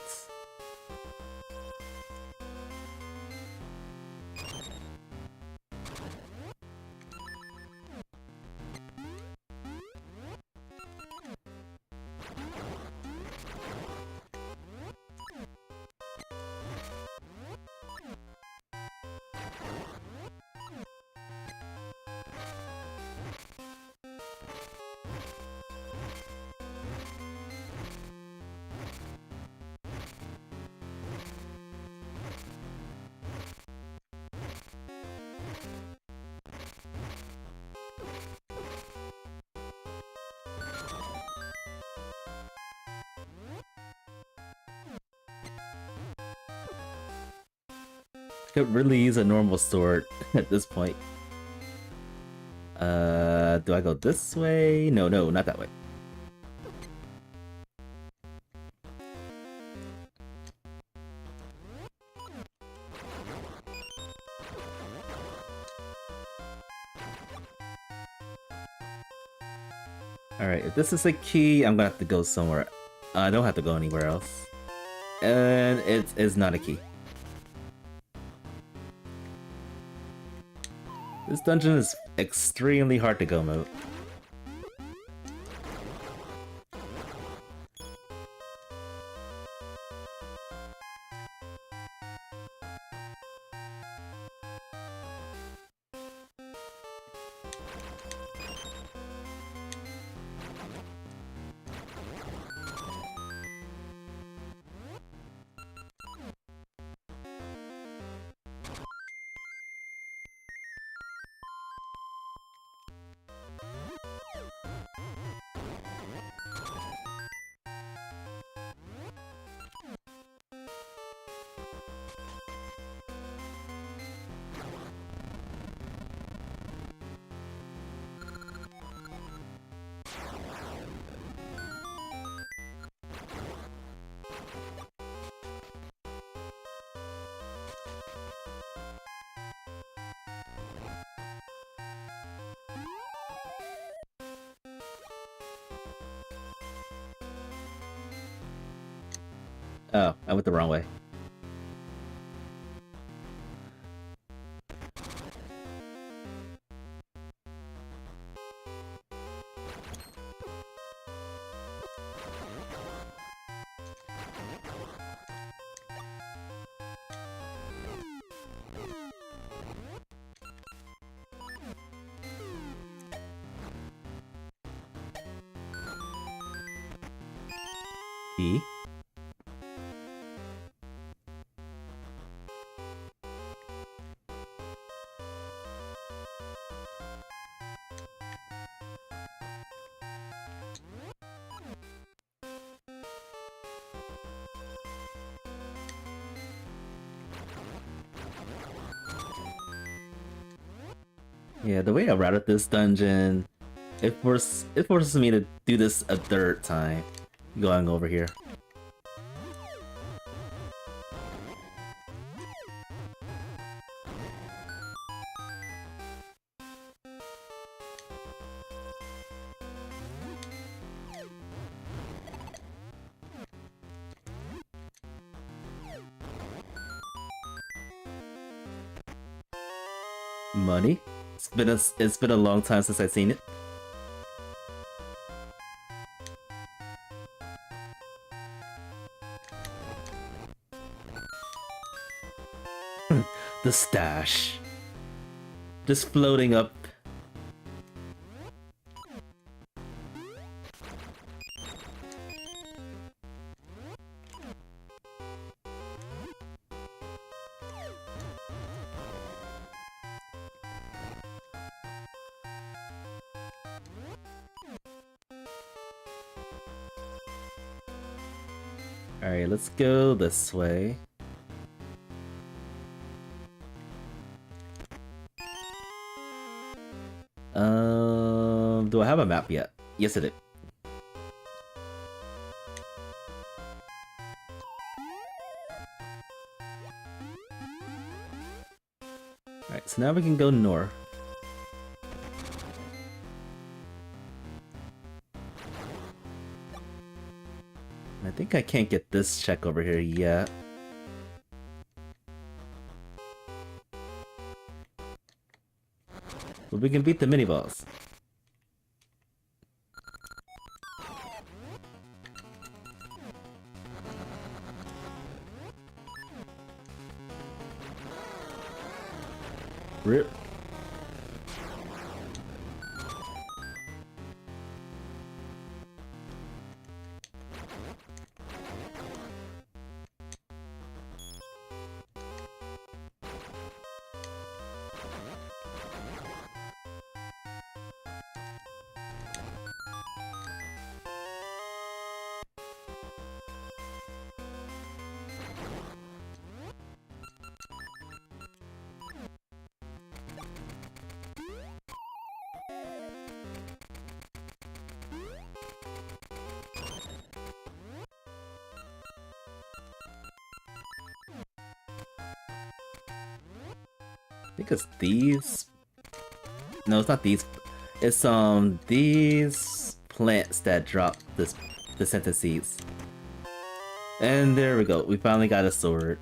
Could really use a normal sword at this point. Do I go this way? No, not that way. Alright, if this is a key, I'm gonna have to go somewhere. I don't have to go anywhere else. And it is not a key. This dungeon is extremely hard to go mode. Oh, I went the wrong way. E? Yeah, the way I routed this dungeon, it forces me to do this a third time, going over here. Money? It's been a long time since I've seen it. The stash. Just floating up. Alright, let's go this way. Do I have a map yet? Yes, I do. Alright, so now we can go north. I think I can't get this check over here yet. But we can beat the mini-boss. Rip. I think it's these. No, it's not these. It's these plants that drop the scented seeds. And there we go. We finally got a sword.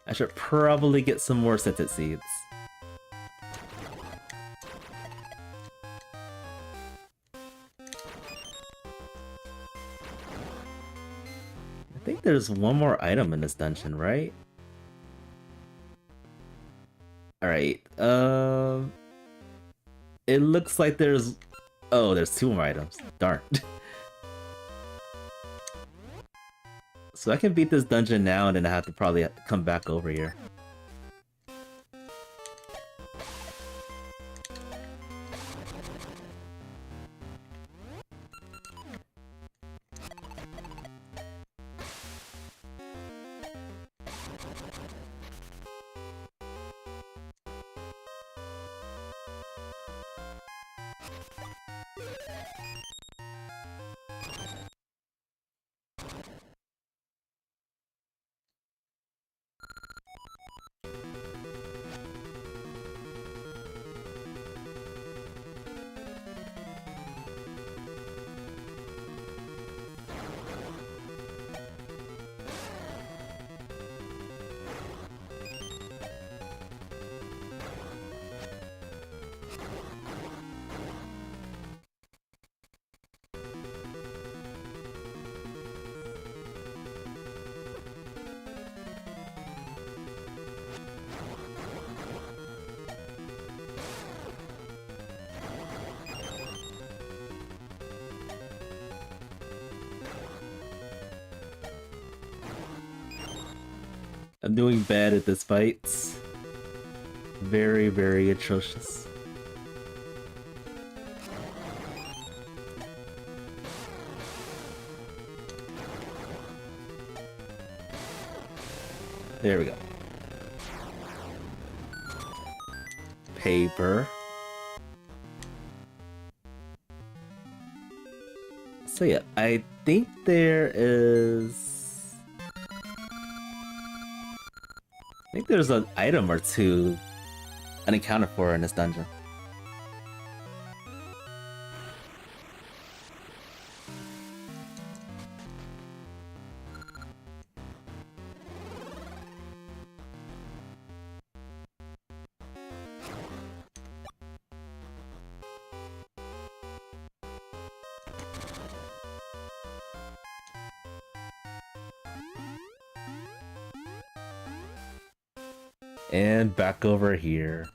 I should probably get some more scented seeds. I think there's one more item in this dungeon, right? Alright, it looks like there's... Oh, there's 2 more items. Darn. So I can beat this dungeon now, and then I have to probably come back over here. I'm doing bad at this fight. Very, very atrocious. There we go. Paper. So yeah, I think there is... I think there's an item or 2 unaccounted for in this dungeon. And back over here.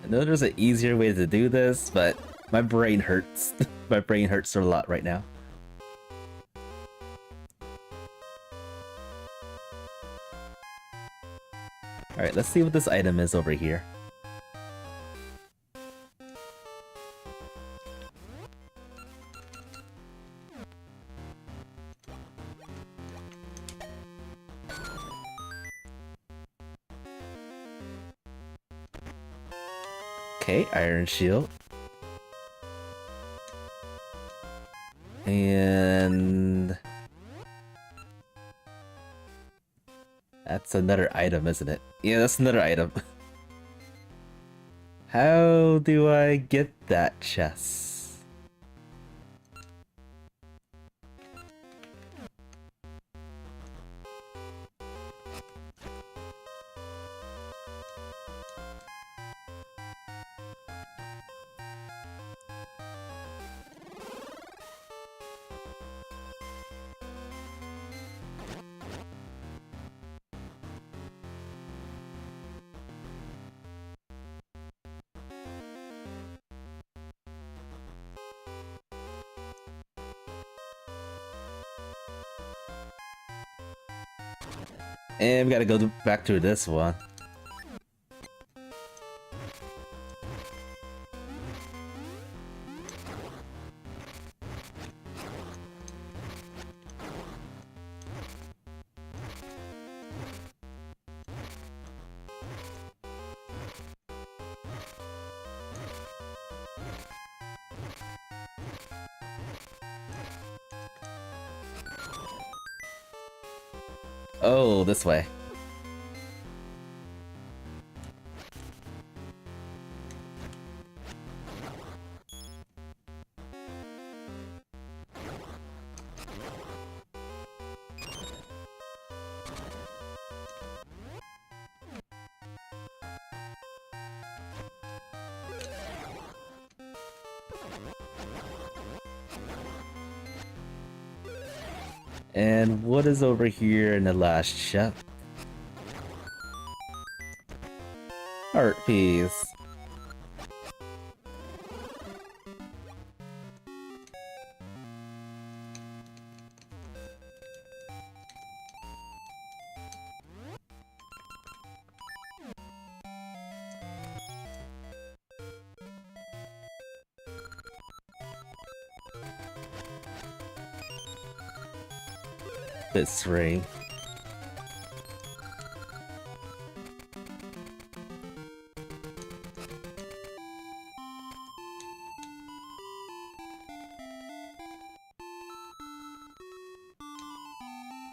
I know there's an easier way to do this, but my brain hurts. My brain hurts a lot right now. Alright, let's see what this item is over here. Okay, iron shield. And... that's another item, isn't it? Yeah, that's another item. How do I get that chest? And we gotta go back to this one. Oh, this way. And what is over here in the last shop? Art piece. This ring.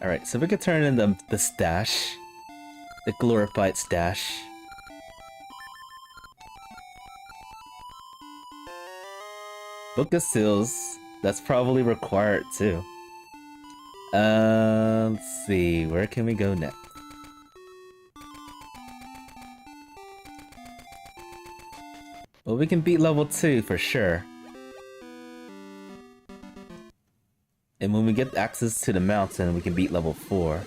Alright, so we could turn in the stash. The glorified stash. Book of Seals. That's probably required too. Let's see, where can we go next? Well, we can beat level 2 for sure. And when we get access to the mountain, we can beat level 4.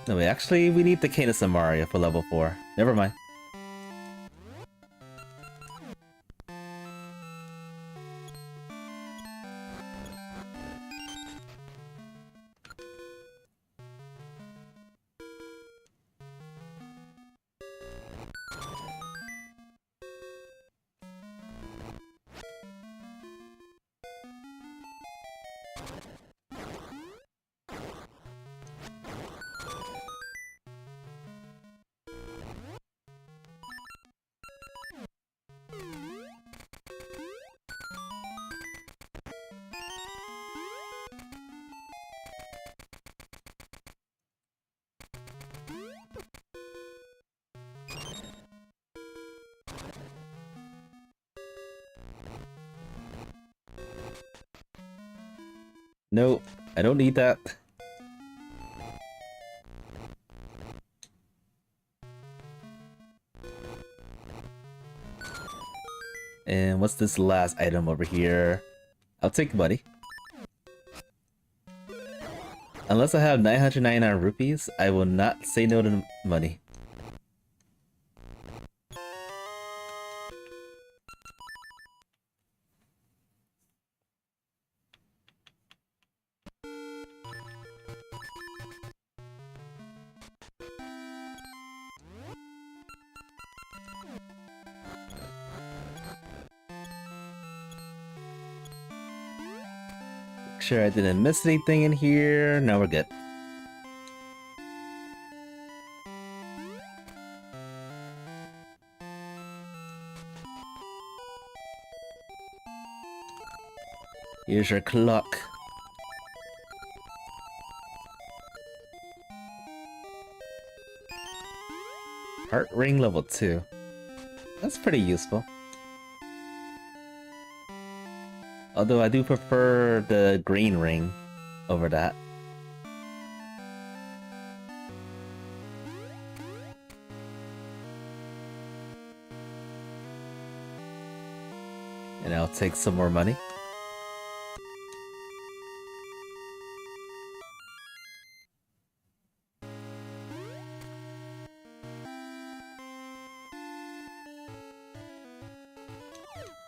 No, wait, actually, we need the Canis of Maria for level 4. Never mind. Nope, I don't need that. And what's this last item over here? I'll take money. Unless I have 999 rupees, I will not say no to money. Sure I didn't miss anything in here. No, we're good. Here's your clock. Heart ring level 2. That's pretty useful. Although I do prefer the green ring over that. And I'll take some more money.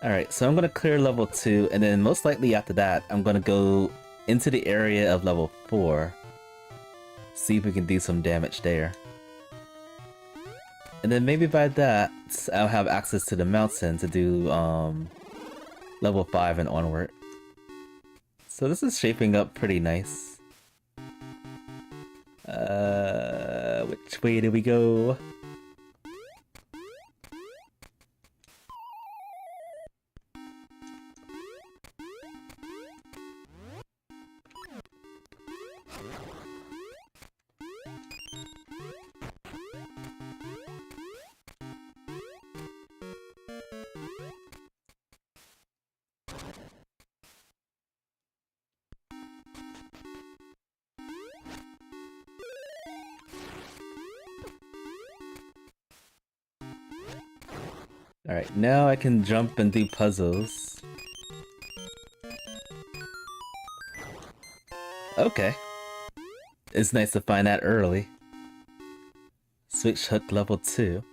Alright, so I'm gonna clear level 2, and then most likely after that, I'm gonna go into the area of level 4. See if we can do some damage there. And then maybe by that, I'll have access to the mountain to do level 5 and onward. So this is shaping up pretty nice. Which way do we go? Alright, now I can jump and do puzzles. Okay. It's nice to find that early. Switch hook level 2.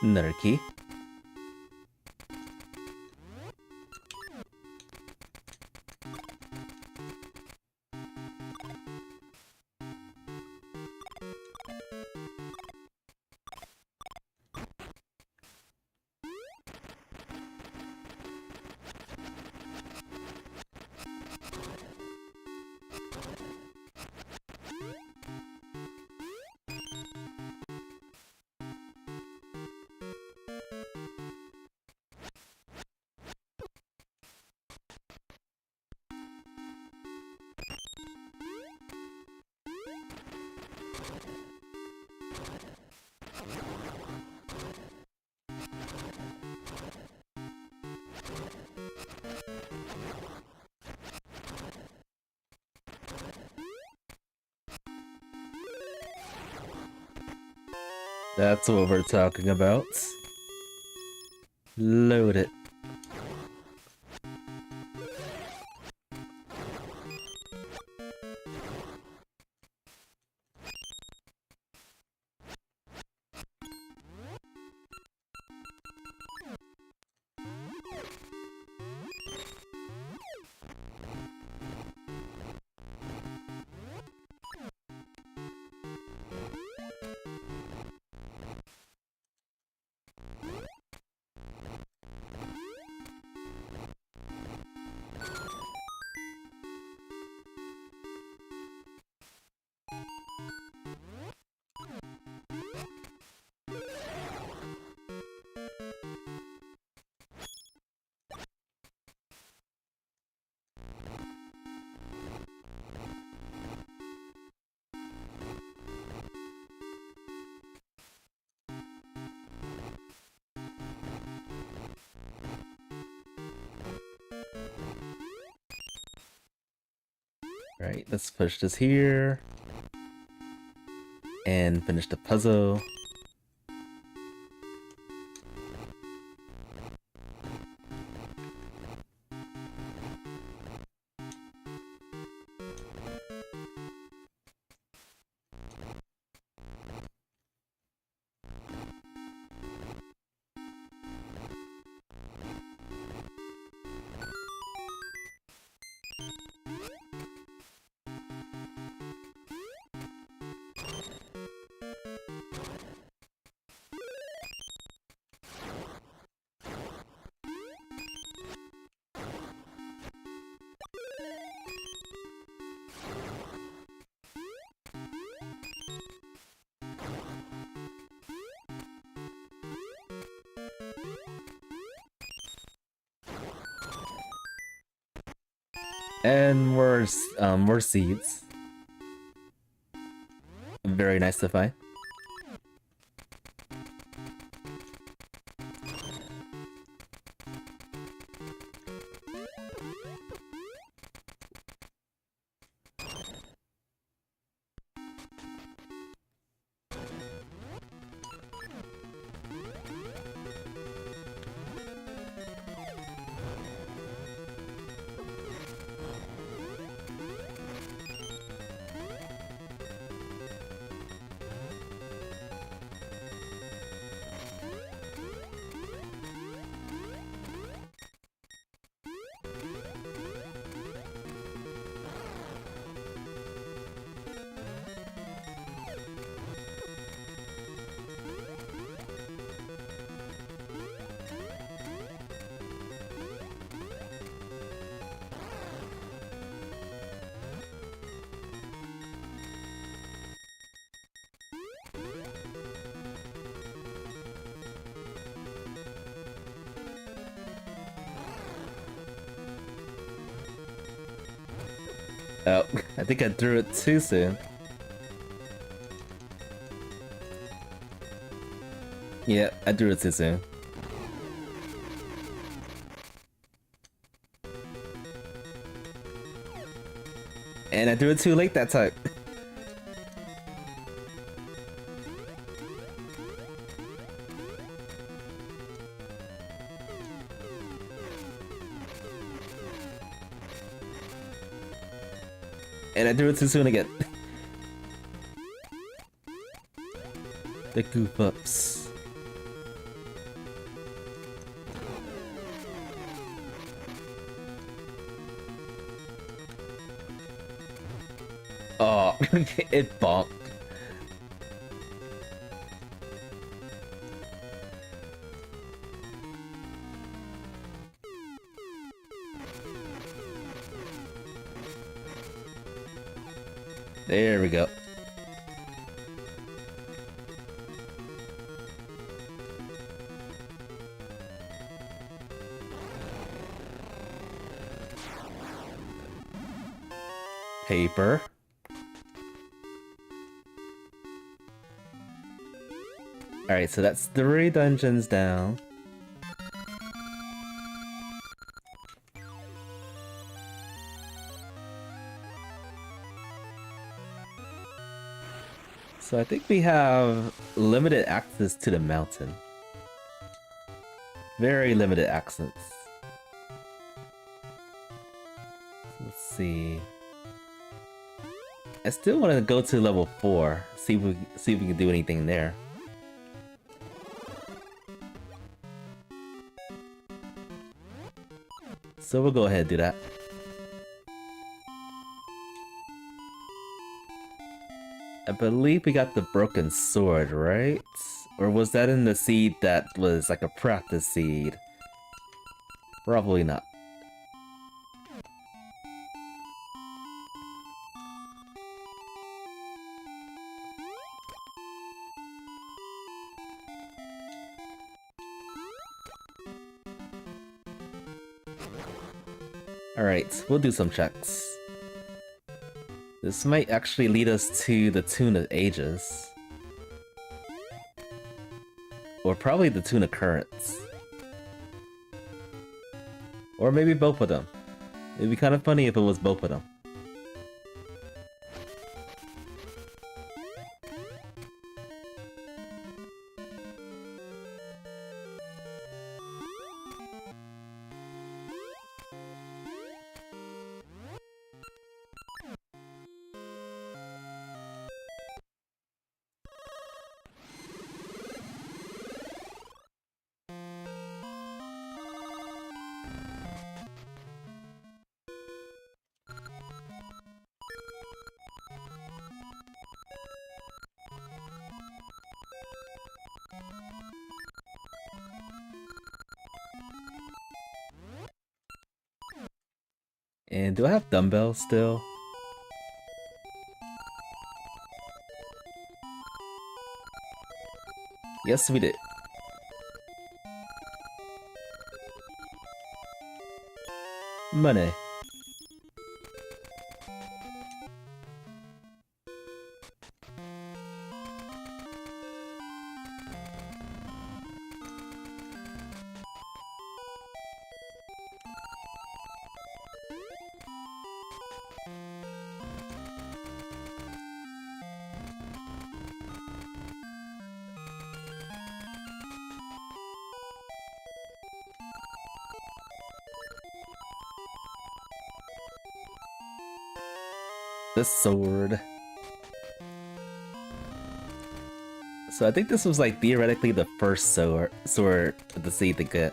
Another key. That's what we're talking about. Load it. Right, let's push this here and finish the puzzle. And more seeds. Very nice to find. Oh, I think I threw it too soon. Yeah, I threw it too soon. And I threw it too late that time. And I threw it too soon again. The goof ups. Oh, it bonked. There we go. Paper. Alright, so that's 3 dungeons down. So I think we have limited access to the mountain. Very limited access. So let's see. I still want to go to level 4, see if we can do anything there. So we'll go ahead and do that. I believe we got the broken sword, right? Or was that in the seed that was like a practice seed? Probably not. Alright, we'll do some checks. This might actually lead us to the Tune of Ages. Or probably the Tune of Currents. Or maybe both of them. It'd be kind of funny if it was both of them. And do I have dumbbells still? Yes, we did. Money. The sword. So I think this was like theoretically the first sword to see the get.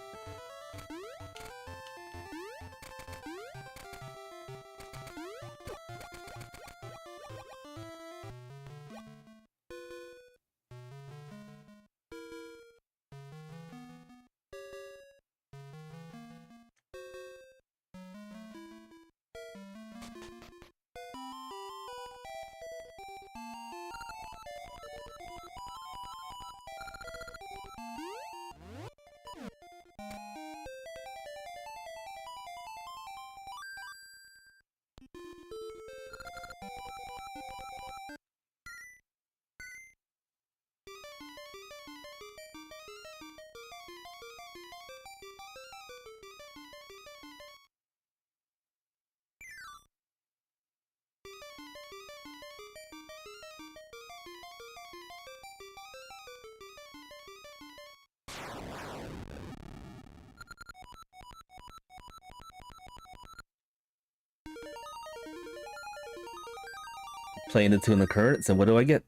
Playing the tuna currents, and what do I get?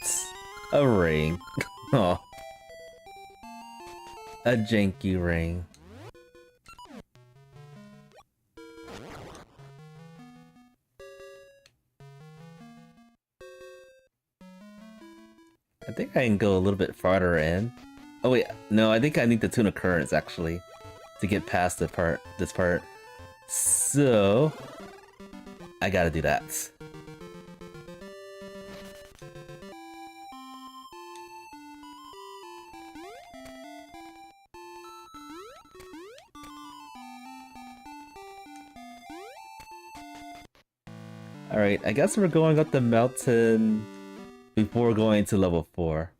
A ring. Oh. A janky ring. I think I can go a little bit farther in. Oh wait, no, I think I need the tuna currents actually to get past this part. So I gotta do that. Alright, I guess we're going up the mountain before going to level 4.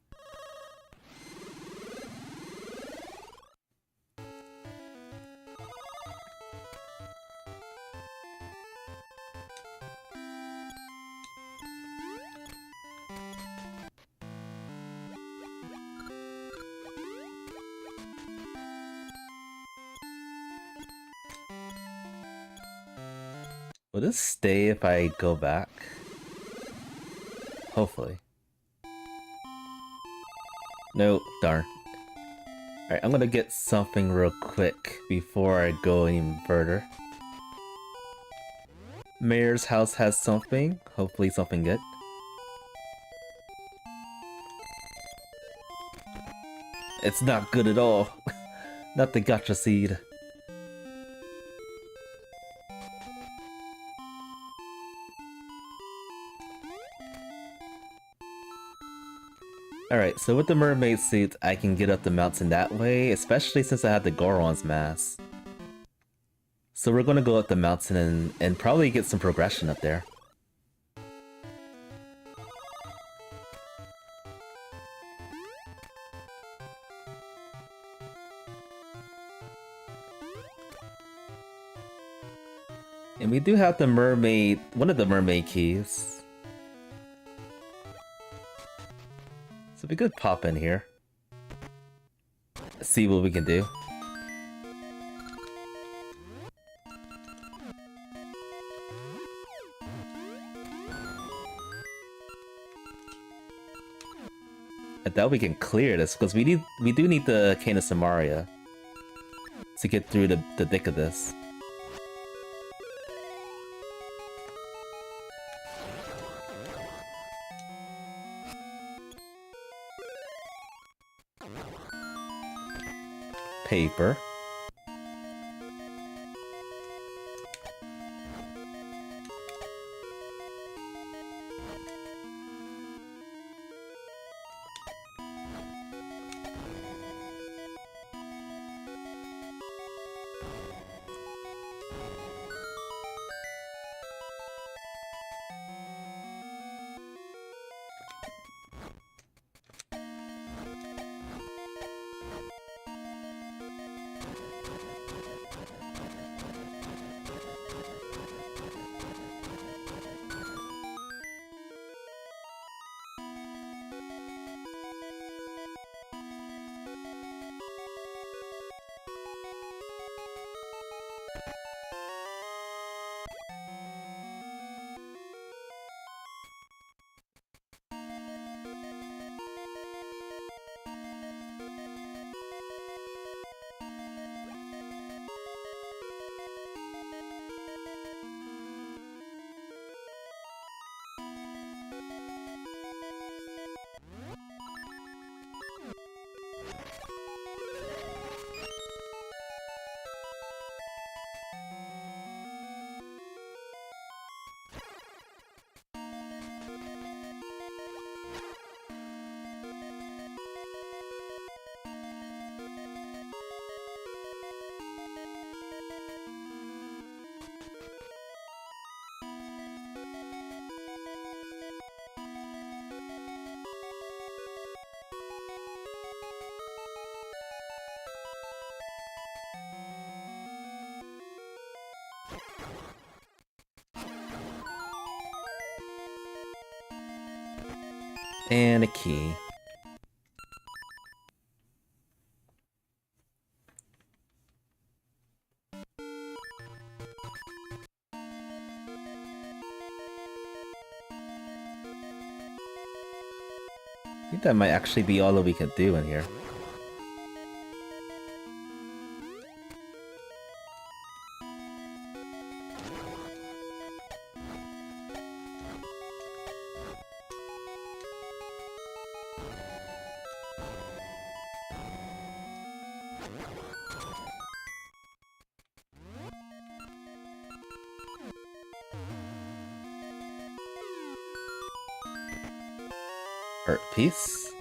Will this stay if I go back? Hopefully. No, darn. Alright, I'm gonna get something real quick before I go any further. Mayor's house has something. Hopefully something good. It's not good at all. Not the gacha seed. Alright, so with the mermaid suit, I can get up the mountain that way, especially since I have the Goron's mask. So we're gonna go up the mountain and probably get some progression up there. And we do have the mermaid, one of the mermaid keys. So we could pop in here. See what we can do. I doubt we can clear this because we do need the Cane of Samaria to get through the thick of this. Paper. And a key. I think that might actually be all that we can do in here. Art piece.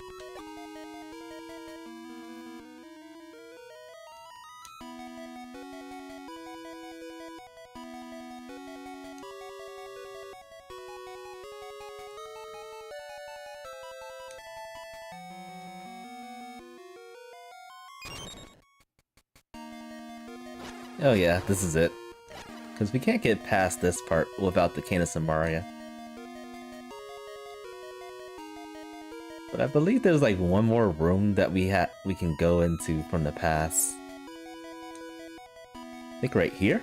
Oh yeah, this is it. Because we can't get past this part without the Canis and Maria. But I believe there's like one more room that we can go into from the past. I think right here?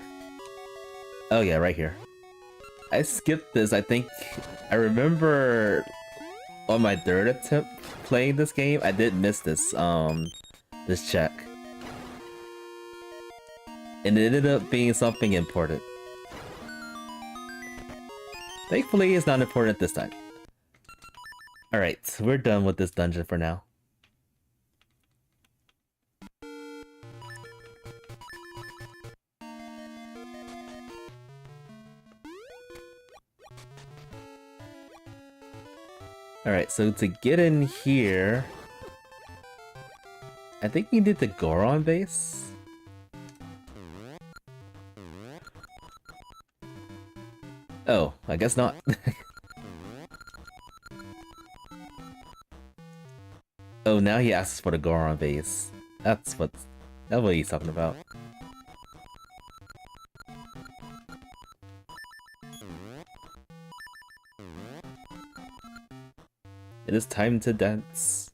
Oh yeah, right here. I skipped this, I think. I remember on my third attempt playing this game, I did miss this check. And it ended up being something important. Thankfully, it's not important this time. Alright, we're done with this dungeon for now. Alright, so to get in here... I think we did the Goron base? Oh, I guess not. Oh, now he asks for the Goron base. That's what he's talking about. It is time to dance.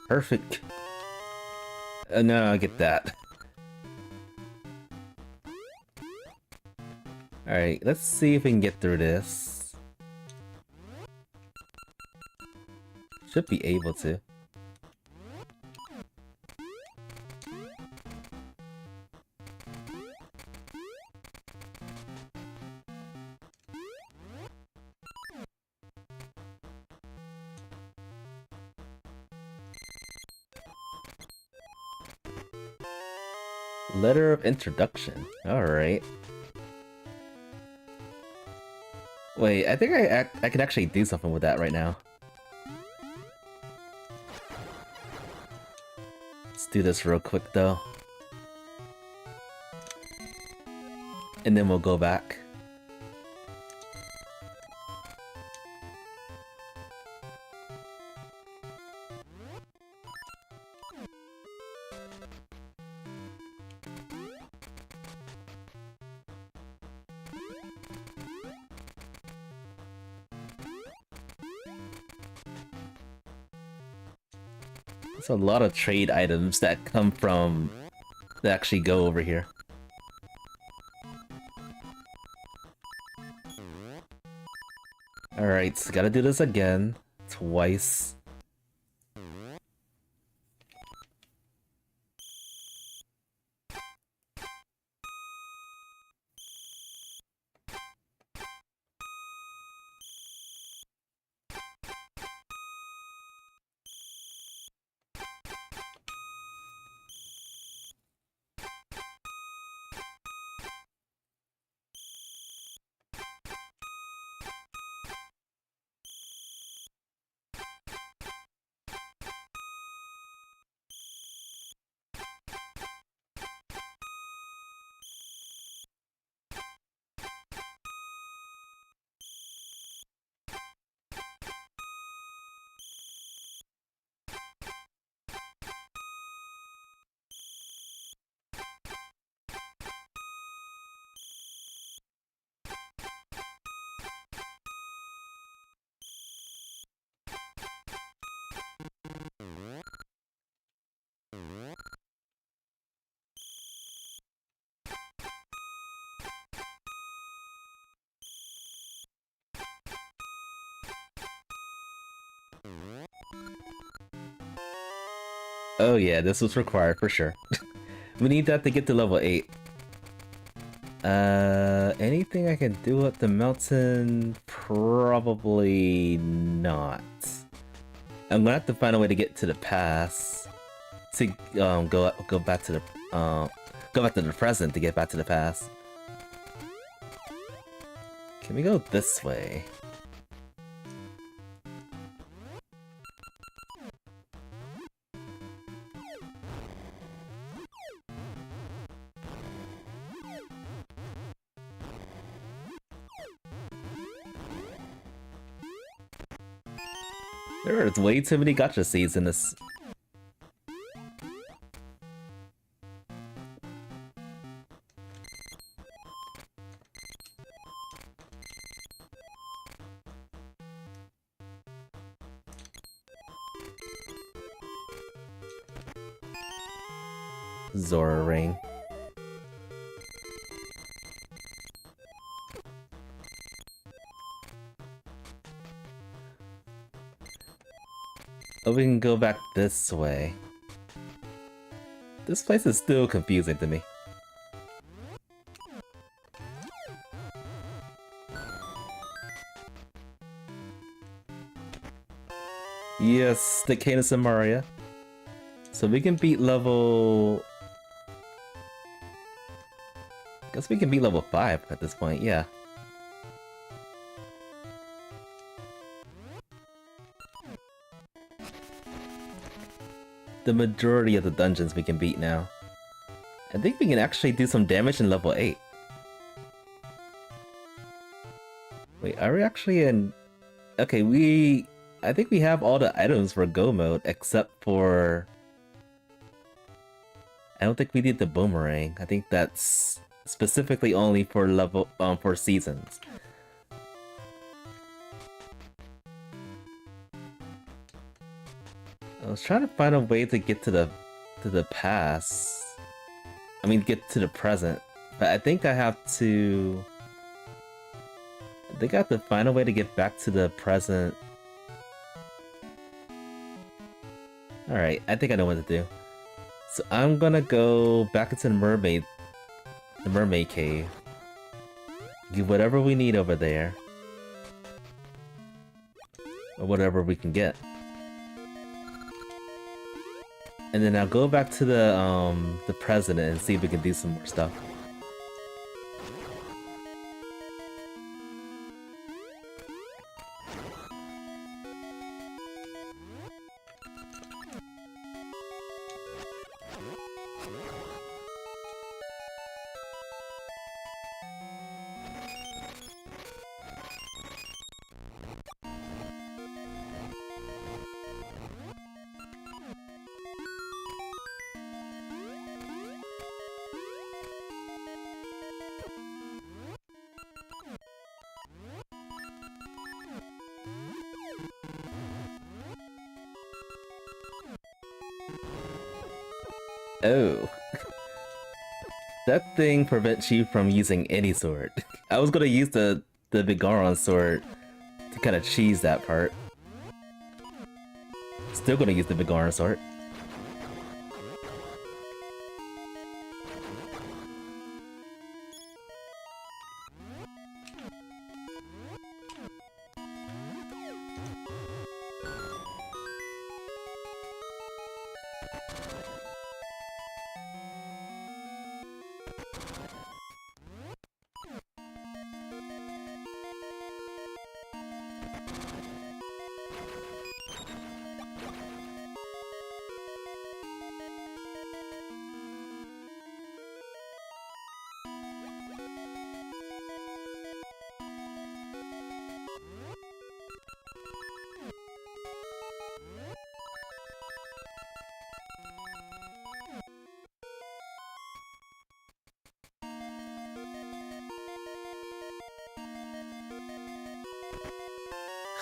Perfect. No, I get that. Alright, let's see if we can get through this. Should be able to. Letter of introduction. Alright. Wait, I think I can actually do something with that right now. Let's do this real quick though. And then we'll go back. There's a lot of trade items that come from... that actually go over here. Alright, so gotta do this again. Twice. Oh yeah, this was required for sure. We need that to get to level 8. Anything I can do up the mountain? Probably not. I'm gonna have to find a way to get to the pass. To go back to the go back to the present to get back to the pass. Can we go this way? There's way too many gacha seeds in this. Zora ring. Oh, we can go back this way. This place is still confusing to me. Yes, the Cadence of Maria. So we can beat level... Guess we can beat level 5 at this point, yeah. The majority of the dungeons we can beat now. I think we can actually do some damage in level 8. Wait, are we actually in... Okay, I think we have all the items for Go mode, except for... I don't think we need the boomerang. I think that's specifically only for level... for seasons. I was trying to find a way to get to the past. I mean, get to the present. But I think I have to... I think I have to find a way to get back to the present. Alright, I think I know what to do. So I'm gonna go back into the mermaid cave. Get whatever we need over there. Or whatever we can get. And then I'll go back to the president and see if we can do some more stuff. Oh. That thing prevents you from using any sword. I was gonna use the Bigaron sword to kind of cheese that part. Still gonna use the Bigaron sword.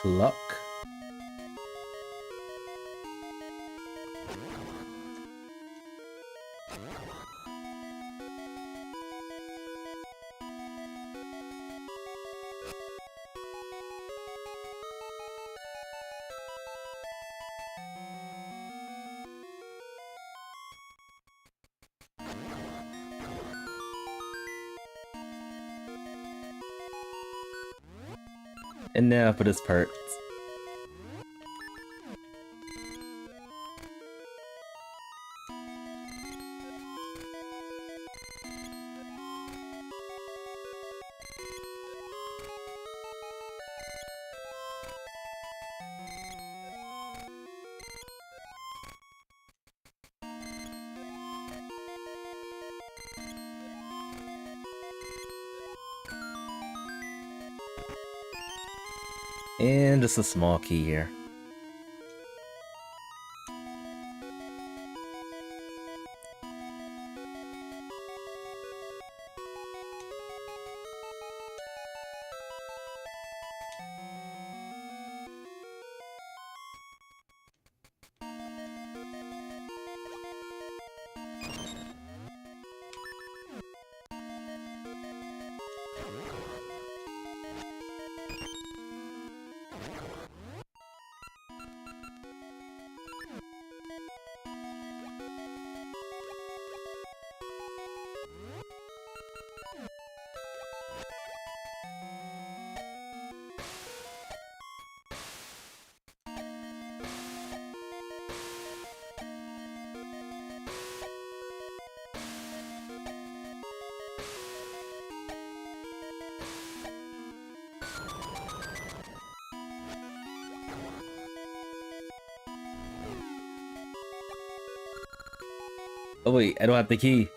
Luck. And now for this part. And just a small key here. Oh wait, I don't have the key.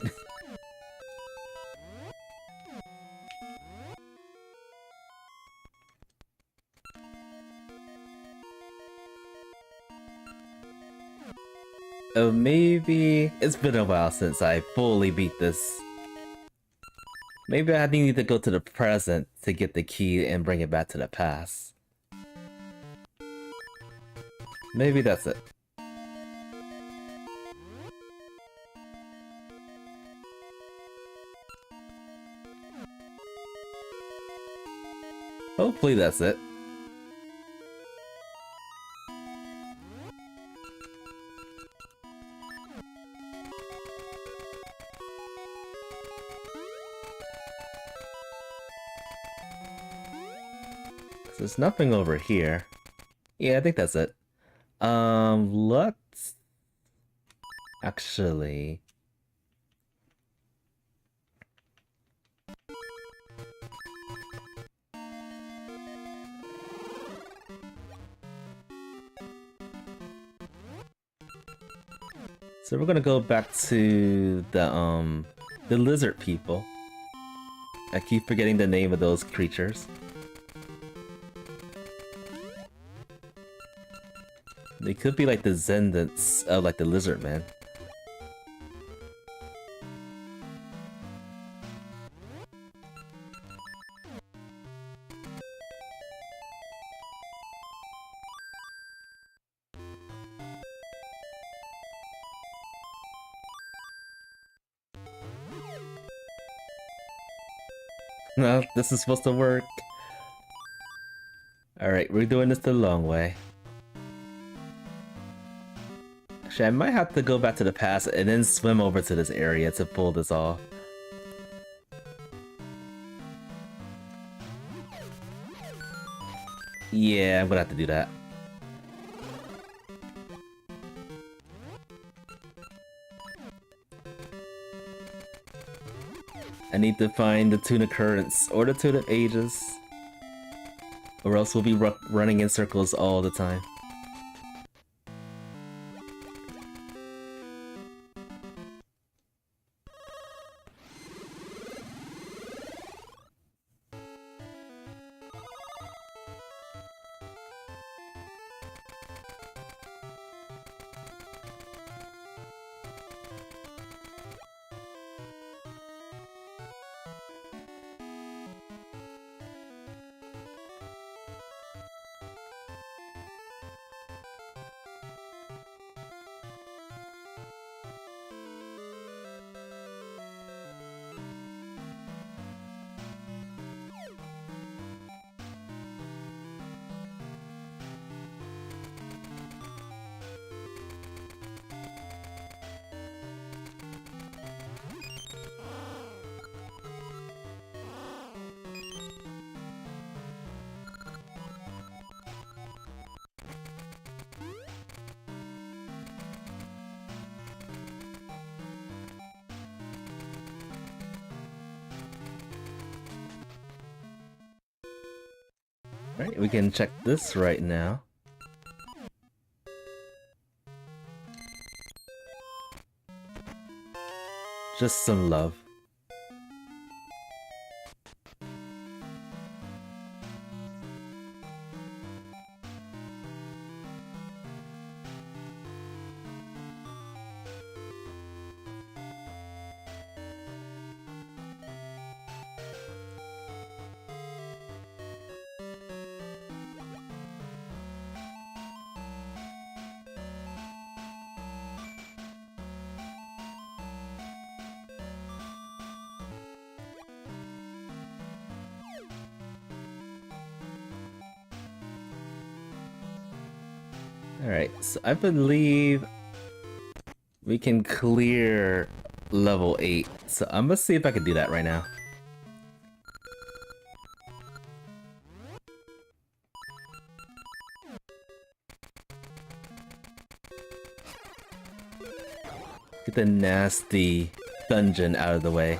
Oh, maybe it's been a while since I fully beat this. Maybe I need to go to the present to get the key and bring it back to the past. Maybe that's it. Hopefully that's it. There's nothing over here. Yeah, I think that's it. Let's actually. So we're gonna go back to the lizard people. I keep forgetting the name of those creatures. They could be like the descendants of like the lizard man. No, this is supposed to work. Alright, we're doing this the long way. Actually, I might have to go back to the past and then swim over to this area to pull this off. Yeah, I'm gonna have to do that. I need to find the Tune of Currents or the Tune of Ages, or else we'll be running in circles all the time. Alright, we can check this right now. Just some love. Alright, so I believe we can clear level 8. So I'm gonna see if I can do that right now. Get the nasty dungeon out of the way.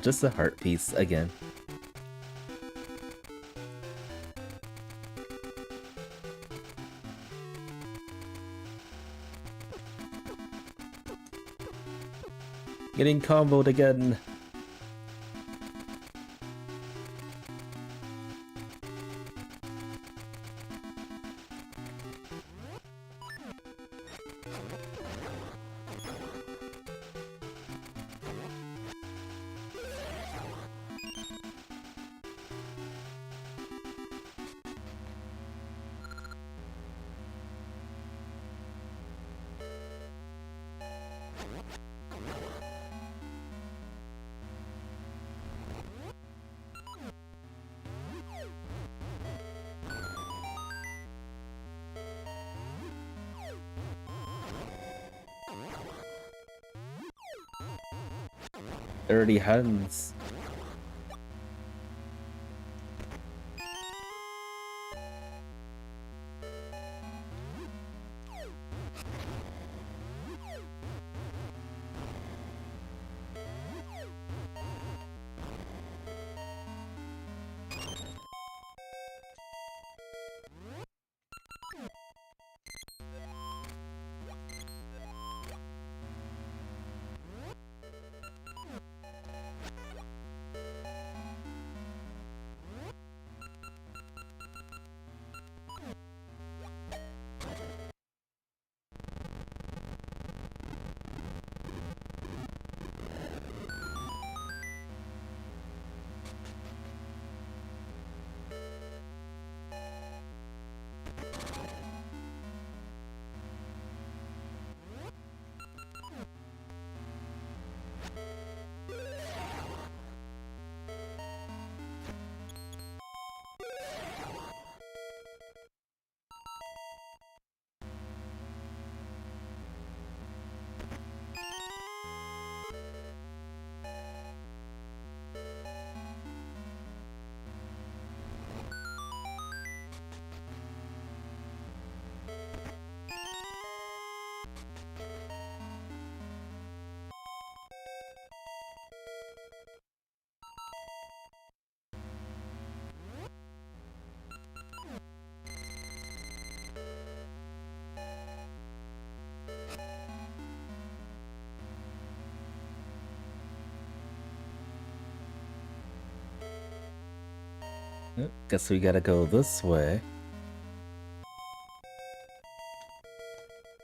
Just a heart piece again. Getting comboed again. Dirty hands. Guess we gotta go this way.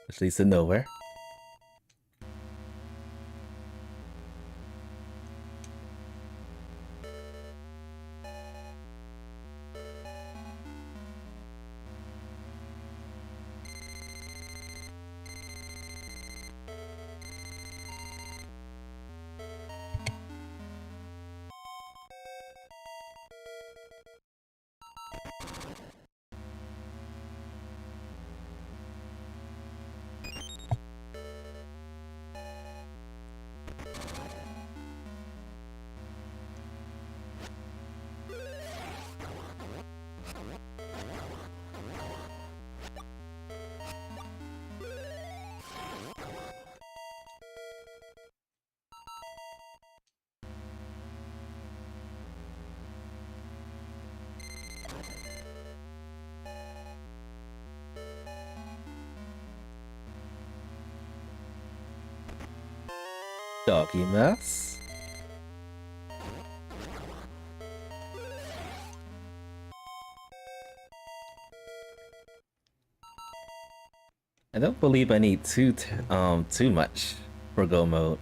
Which leads to nowhere. Doggy mess. I don't believe I need too much for go mode.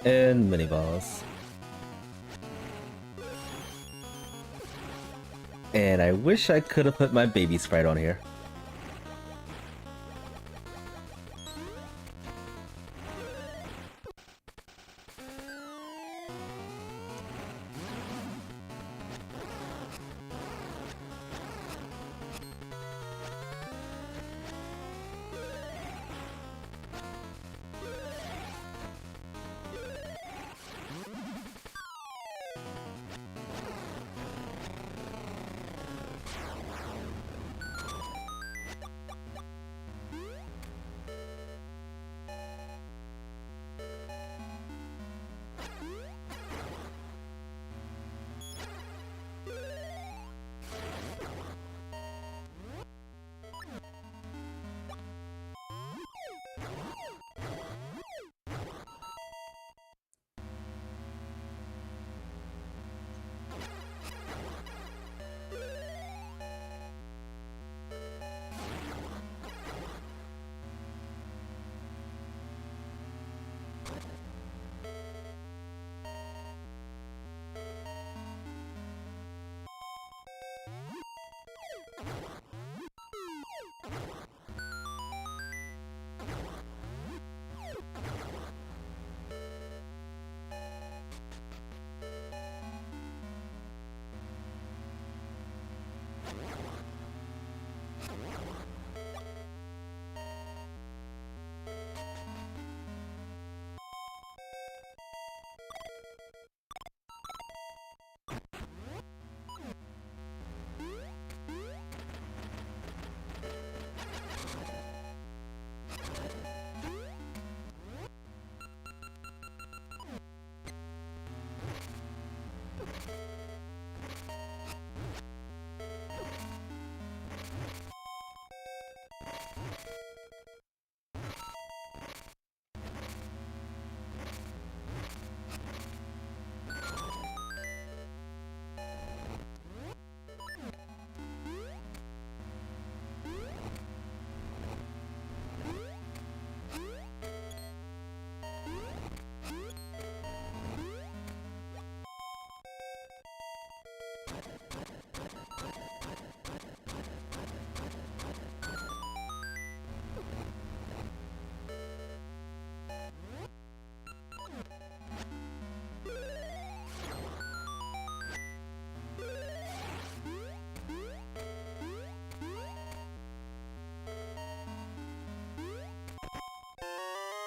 And mini balls. And I wish I could have put my baby sprite on here.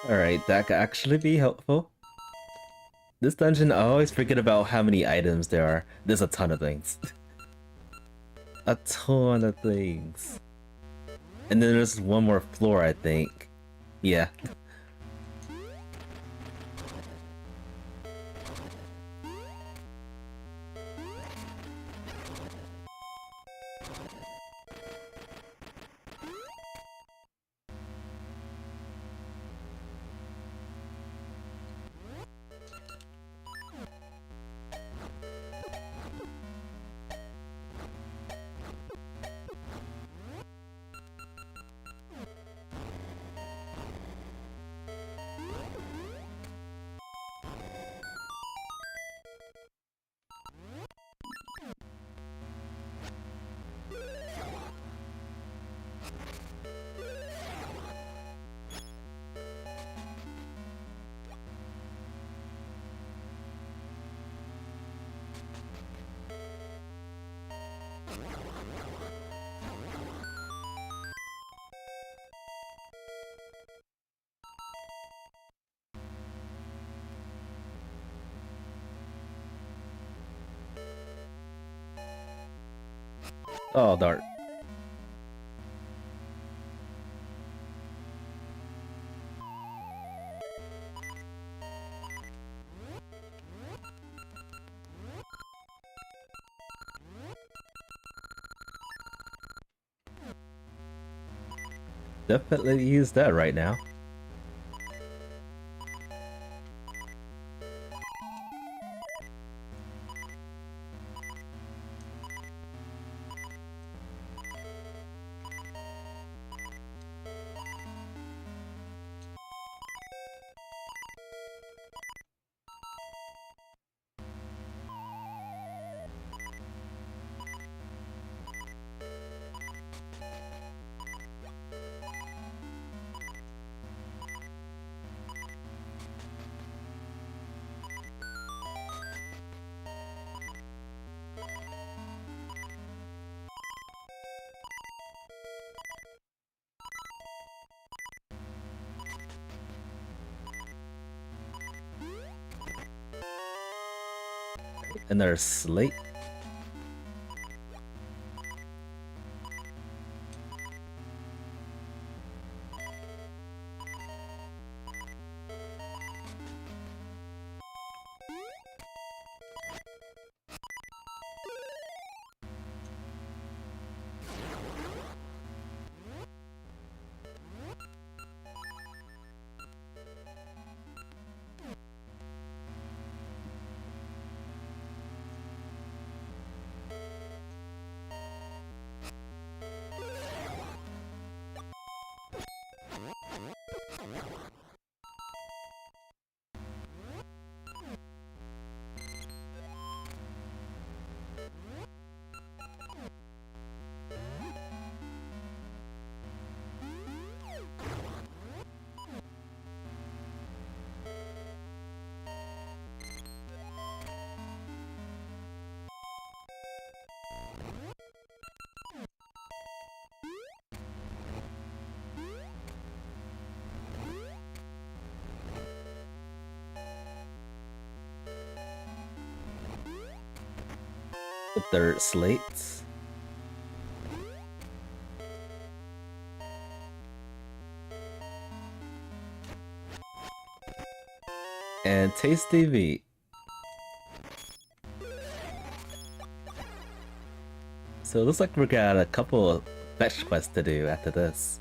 Alright, that could actually be helpful. This dungeon, I always forget about how many items there are. There's a ton of things. A ton of things. And then there's one more floor, I think. Yeah. Oh, darn. Definitely use that right now. Another slate. The third slate. And tasty meat. So it looks like we got a couple of fetch quests to do after this.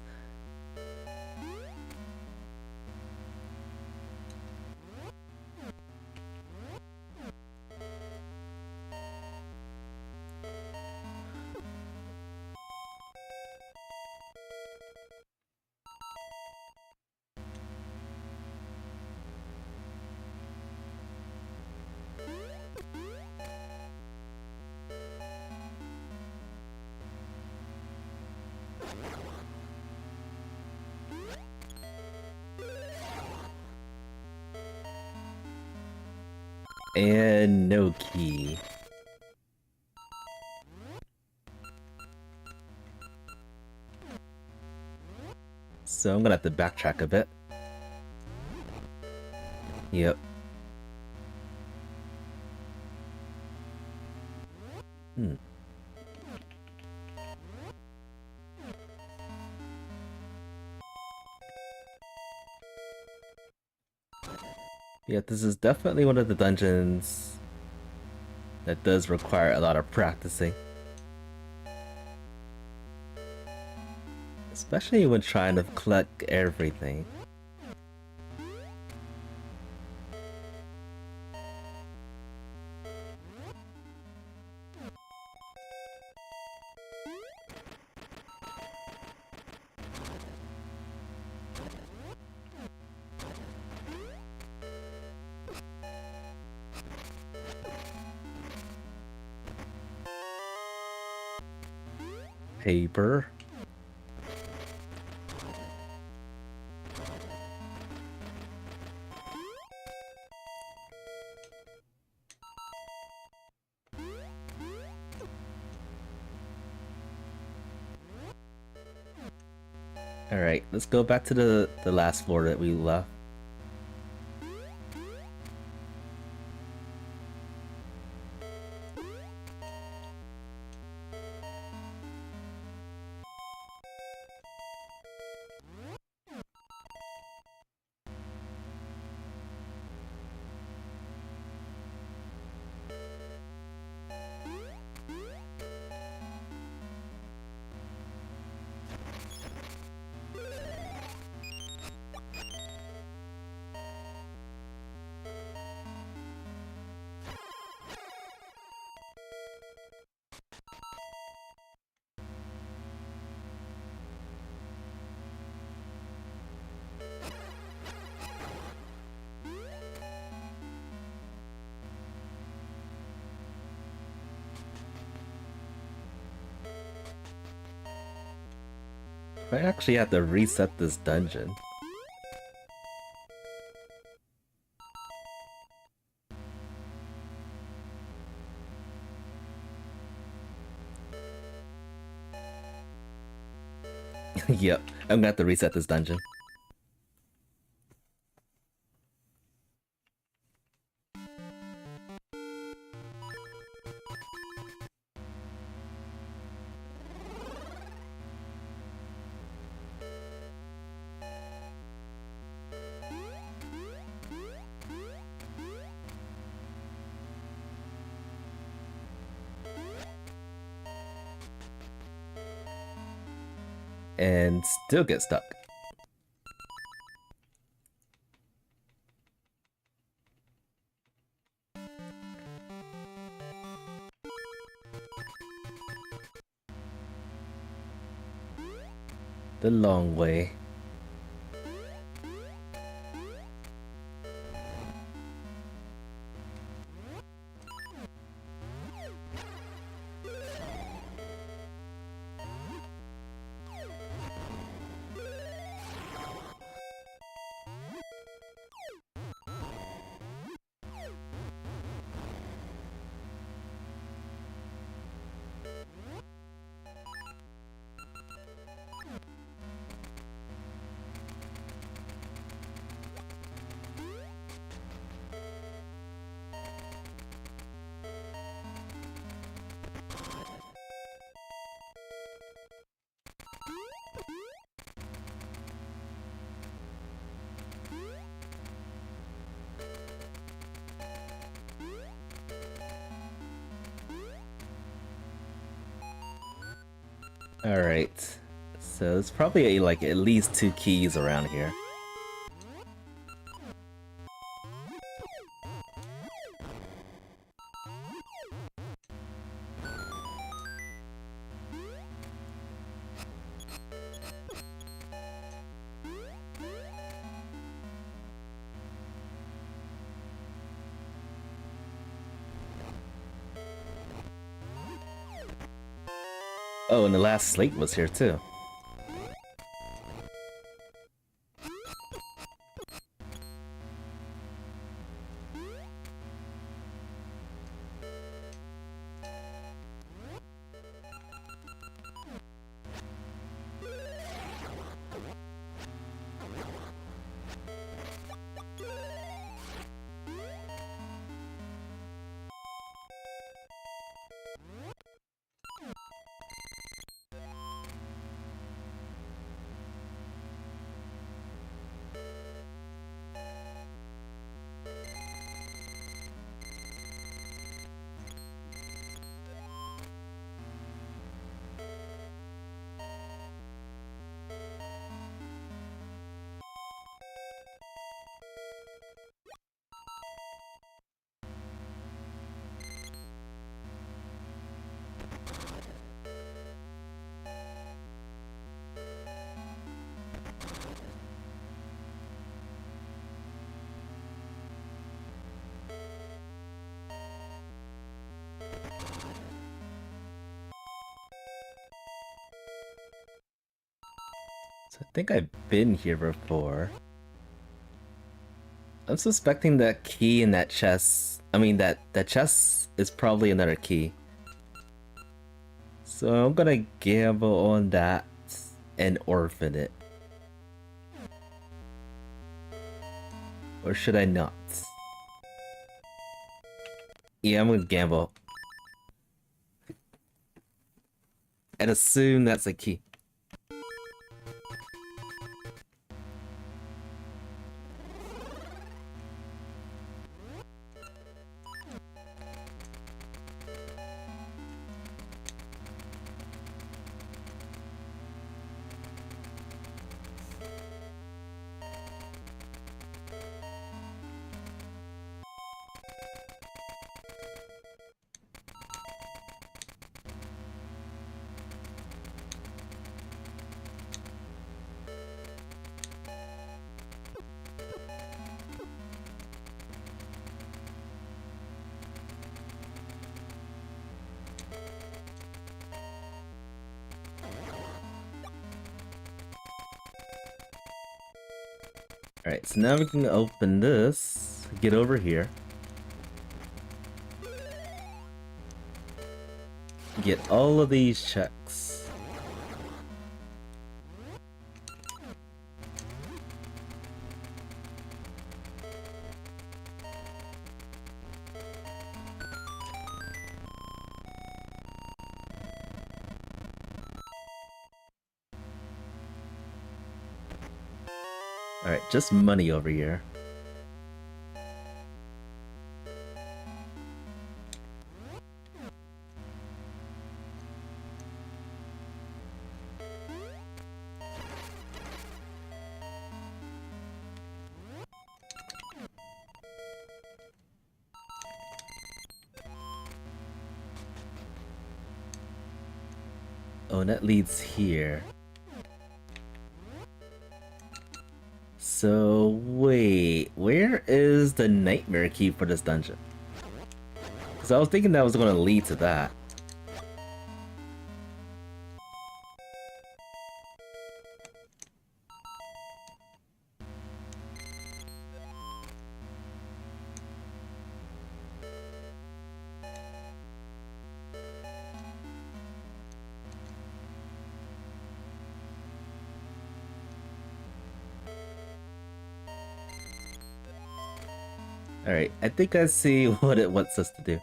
And no key. So I'm gonna have to backtrack a bit. Yep. Hmm. Yeah, this is definitely one of the dungeons that does require a lot of practicing. Especially when trying to collect everything. Paper. Alright, let's go back to the last floor that we left. I actually have to reset this dungeon. Yep, I'm gonna have to reset this dungeon. And still get stuck. The long way. Alright. So there's probably like at least 2 keys around here. Oh, and the last slate was here too. So I think I've been here before. I'm suspecting that key in that chest. I mean, that chest is probably another key. So I'm gonna gamble on that and orphan it. Or should I not? Yeah, I'm gonna gamble. And assume that's a key. Alright, so now we can open this, get over here. Get all of these checks. Alright, just money over here. Oh, and that leads here. So, wait, where is the nightmare key for this dungeon? Because I was thinking that was going to lead to that. Alright, I think I see what it wants us to do.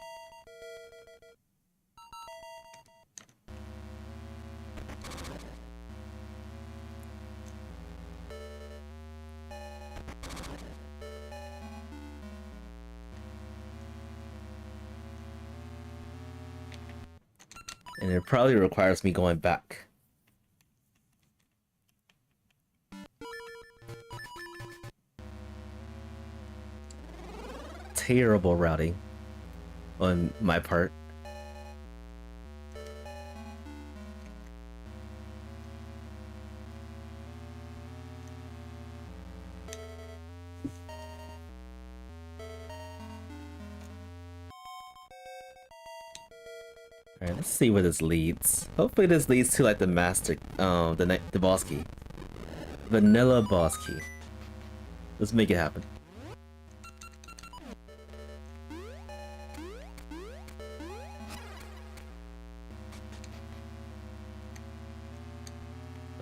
And it probably requires me going back. Terrible routing on my part. Alright, let's see where this leads. Hopefully this leads to like the master, the boss key. Vanilla boss key. Let's make it happen.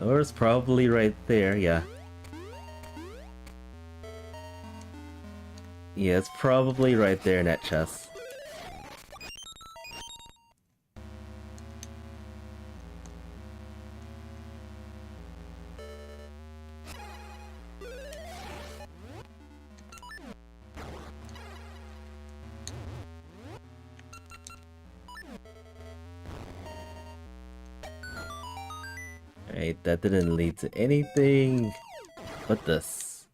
Or it's probably right there, yeah. Yeah, it's probably right there in that chest. Alright, that didn't lead to anything but this.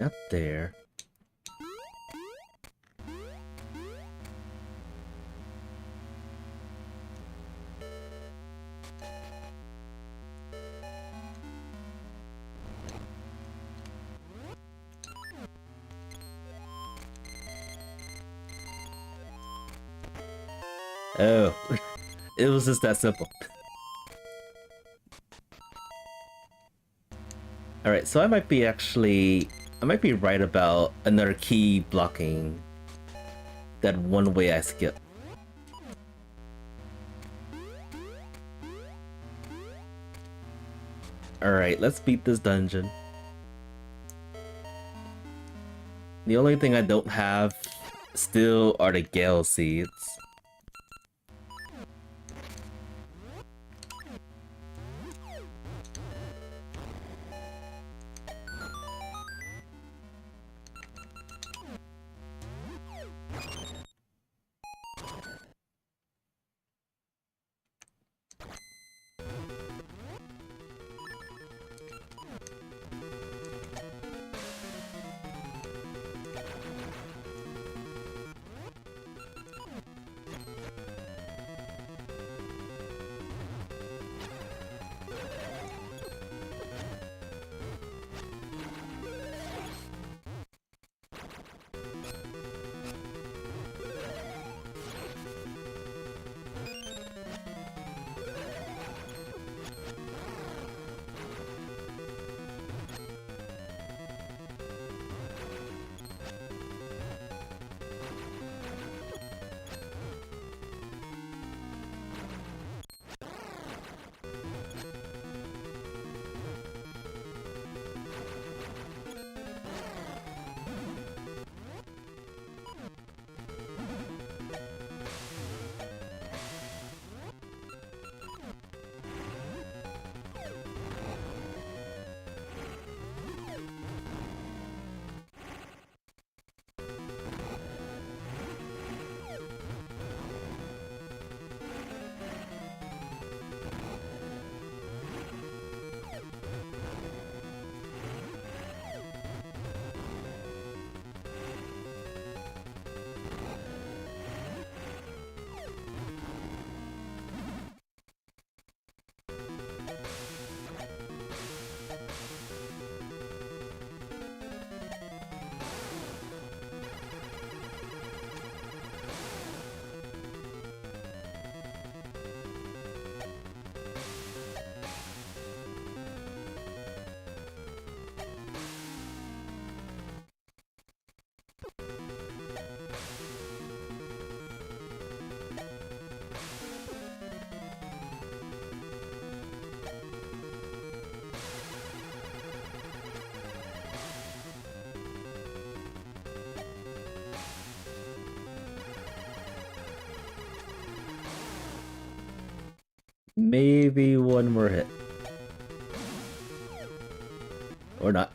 Up there. Oh, it was just that simple. Alright, so I might be right about another key blocking that one way I skip. Alright, let's beat this dungeon. The only thing I don't have still are the Gale Seeds. Maybe one more hit. Or not.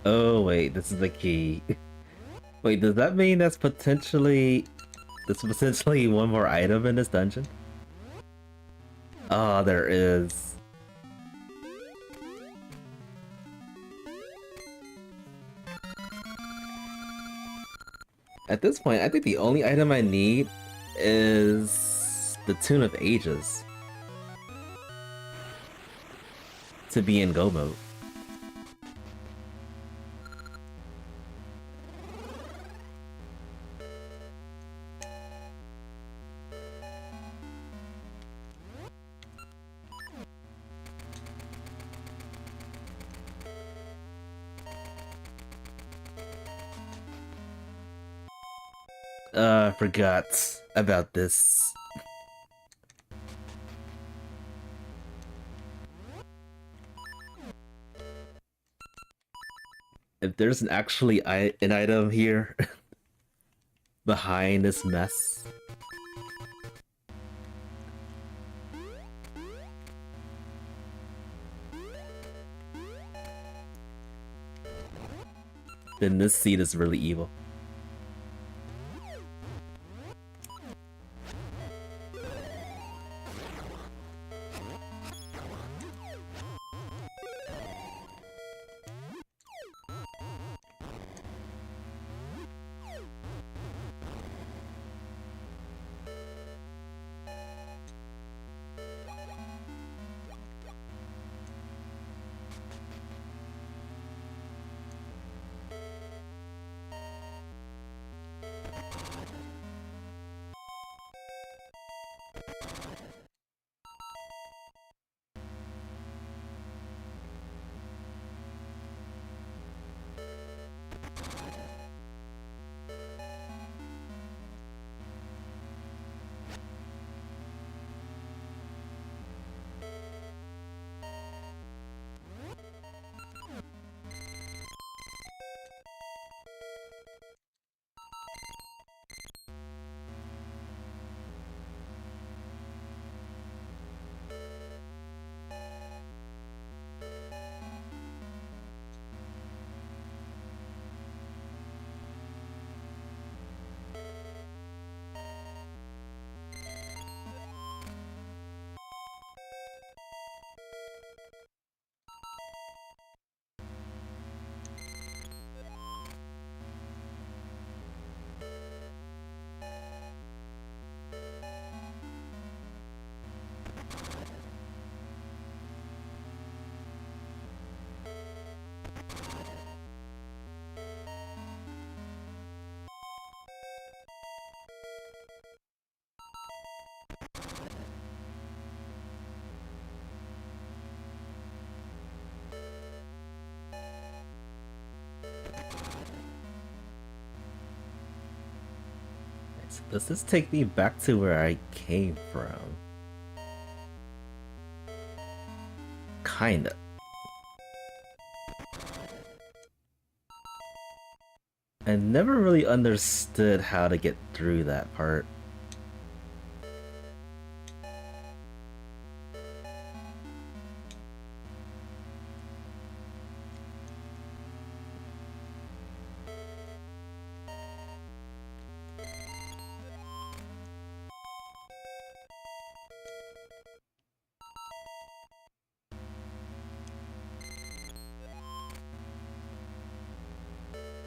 Oh wait, this is the key. Wait, does that mean there's potentially one more item in this dungeon? Ah, there is. At this point, I think the only item I need is the Tune of Ages to be in go mode. Forgot about this. If there's an item here behind this mess. Then this seed is really evil. So does this take me back to where I came from? Kinda. I never really understood how to get through that part.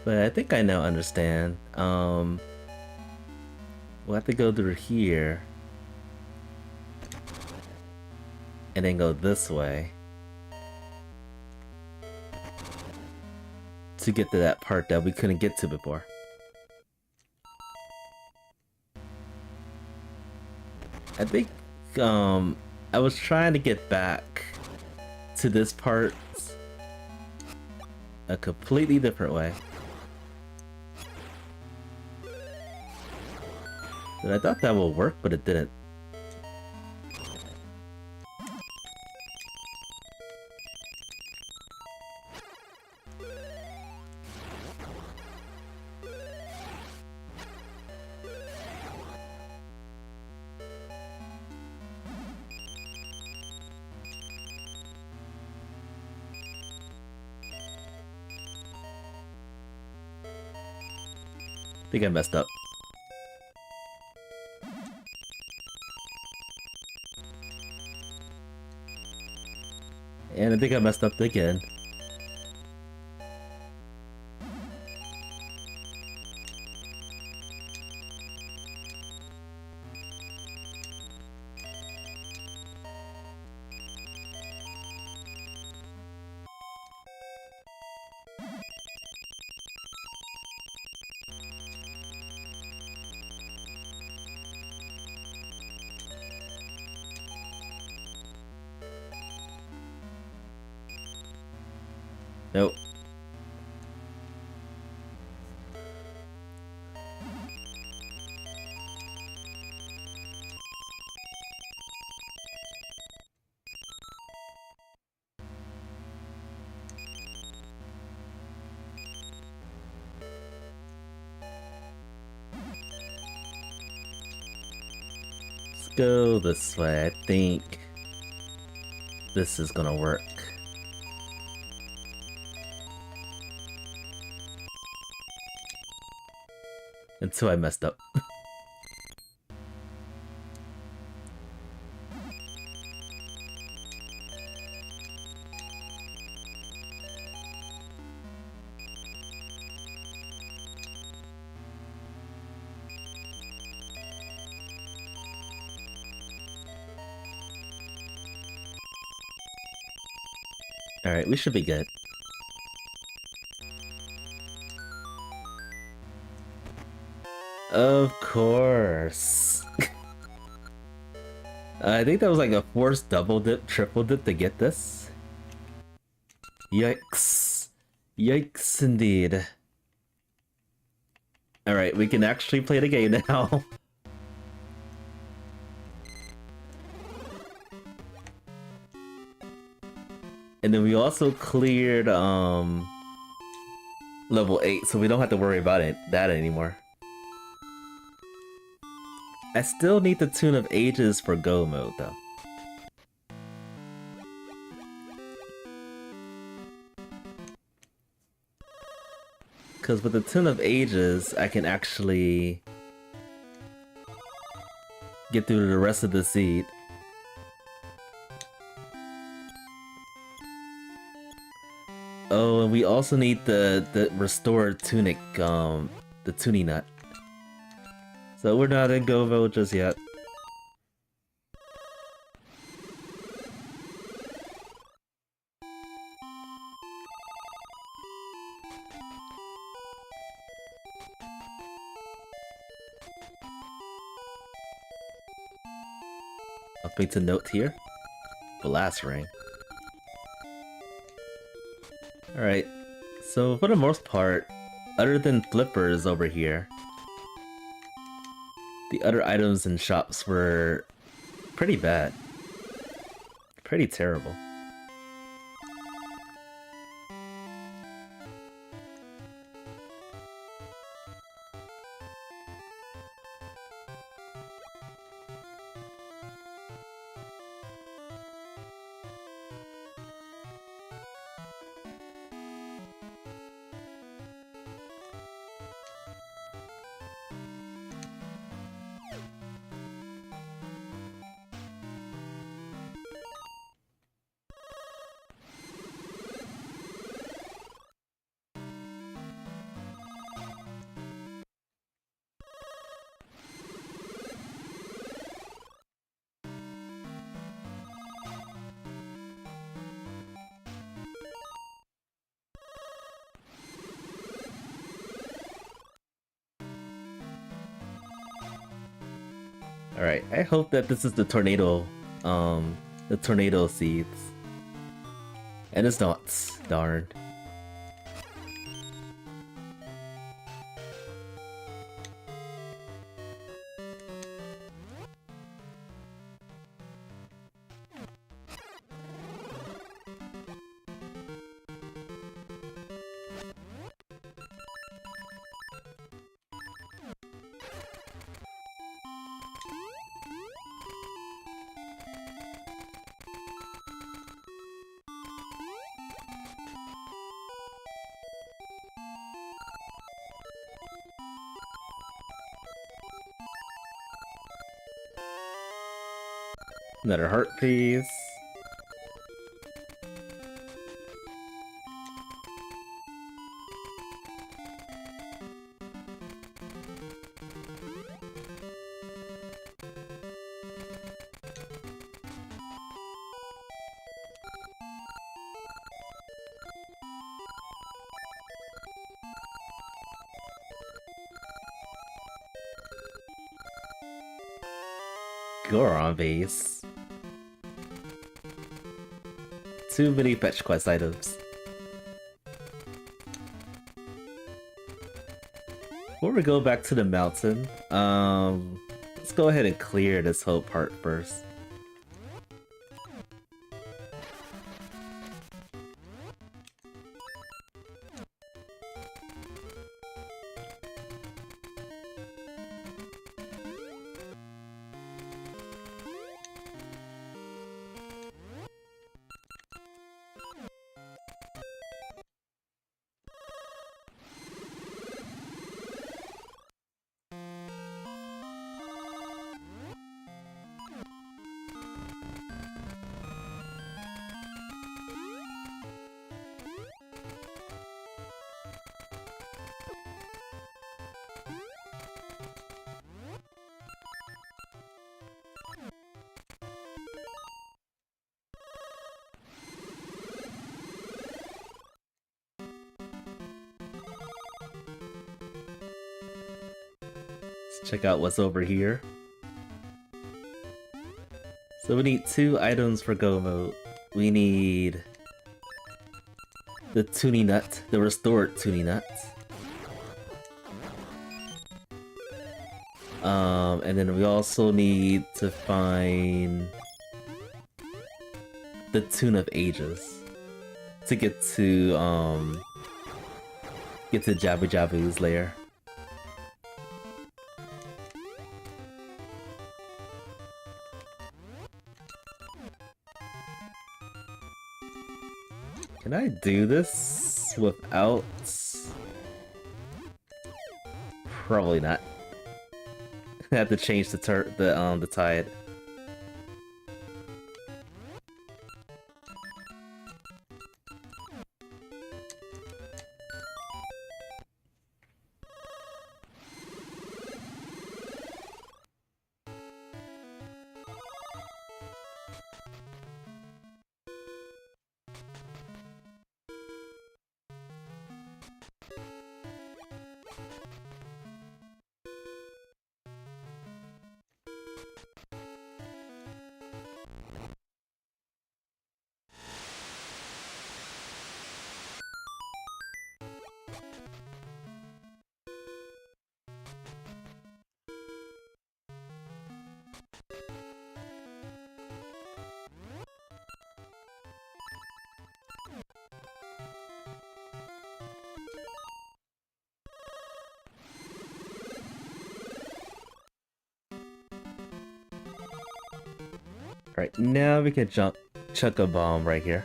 But I think I now understand. We'll have to go through here. And then go this way. To get to that part that we couldn't get to before. I think, I was trying to get back to this part a completely different way. And I thought that would work, but it didn't. I think I messed up. And I think I messed up again. go this way. I think this is gonna work. Until I messed up. Alright, we should be good. Of course. I think that was like a forced double dip, triple dip to get this. Yikes. Yikes indeed. Alright, we can actually play the game now. And then we also cleared level 8, so we don't have to worry about that anymore. I still need the Tune of Ages for Go mode though. Because with the Tune of Ages, I can actually get through the rest of the seed. Oh, and we also need the restored tunic, the Tuni Nut. So we're not in Go mode just yet. Something to note here. Blast ring. Alright, so for the most part, other than flippers over here, the other items in shops were pretty bad. Pretty terrible. Alright, I hope that this is the tornado seeds. And it's not, darn. Another heart, please. Goron base. Too many fetch quest items. Before we go back to the mountain, let's go ahead and clear this whole part first. Let's check out what's over here. So we need 2 items for go mode. We need the tuning nut, the restored tuning nut. And then we also need to find the Tune of Ages to get to Jabu Jabu's lair. Can I do this without? Probably not. I have to change the tide. Right, now we can chuck a bomb right here.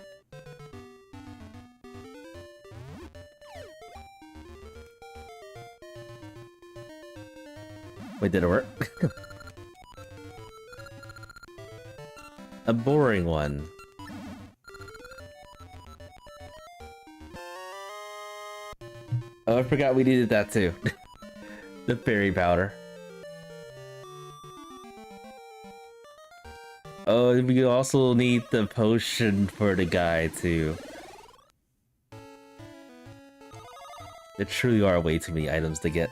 Wait, did it work? A boring one. Oh, I forgot we needed that too. The fairy powder. Oh, we also need the potion for the guy too. There truly are way too many items to get.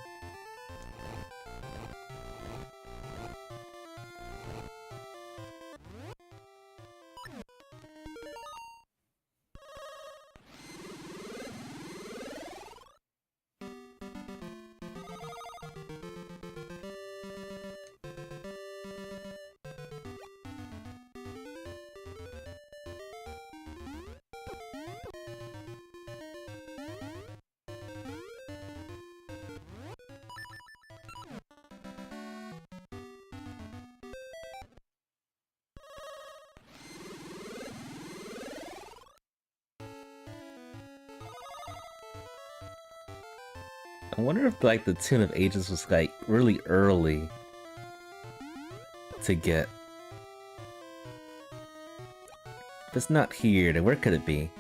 I wonder if like the Tune of Ages was like really early to get. If it's not here, then where could it be?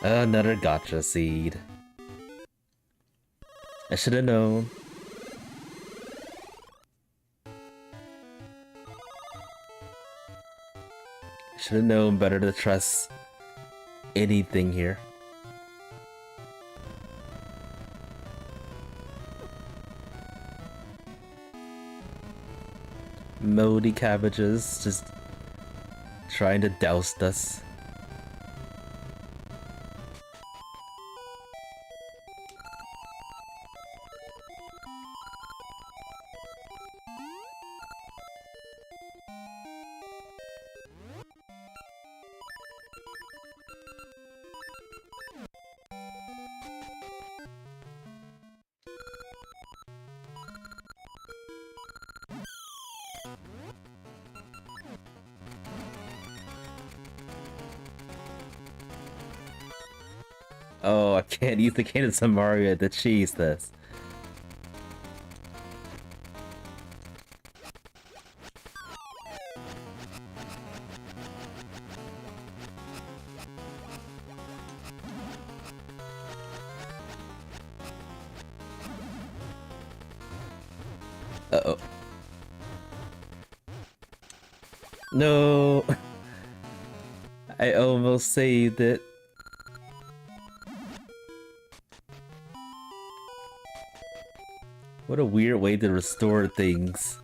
Another gotcha seed. I should have known. Should have known better to trust anything here. Moldy cabbages just trying to douse us. Oh, I can't use the cadence of Mario to cheese this. Uh-oh. No! I almost saved it. What a weird way to restore things.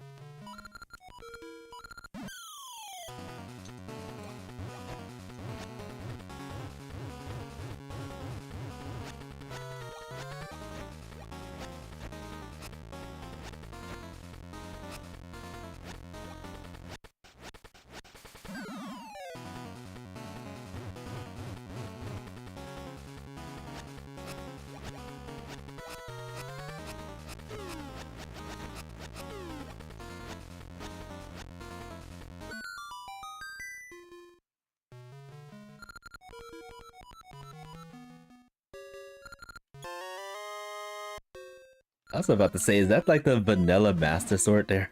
I was about to say, is that like the vanilla Master Sword there?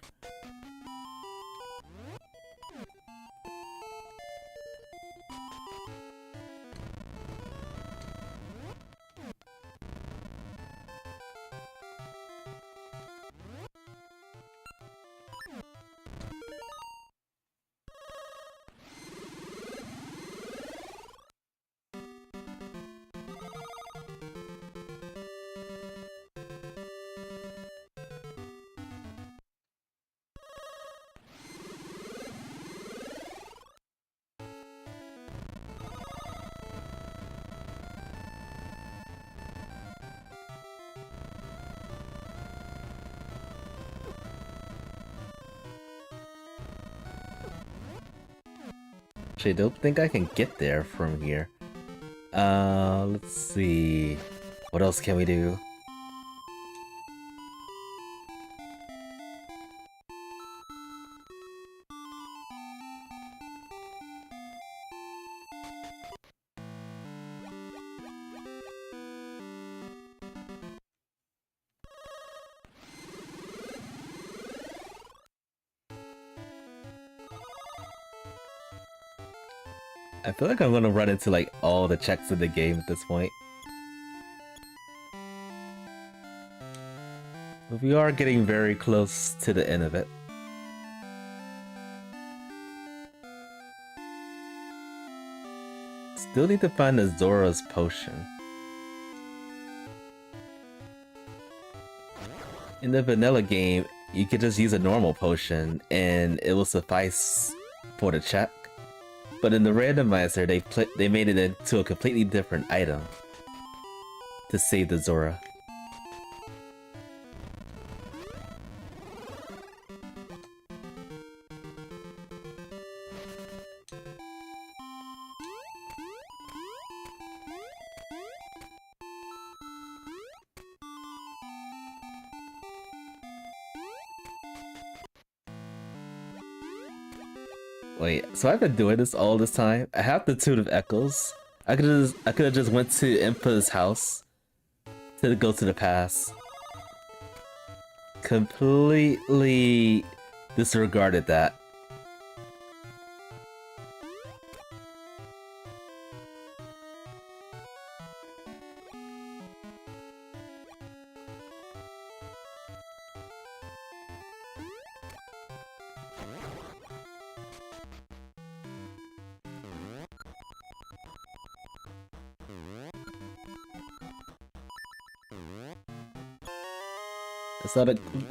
Actually, I don't think I can get there from here. Let's see. What else can we do? I feel like I'm gonna run into like all the checks in the game at this point. But we are getting very close to the end of it. Still need to find the Zora's potion. In the vanilla game, you could just use a normal potion and it will suffice for the check. But in the randomizer, they made it into a completely different item to save the Zora. Wait, so I've been doing this all this time? I have the Tune of Echoes. I could have just went to Impa's house to go to the pass. Completely disregarded that.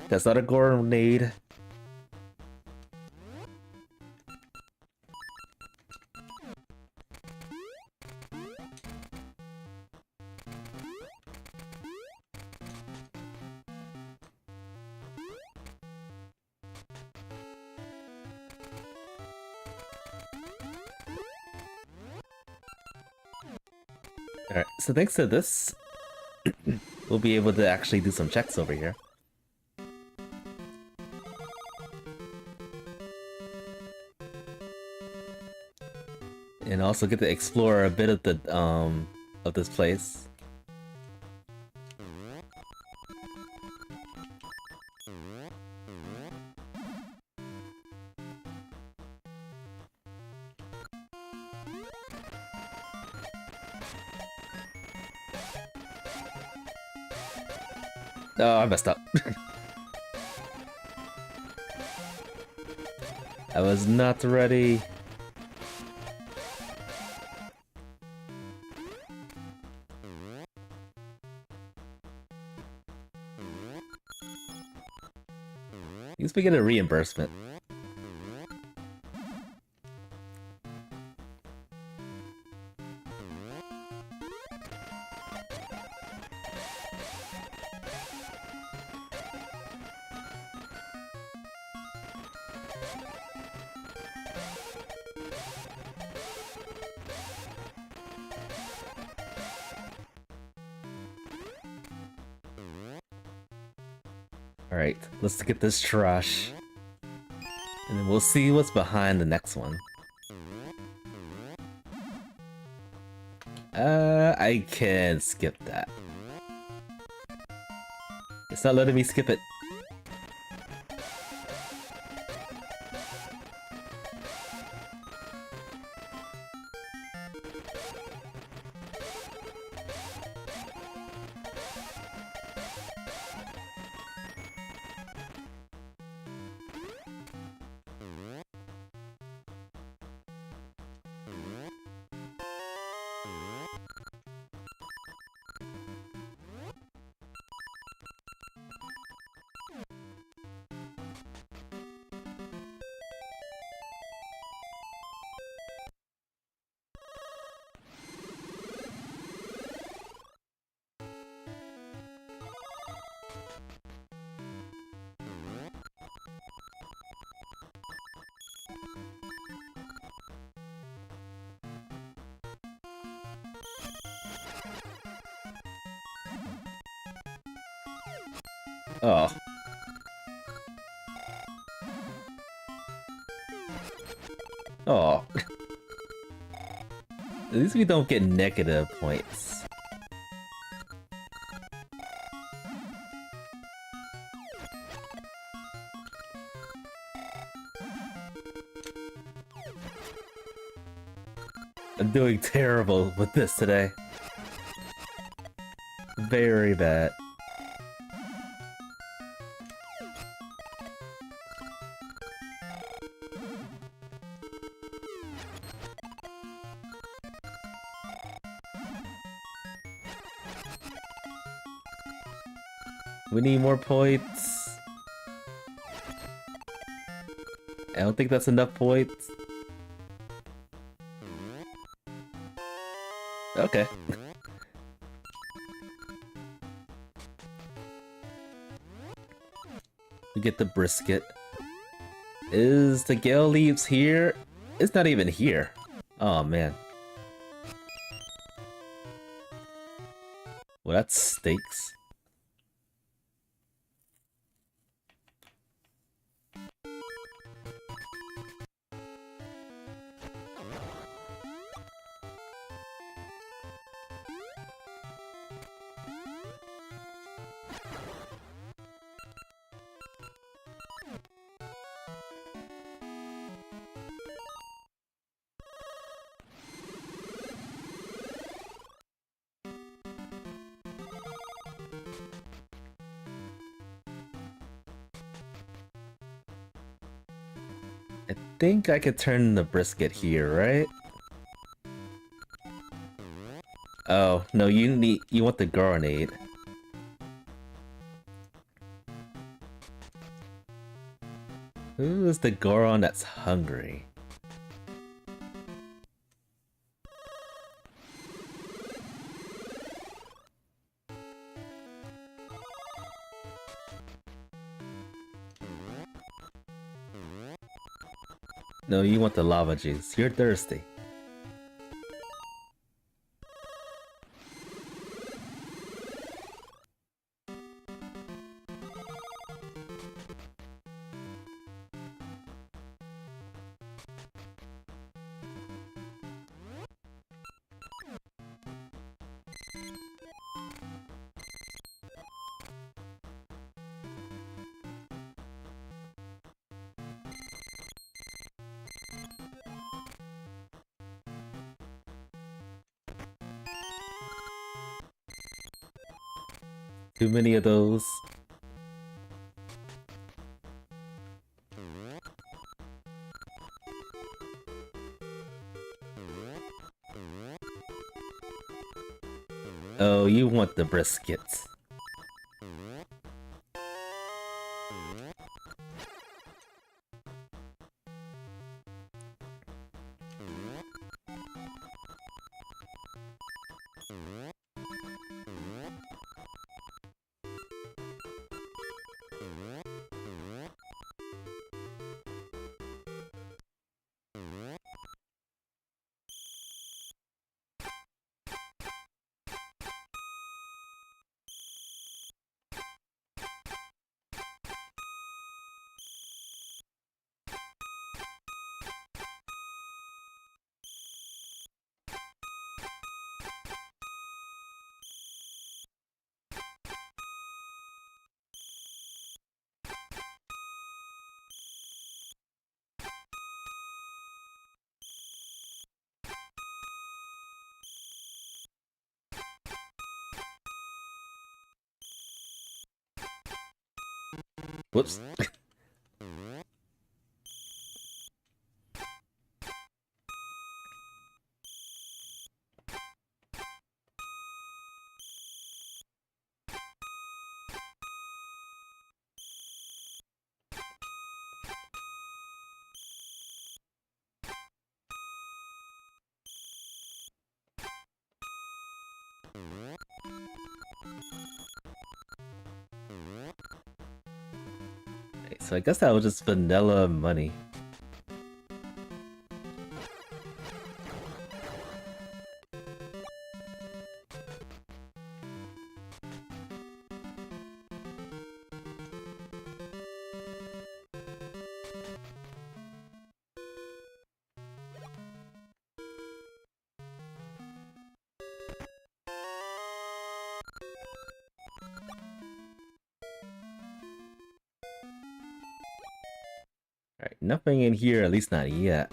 That's not a grenade. Alright, so thanks to this, we'll be able to actually do some checks over here. And also get to explore a bit of the of this place. Oh, I messed up. I was not ready. At least we get a reimbursement. Alright, let's get this trash. And then we'll see what's behind the next one. I can skip that. It's not letting me skip it. Oh. Oh. At least we don't get negative points. I'm doing terrible with this today. Very bad. We need more points. I don't think that's enough points. Okay. We get the brisket. Is the Gale Leaves here? It's not even here. Oh man. Well, that stinks. I think I could turn the brisket here, right? Oh, no, you want the grenade. Who is the Goron that's hungry? No, you want the lava juice. You're thirsty. Too many of those. Oh, you want the briskets. Whoops. So I guess that was just vanilla money. Alright, nothing in here, at least not yet.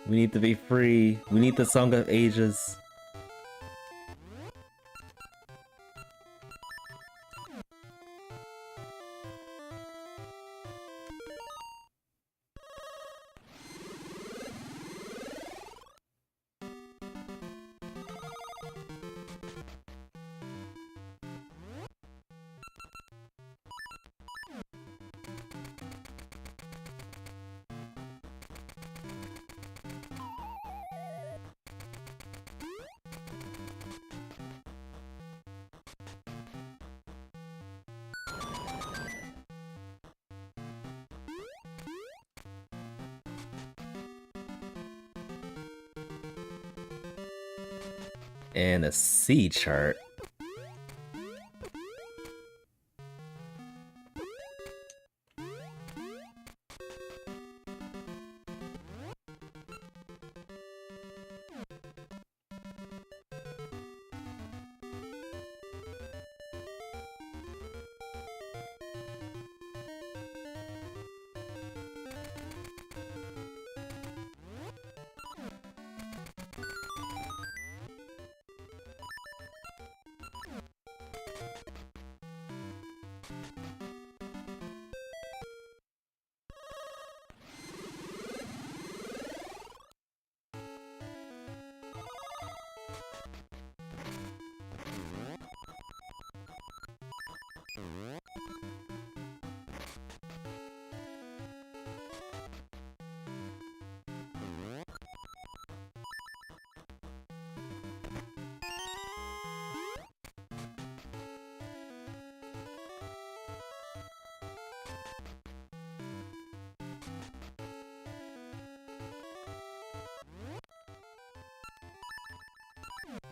We need to be free. We need the Song of Ages. And a C chart.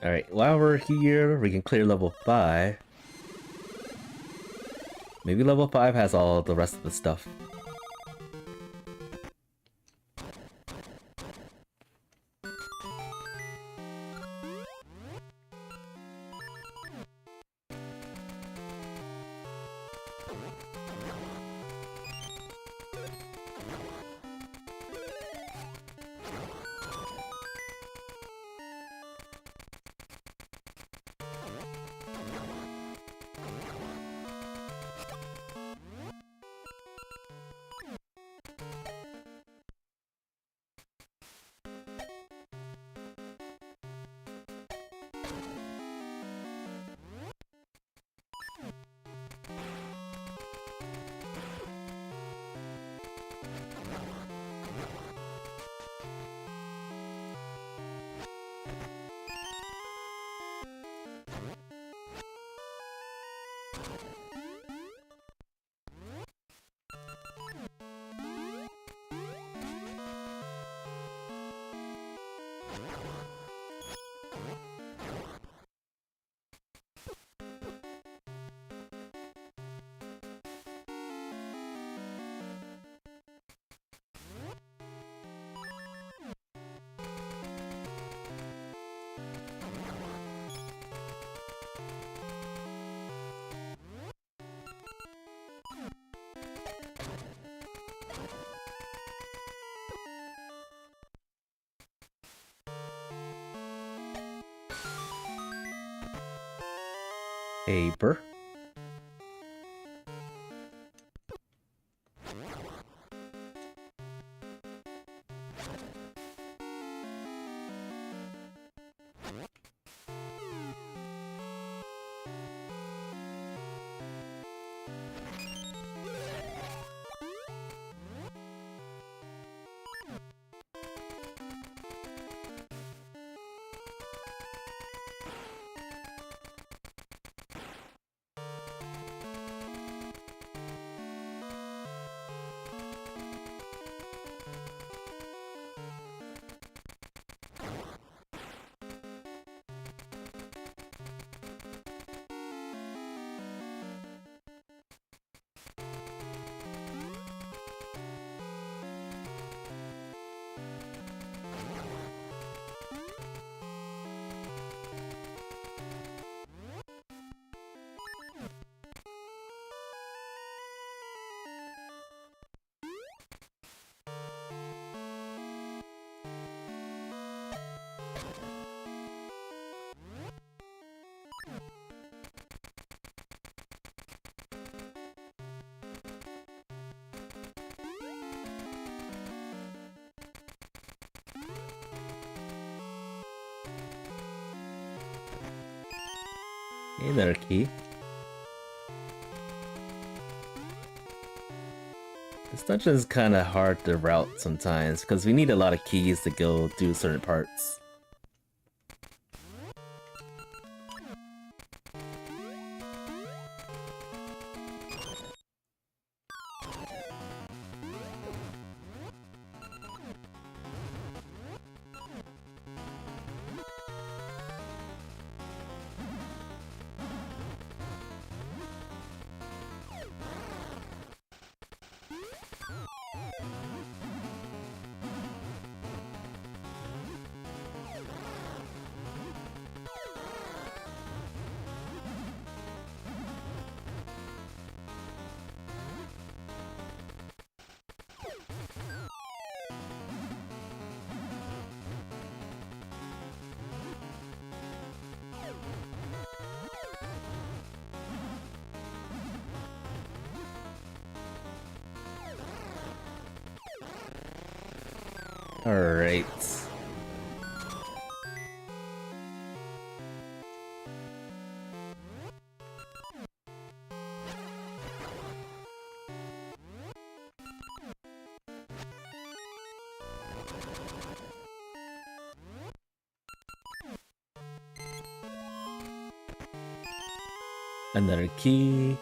Alright, while we're here, we can clear level 5. Maybe level 5 has all the rest of the stuff. Paper. Hey there, Key. This dungeon is kind of hard to route sometimes because we need a lot of keys to go do certain parts. Alright. Another key.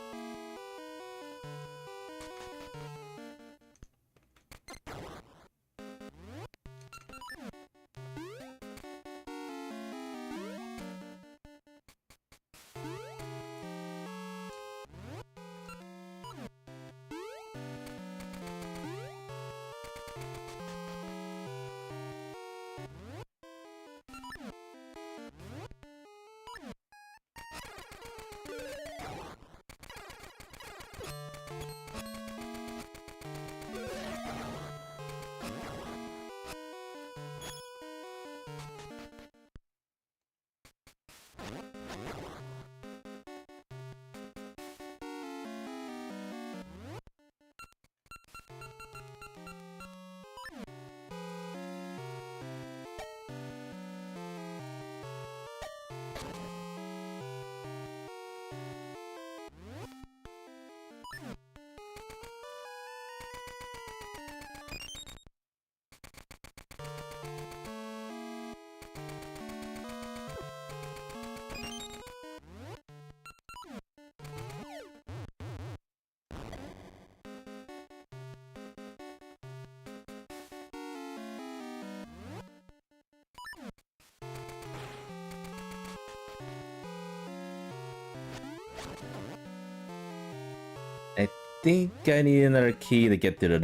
I think I need another key to get to the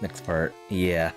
next part. Yeah.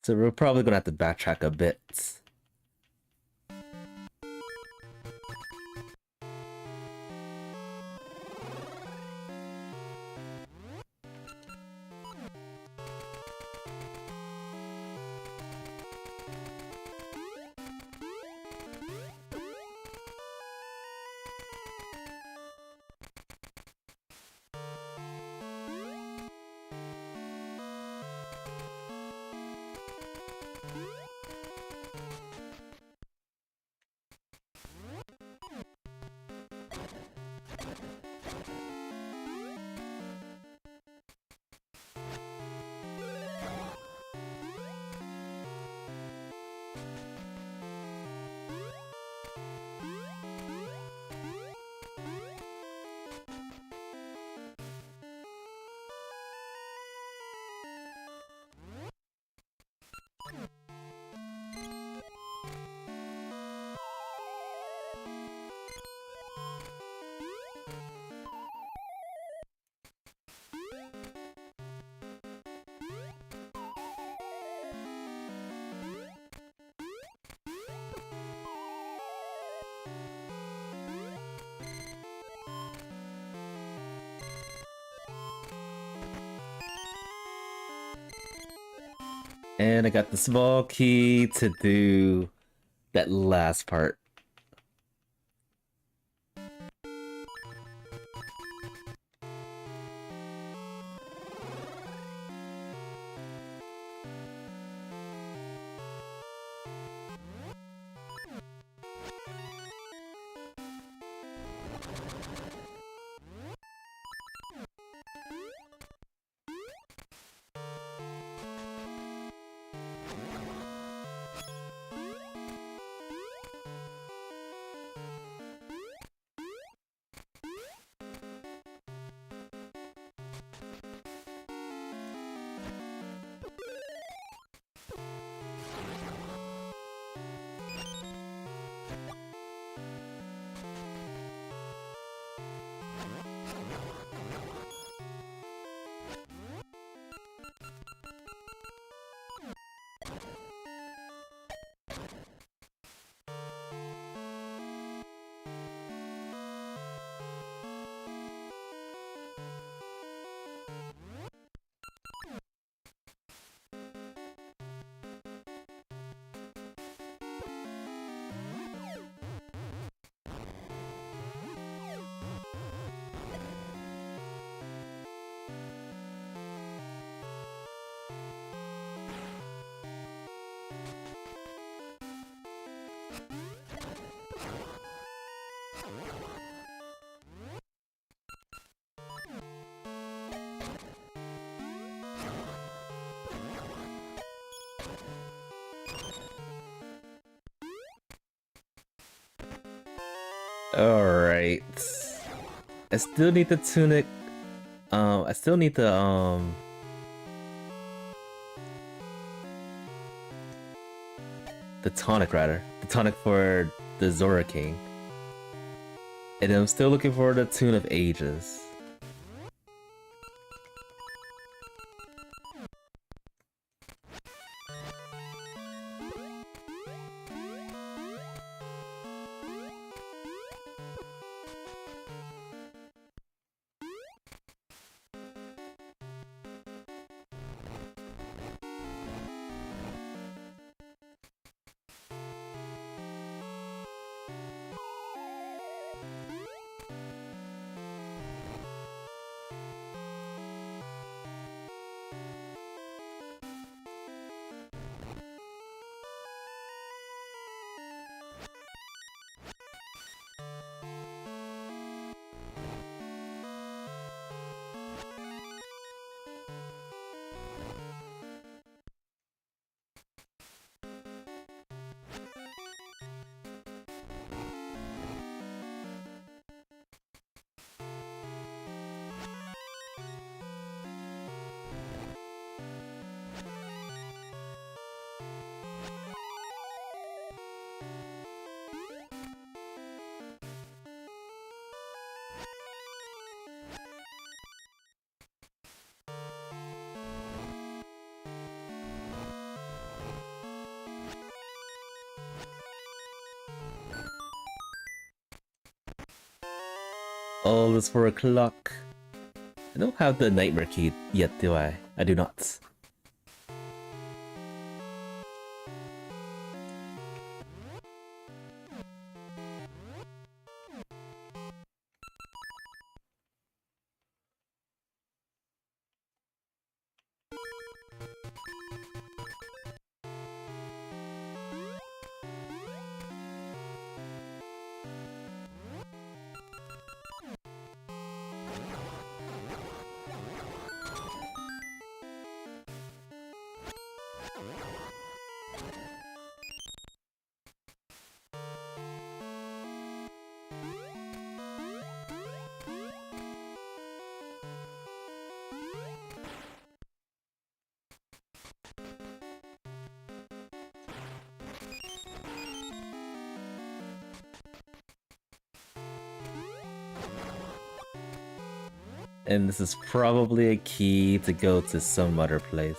So we're probably gonna have to backtrack a bit. And I got the small key to do that last part. Alright. I still need the tunic. I still need the tonic rather. The tonic for the Zora King. And I'm still looking for the Tune of Ages. All is 4 o'clock. I don't have the nightmare key yet, do I? I do not. And this is probably a key to go to some other place.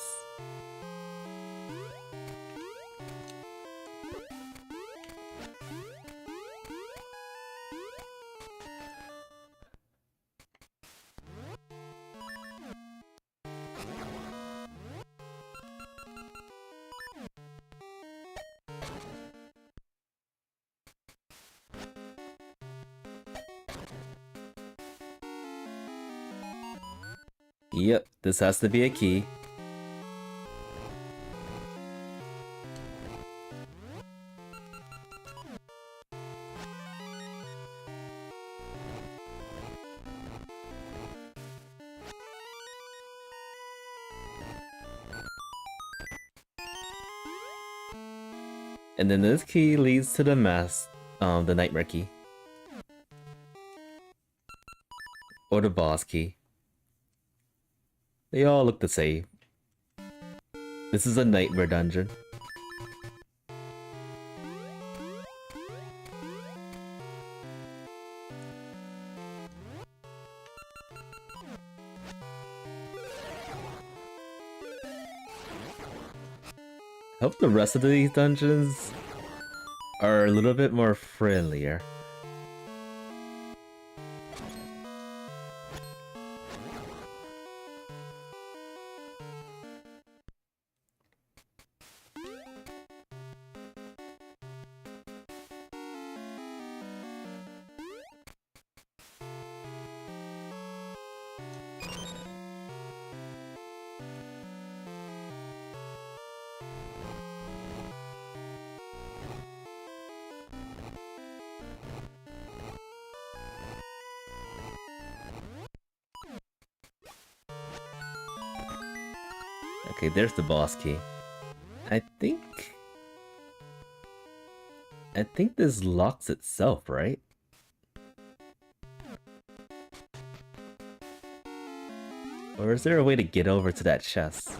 Yep, this has to be a key. And then this key leads to the the nightmare key. Or the boss key. They all look the same. This is a nightmare dungeon. I hope the rest of these dungeons are a little bit more friendlier. Okay, there's the boss key. I think this locks itself, right? Or is there a way to get over to that chest?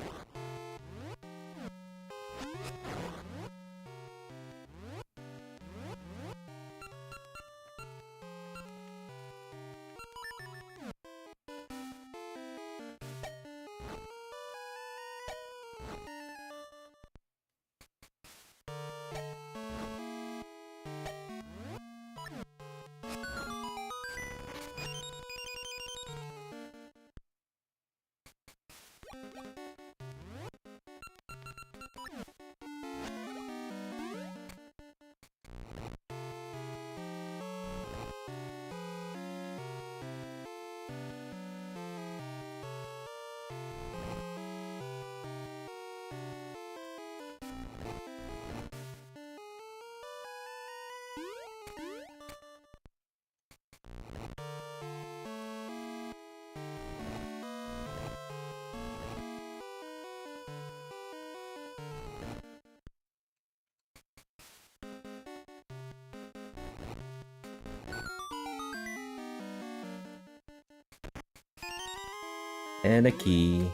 And a key.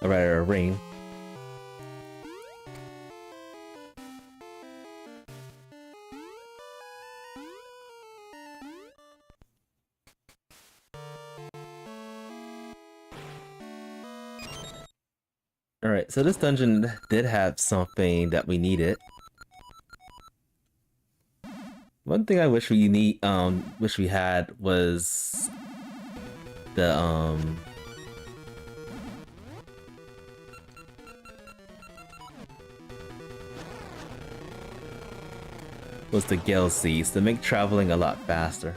Alright, a ring. Alright, so this dungeon did have something that we needed. One thing I wish wish we had was the Gale Seas to make traveling a lot faster.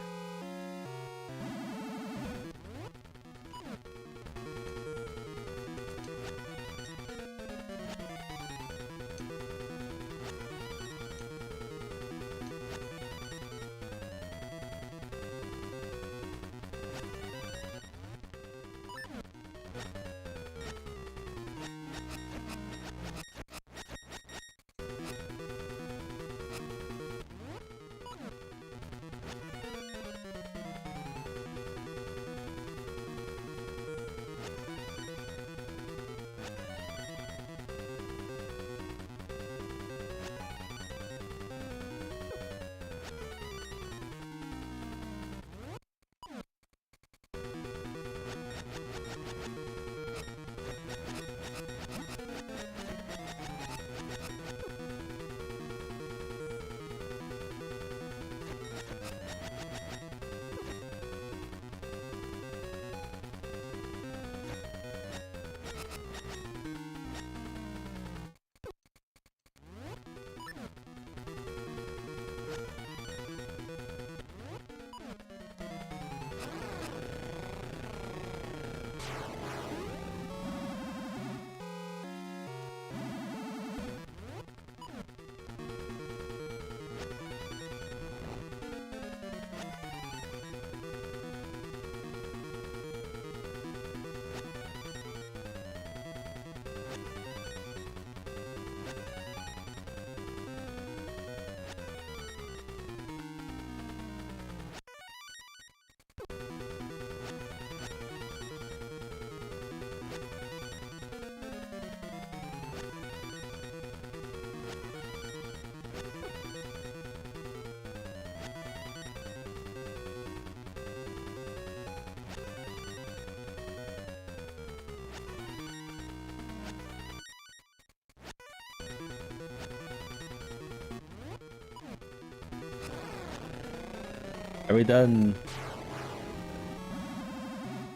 Are we done?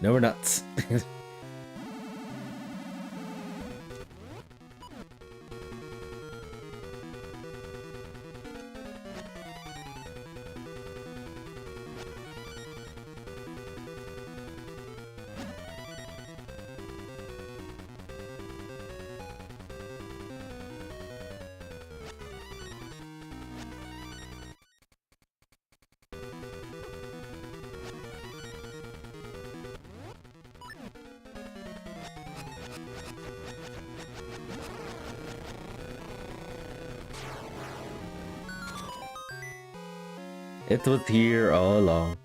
No, we're not. It was here all along.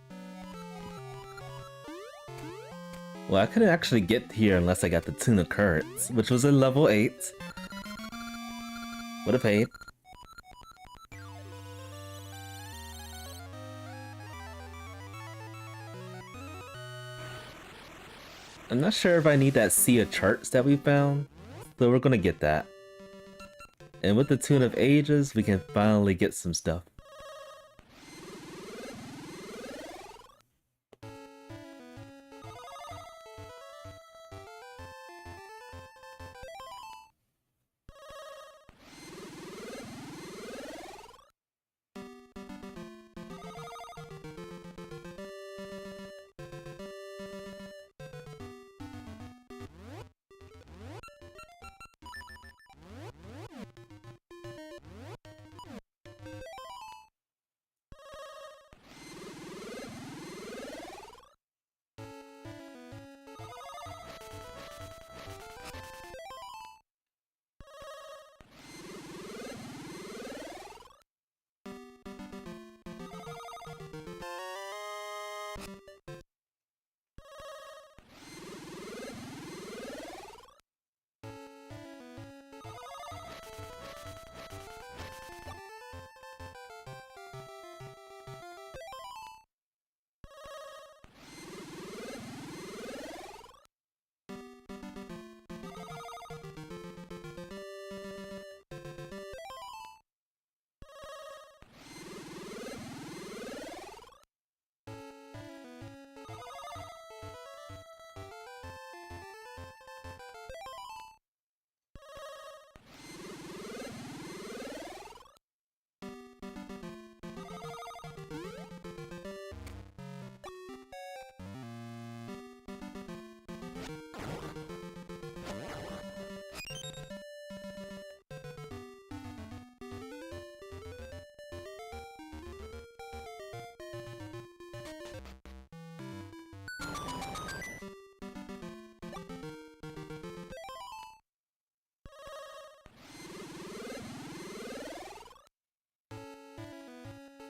Well, I couldn't actually get here unless I got the Tuna Currents, which was a level 8. Would have paid. I'm not sure if I need that sea of charts that we found, so we're gonna get that. And with the Tune of Ages, we can finally get some stuff.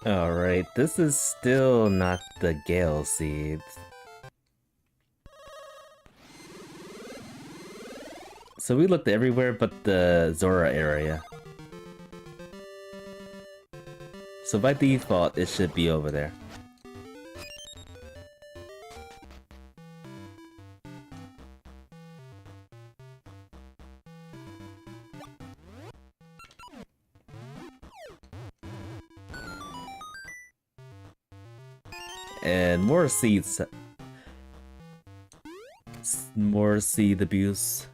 Alright, this is still not the Gale Seeds. So we looked everywhere but the Zora area. So by default, it should be over there. And more seeds. More seed abuse.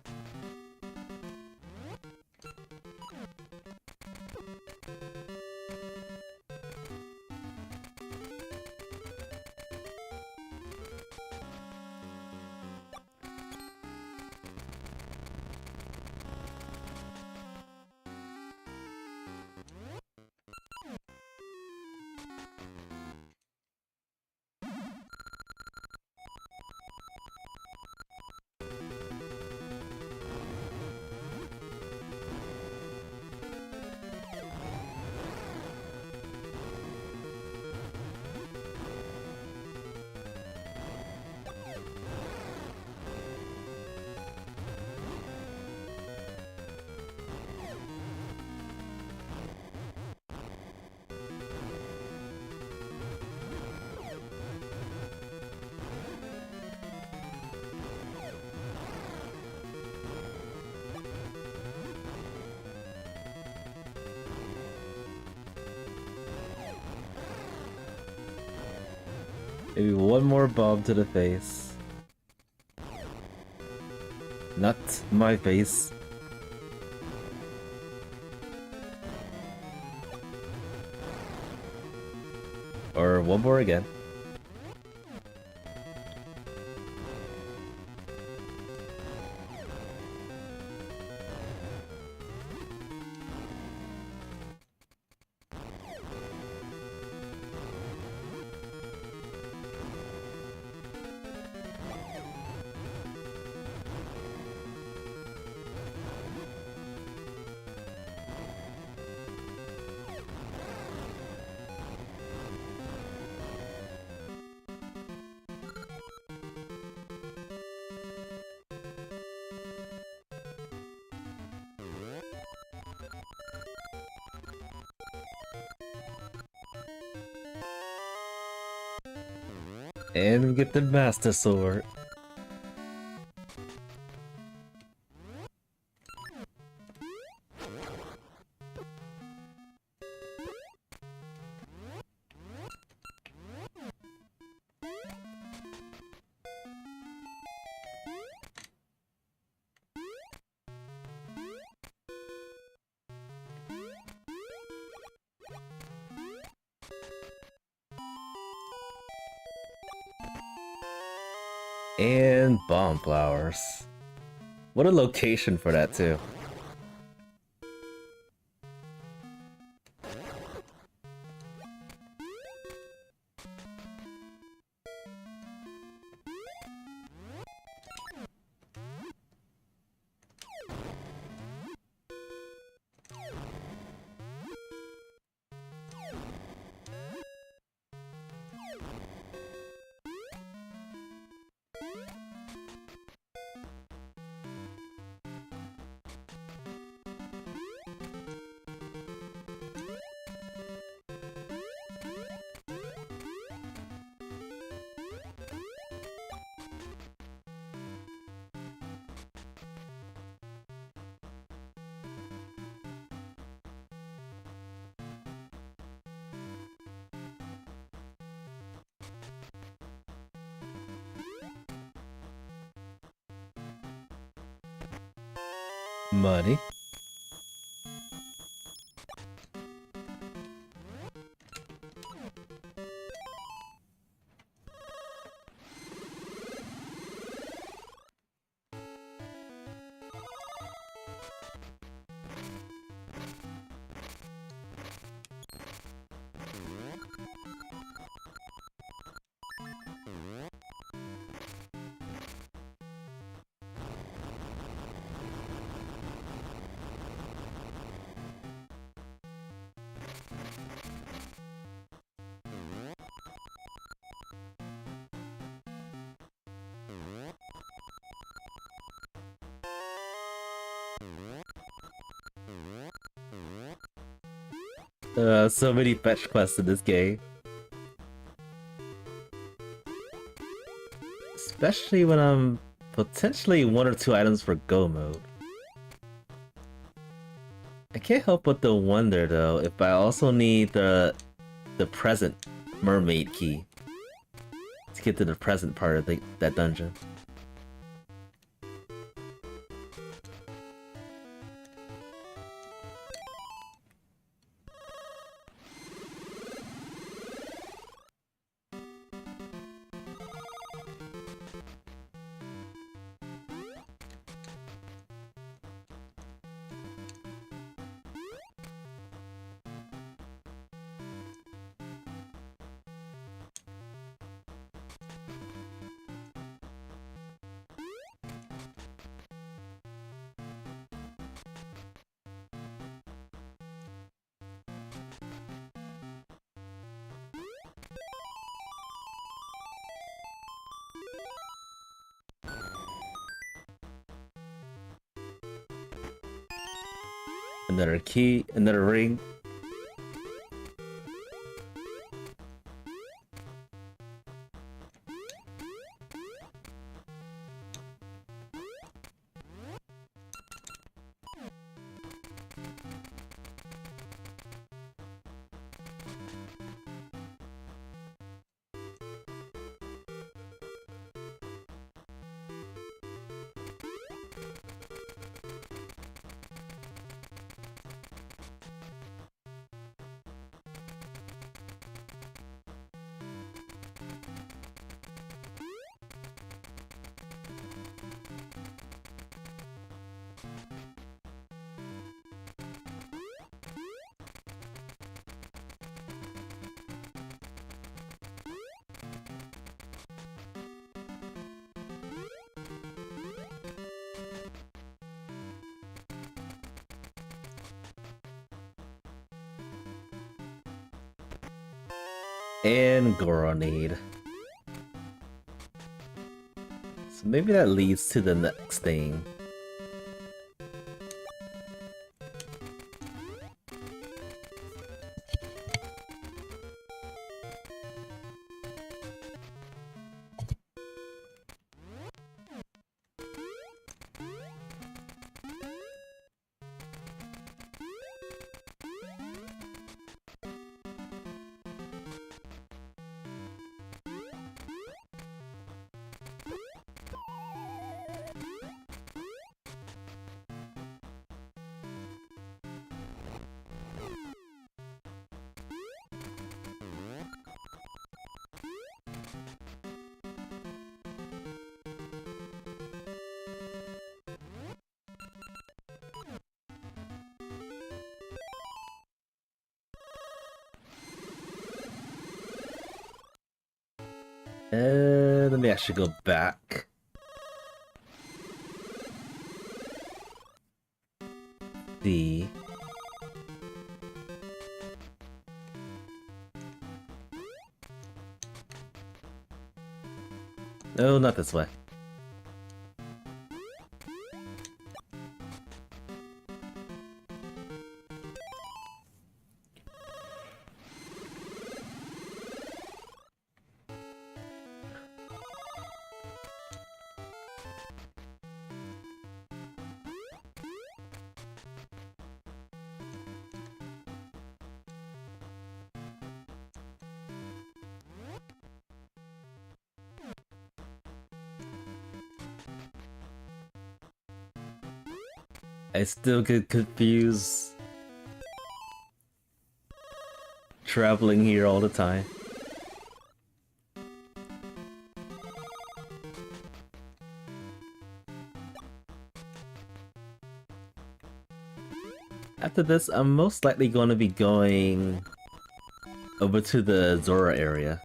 Maybe one more bomb to the face. Not my face. Or one more again. And we get the Master Sword. And bomb flowers. What a location for that too. Money. So many fetch quests in this game. Especially when I'm potentially 1 or 2 items for go mode. I can't help but to wonder though if I also need the present mermaid key to get to the present part of that dungeon. Another key, another ring. And Goronade. So maybe that leads to the next thing. Let me actually go back. D. No, not this way. I still get confused traveling here all the time. After this, I'm most likely going to be going over to the Zora area.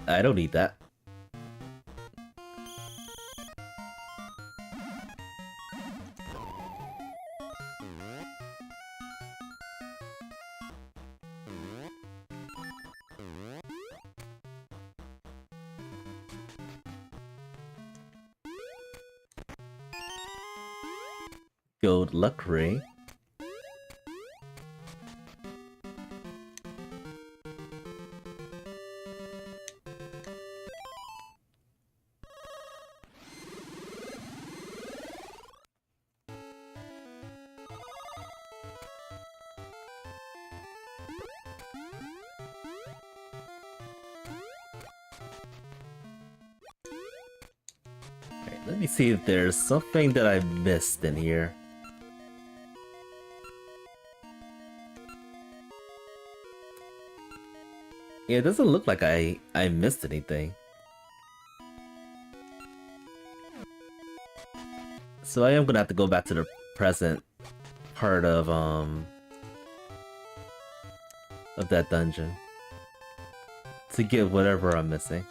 I don't need that. gold luck ring. Let me see if there's something that I missed in here. Yeah, it doesn't look like I missed anything. So I am gonna have to go back to the present part of that dungeon to get whatever I'm missing.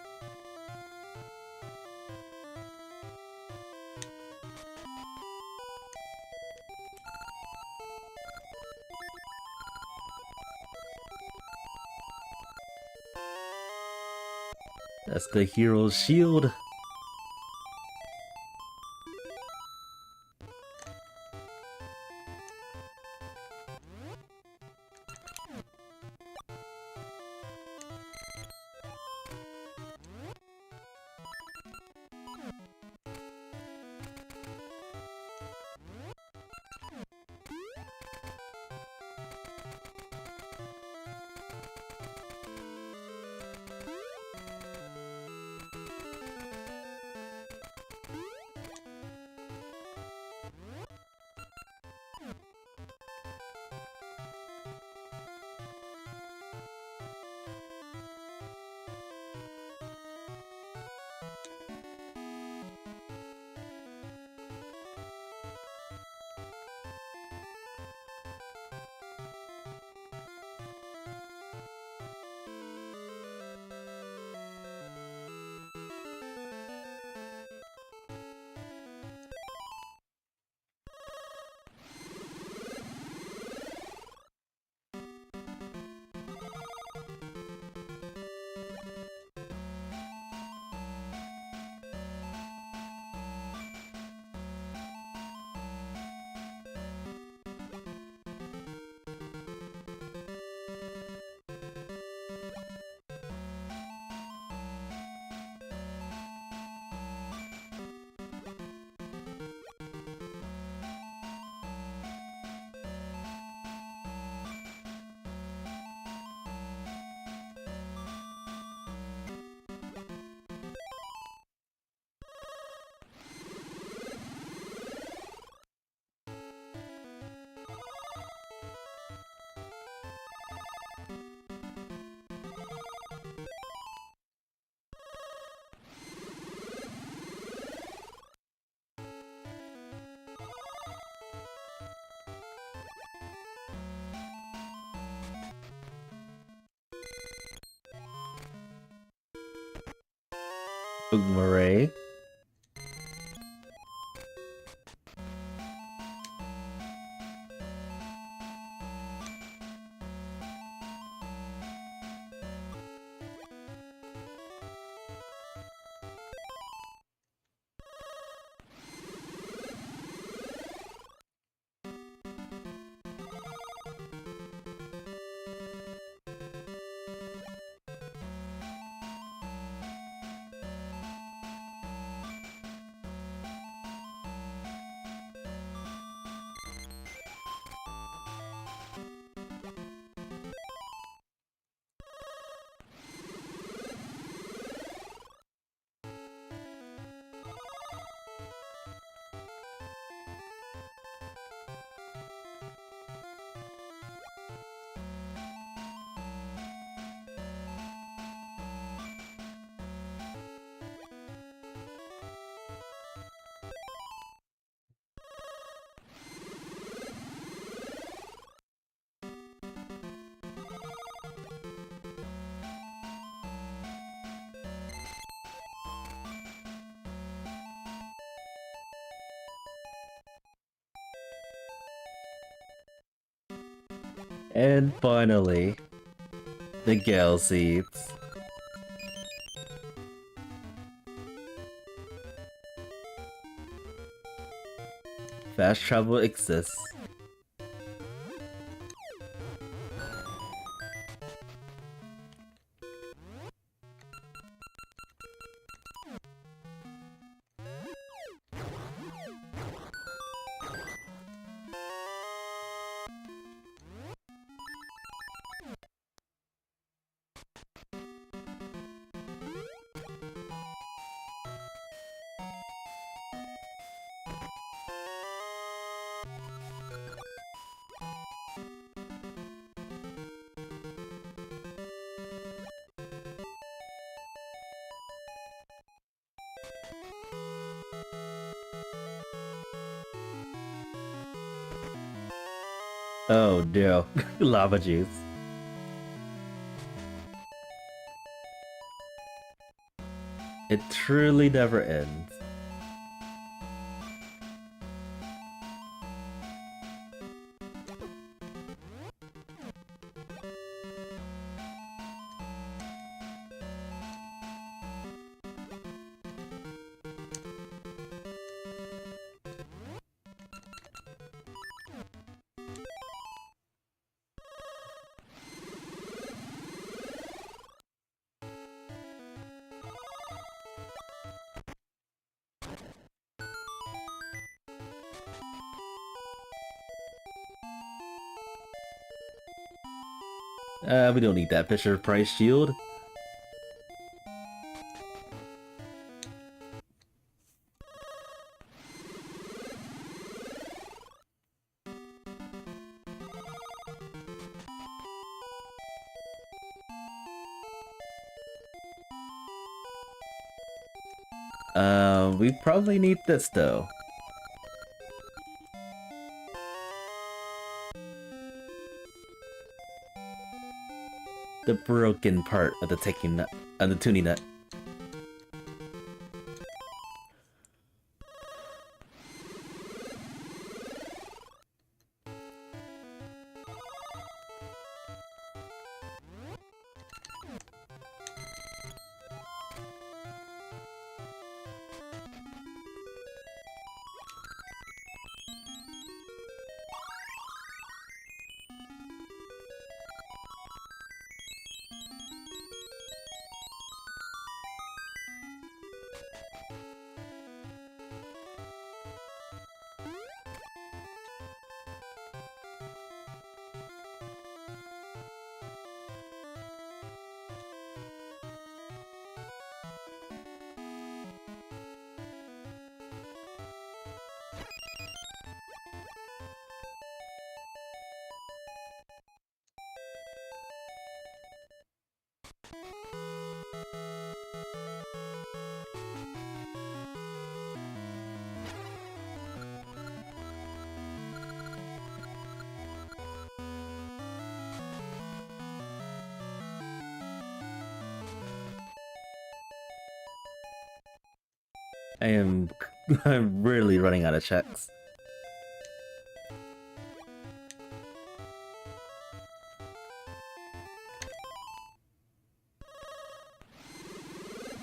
That's the hero's shield. Boomerang. And finally, the Gale Seeds. Fast travel exists. Oh no, lava juice. It truly never ends. We don't need that Fisher Price shield. We probably need this though. The broken part of the taking nut, the tuning nut. I'm really running out of checks.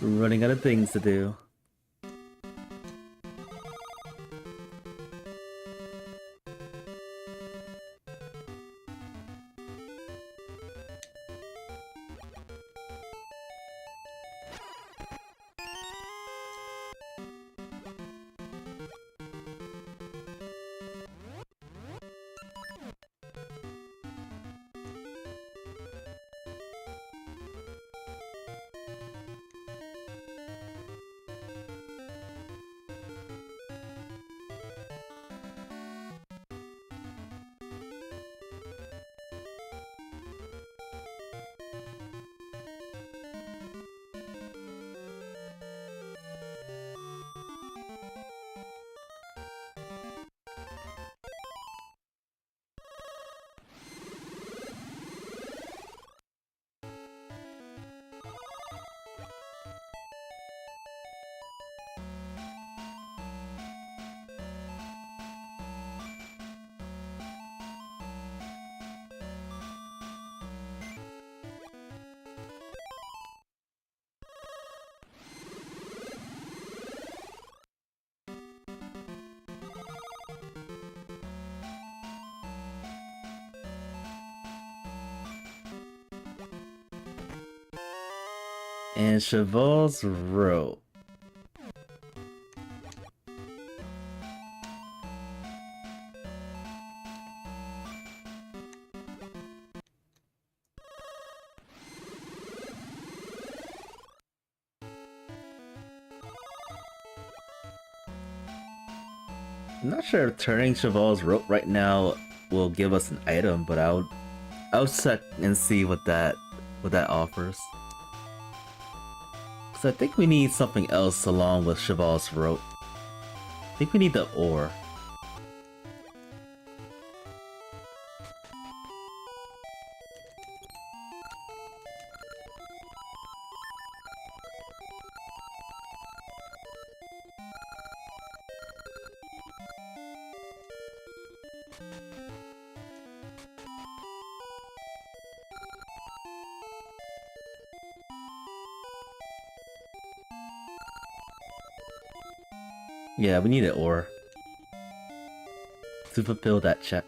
Running out of things to do. And Cheval's Row. I'm not sure if turning Cheval's rope right now will give us an item, but I'll check and see what that offers. Cause I think we need something else along with Cheval's rope. I think we need the ore. Yeah, we need an ore to fulfill that check.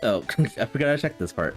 Oh, I forgot to check this part.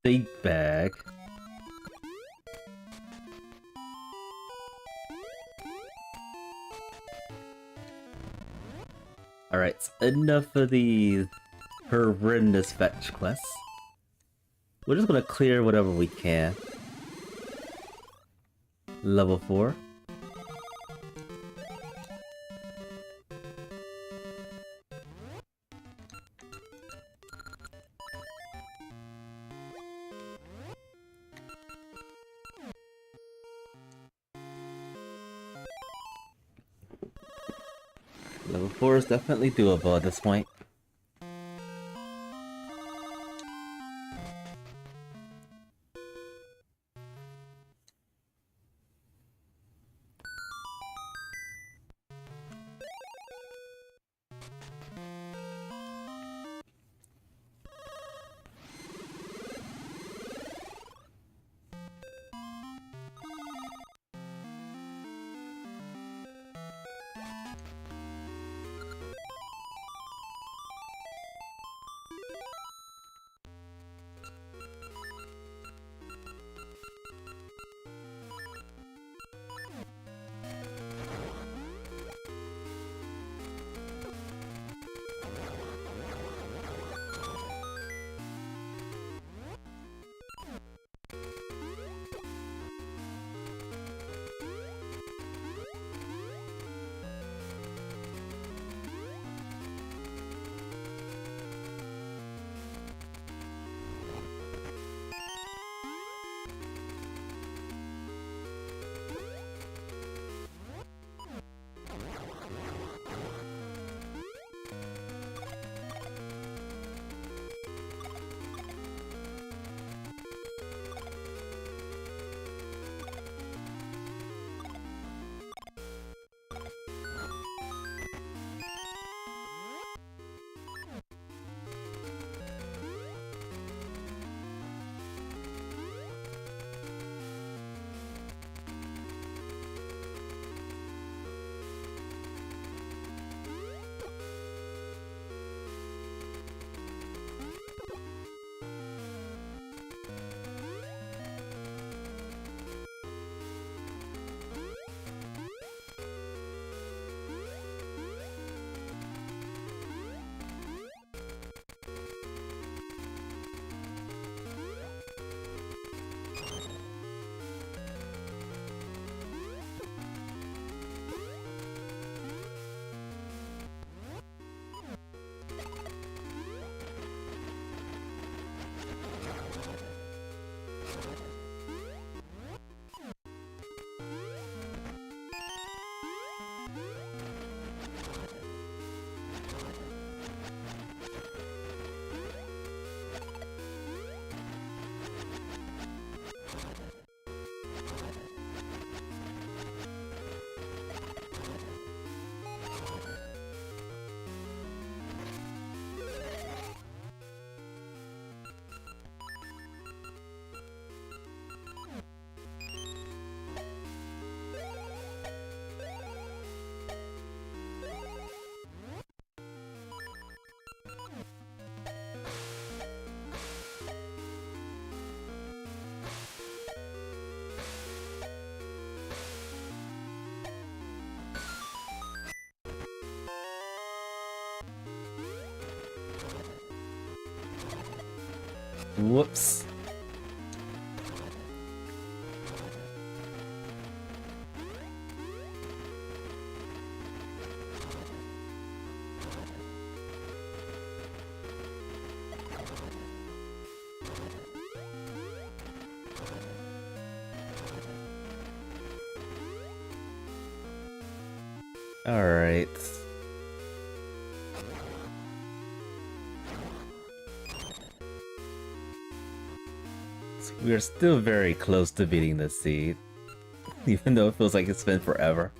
Big bag. Alright, enough for the horrendous fetch quests. We're just gonna clear whatever we can. Level 4. Level 4 is definitely doable at this point. Whoops. All right. So we are still very close to beating the seed, even though it feels like it's been forever.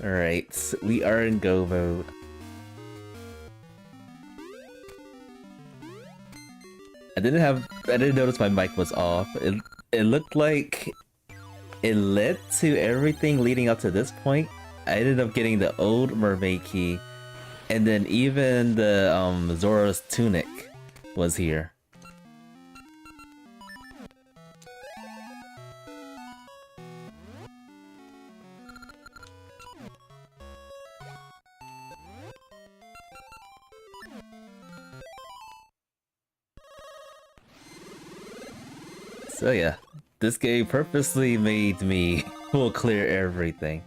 Alright, we are in go mode. I didn't notice my mic was off. It looked like it led to everything leading up to this point. I ended up getting the old mermaid key, and then even the Zora's tunic was here. So yeah, this game purposely made me full clear everything.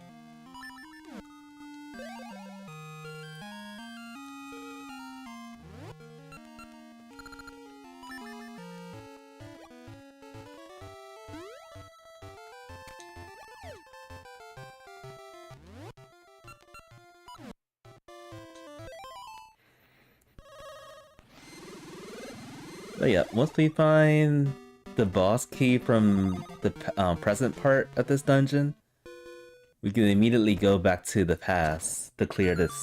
But yeah, once we find the boss key from the present part of this dungeon, we can immediately go back to the past to clear this.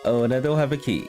Oh, and I don't have a key.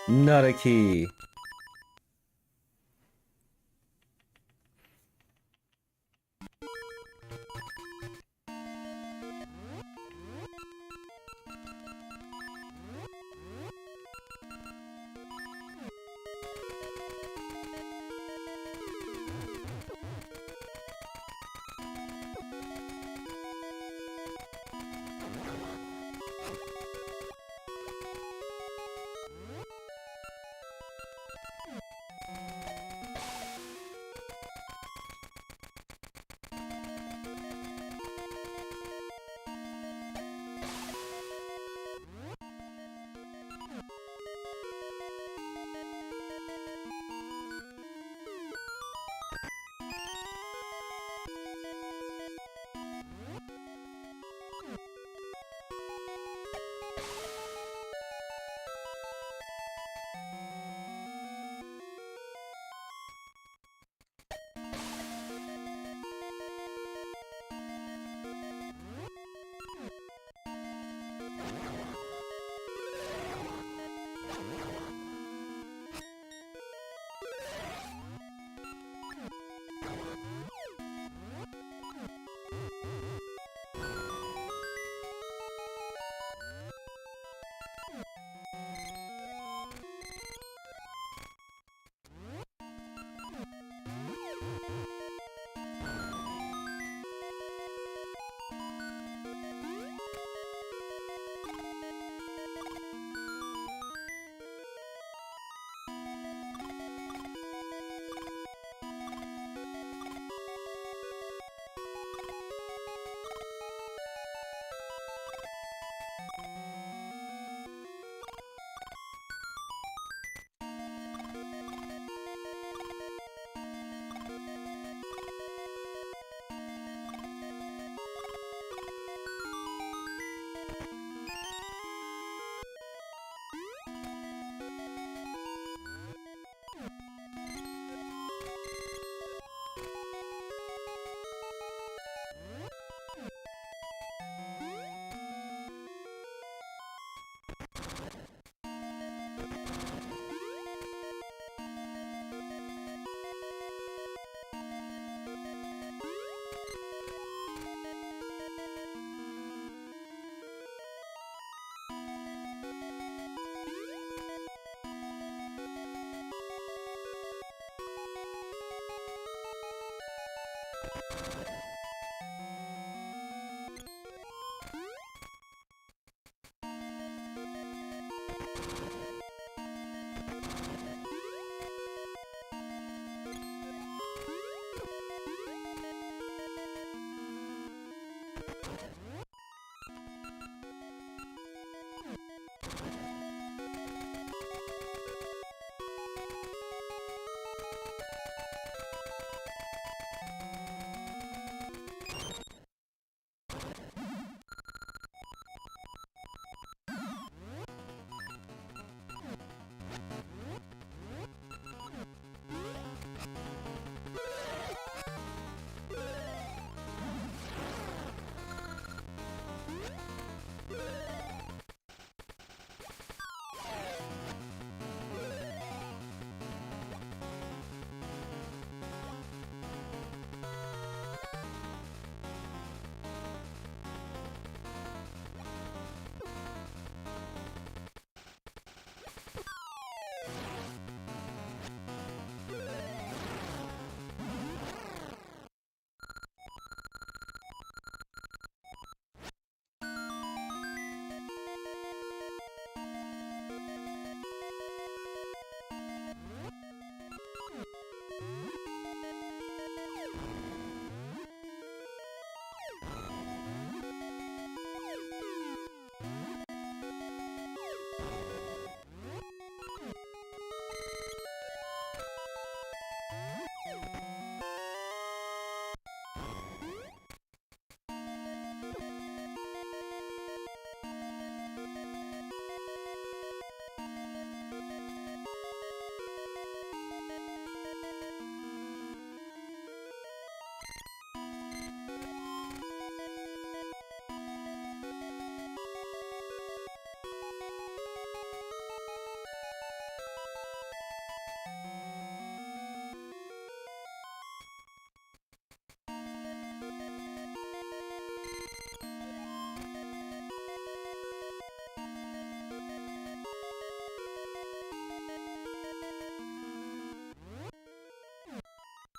Not a key.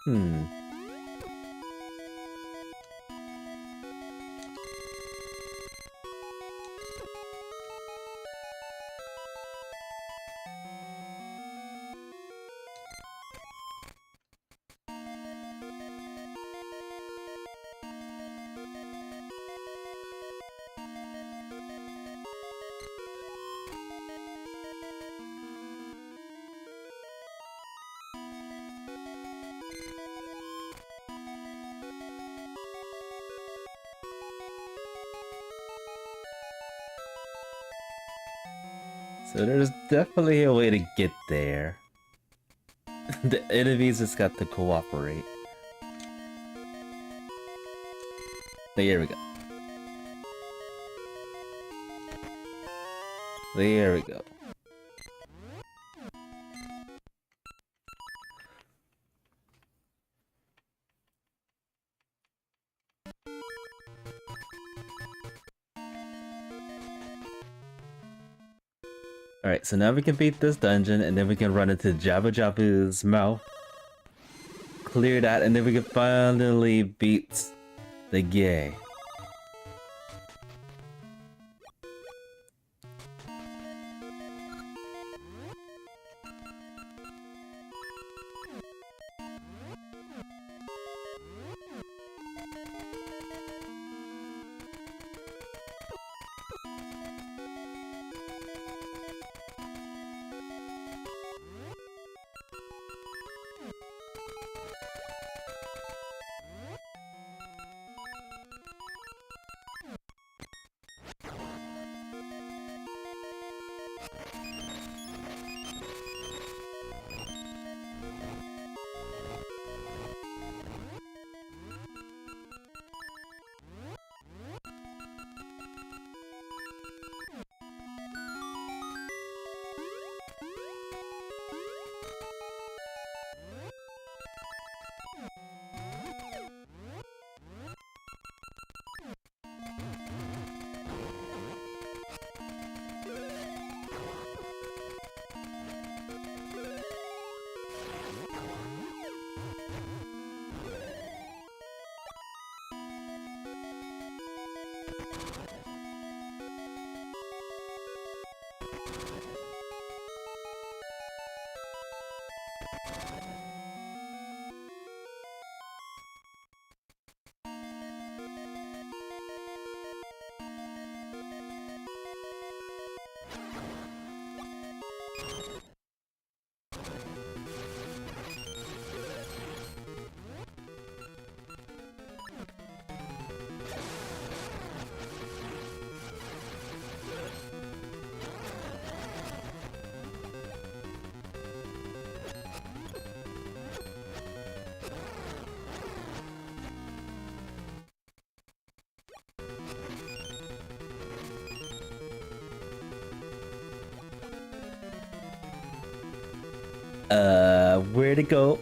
Hmm. So there's definitely a way to get there. The enemies just got to cooperate. There we go. There we go. Alright, so now we can beat this dungeon, and then we can run into Jabba Jabu's mouth. Clear that, and then we can finally beat the gay. Where to go?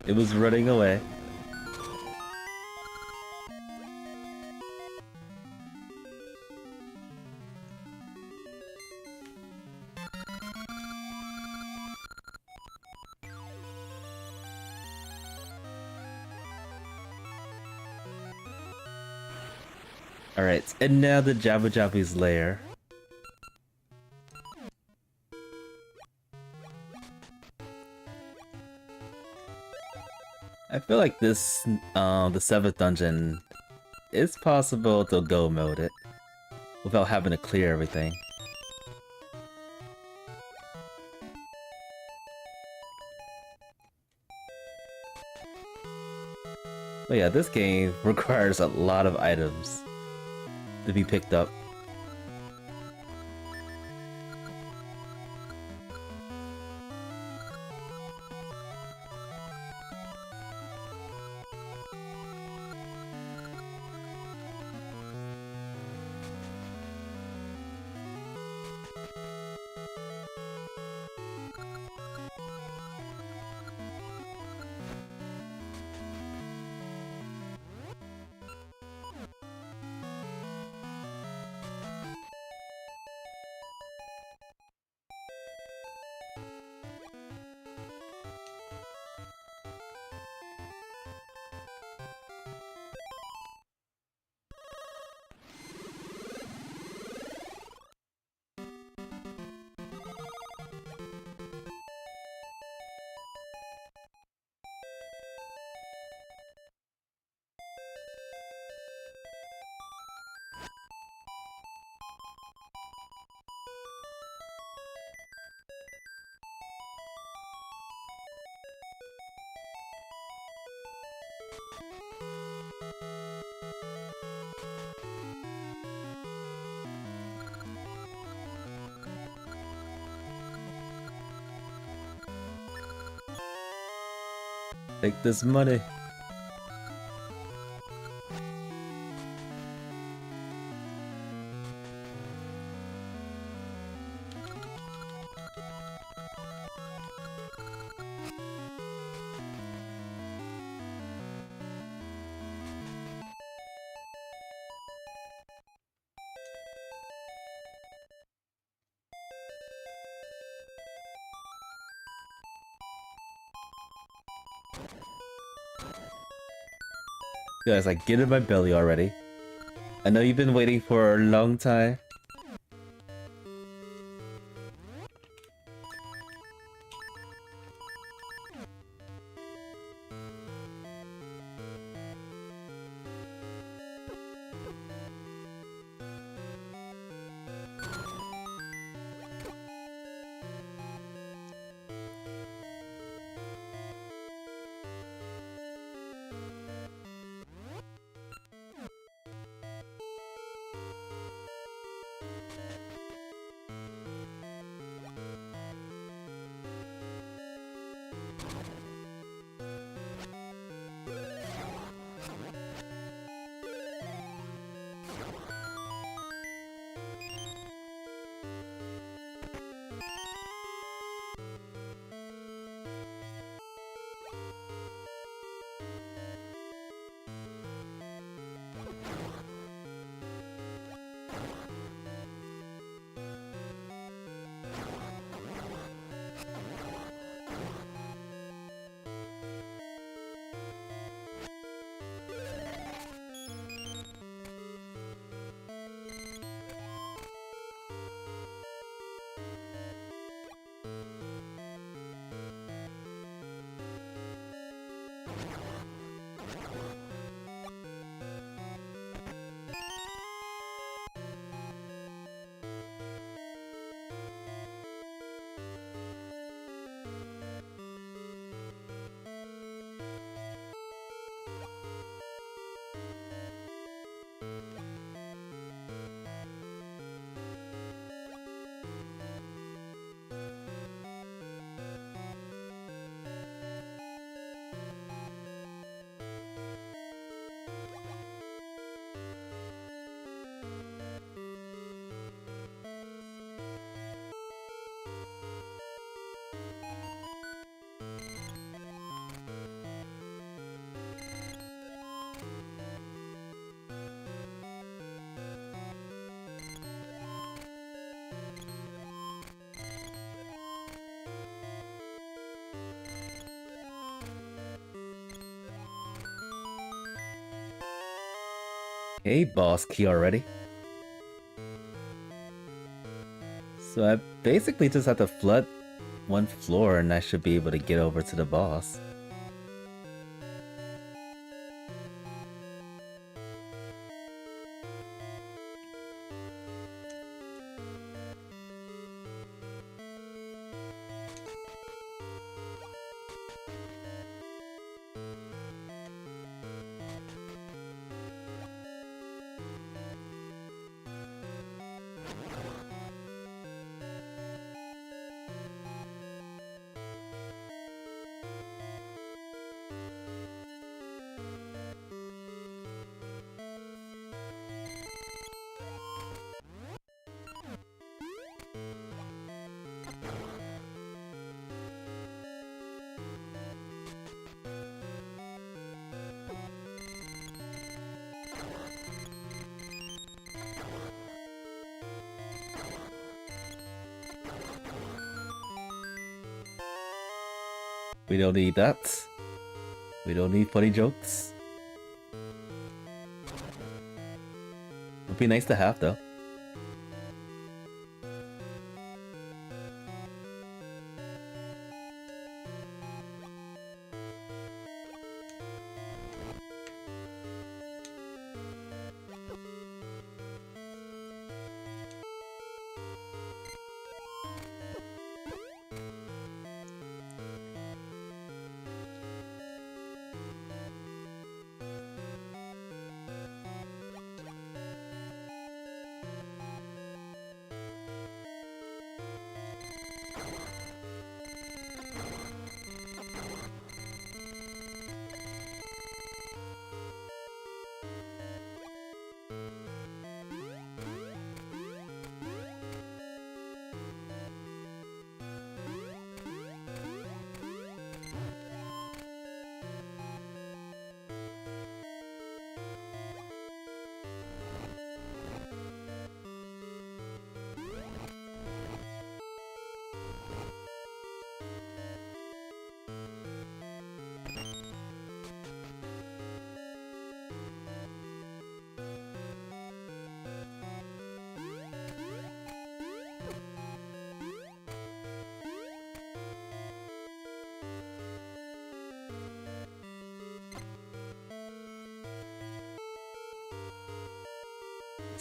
It was running away. Alright, and now the Jabba Jabba's lair. I feel like this, the 7th dungeon, it's possible to go mode it without having to clear everything. But yeah, this game requires a lot of items to be picked up. Take this money. Guys, I get in my belly already. I know you've been waiting for a long time. Hey, boss key already. So I basically just have to flood one floor and I should be able to get over to the boss. We don't need that. We don't need funny jokes. Would be nice to have though.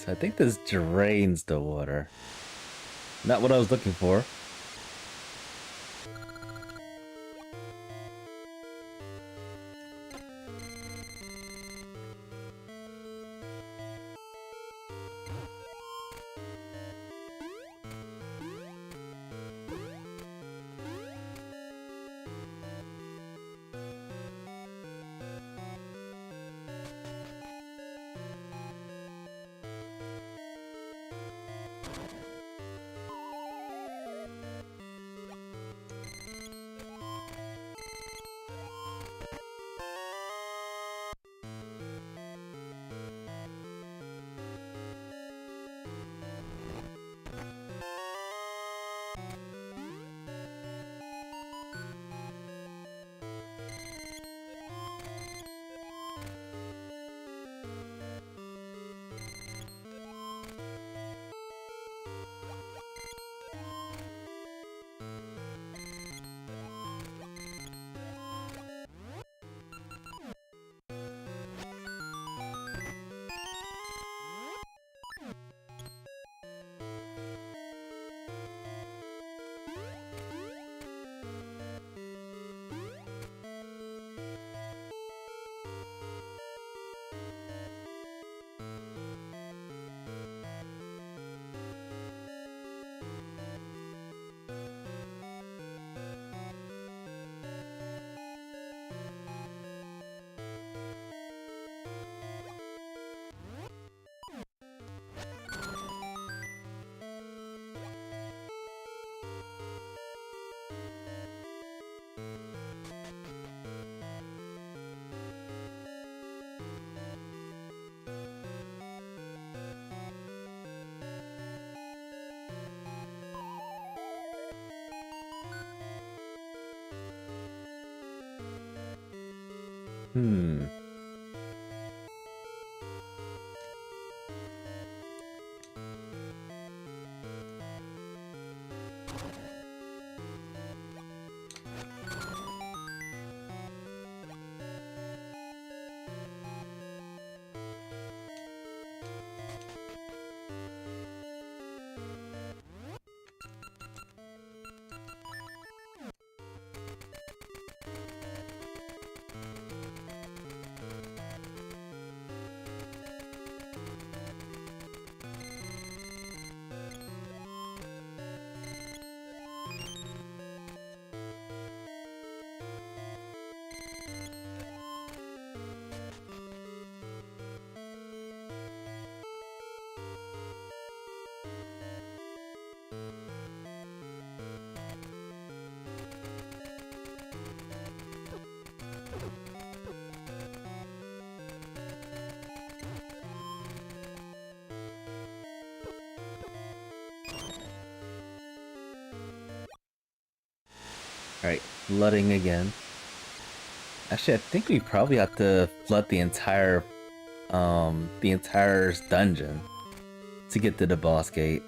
So I think this drains the water. Not what I was looking for. Alright, flooding again. Actually, I think we probably have to flood the entire dungeon to get to the boss gate.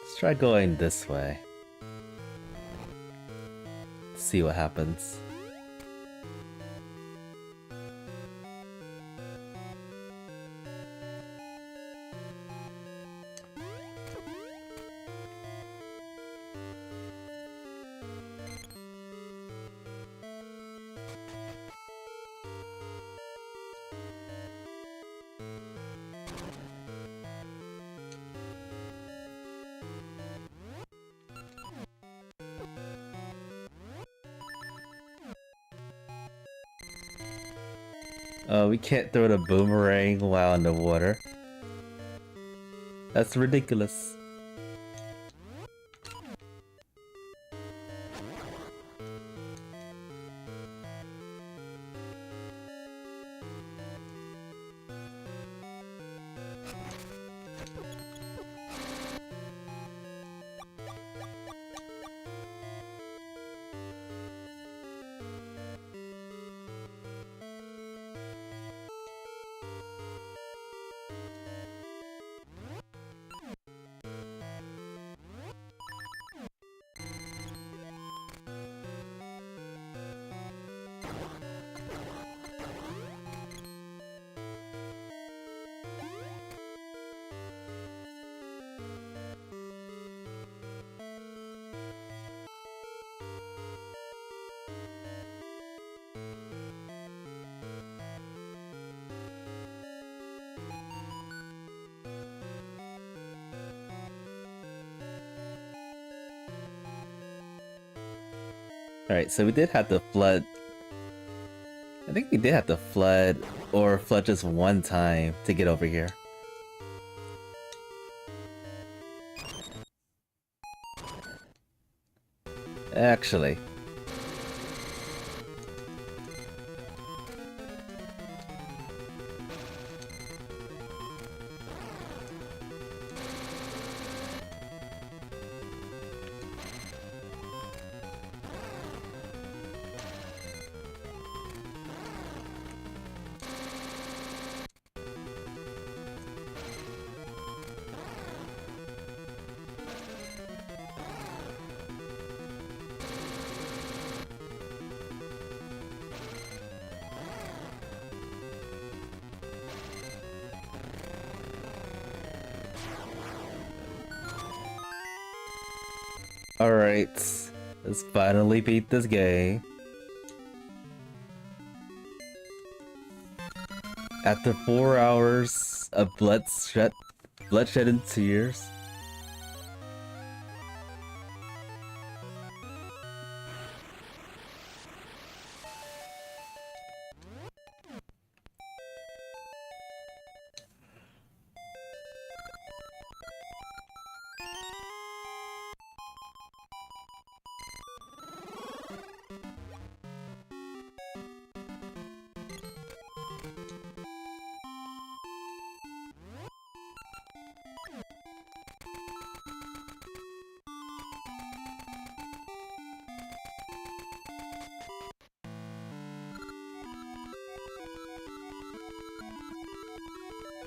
Let's try going this way. See what happens. We can't throw the boomerang while in the water. That's ridiculous. Alright, so we did have to flood. I think we did have to flood, or flood just one time to get over here. Actually. Alright, let's finally beat this game. After 4 hours of bloodshed and tears.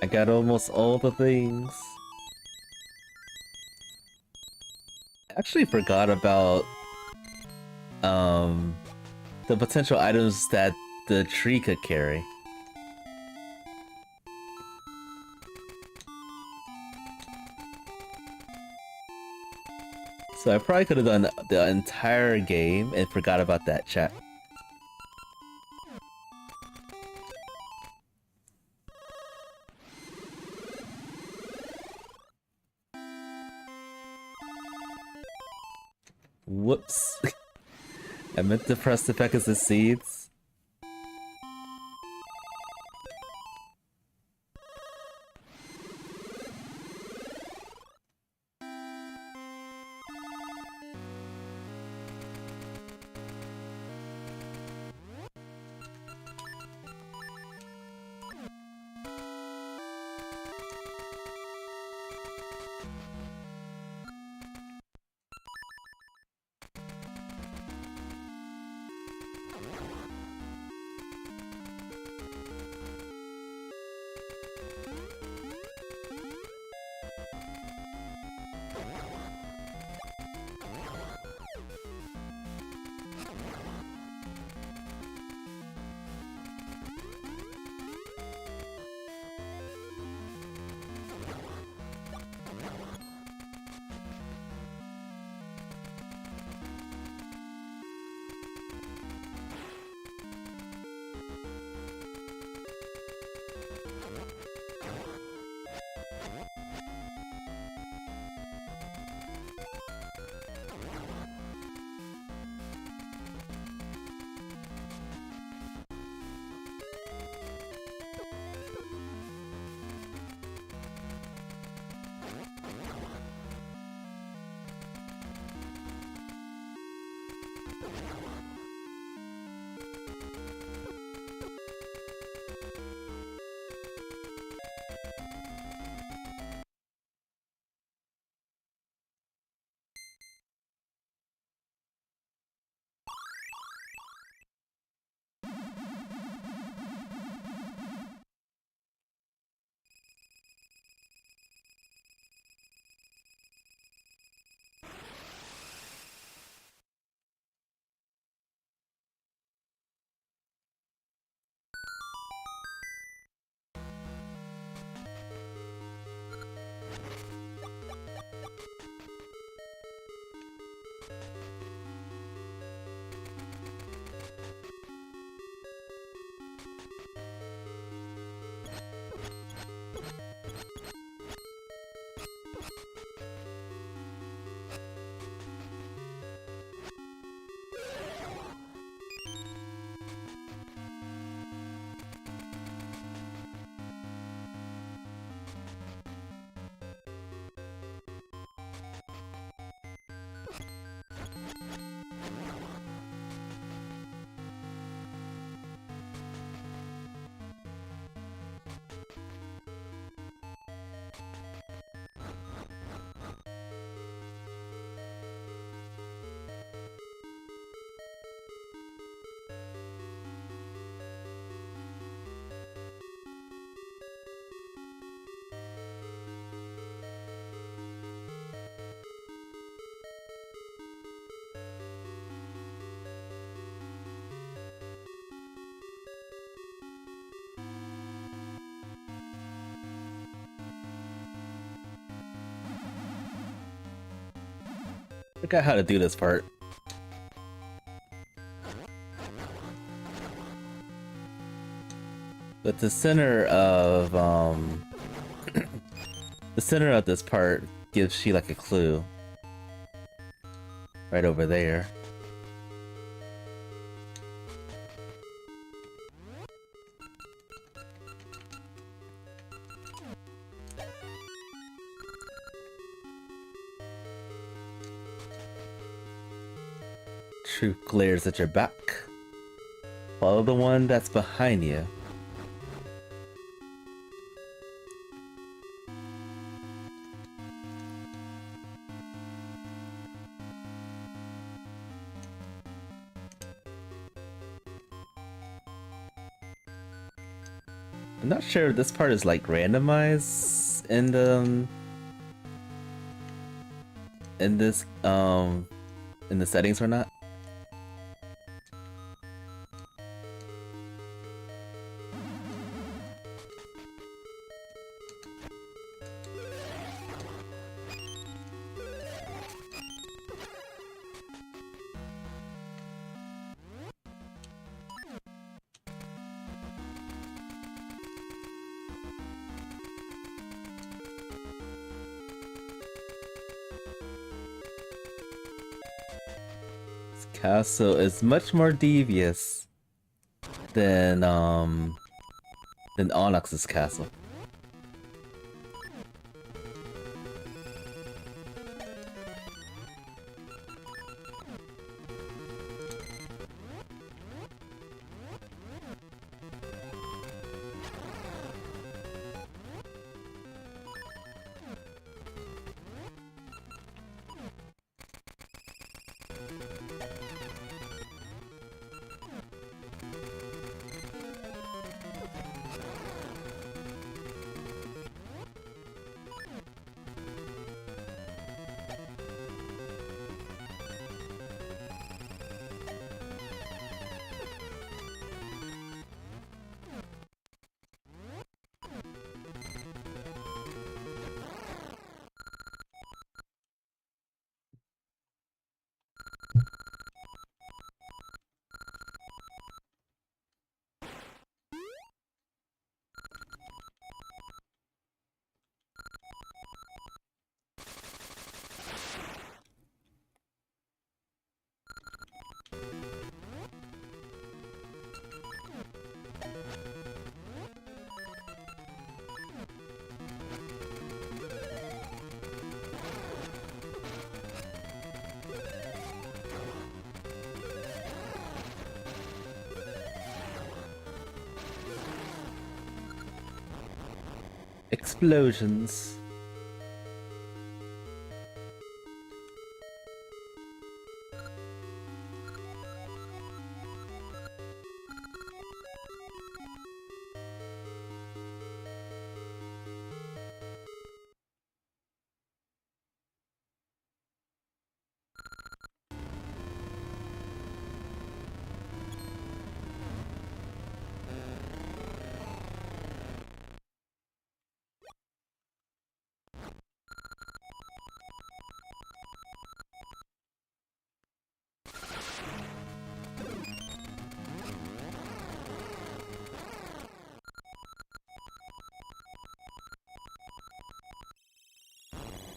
I got almost all the things. I actually forgot about the potential items that the tree could carry. So I probably could have done the entire game and forgot about that chat. Whoops. I meant to press the Pegasus seeds. Forgot how to do this part. But the center of the center of this part gives you like a clue. Right over there. Truth glares at your back. Follow the one that's behind you. I'm not sure if this part is like randomized in the in the settings or not. Castle is much more devious than Onyx's castle. Explosions.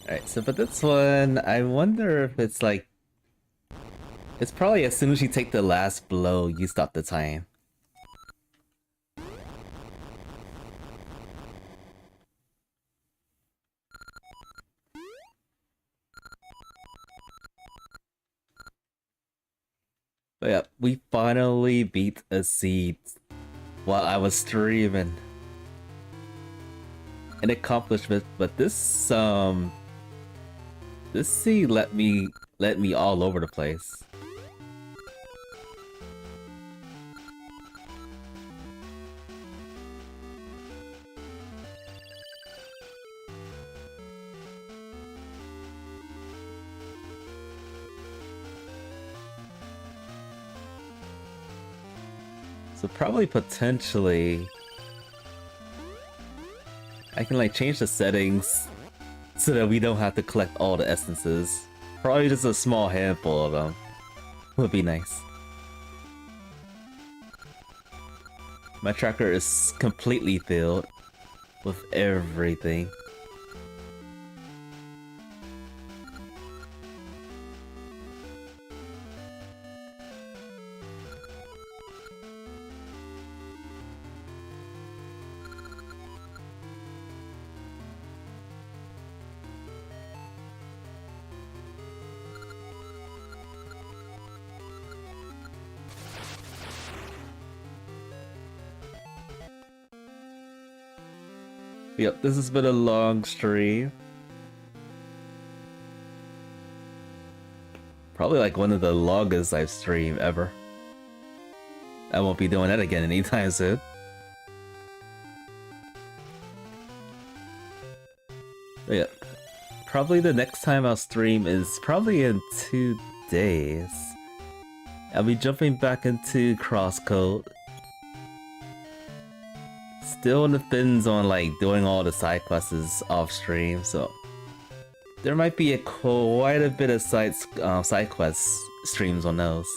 Alright, so for this one, I wonder if it's like... It's probably as soon as you take the last blow, you stop the time. But yeah, we finally beat a seed while I was streaming. An accomplishment, but this seed let me all over the place. So probably potentially I can like change the settings so that we don't have to collect all the essences Probably just a small handful of them would be nice. My tracker is completely filled with everything. Yep, this has been a long stream. Probably like one of the longest I've streamed ever. I won't be doing that again anytime soon. But yeah, probably the next time I'll stream is probably in 2 days. I'll be jumping back into Crosscode. Still in the fins on like doing all the side quests off stream, so there might be quite a bit of side quest streams on those.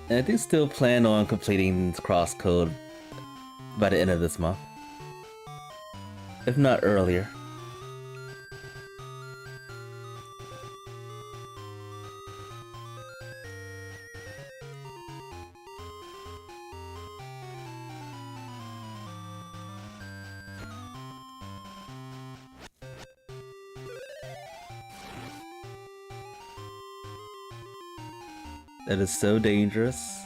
And I do still plan on completing Crosscode by the end of this month, if not earlier. That is so dangerous.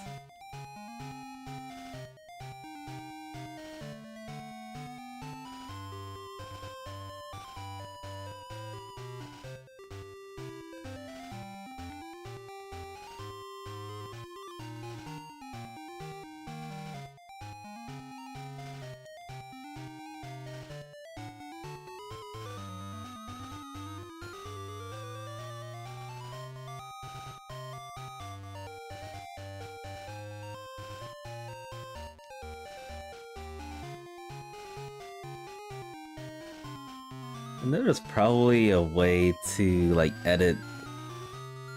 And there's probably a way to like edit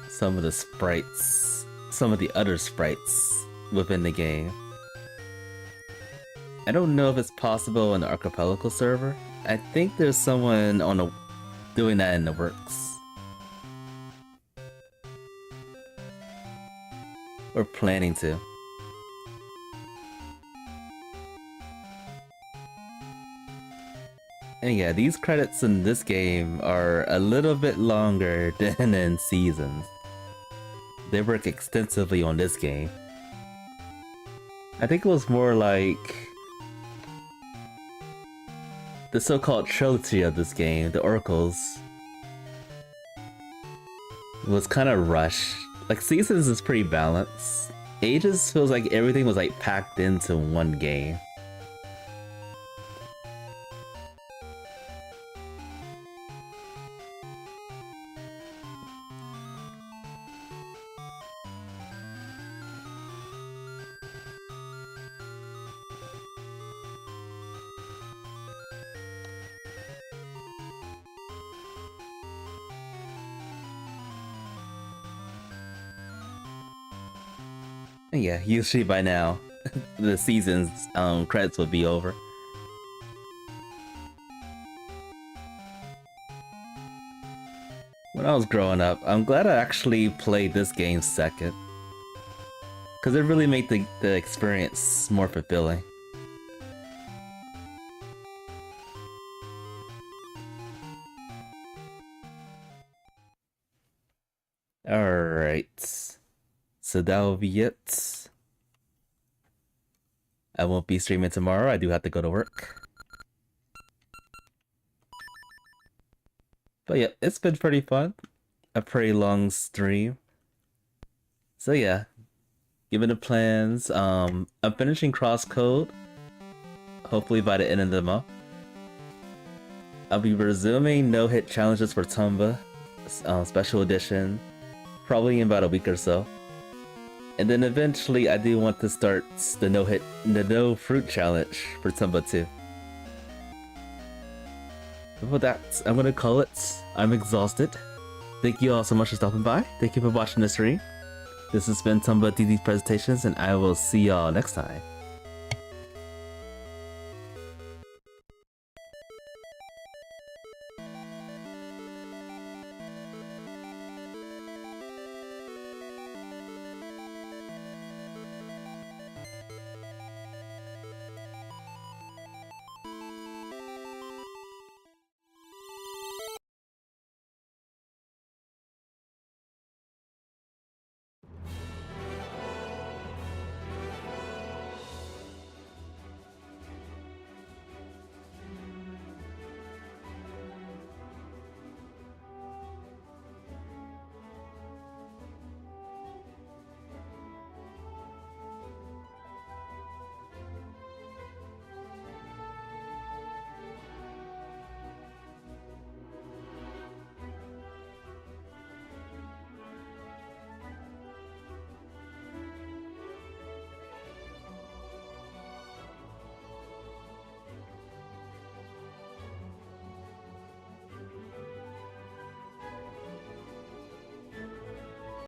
some of the sprites, some of the other sprites within the game. I don't know if it's possible on the Archipelago server. I think there's someone on doing that in the works. Or planning to. And yeah, these credits in this game are a little bit longer than in Seasons. They work extensively on this game. I think it was more like the so-called trilogy of this game, the Oracles, was kind of rushed. Like Seasons is pretty balanced. Ages feels like everything was like packed into one game. Yeah, usually by now, the season's credits would be over. When I was growing up, I'm glad I actually played this game second, because it really made the experience more fulfilling. Alright. So that'll be it. I won't be streaming tomorrow. I do have to go to work. But yeah, it's been pretty fun. A pretty long stream. So yeah, given the plans, I'm finishing Crosscode. Hopefully by the end of the month. I'll be resuming no-hit challenges for Tomba, special edition, probably in about a week or so. And then eventually I do want to start the no fruit challenge for Tomba too. But with that, I'm gonna call it. I'm exhausted. Thank you all so much for stopping by. Thank you for watching the stream. This has been Tomba DD Presentations, and I will see y'all next time.